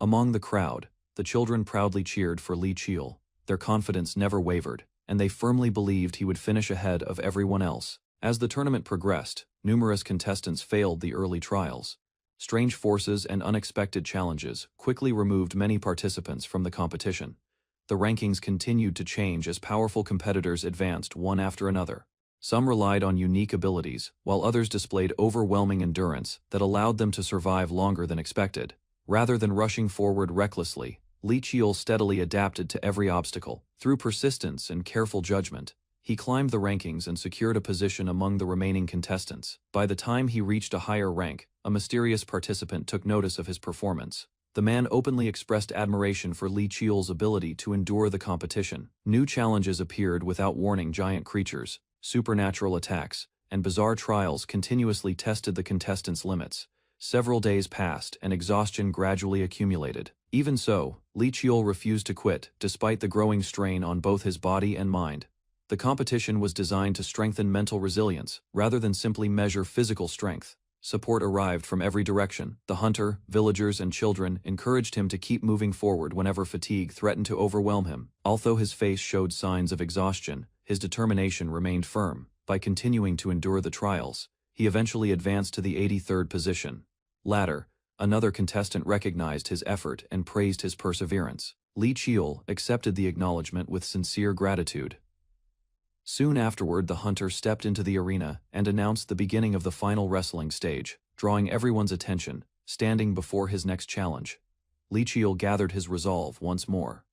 Among the crowd, the children proudly cheered for Li Qiul. Their confidence never wavered, and they firmly believed he would finish ahead of everyone else. As the tournament progressed, numerous contestants failed the early trials. Strange forces and unexpected challenges quickly removed many participants from the competition. The rankings continued to change as powerful competitors advanced one after another. Some relied on unique abilities, while others displayed overwhelming endurance that allowed them to survive longer than expected. Rather than rushing forward recklessly, Li Qiul steadily adapted to every obstacle. Through persistence and careful judgment, he climbed the rankings and secured a position among the remaining contestants. By the time he reached a higher rank, a mysterious participant took notice of his performance. The man openly expressed admiration for Li Qiul's ability to endure the competition. New challenges appeared without warning. Giant creatures, supernatural attacks, and bizarre trials continuously tested the contestants' limits. Several days passed and exhaustion gradually accumulated. Even so, Li Qiul refused to quit, despite the growing strain on both his body and mind. The competition was designed to strengthen mental resilience, rather than simply measure physical strength. Support arrived from every direction. The hunter, villagers, and children encouraged him to keep moving forward whenever fatigue threatened to overwhelm him. Although his face showed signs of exhaustion, his determination remained firm. By continuing to endure the trials, he eventually advanced to the 83rd position. Later, another contestant recognized his effort and praised his perseverance. Li Qiul accepted the acknowledgement with sincere gratitude. Soon afterward, the hunter stepped into the arena and announced the beginning of the final wrestling stage, drawing everyone's attention. Standing before his next challenge, Li Qiul gathered his resolve once more.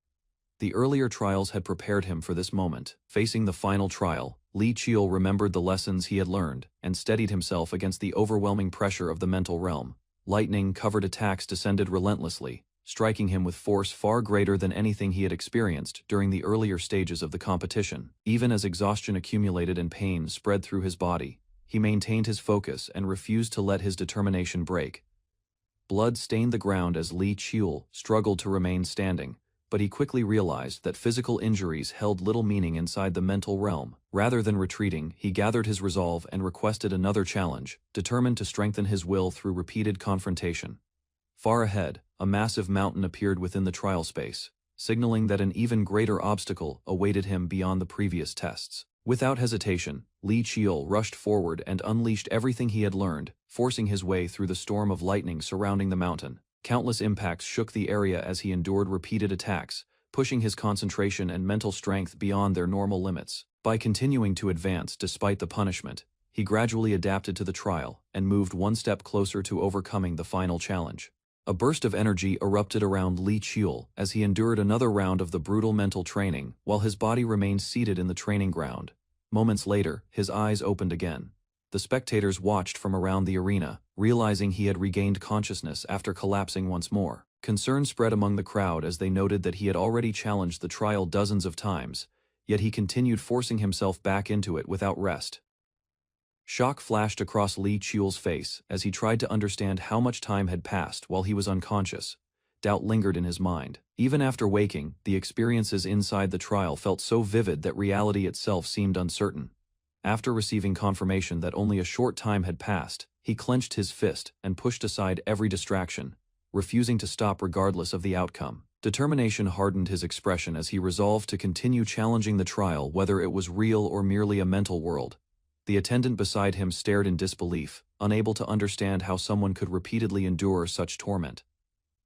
The earlier trials had prepared him for this moment. Facing the final trial, Li Qiul remembered the lessons he had learned and steadied himself against the overwhelming pressure of the mental realm. Lightning-covered attacks descended relentlessly, striking him with force far greater than anything he had experienced during the earlier stages of the competition. Even as exhaustion accumulated and pain spread through his body, he maintained his focus and refused to let his determination break. Blood stained the ground as Li Qiul struggled to remain standing, but he quickly realized that physical injuries held little meaning inside the mental realm. Rather than retreating, he gathered his resolve and requested another challenge, determined to strengthen his will through repeated confrontation. Far ahead, a massive mountain appeared within the trial space, signaling that an even greater obstacle awaited him beyond the previous tests. Without hesitation, Li Qiul rushed forward and unleashed everything he had learned, forcing his way through the storm of lightning surrounding the mountain. Countless impacts shook the area as he endured repeated attacks, pushing his concentration and mental strength beyond their normal limits. By continuing to advance despite the punishment, he gradually adapted to the trial and moved one step closer to overcoming the final challenge. A burst of energy erupted around Li Qiul as he endured another round of the brutal mental training while his body remained seated in the training ground. Moments later, his eyes opened again. The spectators watched from around the arena, realizing he had regained consciousness after collapsing once more. Concern spread among the crowd as they noted that he had already challenged the trial dozens of times, yet he continued forcing himself back into it without rest. Shock flashed across Li Qiul's face as he tried to understand how much time had passed while he was unconscious. doubt lingered in his mind. Even after waking, the experiences inside the trial felt so vivid that reality itself seemed uncertain. After receiving confirmation that only a short time had passed, he clenched his fist and pushed aside every distraction, refusing to stop regardless of the outcome. Determination hardened his expression as he resolved to continue challenging the trial whether it was real or merely a mental world. The attendant beside him stared in disbelief, unable to understand how someone could repeatedly endure such torment.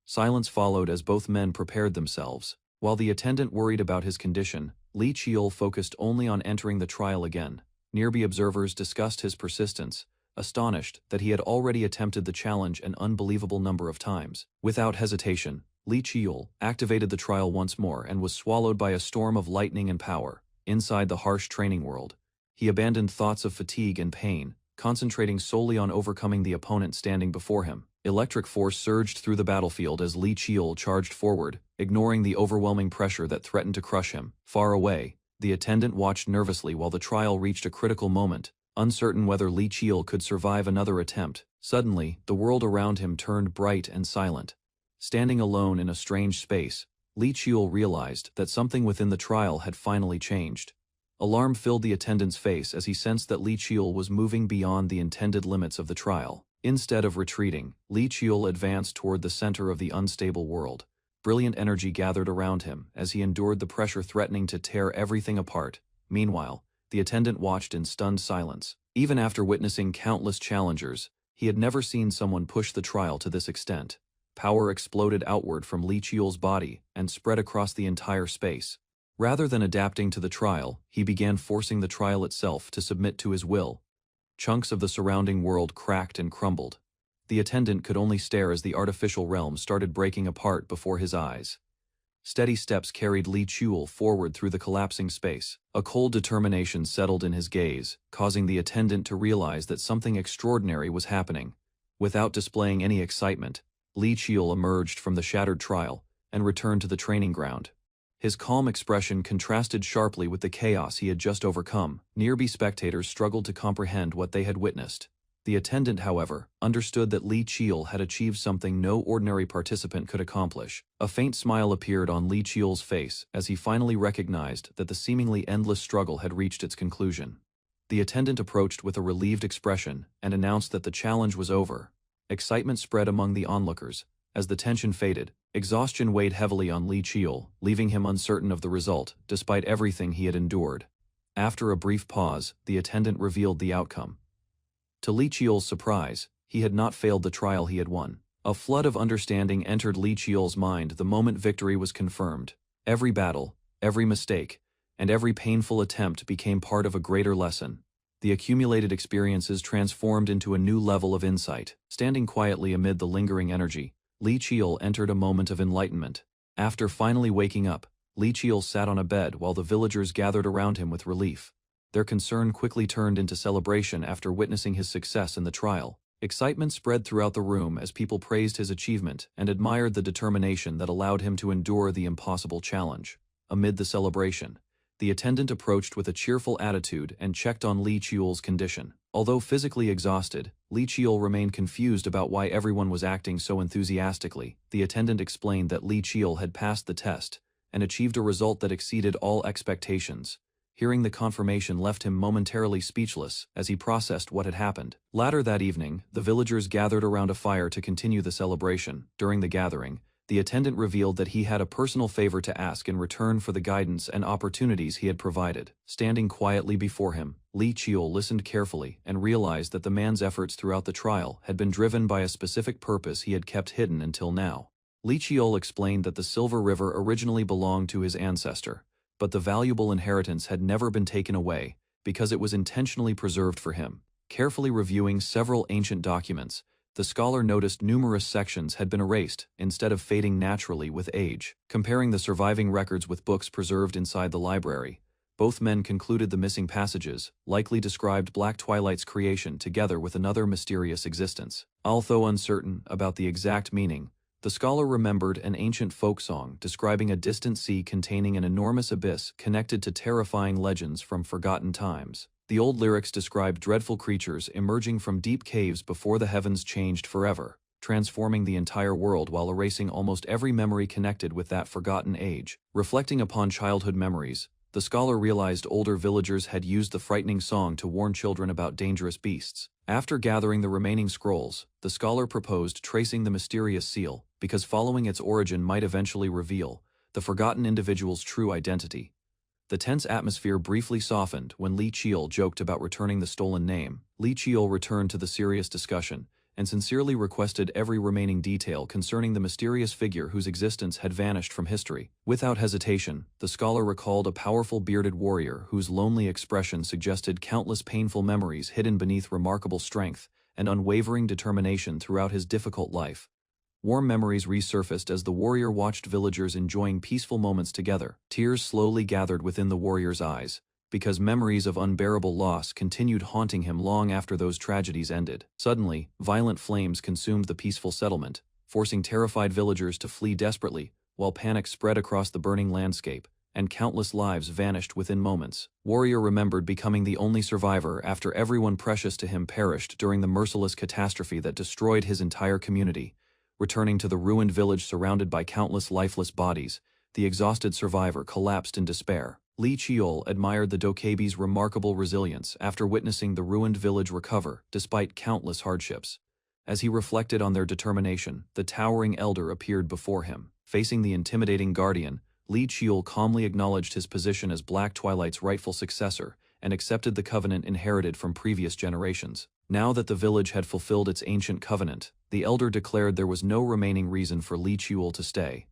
Silence followed as both men prepared themselves. While the attendant worried about his condition, Lee Cheol focused only on entering the trial again. Nearby observers discussed his persistence, astonished that he had already attempted the challenge an unbelievable number of times. Without hesitation, Lee Cheol activated the trial once more and was swallowed by a storm of lightning and power. Inside the harsh training world, he abandoned thoughts of fatigue and pain, concentrating solely on overcoming the opponent standing before him. Electric force surged through the battlefield as Lee Cheol charged forward, ignoring the overwhelming pressure that threatened to crush him. Far away, the attendant watched nervously while the trial reached a critical moment, uncertain whether Lee Cheol could survive another attempt. Suddenly, the world around him turned bright and silent. Standing alone in a strange space, Lee Cheol realized that something within the trial had finally changed. Alarm filled the attendant's face as he sensed that Lee Cheol was moving beyond the intended limits of the trial. Instead of retreating, Lee Cheol advanced toward the center of the unstable world. Brilliant energy gathered around him as he endured the pressure threatening to tear everything apart. Meanwhile, the attendant watched in stunned silence. Even after witnessing countless challengers, he had never seen someone push the trial to this extent. Power exploded outward from Lee Cheol's body and spread across the entire space. Rather than adapting to the trial, he began forcing the trial itself to submit to his will. Chunks of the surrounding world cracked and crumbled. The attendant could only stare as the artificial realm started breaking apart before his eyes. Steady steps carried Lee Cheol forward through the collapsing space. A cold determination settled in his gaze, causing the attendant to realize that something extraordinary was happening. Without displaying any excitement, Lee Cheol emerged from the shattered trial and returned to the training ground. His calm expression contrasted sharply with the chaos he had just overcome. Nearby spectators struggled to comprehend what they had witnessed. The attendant, however, understood that Lee Cheol had achieved something no ordinary participant could accomplish. A faint smile appeared on Lee Cheol's face as he finally recognized that the seemingly endless struggle had reached its conclusion. The attendant approached with a relieved expression and announced that the challenge was over. Excitement spread among the onlookers. As the tension faded, exhaustion weighed heavily on Lee Cheol, leaving him uncertain of the result, despite everything he had endured. After a brief pause, the attendant revealed the outcome. To Lee Cheol's surprise, he had not failed the trial he had won. A flood of understanding entered Lee Cheol's mind the moment victory was confirmed. Every battle, every mistake, and every painful attempt became part of a greater lesson. The accumulated experiences transformed into a new level of insight. Standing quietly amid the lingering energy, Lee Cheol entered a moment of enlightenment. After finally waking up, Lee Cheol sat on a bed while the villagers gathered around him with relief. Their concern quickly turned into celebration after witnessing his success in the trial. Excitement spread throughout the room as people praised his achievement and admired the determination that allowed him to endure the impossible challenge. Amid the celebration, the attendant approached with a cheerful attitude and checked on Lee Cheol's condition. Although physically exhausted, Lee Cheol remained confused about why everyone was acting so enthusiastically. The attendant explained that Lee Cheol had passed the test and achieved a result that exceeded all expectations. Hearing the confirmation left him momentarily speechless as he processed what had happened. Later that evening, the villagers gathered around a fire to continue the celebration. During the gathering, the attendant revealed that he had a personal favor to ask in return for the guidance and opportunities he had provided. Standing quietly before him, Lee Cheol listened carefully and realized that the man's efforts throughout the trial had been driven by a specific purpose he had kept hidden until now. Lee Cheol explained that the Silver River originally belonged to his ancestor, but the valuable inheritance had never been taken away because it was intentionally preserved for him. Carefully reviewing several ancient documents, the scholar noticed numerous sections had been erased instead of fading naturally with age. Comparing the surviving records with books preserved inside the library, both men concluded the missing passages likely described Black Twilight's creation together with another mysterious existence. Although uncertain about the exact meaning, the scholar remembered an ancient folk song describing a distant sea containing an enormous abyss connected to terrifying legends from forgotten times. The old lyrics described dreadful creatures emerging from deep caves before the heavens changed forever. transforming the entire world while erasing almost every memory connected with that forgotten age. Reflecting upon childhood memories, the scholar realized older villagers had used the frightening song to warn children about dangerous beasts. After gathering the remaining scrolls, the scholar proposed tracing the mysterious seal, because following its origin might eventually reveal the forgotten individual's true identity. The tense atmosphere briefly softened when Li Qiul joked about returning the stolen name. Li Qiul returned to the serious discussion and sincerely requested every remaining detail concerning the mysterious figure whose existence had vanished from history. Without hesitation, the scholar recalled a powerful bearded warrior whose lonely expression suggested countless painful memories hidden beneath remarkable strength and unwavering determination throughout his difficult life. Warm memories resurfaced as the warrior watched villagers enjoying peaceful moments together. Tears slowly gathered within the warrior's eyes, because memories of unbearable loss continued haunting him long after those tragedies ended. Suddenly, violent flames consumed the peaceful settlement, forcing terrified villagers to flee desperately, while panic spread across the burning landscape, and countless lives vanished within moments. Warrior remembered becoming the only survivor after everyone precious to him perished during the merciless catastrophe that destroyed his entire community. Returning to the ruined village surrounded by countless lifeless bodies, the exhausted survivor collapsed in despair. Li Qiul admired the dokebi's remarkable resilience after witnessing the ruined village recover despite countless hardships. As he reflected on their determination, the towering elder appeared before him. Facing the intimidating guardian, Li Qiul calmly acknowledged his position as Black Twilight's rightful successor and accepted the covenant inherited from previous generations. Now that the village had fulfilled its ancient covenant, the elder declared there was no remaining reason for Li Qiul to stay.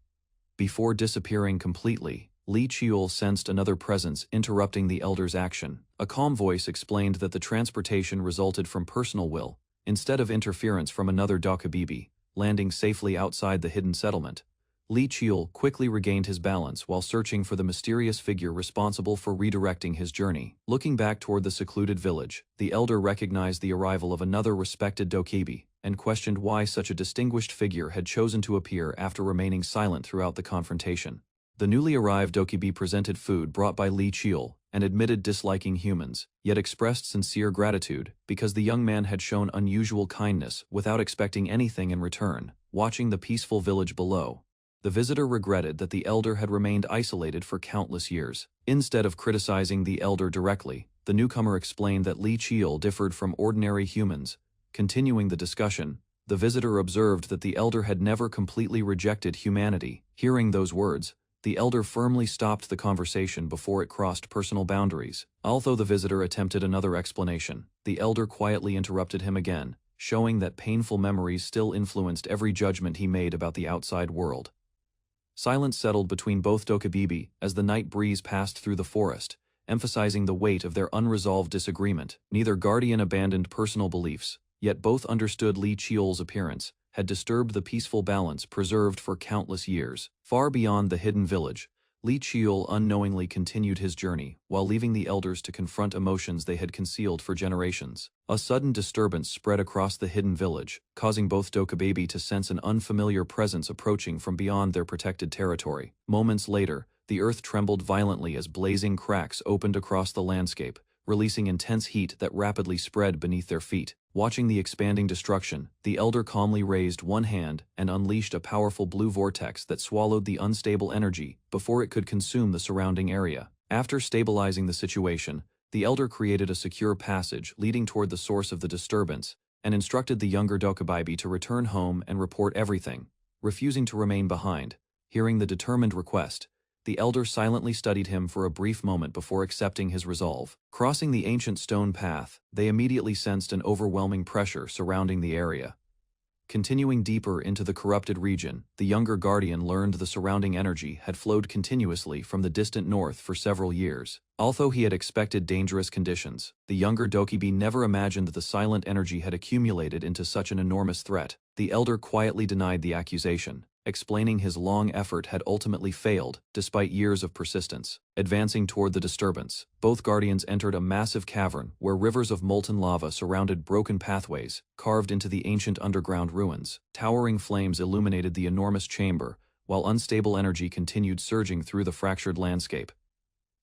Before disappearing completely, Li Qiul sensed another presence interrupting the elder's action. A calm voice explained that the transportation resulted from personal will, instead of interference from another dokebi, landing safely outside the hidden settlement. Li Qiul quickly regained his balance while searching for the mysterious figure responsible for redirecting his journey. Looking back toward the secluded village, the elder recognized the arrival of another respected dokebi, and questioned why such a distinguished figure had chosen to appear after remaining silent throughout the confrontation. The newly arrived dokebi presented food brought by Li Qiul, and admitted disliking humans, yet expressed sincere gratitude because the young man had shown unusual kindness without expecting anything in return. Watching the peaceful village below, the visitor regretted that the elder had remained isolated for countless years. Instead of criticizing the elder directly, the newcomer explained that Li Qiul differed from ordinary humans. Continuing the discussion, the visitor observed that the elder had never completely rejected humanity. Hearing those words, the elder firmly stopped the conversation before it crossed personal boundaries. Although the visitor attempted another explanation, the elder quietly interrupted him again, showing that painful memories still influenced every judgment he made about the outside world. Silence settled between both dokebi as the night breeze passed through the forest, emphasizing the weight of their unresolved disagreement. Neither guardian abandoned personal beliefs, yet both understood Li Qiul's appearance had disturbed the peaceful balance preserved for countless years. Far beyond the hidden village, Li Qiul unknowingly continued his journey, while leaving the elders to confront emotions they had concealed for generations. A sudden disturbance spread across the hidden village, causing both dokebi to sense an unfamiliar presence approaching from beyond their protected territory. Moments later, the earth trembled violently as blazing cracks opened across the landscape, releasing intense heat that rapidly spread beneath their feet. Watching the expanding destruction, the elder calmly raised one hand and unleashed a powerful blue vortex that swallowed the unstable energy before it could consume the surrounding area. After stabilizing the situation, the elder created a secure passage leading toward the source of the disturbance and instructed the younger dokebi to return home and report everything, refusing to remain behind. Hearing the determined request, the elder silently studied him for a brief moment before accepting his resolve. Crossing the ancient stone path, they immediately sensed an overwhelming pressure surrounding the area. Continuing deeper into the corrupted region, the younger guardian learned the surrounding energy had flowed continuously from the distant north for several years. Although he had expected dangerous conditions, the younger dokebi never imagined that the silent energy had accumulated into such an enormous threat. The elder quietly denied the accusation, explaining his long effort had ultimately failed despite years of persistence. Advancing toward the disturbance, both guardians entered a massive cavern where rivers of molten lava surrounded broken pathways carved into the ancient underground ruins. Towering flames illuminated the enormous chamber, while unstable energy continued surging through the fractured landscape.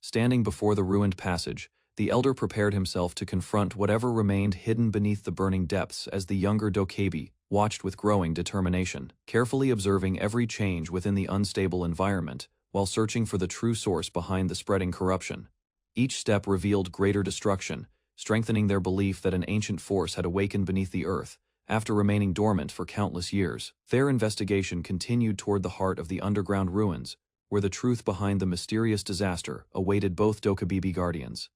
Standing before the ruined passage, the elder prepared himself to confront whatever remained hidden beneath the burning depths as the younger dokebi watched with growing determination, carefully observing every change within the unstable environment, while searching for the true source behind the spreading corruption. Each step revealed greater destruction, strengthening their belief that an ancient force had awakened beneath the earth, after remaining dormant for countless years. Their investigation continued toward the heart of the underground ruins, where the truth behind the mysterious disaster awaited both Dokubibi guardians.